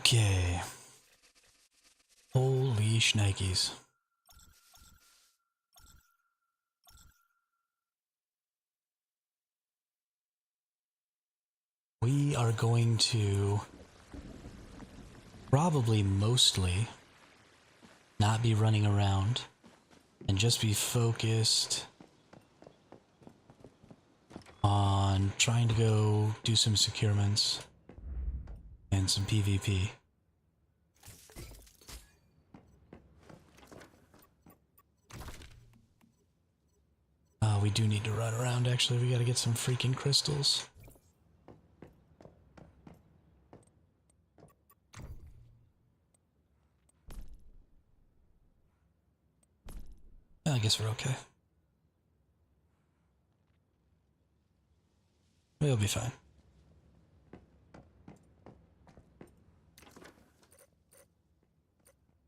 A: Okay. Holy shnikes. We are going to probably mostly not be running around and just be focused on trying to go do some securements and some PvP. We do need to run around, actually. We gotta get some freaking crystals. I guess we're okay. We'll be fine.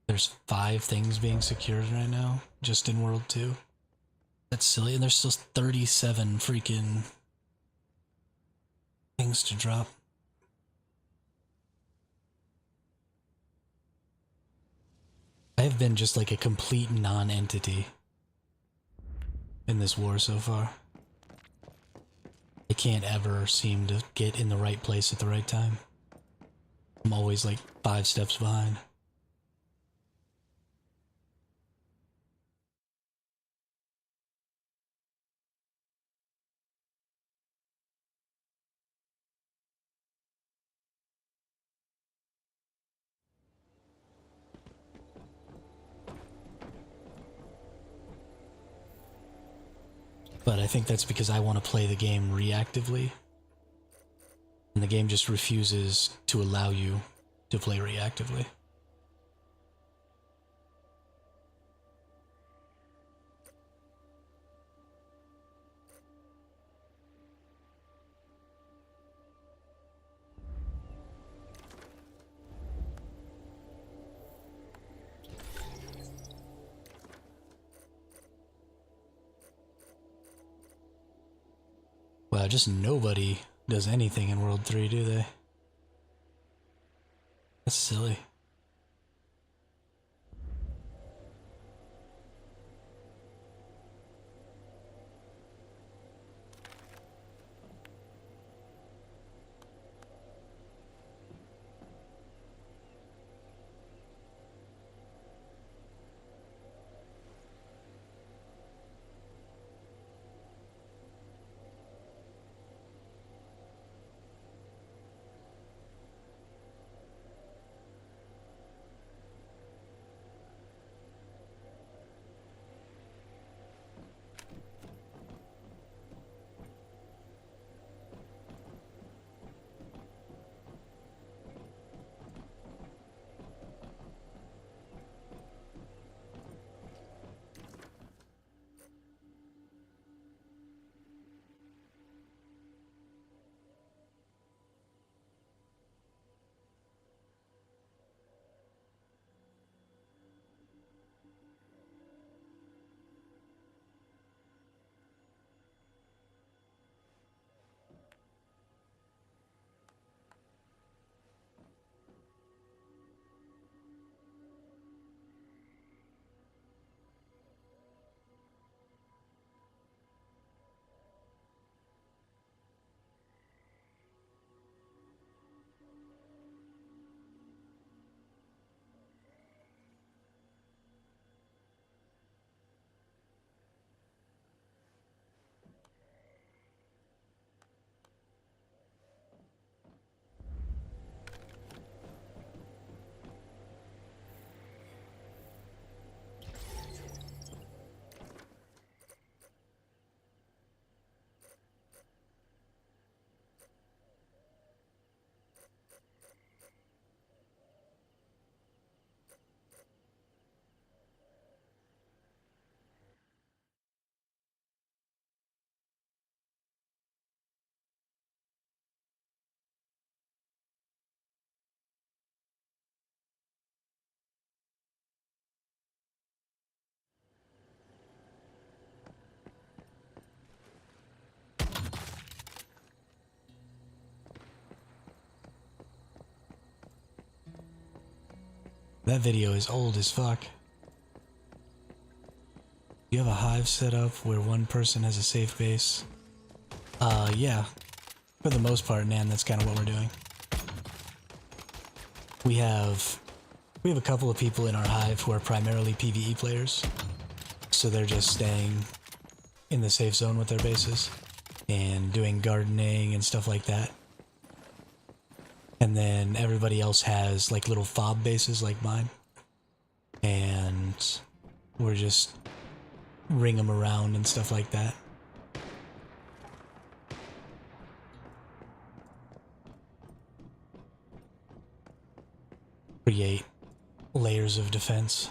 A: There's 5 things being secured right now, just in World 2. That's silly, and there's still 37 freaking things to drop. I have been just like a complete non-entity in this war so far. I can't ever seem to get in the right place at the right time. I'm always like 5 steps behind. But I think that's because I want to play the game reactively. And the game just refuses to allow you to play reactively. Wow, just nobody does anything in World 3, do they? That's silly. That video is old as fuck. You have a hive set up where one person has a safe base? Yeah. For the most part, Nan, that's kind of what we're doing. We have a couple of people in our hive who are primarily PvE players. So they're just staying in the safe zone with their bases and doing gardening and stuff like that. And then everybody else has like little fob bases like mine. And we're just ring them around and stuff like that. Create layers of defense.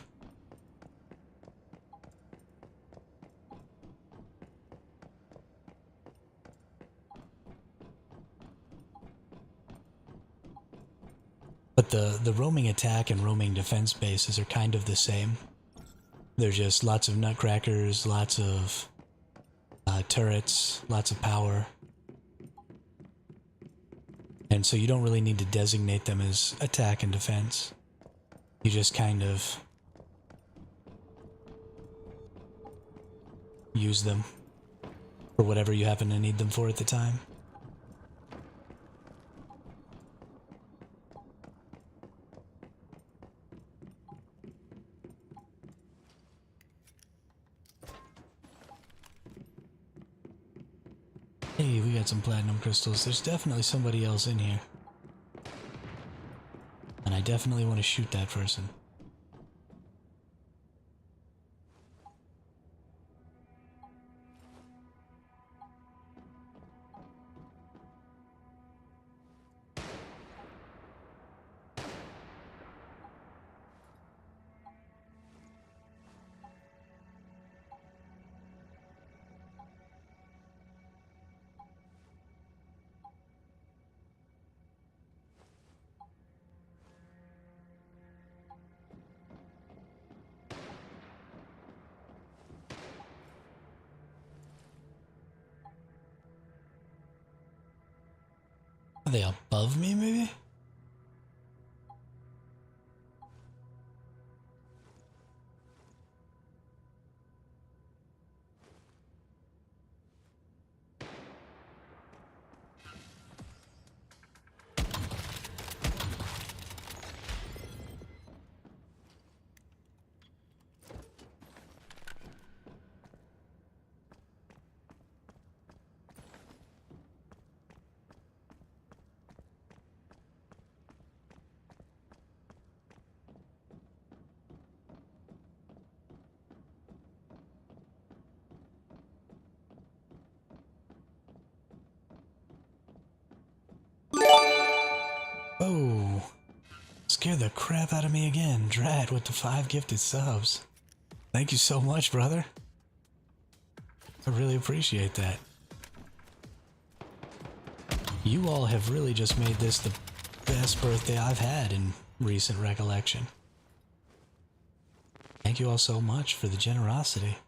A: But the roaming attack and roaming defense bases are kind of the same. They're just lots of nutcrackers, lots of turrets, lots of power. And so you don't really need to designate them as attack and defense. You just kind of use them for whatever you happen to need them for at the time. Hey, we got some platinum crystals. There's definitely somebody else in here. And I definitely want to shoot that person. Are they above me, maybe? Oh, scared the crap out of me again. Drat with the 5 gifted subs. Thank you so much, brother. I really appreciate that. You all have really just made this the best birthday I've had in recent recollection. Thank you all so much for the generosity.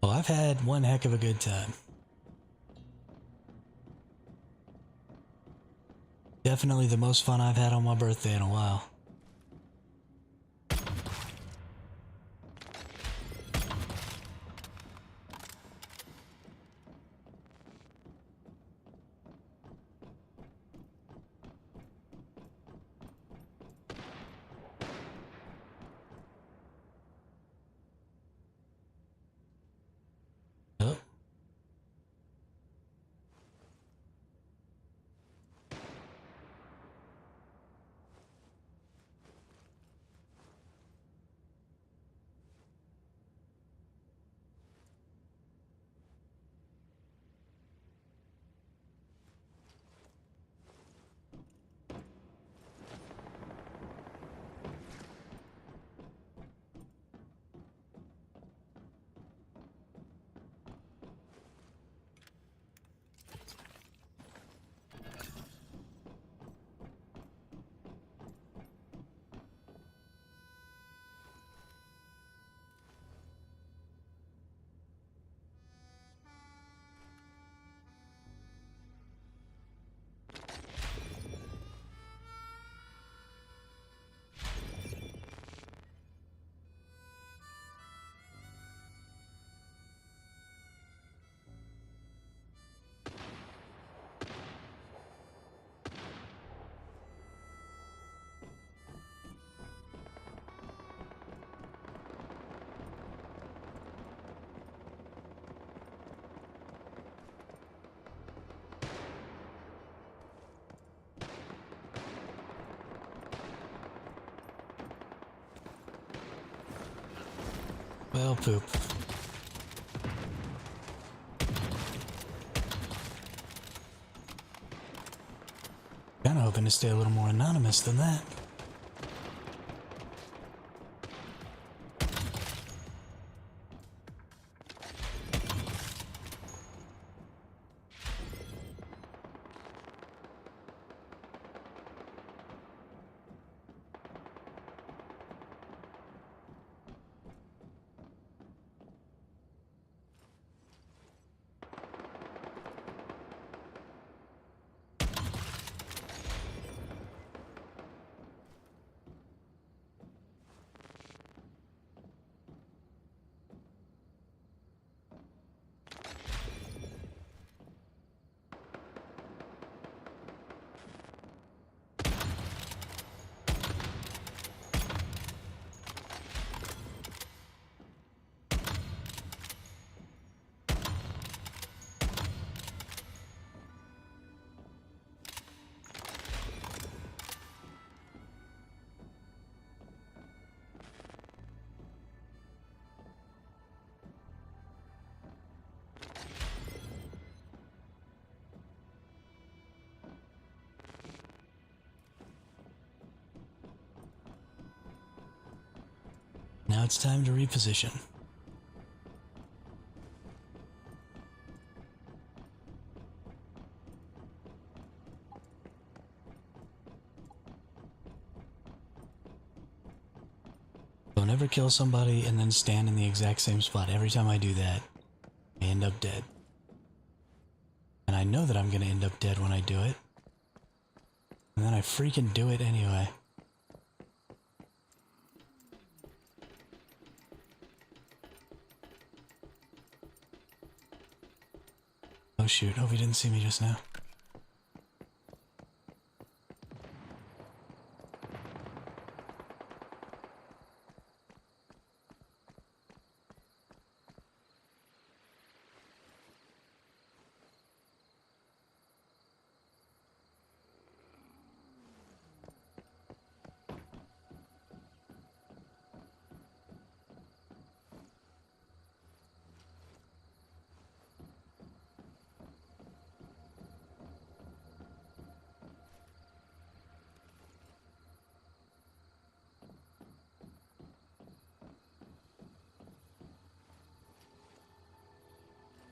A: Well, I've had one heck of a good time. Definitely the most fun I've had on my birthday in a while. Oh. Well, poop. Kinda hoping to stay a little more anonymous than that. Now it's time to reposition. Don't ever kill somebody and then stand in the exact same spot. Every time I do that, I end up dead. And I know that I'm gonna end up dead when I do it. And then I freaking do it anyway. Oh shoot, hope he didn't see me just now.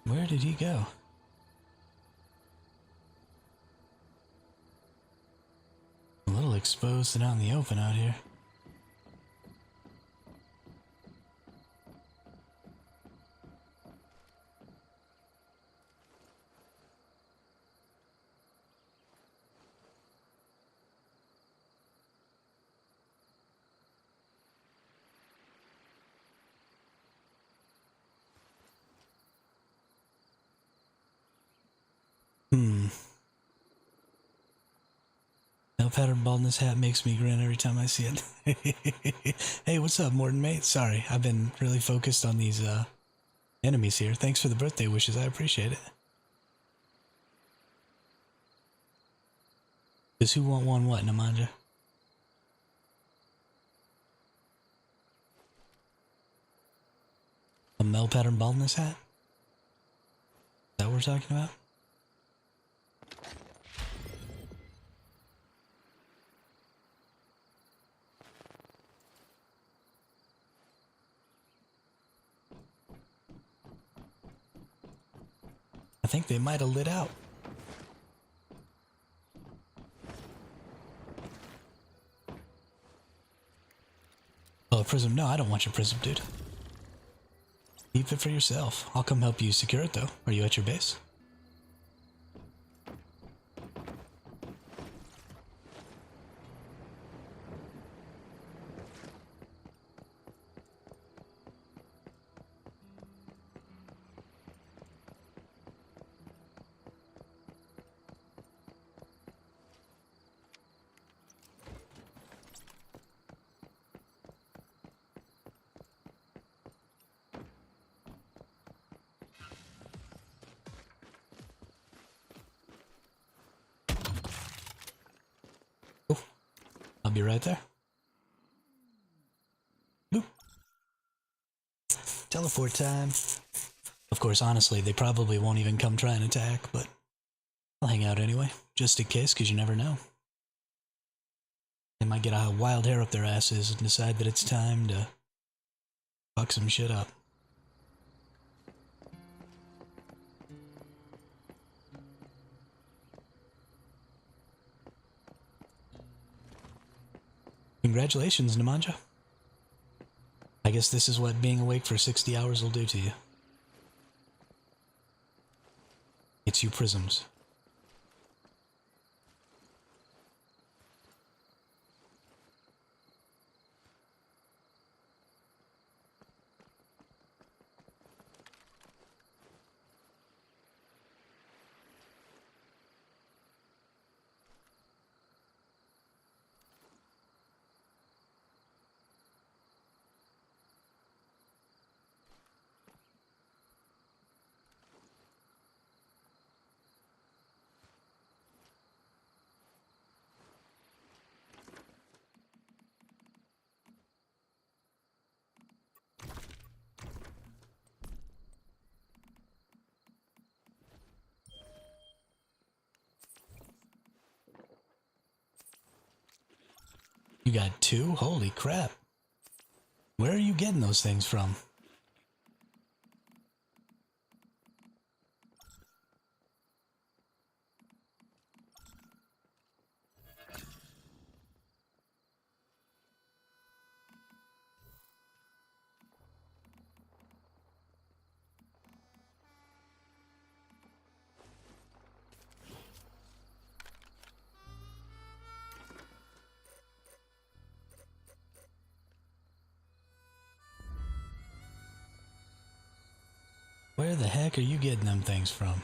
A: Where did he go? A little exposed and out in the open out here. No pattern baldness hat makes me grin every time I see it. Hey, what's up, Morton mate? Sorry, I've been really focused on these enemies here. Thanks for the birthday wishes, I appreciate it. Cause who want one what, Namanja? A Mel pattern baldness hat? Is that what we're talking about? I think they might have lit out. Oh, a prism? No, I don't want your prism, dude. Keep it for yourself. I'll come help you secure it, though. Are you at your base? I'll be right there. Boop. teleport time. Of course, honestly, they probably won't even come try and attack, but I'll hang out anyway, just in case, because you never know. They might get a wild hair up their asses and decide that it's time to fuck some shit up. Congratulations, Nemanja. I guess this is what being awake for 60 hours will do to you. It's you prisms. You got 2? Holy crap. Where are you getting those things from? Where the heck are you getting them things from?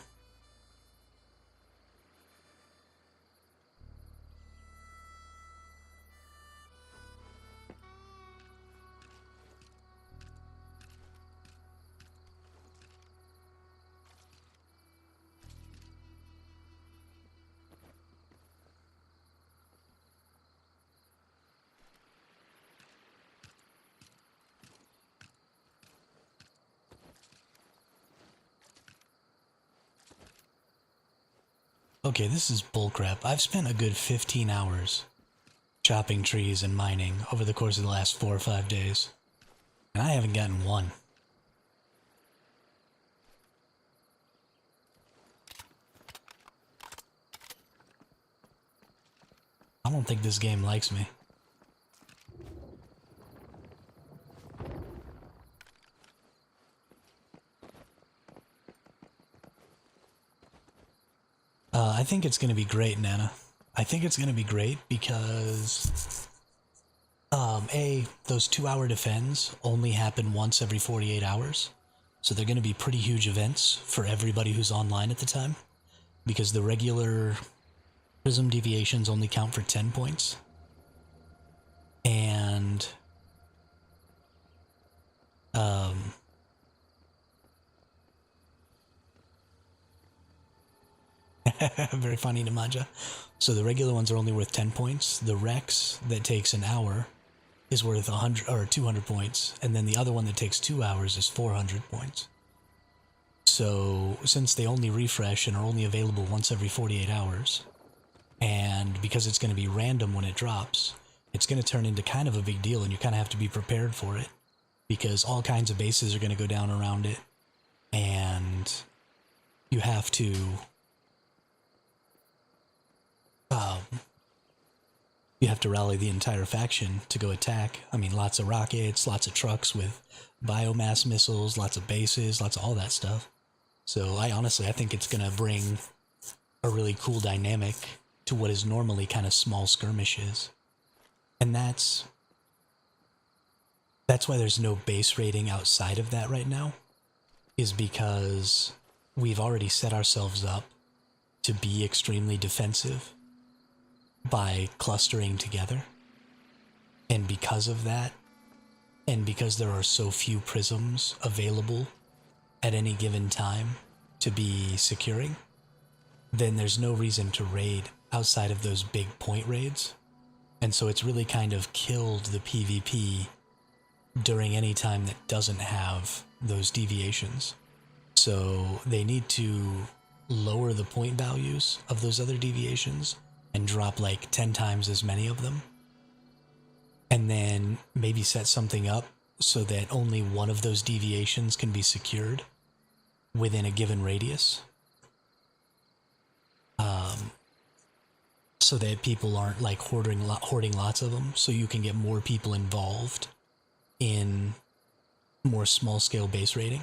A: Okay, this is bullcrap. I've spent a good 15 hours chopping trees and mining over the course of the last 4 or 5 days. And I haven't gotten one. I don't think this game likes me. I think it's going to be great, Nana. I think it's going to be great because, those 2-hour defends only happen once every 48 hours. So they're going to be pretty huge events for everybody who's online at the time. Because the regular prism deviations only count for 10 points. And, very funny, Nemanja. So the regular ones are only worth 10 points. The BRex that takes an hour is worth 100 or 200 points, and then the other one that takes 2 hours is 400 points. So since they only refresh and are only available once every 48 hours, and because it's going to be random when it drops, it's going to turn into kind of a big deal, and you kind of have to be prepared for it, because all kinds of bases are going to go down around it, and you have to rally the entire faction to go attack. I mean, lots of rockets, lots of trucks with biomass missiles, lots of bases, lots of all that stuff. So I think it's going to bring a really cool dynamic to what is normally kind of small skirmishes. And that's why there's no base rating outside of that right now, is because we've already set ourselves up to be extremely defensive by clustering together. And because of that, and because there are so few prisms available at any given time to be securing, then there's no reason to raid outside of those big point raids. And so it's really kind of killed the PvP during any time that doesn't have those deviations. So they need to lower the point values of those other deviations and drop like 10 times as many of them. And then maybe set something up so that only one of those deviations can be secured within a given radius. So that people aren't like hoarding lots of them, so you can get more people involved in more small scale base raiding.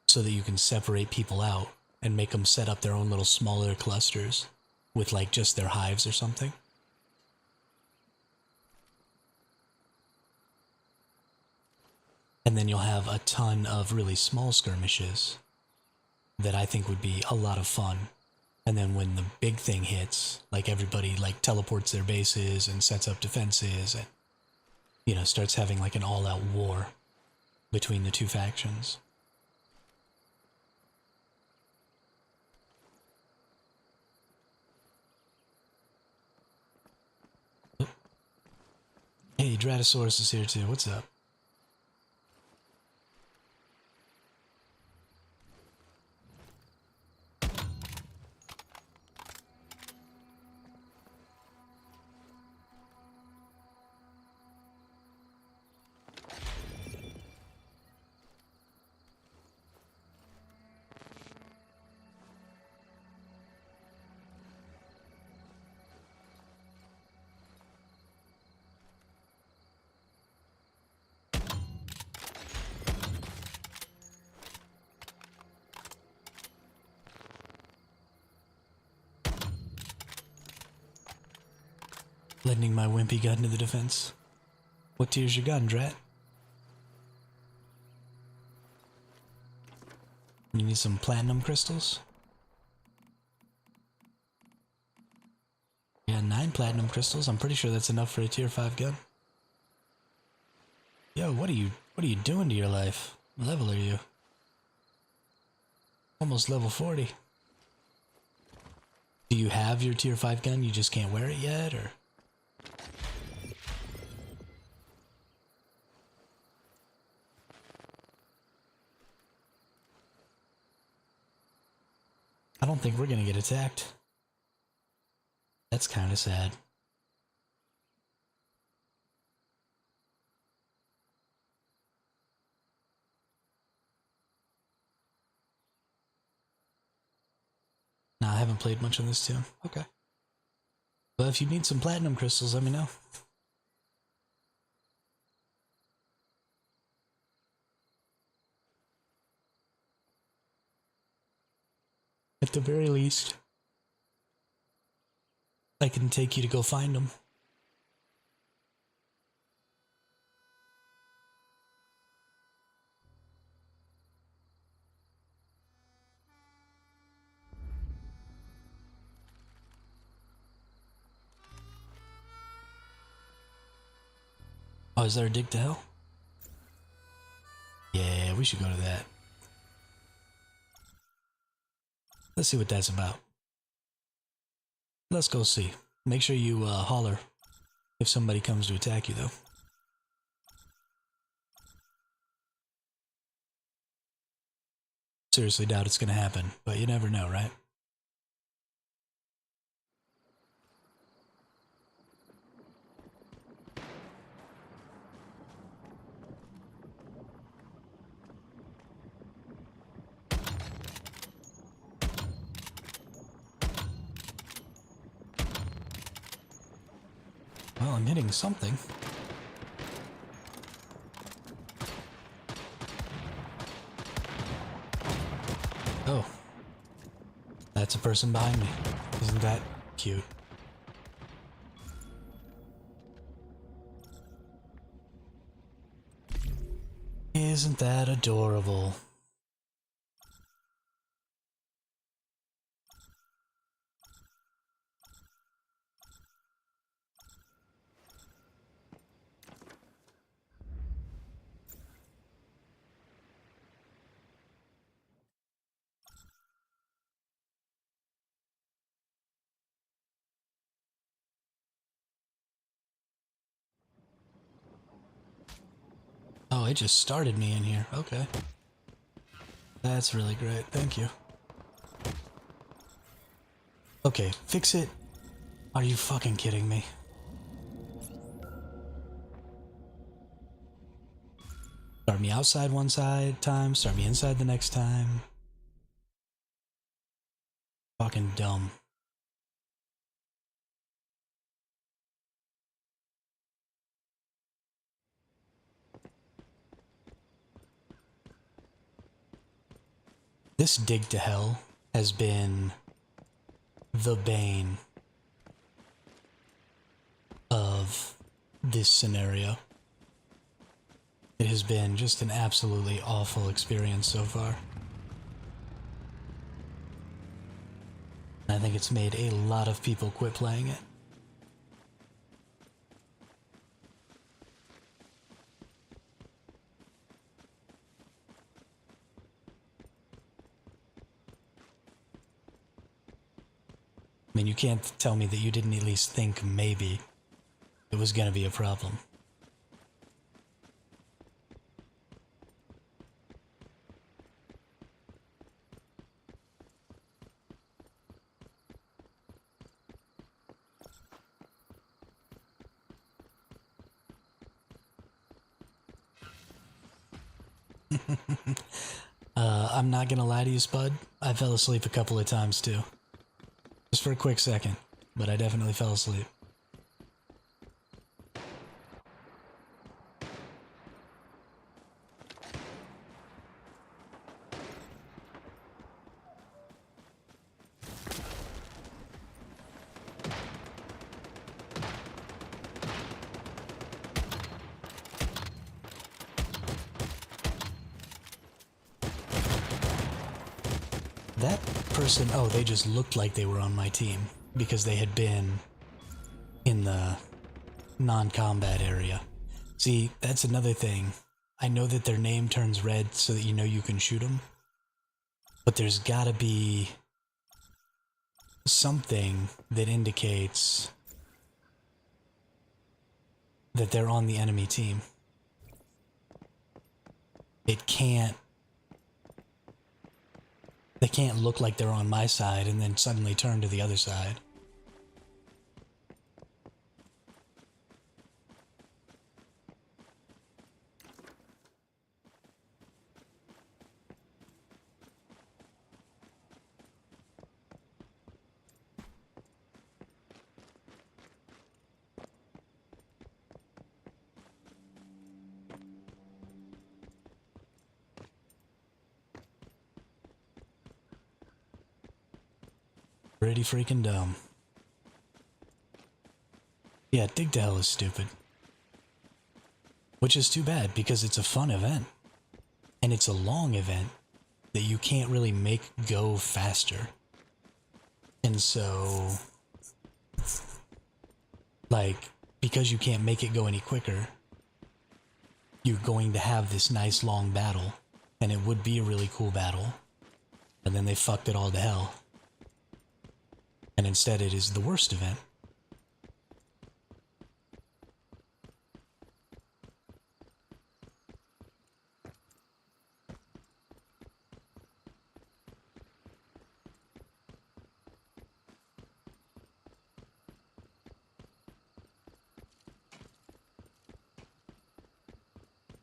A: So that you can separate people out and make them set up their own little smaller clusters with like just their hives or something. And then you'll have a ton of really small skirmishes that I think would be a lot of fun. And then when the big thing hits, like everybody like teleports their bases and sets up defenses and, you know, starts having like an all-out war between the two factions. Hey, Dratosaurus is here too. What's up? Lending my wimpy gun to the defense. What tier's your gun, Drat? You need some platinum crystals? Yeah, 9 platinum crystals. I'm pretty sure that's enough for a tier 5 gun. Yo, what are you doing to your life? What level are you? Almost level 40. Do you have your tier 5 gun, you just can't wear it yet, or? I don't think we're gonna get attacked. That's kinda sad. Nah, I haven't played much on this too. Okay. But if you need some platinum crystals, let me know. At the very least, I can take you to go find them. Oh, is there a dig to hell? Yeah, we should go to that. Let's see what that's about. Let's go see. Make sure you holler if somebody comes to attack you, though. Seriously doubt it's gonna happen, but you never know, right? Well, I'm hitting something. Oh. That's a person behind me. Isn't that cute? Isn't that adorable? Oh, it just started me in here. Okay. That's really great. Thank you. Okay, fix it. Are you fucking kidding me? Start me outside one time, start me inside the next time. Fucking dumb. This dig to hell has been the bane of this scenario. It has been just an absolutely awful experience so far. I think it's made a lot of people quit playing it. I mean, you can't tell me that you didn't at least think maybe it was gonna be a problem. I'm not gonna lie to you, Spud. I fell asleep a couple of times too. Just for a quick second, but I definitely fell asleep. That person, oh, they just looked like they were on my team because they had been in the non-combat area. See, that's another thing. I know that their name turns red so that you know you can shoot them, but there's gotta be something that indicates that they're on the enemy team. It can't... They can't look like they're on my side and then suddenly turn to the other side. Pretty freaking dumb. Yeah, Dig to Hell is stupid. Which is too bad, because it's a fun event. And it's a long event that you can't really make go faster. And so... like, because you can't make it go any quicker, you're going to have this nice long battle. And it would be a really cool battle. And then they fucked it all to hell. And instead it is the worst event.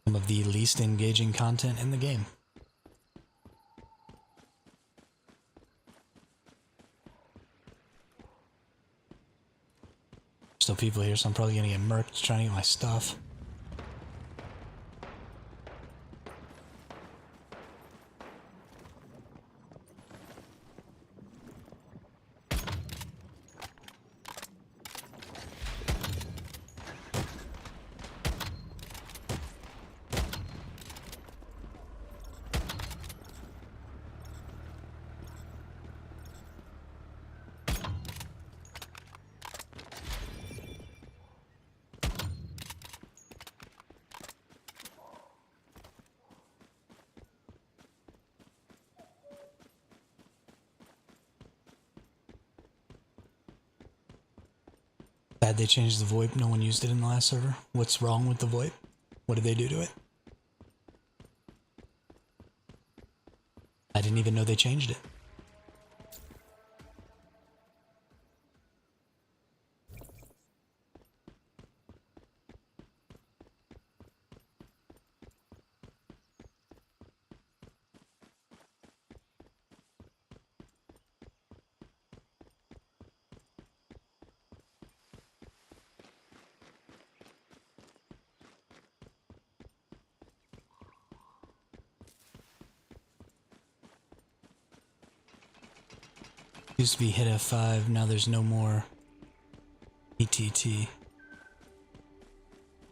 A: Some of the least engaging content in the game. Still people here, so I'm probably gonna get murked trying to get my stuff. Bad they changed the VoIP, no one used it in the last server. What's wrong with the VoIP? What did they do to it? I didn't even know they changed it. Used to be hit F5, now there's no more ETT.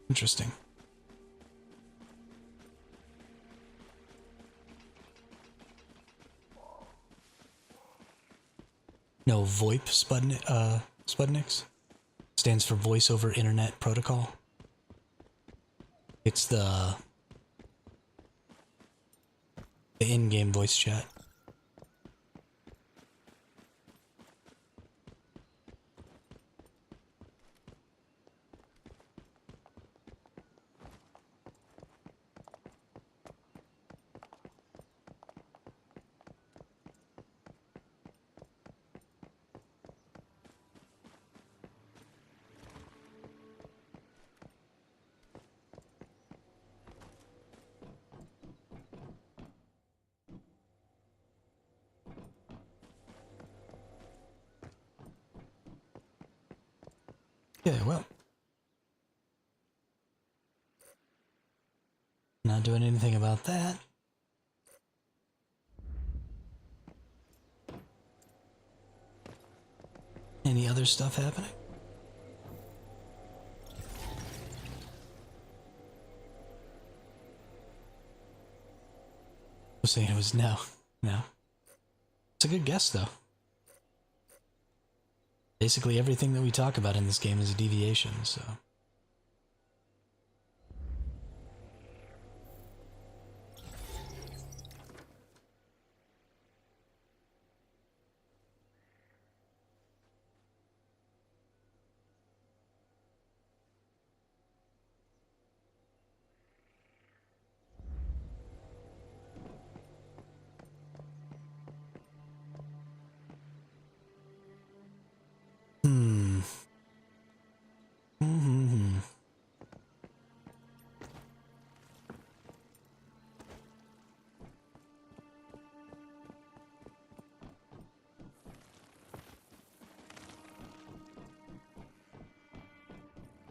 A: Interesting. No, VoIP Sputniks stands for Voice over Internet Protocol. It's the in-game voice chat. Yeah, well. Not doing anything about that. Any other stuff happening? I was saying it was no. No. It's a good guess, though. Basically everything that we talk about in this game is a deviation, so...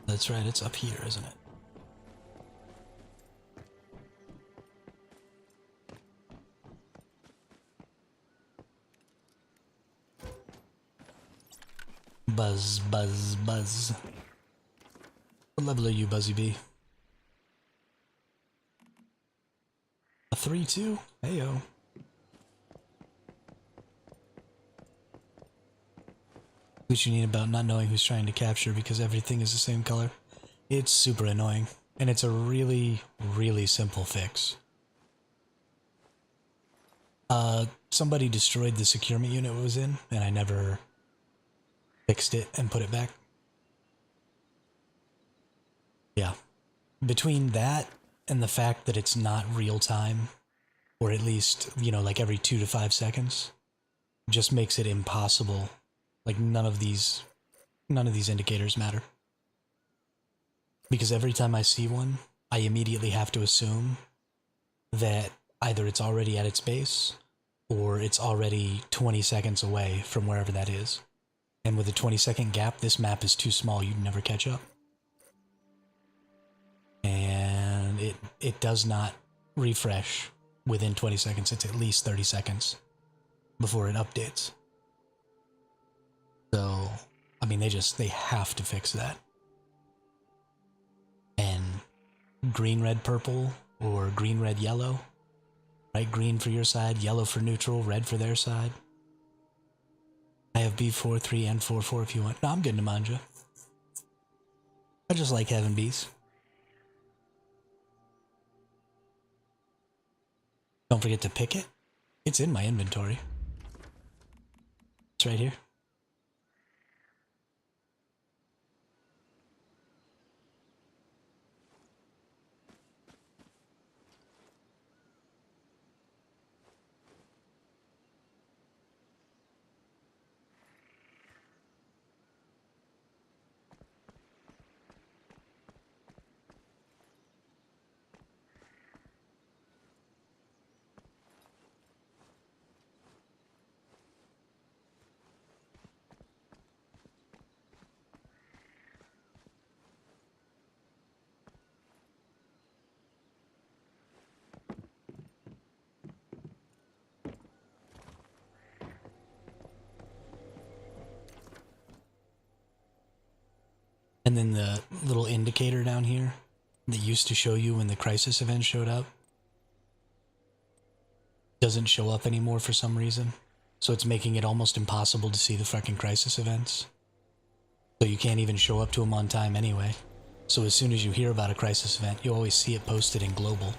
A: That's right, it's up here, isn't it? Buzz, buzz, buzz. What level are you, Buzzy B? A 3-2? Heyo. What you need about not knowing who's trying to capture because everything is the same color. It's super annoying, and it's a really, really simple fix. Somebody destroyed the securement unit it was in, and I never fixed it and put it back. Yeah. Between that and the fact that it's not real time, or at least, you know, like every 2 to 5 seconds, just makes it impossible. Like none of these indicators matter. Because every time I see one, I immediately have to assume that either it's already at its base, or it's already 20 seconds away from wherever that is. And with a 20-second gap, this map is too small, you'd never catch up. And it does not refresh within 20 seconds. It's at least 30 seconds before it updates. So, I mean, they have to fix that. And green, red, purple, or green, red, yellow. Right, green for your side, yellow for neutral, red for their side. I have B4, 3, and 4, 4 if you want. No, I'm good, Nemanja. I just like having Bs. Don't forget to pick it. It's in my inventory. It's right here. And then the little indicator down here that used to show you when the crisis event showed up doesn't show up anymore for some reason. So it's making it almost impossible to see the fucking crisis events. So you can't even show up to them on time anyway. So as soon as you hear about a crisis event, you always see it posted in global.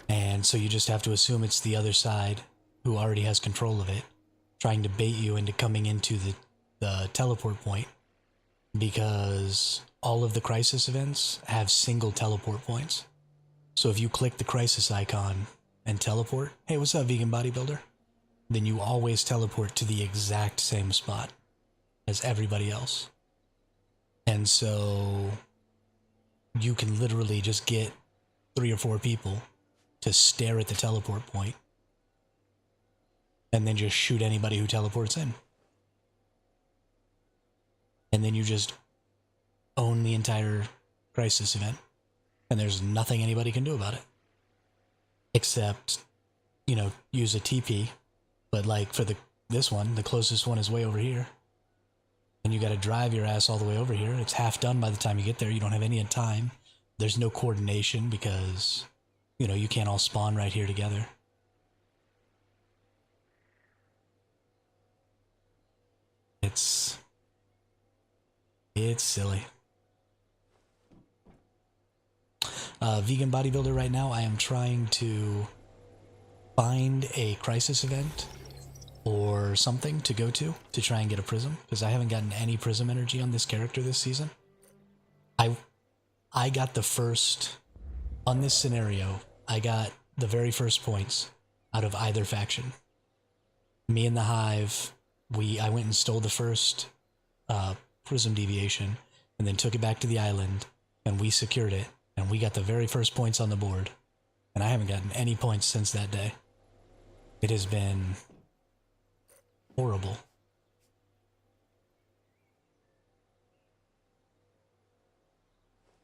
A: And so you just have to assume it's the other side who already has control of it, trying to bait you into coming into the teleport point, because all of the crisis events have single teleport points. So if you click the crisis icon and teleport, hey, what's up, vegan bodybuilder? Then you always teleport to the exact same spot as everybody else. And so you can literally just get 3 or 4 people to stare at the teleport point and then just shoot anybody who teleports in. And then you just own the entire crisis event, and there's nothing anybody can do about it. Except, you know, use a TP, but like for this one, the closest one is way over here. And you gotta drive your ass all the way over here. It's half done by the time you get there. You don't have any time. There's no coordination because, you know, you can't all spawn right here together. It's silly. Vegan bodybuilder right now, I am trying to find a crisis event or something to go to try and get a prism, because I haven't gotten any prism energy on this character this season. I got the first, on this scenario, I got the very first points out of either faction. Me and the Hive, I went and stole the first prism deviation and then took it back to the island, and we secured it, and we got the very first points on the board, and I haven't gotten any points since that day. It has been horrible.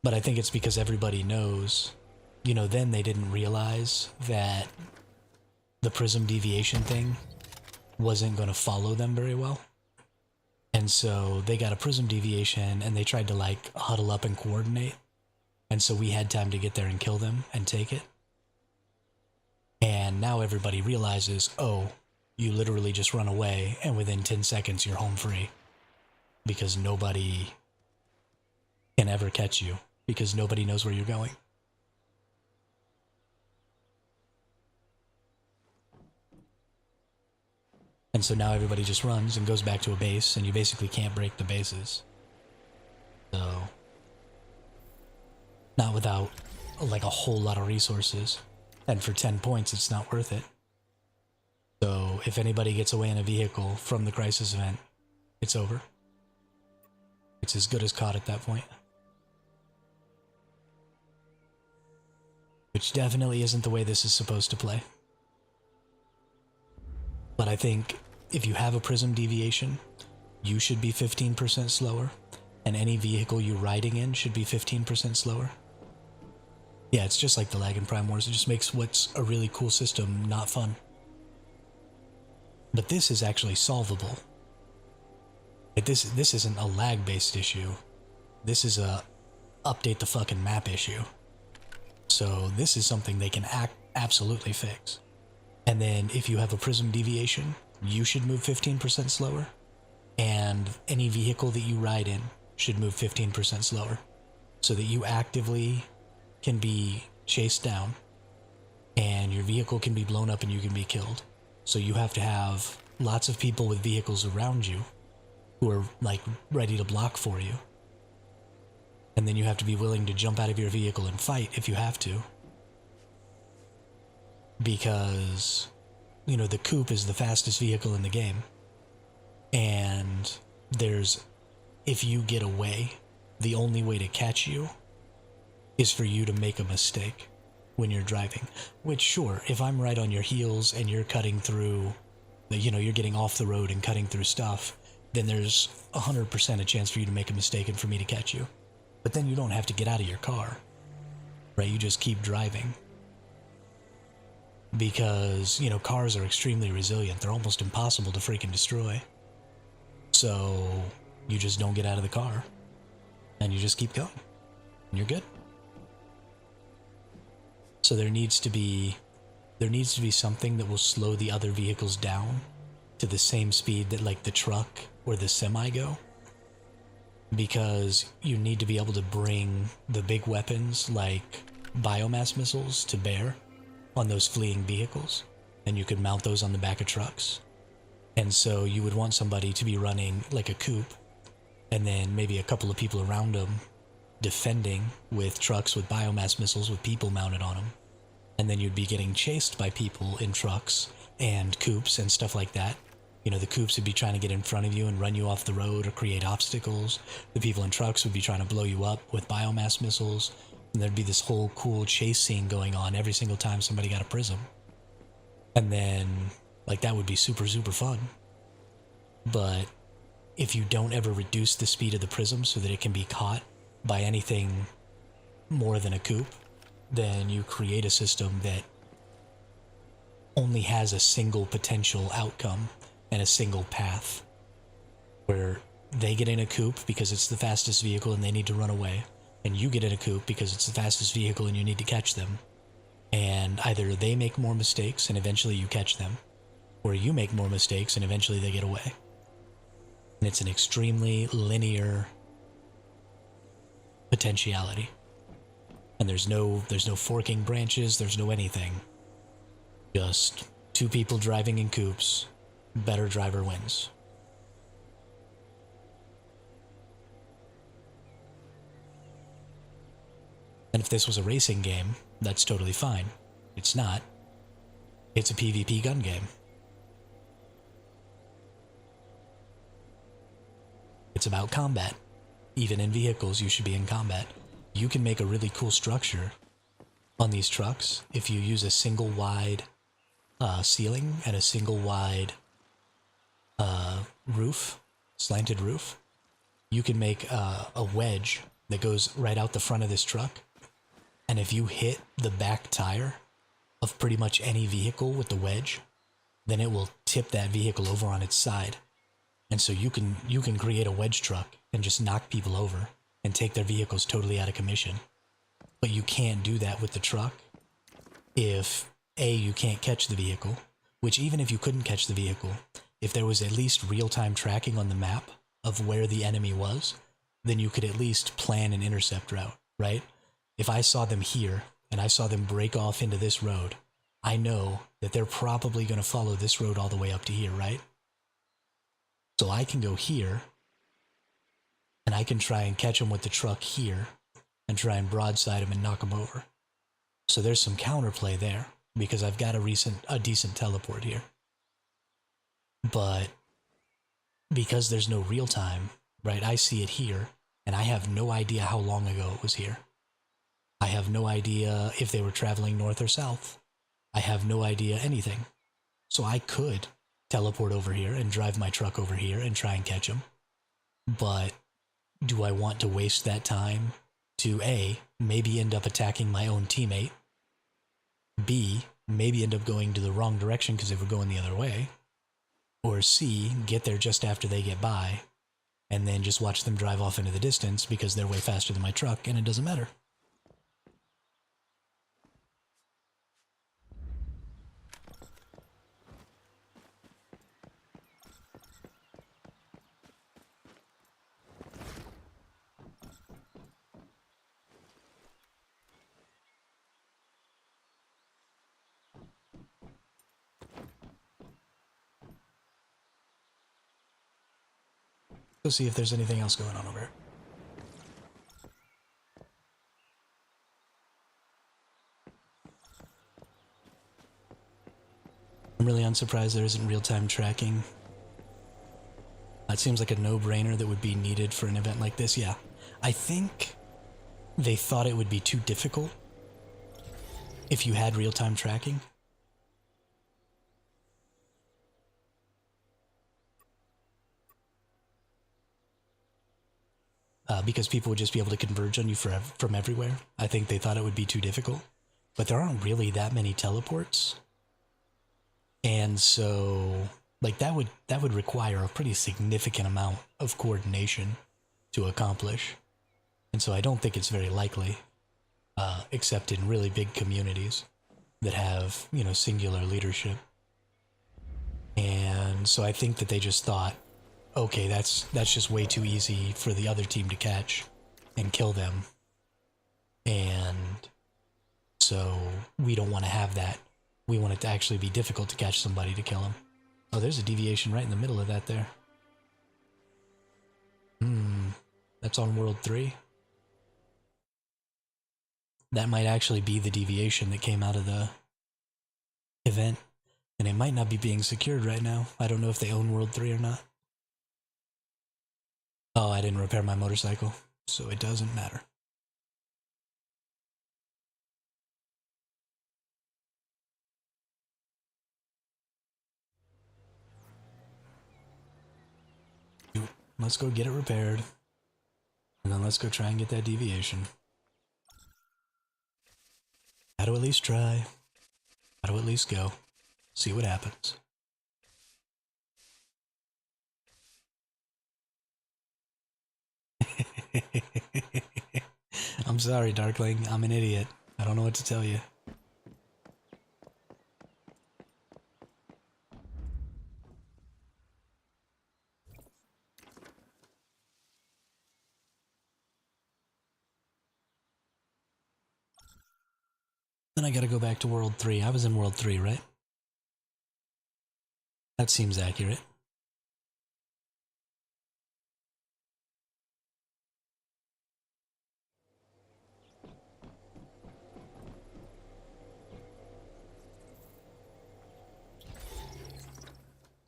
A: But I think it's because everybody knows, you know, then they didn't realize that the prism deviation thing wasn't going to follow them very well. And so they got a prism deviation and they tried to like huddle up and coordinate. And so we had time to get there and kill them and take it. And now everybody realizes, oh, you literally just run away and within 10 seconds you're home free. Because nobody can ever catch you. Because nobody knows where you're going. And so now everybody just runs and goes back to a base, and you basically can't break the bases. So, not without like a whole lot of resources. And for 10 points, it's not worth it. So if anybody gets away in a vehicle from the crisis event, it's over. It's as good as caught at that point. Which definitely isn't the way this is supposed to play. But I think if you have a prism deviation, you should be 15% slower, and any vehicle you're riding in should be 15% slower. Yeah, it's just like the lag in Prime Wars. It just makes what's a really cool system not fun. But this is actually solvable. Like this isn't a lag-based issue. This is a update the fucking map issue. So this is something they can absolutely fix. And then if you have a prism deviation, you should move 15% slower. And any vehicle that you ride in should move 15% slower. So that you actively can be chased down. And your vehicle can be blown up and you can be killed. So you have to have lots of people with vehicles around you who are like ready to block for you. And then you have to be willing to jump out of your vehicle and fight if you have to. Because, you know, the coupe is the fastest vehicle in the game. And if you get away, the only way to catch you is for you to make a mistake when you're driving. Which, sure, if I'm right on your heels and you're cutting through, you're getting off the road and cutting through stuff, then there's 100% a chance for you to make a mistake and for me to catch you. But then you don't have to get out of your car, right? You just keep driving. Because, cars are extremely resilient. They're almost impossible to freaking destroy. So, you just don't get out of the car. and you just keep going, and you're good. So there needs to be something that will slow the other vehicles down to the same speed that like the truck or the semi go, because you need to be able to bring the big weapons like biomass missiles to bear on those fleeing vehicles, and you could mount those on the back of trucks. And so you would want somebody to be running like a coupe, and then maybe a couple of people around them defending with trucks with biomass missiles with people mounted on them. And then you'd be getting chased by people in trucks and coupes and stuff like that. You know, the coupes would be trying to get in front of you and run you off the road or create obstacles. The people in trucks would be trying to blow you up with biomass missiles. And there'd be this whole cool chase scene going on every single time somebody got a prism. And then, like, that would be super, super fun. But if you don't ever reduce the speed of the prism so that it can be caught by anything more than a coupe, then you create a system that only has a single potential outcome and a single path, where they get in a coupe because it's the fastest vehicle and they need to run away, and you get in a coupe because it's the fastest vehicle and you need to catch them. And either they make more mistakes and eventually you catch them, or you make more mistakes and eventually they get away. And it's an extremely linear potentiality. And there's no forking branches, there's no anything. Just two people driving in coupes, better driver wins. And if this was a racing game, that's totally fine. It's not. It's a PvP gun game. It's about combat. Even in vehicles, you should be in combat. You can make a really cool structure on these trucks if you use a single wide ceiling and a single wide roof, slanted roof. You can make a wedge that goes right out the front of this truck, and if you hit the back tire of pretty much any vehicle with the wedge, then it will tip that vehicle over on its side. And so you can create a wedge truck and just knock people over and take their vehicles totally out of commission. But you can't do that with the truck if A, you can't catch the vehicle, which even if you couldn't catch the vehicle, if there was at least real-time tracking on the map of where the enemy was, then you could at least plan an intercept route, right? If I saw them here and I saw them break off into this road, I know that they're probably going to follow this road all the way up to here, right? So I can go here, and I can try and catch them with the truck here, and try and broadside them and knock them over. So there's some counterplay there, because I've got a decent teleport here. But because there's no real time, right, I see it here, and I have no idea how long ago it was here. I have no idea if they were traveling north or south. I have no idea anything. So I could teleport over here and drive my truck over here and try and catch them. But do I want to waste that time to A, maybe end up attacking my own teammate, B, maybe end up going to the wrong direction because they were going the other way, or C, get there just after they get by, and then just watch them drive off into the distance because they're way faster than my truck and it doesn't matter. Go see if there's anything else going on over here. I'm really unsurprised there isn't real-time tracking. That seems like a no-brainer that would be needed for an event like this. Yeah, I think they thought it would be too difficult if you had real-time tracking. Because people would just be able to converge on you from everywhere. I think they thought it would be too difficult. But there aren't really that many teleports. And so, like, that would require a pretty significant amount of coordination to accomplish. And so I don't think it's very likely, except in really big communities that have, you know, singular leadership. And so I think that they just thought, okay, that's just way too easy for the other team to catch and kill them. And so we don't want to have that. We want it to actually be difficult to catch somebody to kill them. Oh, there's a deviation right in the middle of that there. That's on World 3. That might actually be the deviation that came out of the event. And it might not be being secured right now. I don't know if they own World 3 or not. Oh, I didn't repair my motorcycle, so it doesn't matter. Let's go get it repaired. And then let's go try and get that deviation. How to at least try. How to at least go. See what happens. I'm sorry, Darkling. I'm an idiot. I don't know what to tell you. Then I gotta go back to World 3. I was in World 3, right? That seems accurate.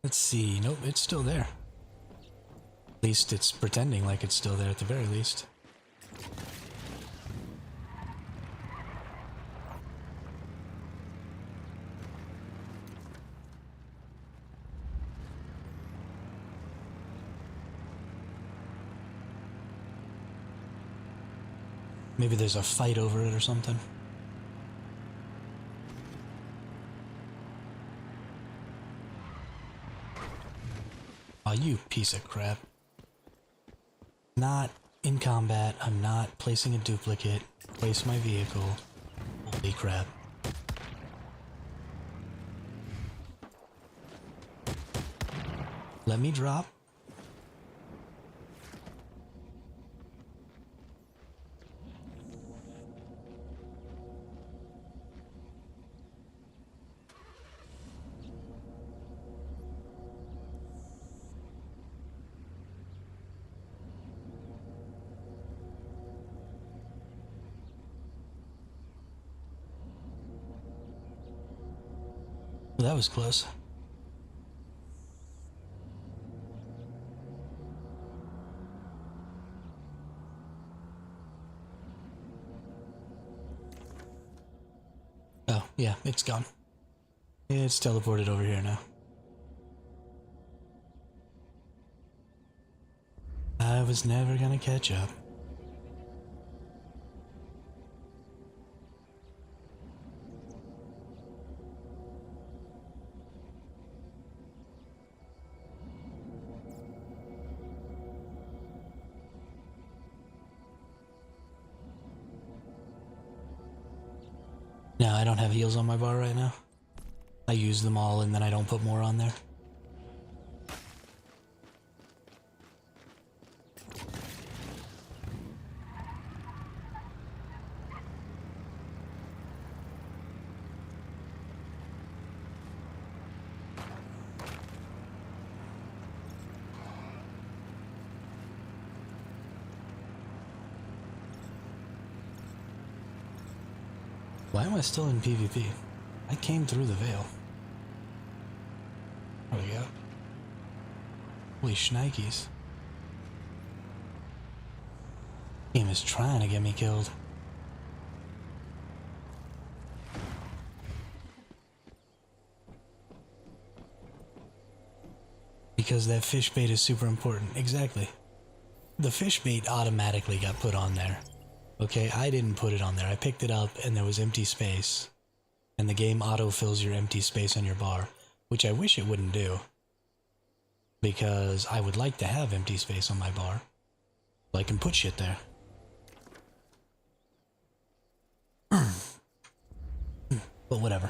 A: Let's see. Nope, it's still there. At least it's pretending like it's still there at the very least. Maybe there's a fight over it or something. Aw, you piece of crap. Not in combat. I'm not placing a duplicate. Place my vehicle. Holy crap. Let me drop. Well, that was close. Oh, yeah, it's gone. It's teleported over here now. I was never gonna catch up. No, I don't have heals on my bar right now. I use them all and then I don't put more on there. Why am I still in PvP? I came through the veil. There we go. Holy shnikes. Game is trying to get me killed. Because that fish bait is super important. Exactly. The fish bait automatically got put on there. Okay, I didn't put it on there. I picked it up and there was empty space. And the game auto-fills your empty space on your bar, which I wish it wouldn't do. Because I would like to have empty space on my bar. So I can put shit there. But whatever.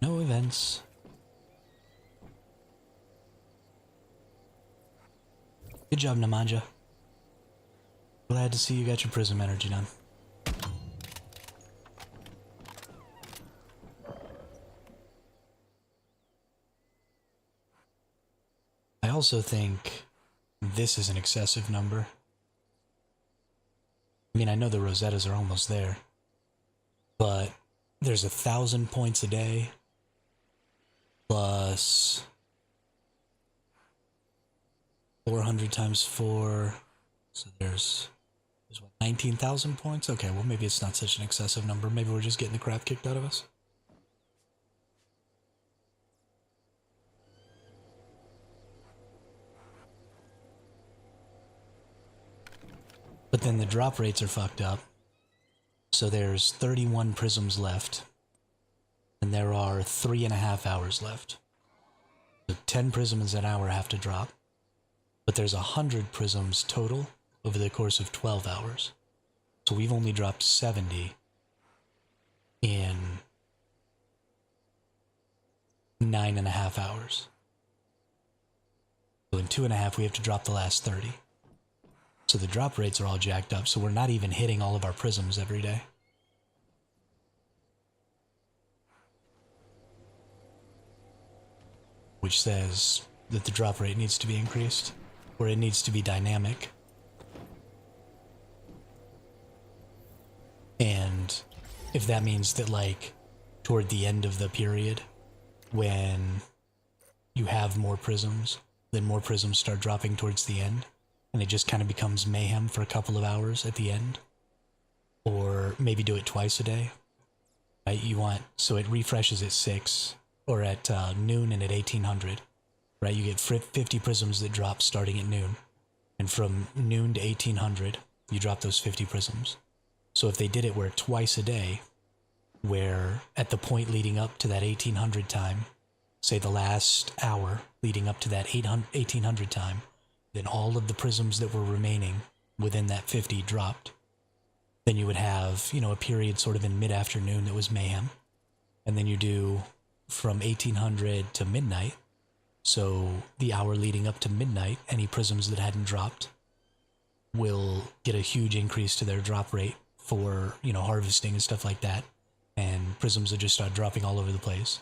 A: No events. Good job, Namanja. Glad to see you got your prism energy done. I also think this is an excessive number. I mean, I know the Rosettas are almost there, but there's 1,000 points a day plus 400 times 4, so there's what, 19,000 points? Okay, well maybe it's not such an excessive number. Maybe we're just getting the crap kicked out of us. But then the drop rates are fucked up. So there's 31 prisms left, and there are 3.5 hours left. So 10 prisms an hour have to drop, but there's 100 prisms total over the course of 12 hours. So we've only dropped 70 in 9.5 hours. So in 2.5 we have to drop the last 30. So the drop rates are all jacked up, so we're not even hitting all of our prisms every day. Which says that the drop rate needs to be increased, or it needs to be dynamic. And if that means that, like, toward the end of the period, when you have more prisms, then more prisms start dropping towards the end, and it just kind of becomes mayhem for a couple of hours at the end. Or maybe do it twice a day, right? You want, so it refreshes at 6, or at noon and at 1800, right? You get 50 prisms that drop starting at noon. And from noon to 1800, you drop those 50 prisms. So if they did it where twice a day, where at the point leading up to that 1800 time, say the last hour leading up to that 1800 time, then all of the prisms that were remaining within that 50 dropped. Then you would have, you know, a period sort of in mid-afternoon that was mayhem. And then you do from 1800 to midnight. So the hour leading up to midnight, any prisms that hadn't dropped will get a huge increase to their drop rate for, you know, harvesting and stuff like that. And prisms will just start dropping all over the place.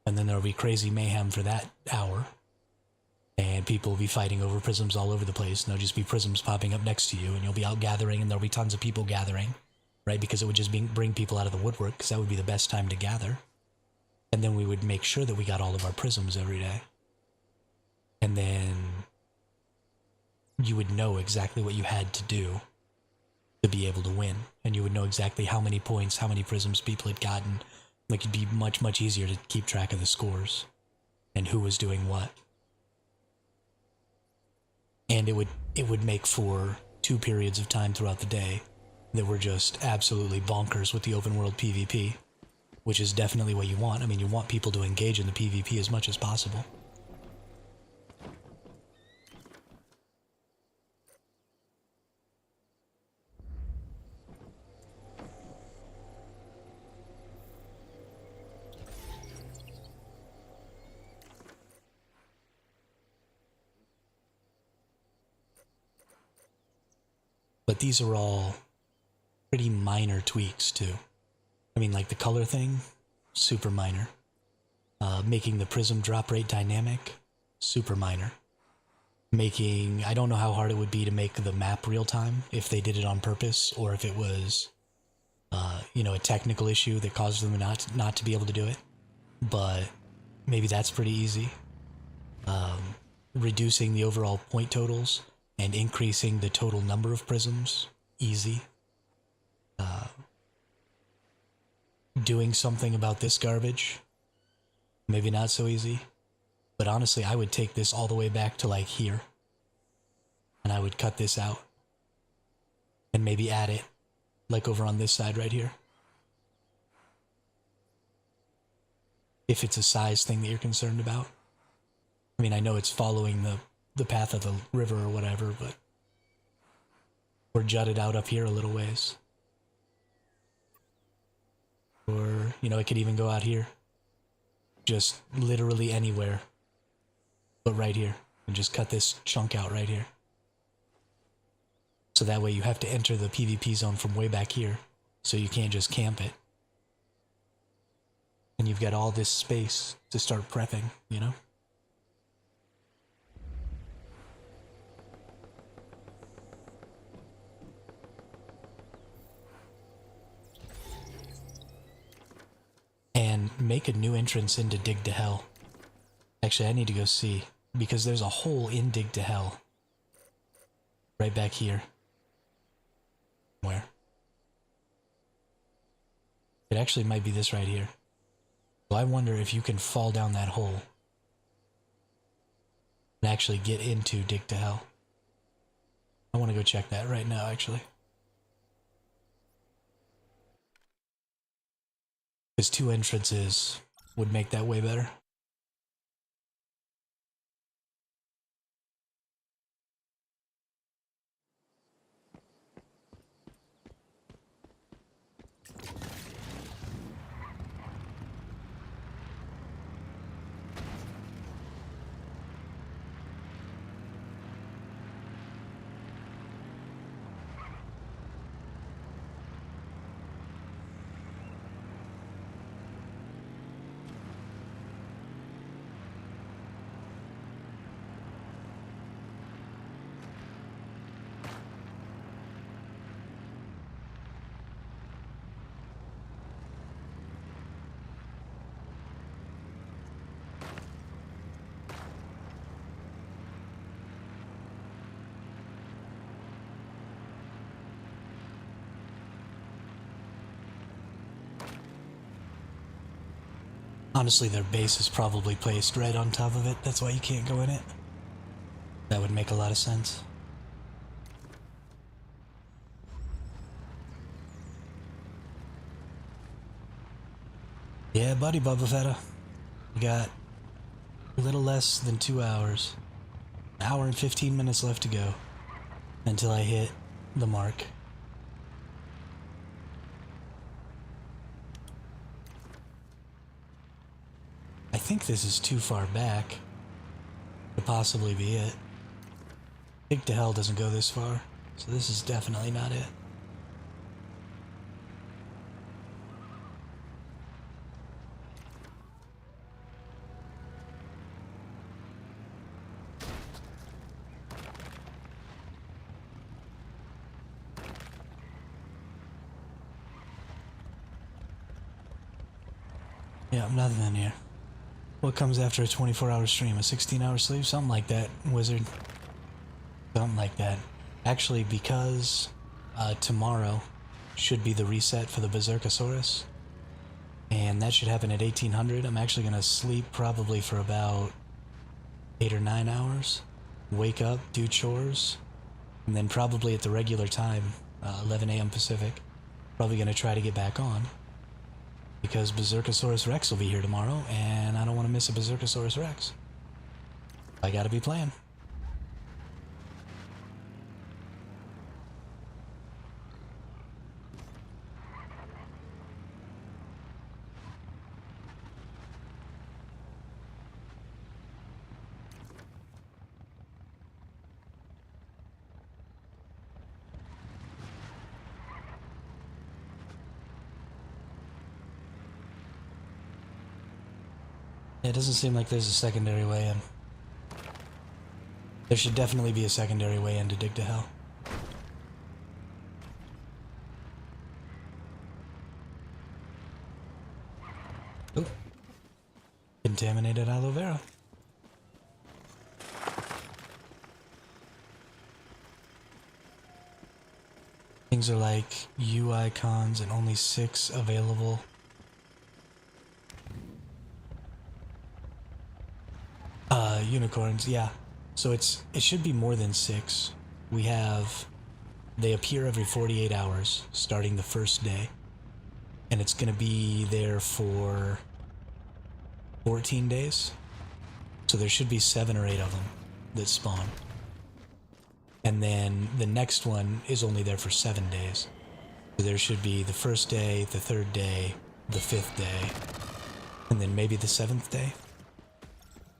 A: And then there'll be crazy mayhem for that hour. And people will be fighting over prisms all over the place, and there'll just be prisms popping up next to you, and you'll be out gathering, and there'll be tons of people gathering, right? Because it would just bring people out of the woodwork, because that would be the best time to gather. And then we would make sure that we got all of our prisms every day. And then you would know exactly what you had to do to be able to win. And you would know exactly how many points, how many prisms people had gotten. Like, it'd be much, much easier to keep track of the scores and who was doing what. And it would make for 2 periods of time throughout the day that were just absolutely bonkers with the open world PvP, which is definitely what you want. I mean, you want people to engage in the PvP as much as possible. But these are all pretty minor tweaks too. I mean, like the color thing, super minor. Making the prism drop rate dynamic, super minor. I don't know how hard it would be to make the map real time, if they did it on purpose, or if it was, you know, a technical issue that caused them not to be able to do it. But maybe that's pretty easy. Reducing the overall point totals and increasing the total number of prisms, easy. Doing something about this garbage, maybe not so easy. But honestly, I would take this all the way back to like here. And I would cut this out. And maybe add it like over on this side right here. If it's a size thing that you're concerned about. I mean, I know it's following the path of the river or whatever, but or jut it out up here a little ways. Or, you know, it could even go out here. Just literally anywhere. But right here. And just cut this chunk out right here. So that way you have to enter the PvP zone from way back here. So you can't just camp it. And you've got all this space to start prepping, you know? And make a new entrance into Dig to Hell. Actually, I need to go see. Because there's a hole in Dig to Hell. Right back here. Where? It actually might be this right here. So I wonder if you can fall down that hole and actually get into Dig to Hell. I want to go check that right now, actually. Because 2 entrances would make that way better. Honestly, their base is probably placed right on top of it. That's why you can't go in it. That would make a lot of sense. Yeah, buddy, Bubba Fetta. We got a little less than 2 hours. An hour and 15 minutes left to go until I hit the mark. I think this is too far back to possibly be it. Dig to Hell doesn't go this far, so this is definitely not it. Yeah, nothing in here. What comes after a 24-hour stream? A 16-hour sleep? Something like that, wizard. Something like that. Actually, because tomorrow should be the reset for the Berserkosaurus, and that should happen at 1800, I'm actually going to sleep probably for about 8 or 9 hours, wake up, do chores, and then probably at the regular time, 11 a.m. Pacific, probably going to try to get back on. Because Berserkosaurus Rex will be here tomorrow, and I don't want to miss a Berserkosaurus Rex. I gotta be playing. It doesn't seem like there's a secondary way in. There should definitely be a secondary way in to Dig to Hell. Ooh. Contaminated aloe vera. Things are like U icons and only 6 available. unicorns, yeah. So it should be more than 6. They appear every 48 hours, starting the first day. And it's gonna be there for 14 days. So there should be 7 or 8 of them that spawn. And then the next one is only there for 7 days. So there should be the first day, the third day, the 5th day, and then maybe the 7th day.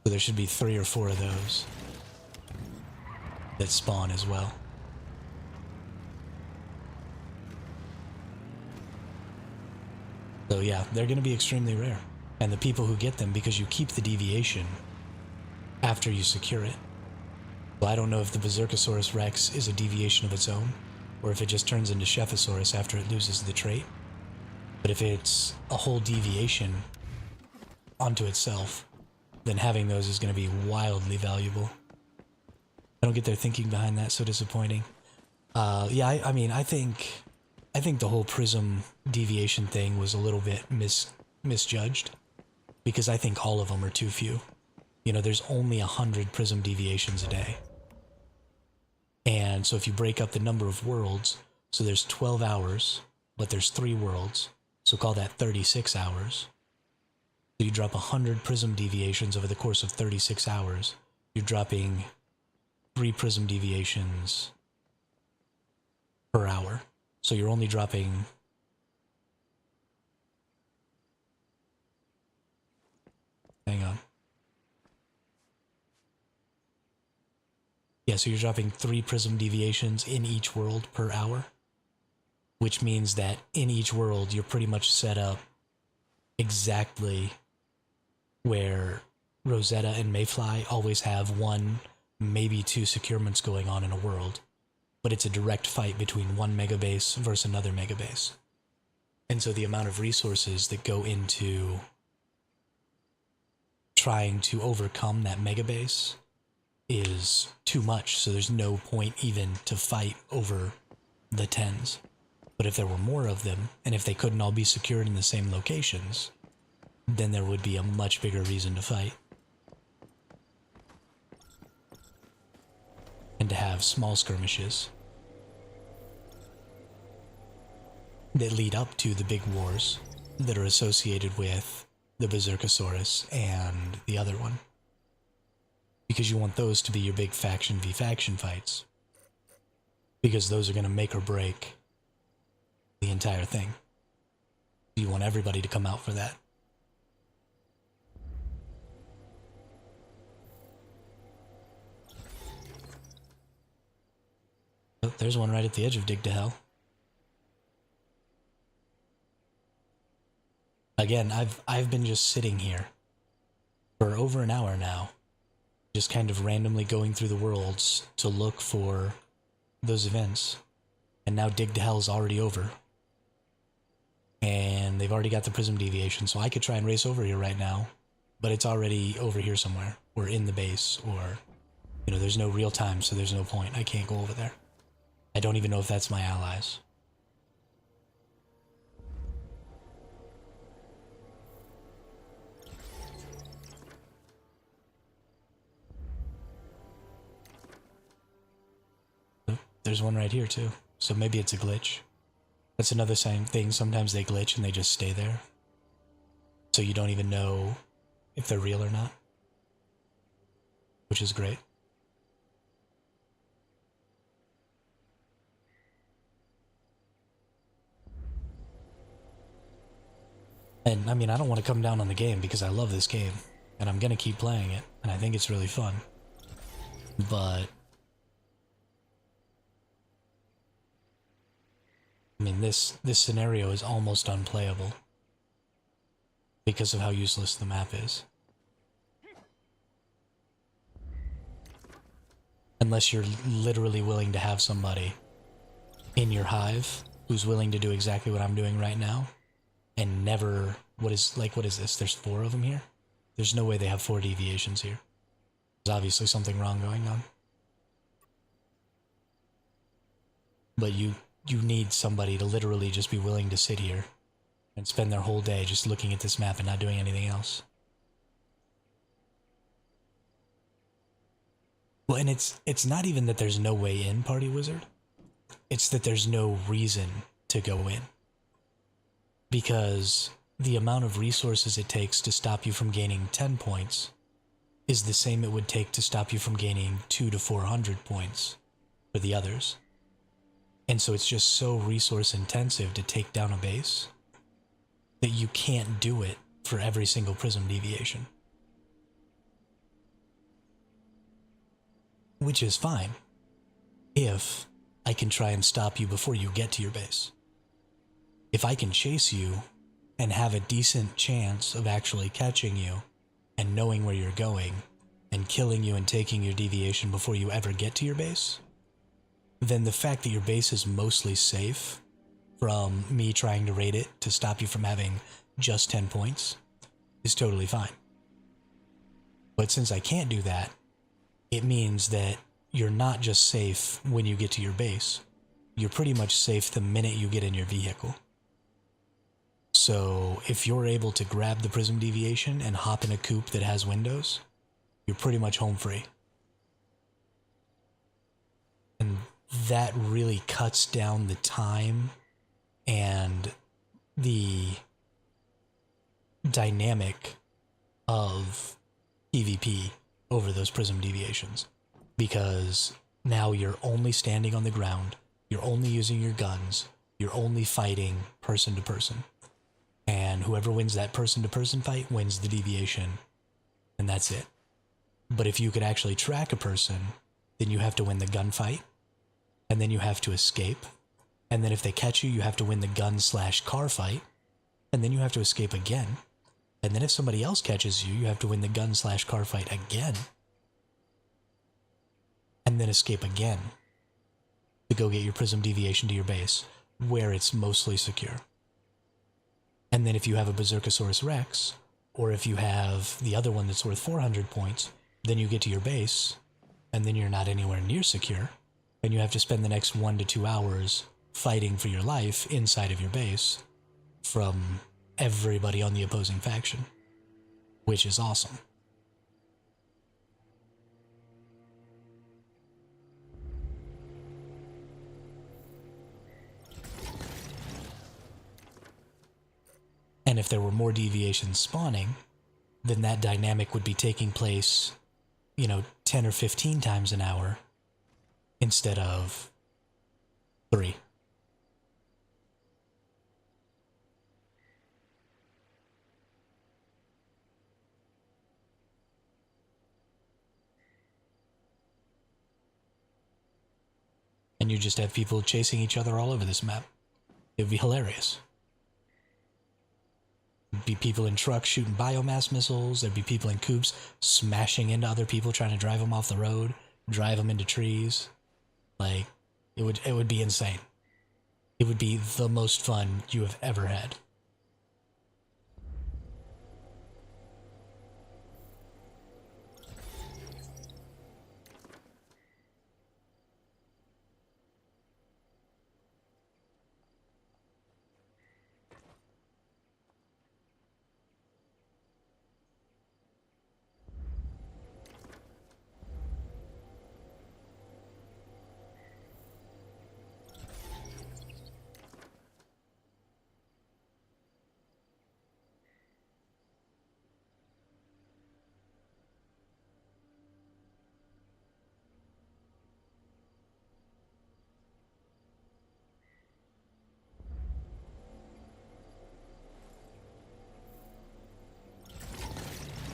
A: So there should be 3 or 4 of those that spawn as well. So yeah, they're going to be extremely rare. And the people who get them, because you keep the deviation after you secure it. Well, I don't know if the Berserkosaurus Rex is a deviation of its own, or if it just turns into Shephosaurus after it loses the trait. But if it's a whole deviation onto itself, then having those is going to be wildly valuable. I don't get their thinking behind that, so disappointing. Yeah, I mean, I think the whole prism deviation thing was a little bit misjudged, because I think all of them are too few. You know, there's only 100 prism deviations a day. And so if you break up the number of worlds, so there's 12 hours, but there's 3 worlds, so call that 36 hours. So you drop 100 prism deviations over the course of 36 hours, you're dropping 3 prism deviations per hour. So you're only dropping... Hang on. Yeah, so you're dropping 3 prism deviations in each world per hour, which means that in each world you're pretty much set up exactly where Rosetta and Mayfly always have 1, maybe 2 securements going on in a world, but it's a direct fight between one megabase versus another megabase. And so the amount of resources that go into trying to overcome that megabase is too much, so there's no point even to fight over the 10s. But if there were more of them, and if they couldn't all be secured in the same locations, then there would be a much bigger reason to fight. And to have small skirmishes that lead up to the big wars that are associated with the Berserkosaurus and the other one. Because you want those to be your big faction v faction fights. Because those are going to make or break the entire thing. You want everybody to come out for that. Oh, there's one right at the edge of Dig to Hell. Again, I've been just sitting here for over an hour now, just kind of randomly going through the worlds to look for those events. And now Dig to Hell is already over. And they've already got the prism deviation, so I could try and race over here right now, but it's already over here somewhere, or in the base, or, you know, there's no real time, so there's no point. I can't go over there. I don't even know if that's my allies. There's one right here too, so maybe it's a glitch. That's another same thing, sometimes they glitch and they just stay there. So you don't even know if they're real or not. Which is great. And I mean, I don't want to come down on the game because I love this game. And I'm going to keep playing it, and I think it's really fun. But I mean, this scenario is almost unplayable because of how useless the map is. Unless you're literally willing to have somebody in your hive who's willing to do exactly what I'm doing right now and never... What is this? There's 4 of them here? There's no way they have 4 deviations here. There's obviously something wrong going on. But you need somebody to literally just be willing to sit here and spend their whole day just looking at this map and not doing anything else. Well, and it's not even that there's no way in, Party Wizard. It's that there's no reason to go in. Because the amount of resources it takes to stop you from gaining 10 points is the same it would take to stop you from gaining 200 to 400 points for the others. And so it's just so resource intensive to take down a base that you can't do it for every single prism deviation. Which is fine, if I can try and stop you before you get to your base. If I can chase you and have a decent chance of actually catching you and knowing where you're going and killing you and taking your deviation before you ever get to your base, then the fact that your base is mostly safe from me trying to raid it to stop you from having just 10 points is totally fine. But since I can't do that, it means that you're not just safe when you get to your base. You're pretty much safe the minute you get in your vehicle. So if you're able to grab the prism deviation and hop in a coupe that has windows, you're pretty much home free. And that really cuts down the time and the dynamic of PvP over those prism deviations, because now you're only standing on the ground, you're only using your guns, you're only fighting person to person, and whoever wins that person to person fight wins the deviation, and that's it. But if you could actually track a person, then you have to win the gunfight, and then you have to escape, and then if they catch you, you have to win the gun/car fight, and then you have to escape again. And then if somebody else catches you, you have to win the gun/car fight again. And then escape again to go get your prism deviation to your base, where it's mostly secure. And then if you have a Berserkosaurus Rex, or if you have the other one that's worth 400 points, then you get to your base, and then you're not anywhere near secure, and you have to spend the next 1 to 2 hours fighting for your life inside of your base from everybody on the opposing faction, which is awesome. And if there were more deviations spawning, then that dynamic would be taking place, 10 or 15 times an hour instead of 3. And you just have people chasing each other all over this map. It would be hilarious. There'd be people in trucks shooting biomass missiles. There'd be people in coupes smashing into other people, trying to drive them off the road, drive them into trees. Like, it would be insane. It would be the most fun you have ever had.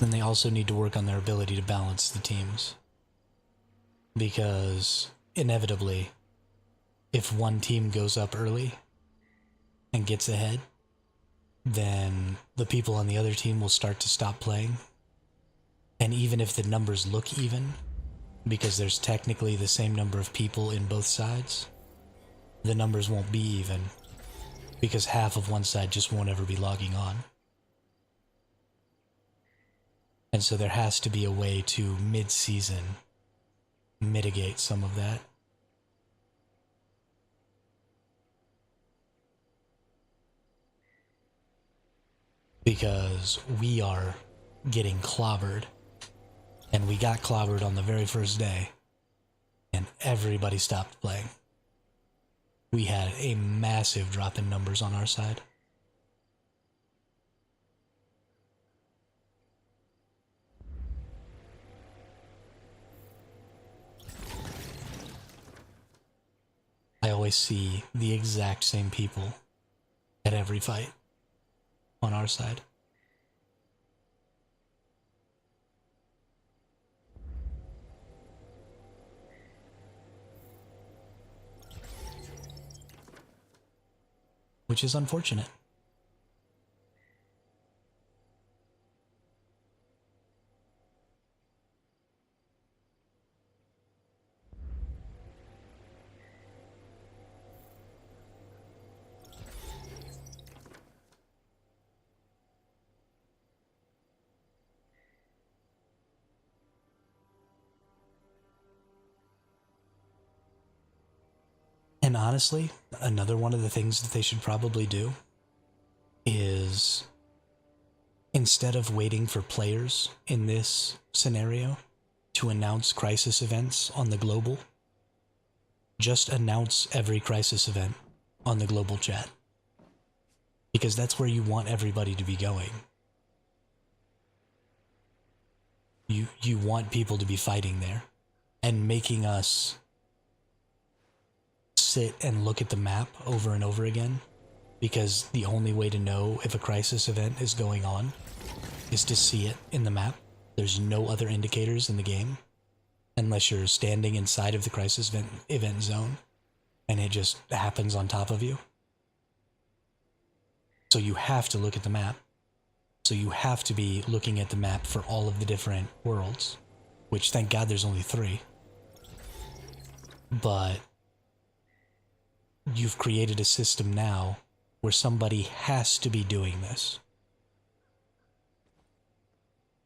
A: Then they also need to work on their ability to balance the teams. Because, inevitably, if one team goes up early and gets ahead, then the people on the other team will start to stop playing. And even if the numbers look even, because there's technically the same number of people in both sides, the numbers won't be even, because half of one side just won't ever be logging on. And so there has to be a way to, mid-season, mitigate some of that. Because we are getting clobbered. And we got clobbered on the very first day. and everybody stopped playing. We had a massive drop in numbers on our side. I always see the exact same people at every fight on our side. Which is unfortunate. And honestly, another one of the things that they should probably do is, instead of waiting for players in this scenario to announce crisis events on the global, just announce every crisis event on the global chat. Because that's where you want everybody to be going. You want people to be fighting there and making us sit and look at the map over and over again, because the only way to know if a crisis event is going on is to see it in the map. There's no other indicators in the game unless you're standing inside of the crisis event zone and it just happens on top of you. So you have to look at the map. So you have to be looking at the map for all of the different worlds, which thank God there's only 3. But you've created a system now where somebody has to be doing this.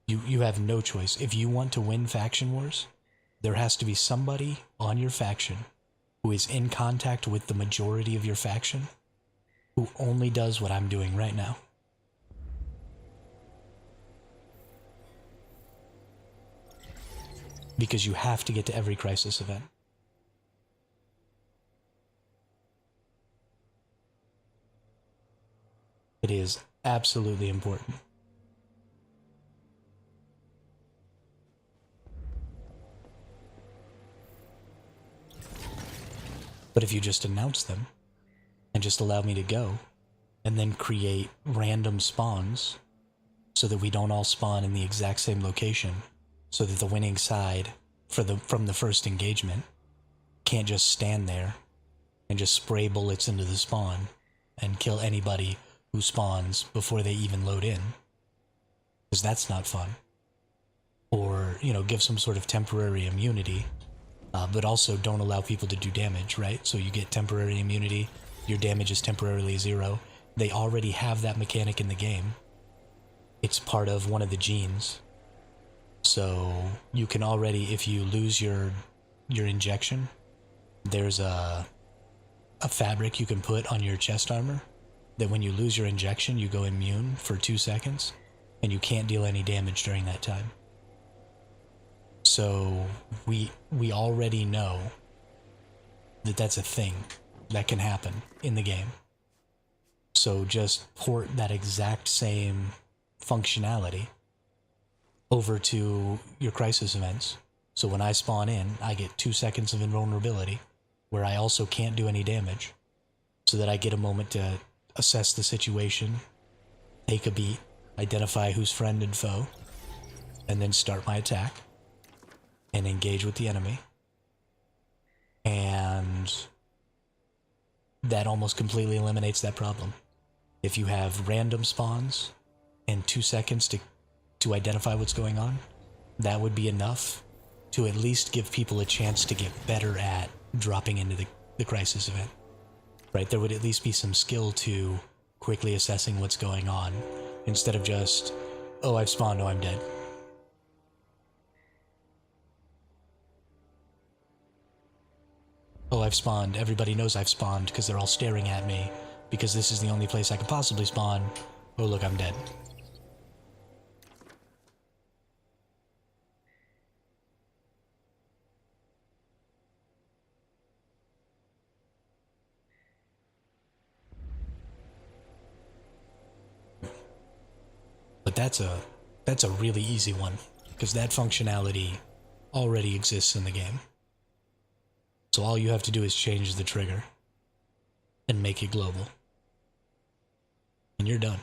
A: You have no choice. If you want to win faction wars, there has to be somebody on your faction who is in contact with the majority of your faction who only does what I'm doing right now. Because you have to get to every crisis event. It is absolutely important. But if you just announce them and just allow me to go and then create random spawns so that we don't all spawn in the exact same location, so that the winning side from the first engagement can't just stand there and just spray bullets into the spawn and kill anybody who spawns before they even load in, because that's not fun. Or, give some sort of temporary immunity, but also don't allow people to do damage, right? So you get temporary immunity, your damage is temporarily 0. They already have that mechanic in the game. It's part of one of the genes. So you can already, if you lose your injection, there's a fabric you can put on your chest armor that when you lose your injection, you go immune for 2 seconds, and you can't deal any damage during that time. So we already know that that's a thing that can happen in the game. So just port that exact same functionality over to your crisis events. So when I spawn in, I get 2 seconds of invulnerability, where I also can't do any damage, so that I get a moment to assess the situation, take a beat, identify who's friend and foe, and then start my attack and engage with the enemy. And that almost completely eliminates that problem. If you have random spawns and 2 seconds to identify what's going on, that would be enough to at least give people a chance to get better at dropping into the crisis event. Right? There would at least be some skill to quickly assessing what's going on, instead of just, oh, I've spawned, oh, I'm dead. Oh, I've spawned. Everybody knows I've spawned because they're all staring at me, because this is the only place I can possibly spawn. Oh, look, I'm dead. that's a really easy one, because that functionality already exists in the game. So all you have to do is change the trigger and make it global. And you're done.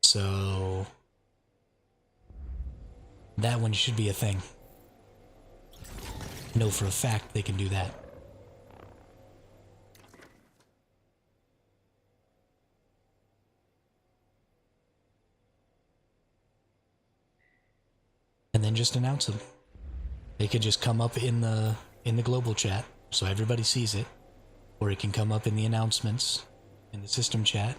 A: So that one should be a thing. I know for a fact they can do that. And then just announce them. They could just come up in the global chat so everybody sees it, or it can come up in the announcements in the system chat.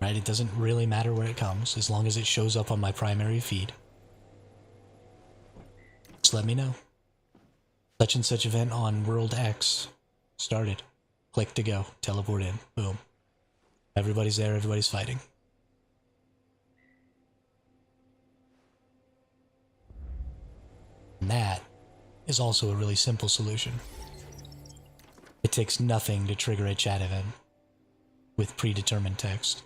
A: Right? It doesn't really matter where it comes as long as it shows up on my primary feed. Just let me know. Such and such event on World X started. Click to go. Teleport in. Boom. Everybody's there. Everybody's fighting. And that is also a really simple solution. It takes nothing to trigger a chat event with predetermined text.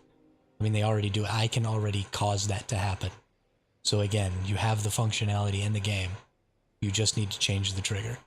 A: I mean, they already do it. I can already cause that to happen. So again, you have the functionality in the game. You just need to change the trigger.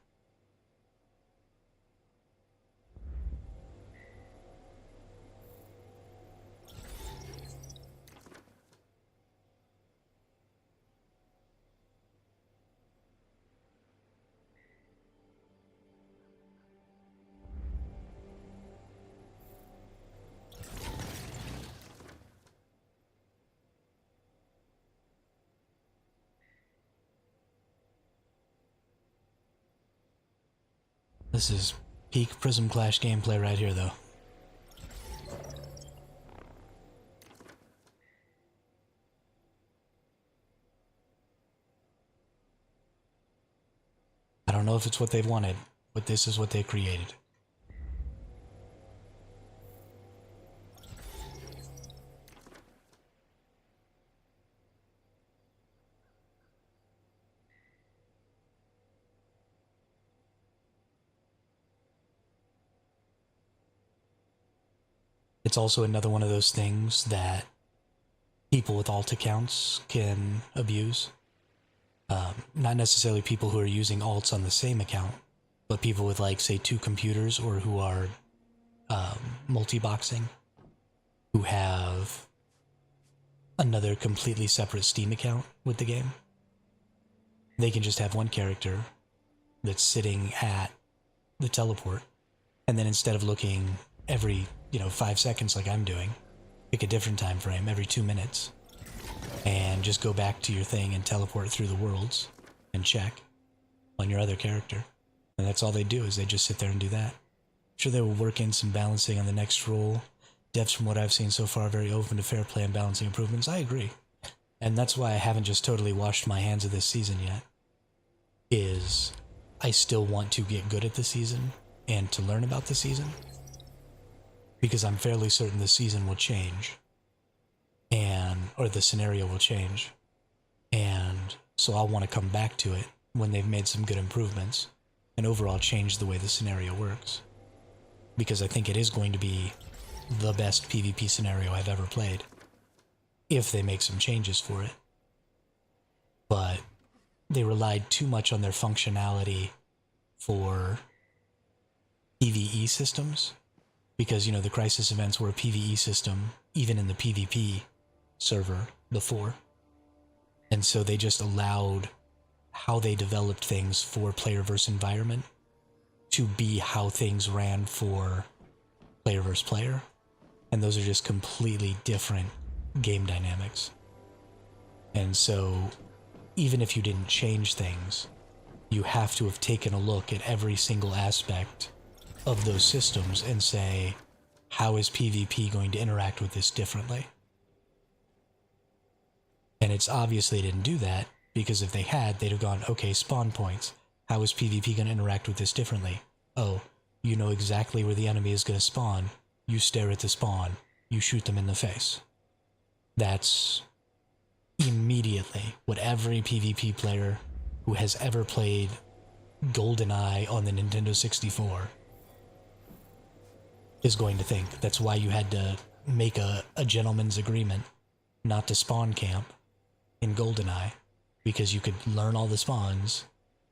A: This is peak Prism Clash gameplay right here, though. I don't know if it's what they wanted, but this is what they created. It's also another one of those things that people with alt accounts can abuse. Not necessarily people who are using alts on the same account, but people with, like, say, 2 computers, or who are multi-boxing, who have another completely separate Steam account with the game. They can just have one character that's sitting at the teleport, and then instead of looking every 5 seconds like I'm doing, pick a different time frame every 2 minutes and just go back to your thing and teleport through the worlds and check on your other character. And that's all they do, is they just sit there and do that. I'm sure they will work in some balancing on the next role. Devs, from what I've seen so far, are very open to fair play and balancing improvements. I agree. And that's why I haven't just totally washed my hands of this season yet, is I still want to get good at the season and to learn about the season, because I'm fairly certain the season will change, or the scenario will change, and so I'll want to come back to it when they've made some good improvements and overall change the way the scenario works, because I think it is going to be the best PvP scenario I've ever played if they make some changes for it. But they relied too much on their functionality for PvE systems, because, the crisis events were a PvE system, even in the PvP server before. And so they just allowed how they developed things for player versus environment to be how things ran for player versus player. And those are just completely different game dynamics. And so even if you didn't change things, you have to have taken a look at every single aspect of those systems and say, how is PvP going to interact with this differently? And it's obvious they didn't do that, because if they had, they'd have gone, okay, spawn points. How is PvP going to interact with this differently? Oh, you know exactly where the enemy is going to spawn. You stare at the spawn. You shoot them in the face. That's immediately what every PvP player who has ever played GoldenEye on the Nintendo 64 is going to think. That's why you had to make a gentleman's agreement not to spawn camp in GoldenEye, because you could learn all the spawns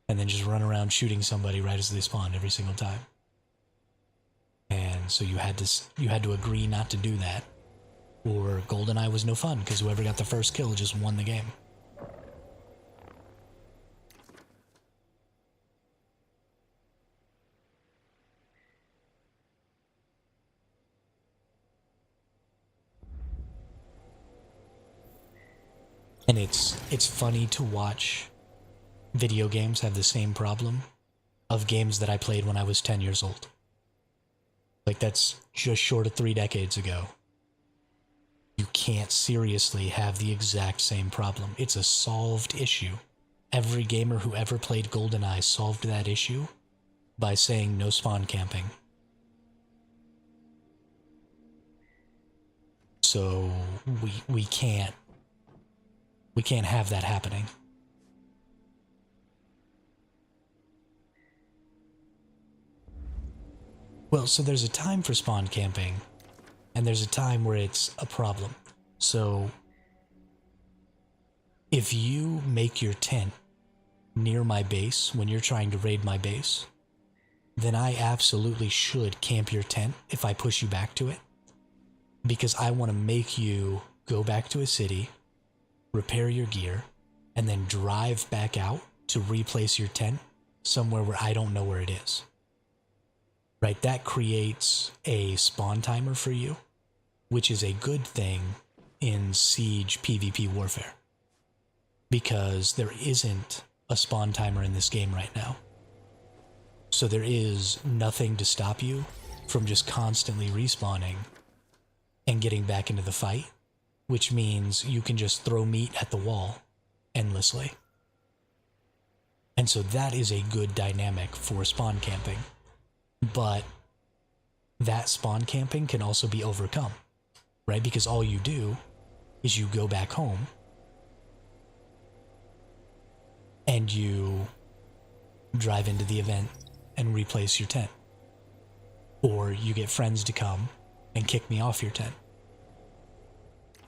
A: and then just run around shooting somebody right as they spawn every single time. And so you had to agree not to do that, or GoldenEye was no fun, because whoever got the first kill just won the game. And it's funny to watch video games have the same problem of games that I played when I was 10 years old. Like, that's just short of 3 decades ago. You can't seriously have the exact same problem. It's a solved issue. Every gamer who ever played GoldenEye solved that issue by saying no spawn camping. So we can't have that happening. Well, so there's a time for spawn camping, and there's a time where it's a problem. So if you make your tent near my base when you're trying to raid my base, then I absolutely should camp your tent if I push you back to it, because I want to make you go back to a city, repair your gear, and then drive back out to replace your tent somewhere where I don't know where it is. Right? That creates a spawn timer for you, which is a good thing in Siege PvP warfare, because there isn't a spawn timer in this game right now. So there is nothing to stop you from just constantly respawning and getting back into the fight, which means you can just throw meat at the wall endlessly. And so that is a good dynamic for spawn camping. But that spawn camping can also be overcome, right? Because all you do is you go back home and you drive into the event and replace your tent. Or you get friends to come and kick me off your tent.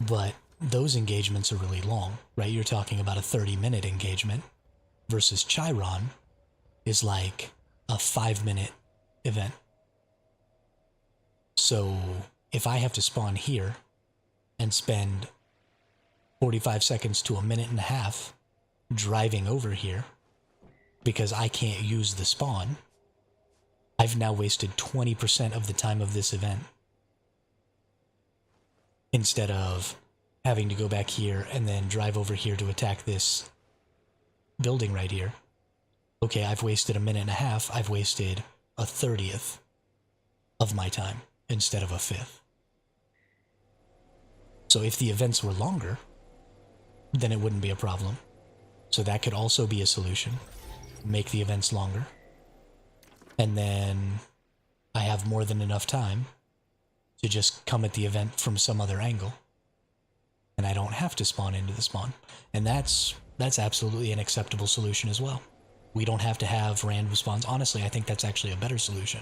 A: But those engagements are really long, right? You're talking about a 30-minute engagement versus Chiron is like a 5-minute event. So if I have to spawn here and spend 45 seconds to a minute and a half driving over here because I can't use the spawn, I've now wasted 20% of the time of this event, instead of having to go back here and then drive over here to attack this building right here. Okay, I've wasted a minute and a half. I've wasted a 30th of my time instead of a 5th. So if the events were longer, then it wouldn't be a problem. So that could also be a solution. Make the events longer. And then I have more than enough time to just come at the event from some other angle. And I don't have to spawn into the spawn. And that's absolutely an acceptable solution as well. We don't have to have random spawns. Honestly, I think that's actually a better solution.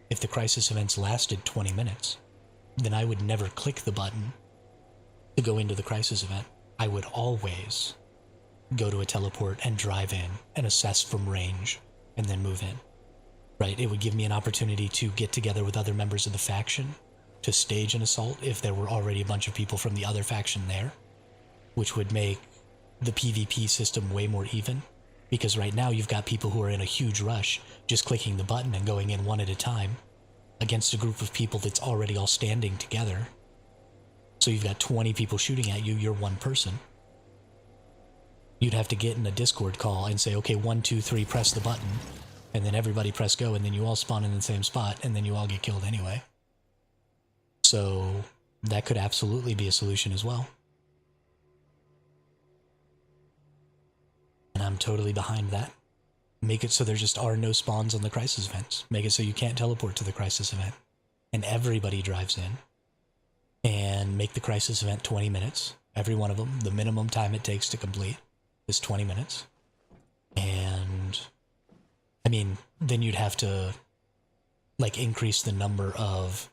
A: If the crisis events lasted 20 minutes, then I would never click the button to go into the crisis event. I would always go to a teleport and drive in and assess from range and then move in. Right? It would give me an opportunity to get together with other members of the faction to stage an assault if there were already a bunch of people from the other faction there, which would make the PvP system way more even. Because right now you've got people who are in a huge rush, just clicking the button and going in one at a time, against a group of people that's already all standing together. So you've got 20 people shooting at you, you're one person. You'd have to get in a Discord call and say, okay, 1, 2, 3, press the button, and then everybody press go, and then you all spawn in the same spot, and then you all get killed anyway. So that could absolutely be a solution as well. And I'm totally behind that. Make it so there just are no spawns on the crisis events. Make it so you can't teleport to the crisis event. And everybody drives in. And make the crisis event 20 minutes. Every one of them. The minimum time it takes to complete is 20 minutes. And I mean, then you'd have to like increase the number of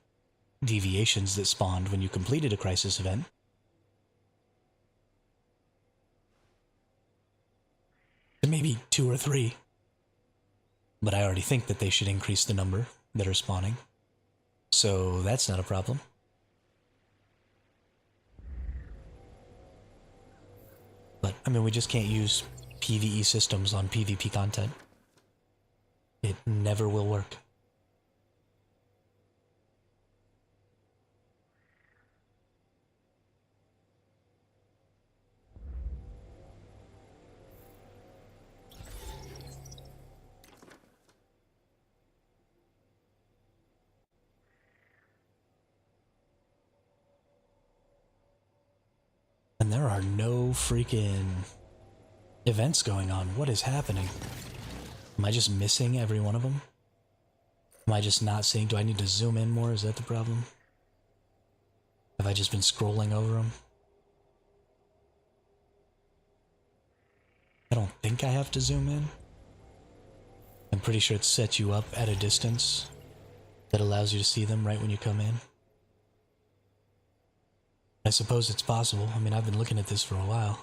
A: deviations that spawned when you completed a crisis event. Maybe 2 or 3. But I already think that they should increase the number that are spawning. So that's not a problem. But, I mean, we just can't use PvE systems on PvP content. It never will work. And there are no freaking events going on. What is happening? Am I just missing every one of them? Am I just not seeing? Do I need to zoom in more? Is that the problem? Have I just been scrolling over them? I don't think I have to zoom in. I'm pretty sure it sets you up at a distance that allows you to see them right when you come in. I suppose it's possible. I mean, I've been looking at this for a while.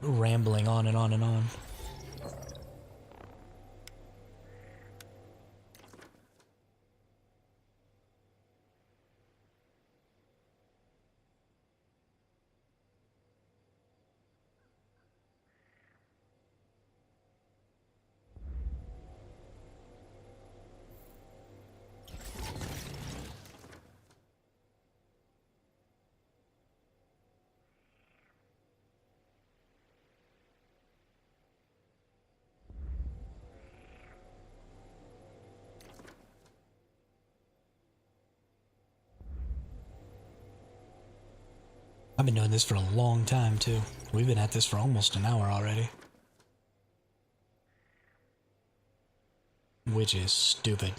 A: Rambling on and on and on. I've been doing this for a long time, too. We've been at this for almost an hour already. Which is stupid.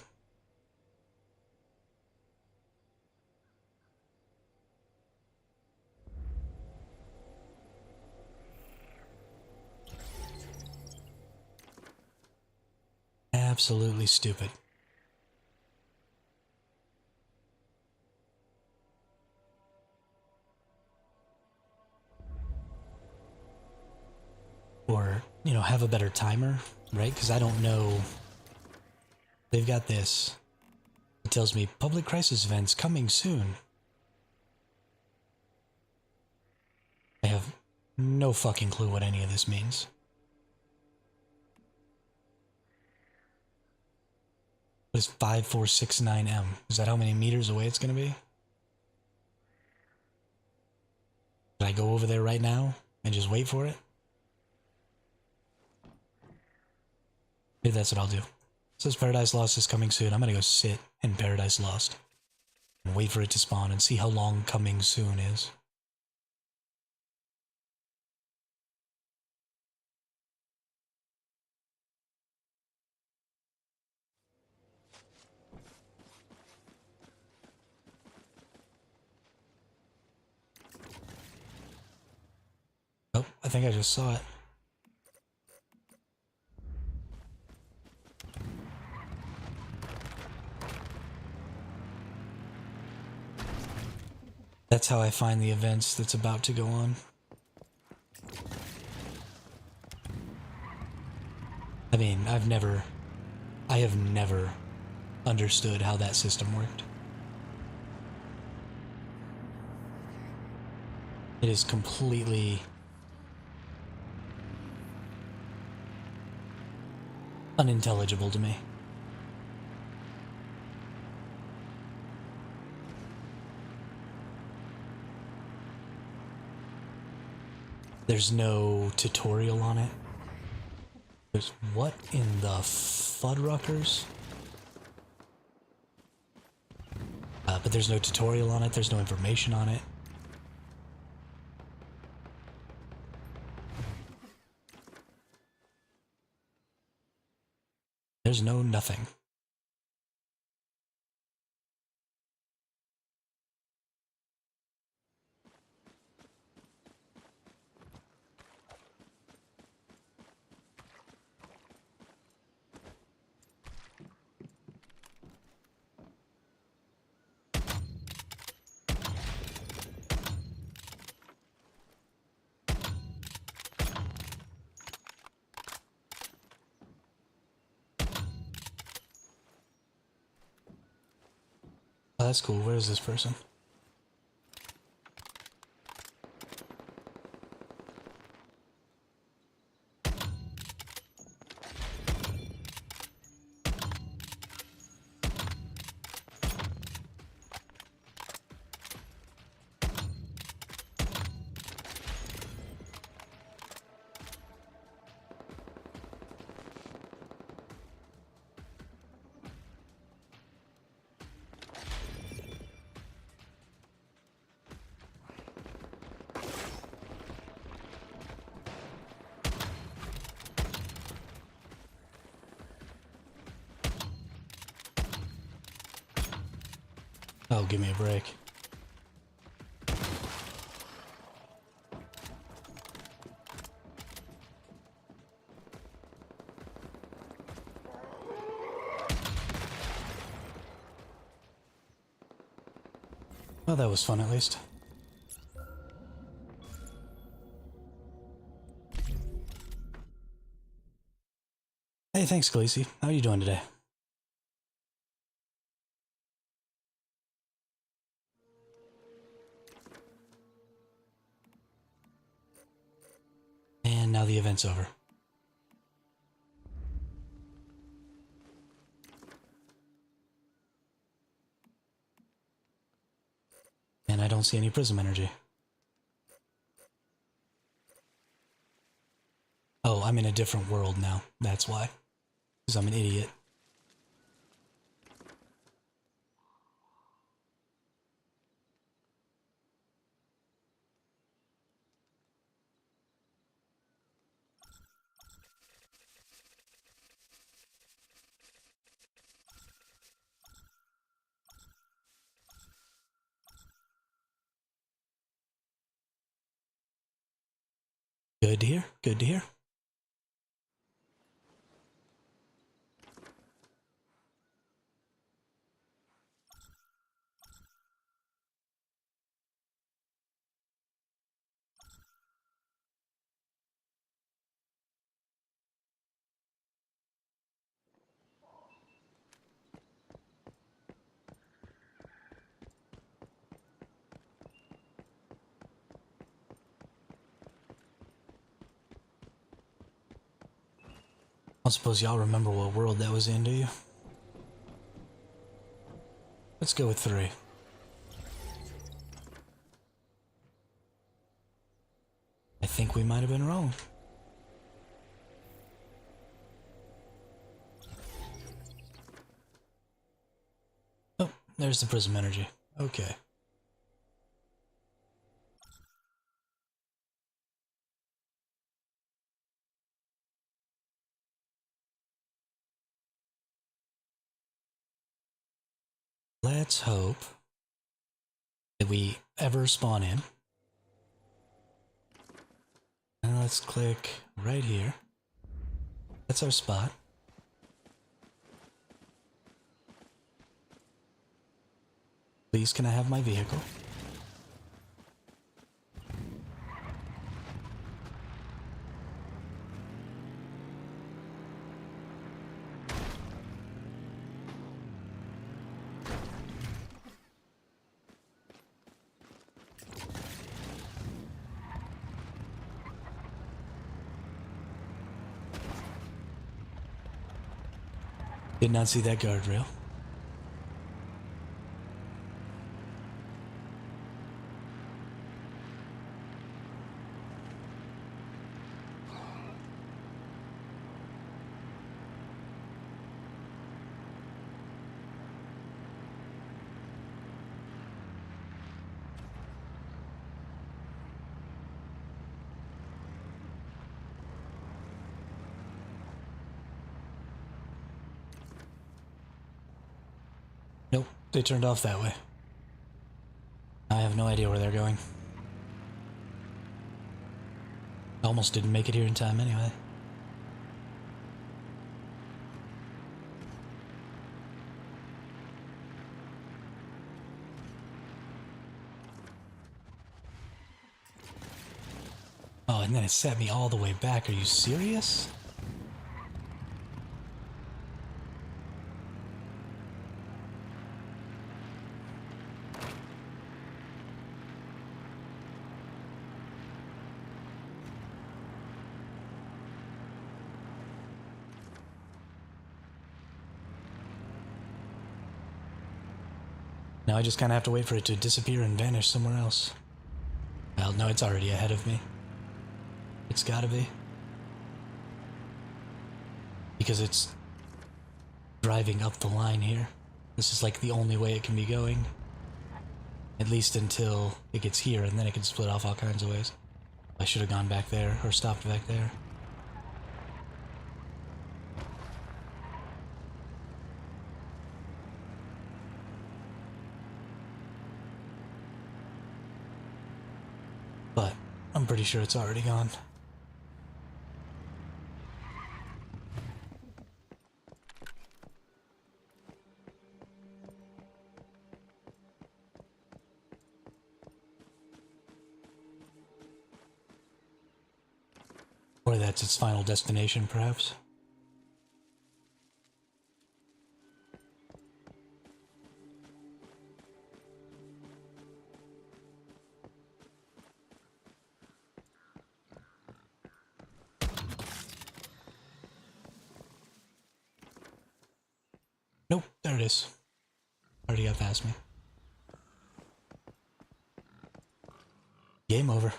A: Absolutely stupid. Or, you know, have a better timer, right? Because I don't know. They've got this. It tells me public crisis events coming soon. I have no fucking clue what any of this means. What is 5469M? Is that how many meters away it's going to be? Should I go over there right now and just wait for it? Maybe that's what I'll do. It says Paradise Lost is coming soon. I'm going to go sit in Paradise Lost and wait for it to spawn and see how long coming soon is. Oh, I think I just saw it. That's how I find the events that's about to go on. I mean, I have never understood how that system worked. It is completely unintelligible to me. There's no tutorial on it. There's what in the Fuddruckers? But there's no tutorial on it, there's no information on it. There's no nothing. Oh, that's cool. Where is this person? Oh, give me a break. Well, that was fun at least. Hey, thanks, Khaleesi. How are you doing today? And now the event's over. And I don't see any prism energy. Oh, I'm in a different world now. That's why. Because I'm an idiot. Good to hear. Good to hear. I don't suppose y'all remember what world that was in, do you? Let's go with 3. I think we might have been wrong. Oh, there's the prism energy. Okay. Let's hope that we ever spawn in. And let's click right here. That's our spot. Please, can I have my vehicle? Did not see that guardrail. Nope, they turned off that way. I have no idea where they're going. Almost didn't make it here in time anyway. Oh, and then it set me all the way back. Are you serious? Now I just kind of have to wait for it to disappear and vanish somewhere else. Well, no, it's already ahead of me. It's gotta be. Because it's driving up the line here. This is like the only way it can be going. At least until it gets here, and then it can split off all kinds of ways. I should have gone back there, or stopped back there. But I'm pretty sure it's already gone. Or that's its final destination, perhaps. Nope, there it is. Already got past me. Game over.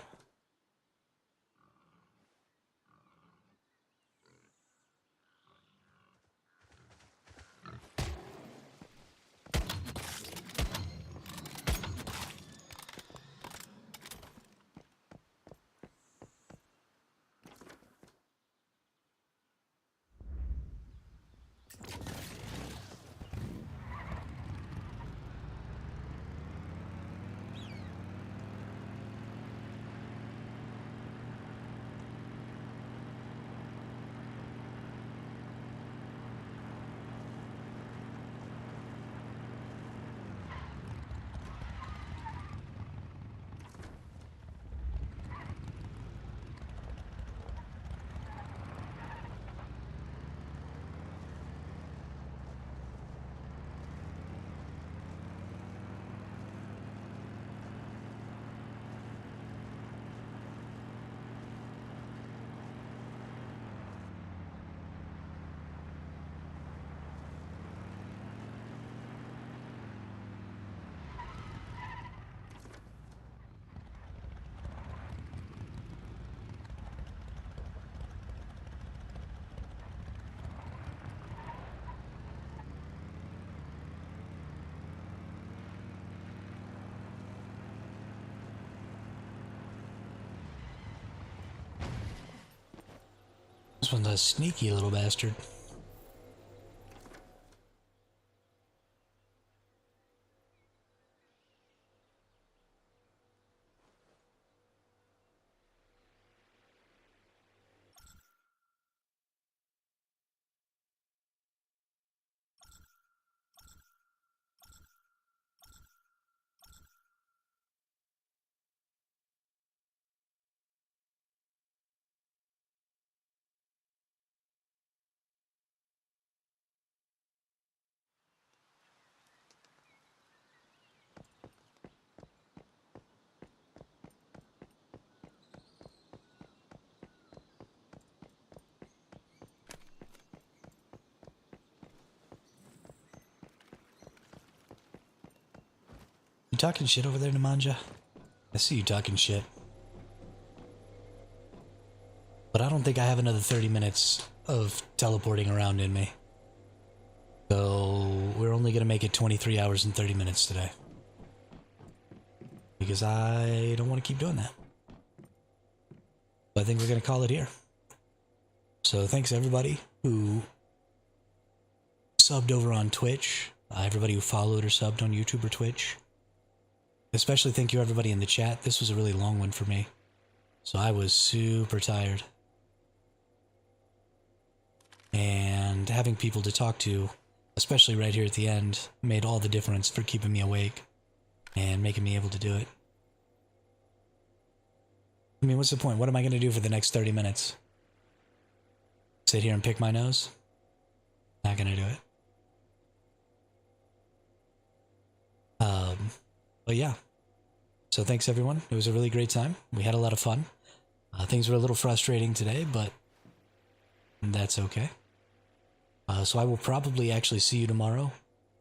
A: This one's a sneaky little bastard. You talking shit over there, Nemanja? I see you talking shit. But I don't think I have another 30 minutes of teleporting around in me. So we're only gonna make it 23 hours and 30 minutes today. Because I don't want to keep doing that. So I think we're gonna call it here. So thanks everybody who subbed over on Twitch. Everybody who followed or subbed on YouTube or Twitch. Especially thank you everybody in the chat. This was a really long one for me. So I was super tired. And having people to talk to, especially right here at the end, made all the difference for keeping me awake and making me able to do it. I mean, what's the point? What am I going to do for the next 30 minutes? Sit here and pick my nose? Not going to do it. But yeah. So thanks everyone. It was a really great time. We had a lot of fun. Things were a little frustrating today, but that's okay. So I will probably actually see you tomorrow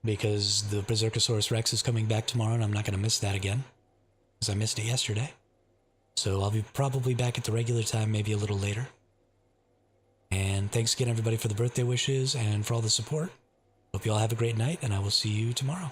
A: because the Berserkosaurus Rex is coming back tomorrow, and I'm not going to miss that again, because I missed it yesterday. So I'll be probably back at the regular time, maybe a little later. And thanks again, everybody, for the birthday wishes and for all the support. Hope you all have a great night, and I will see you tomorrow.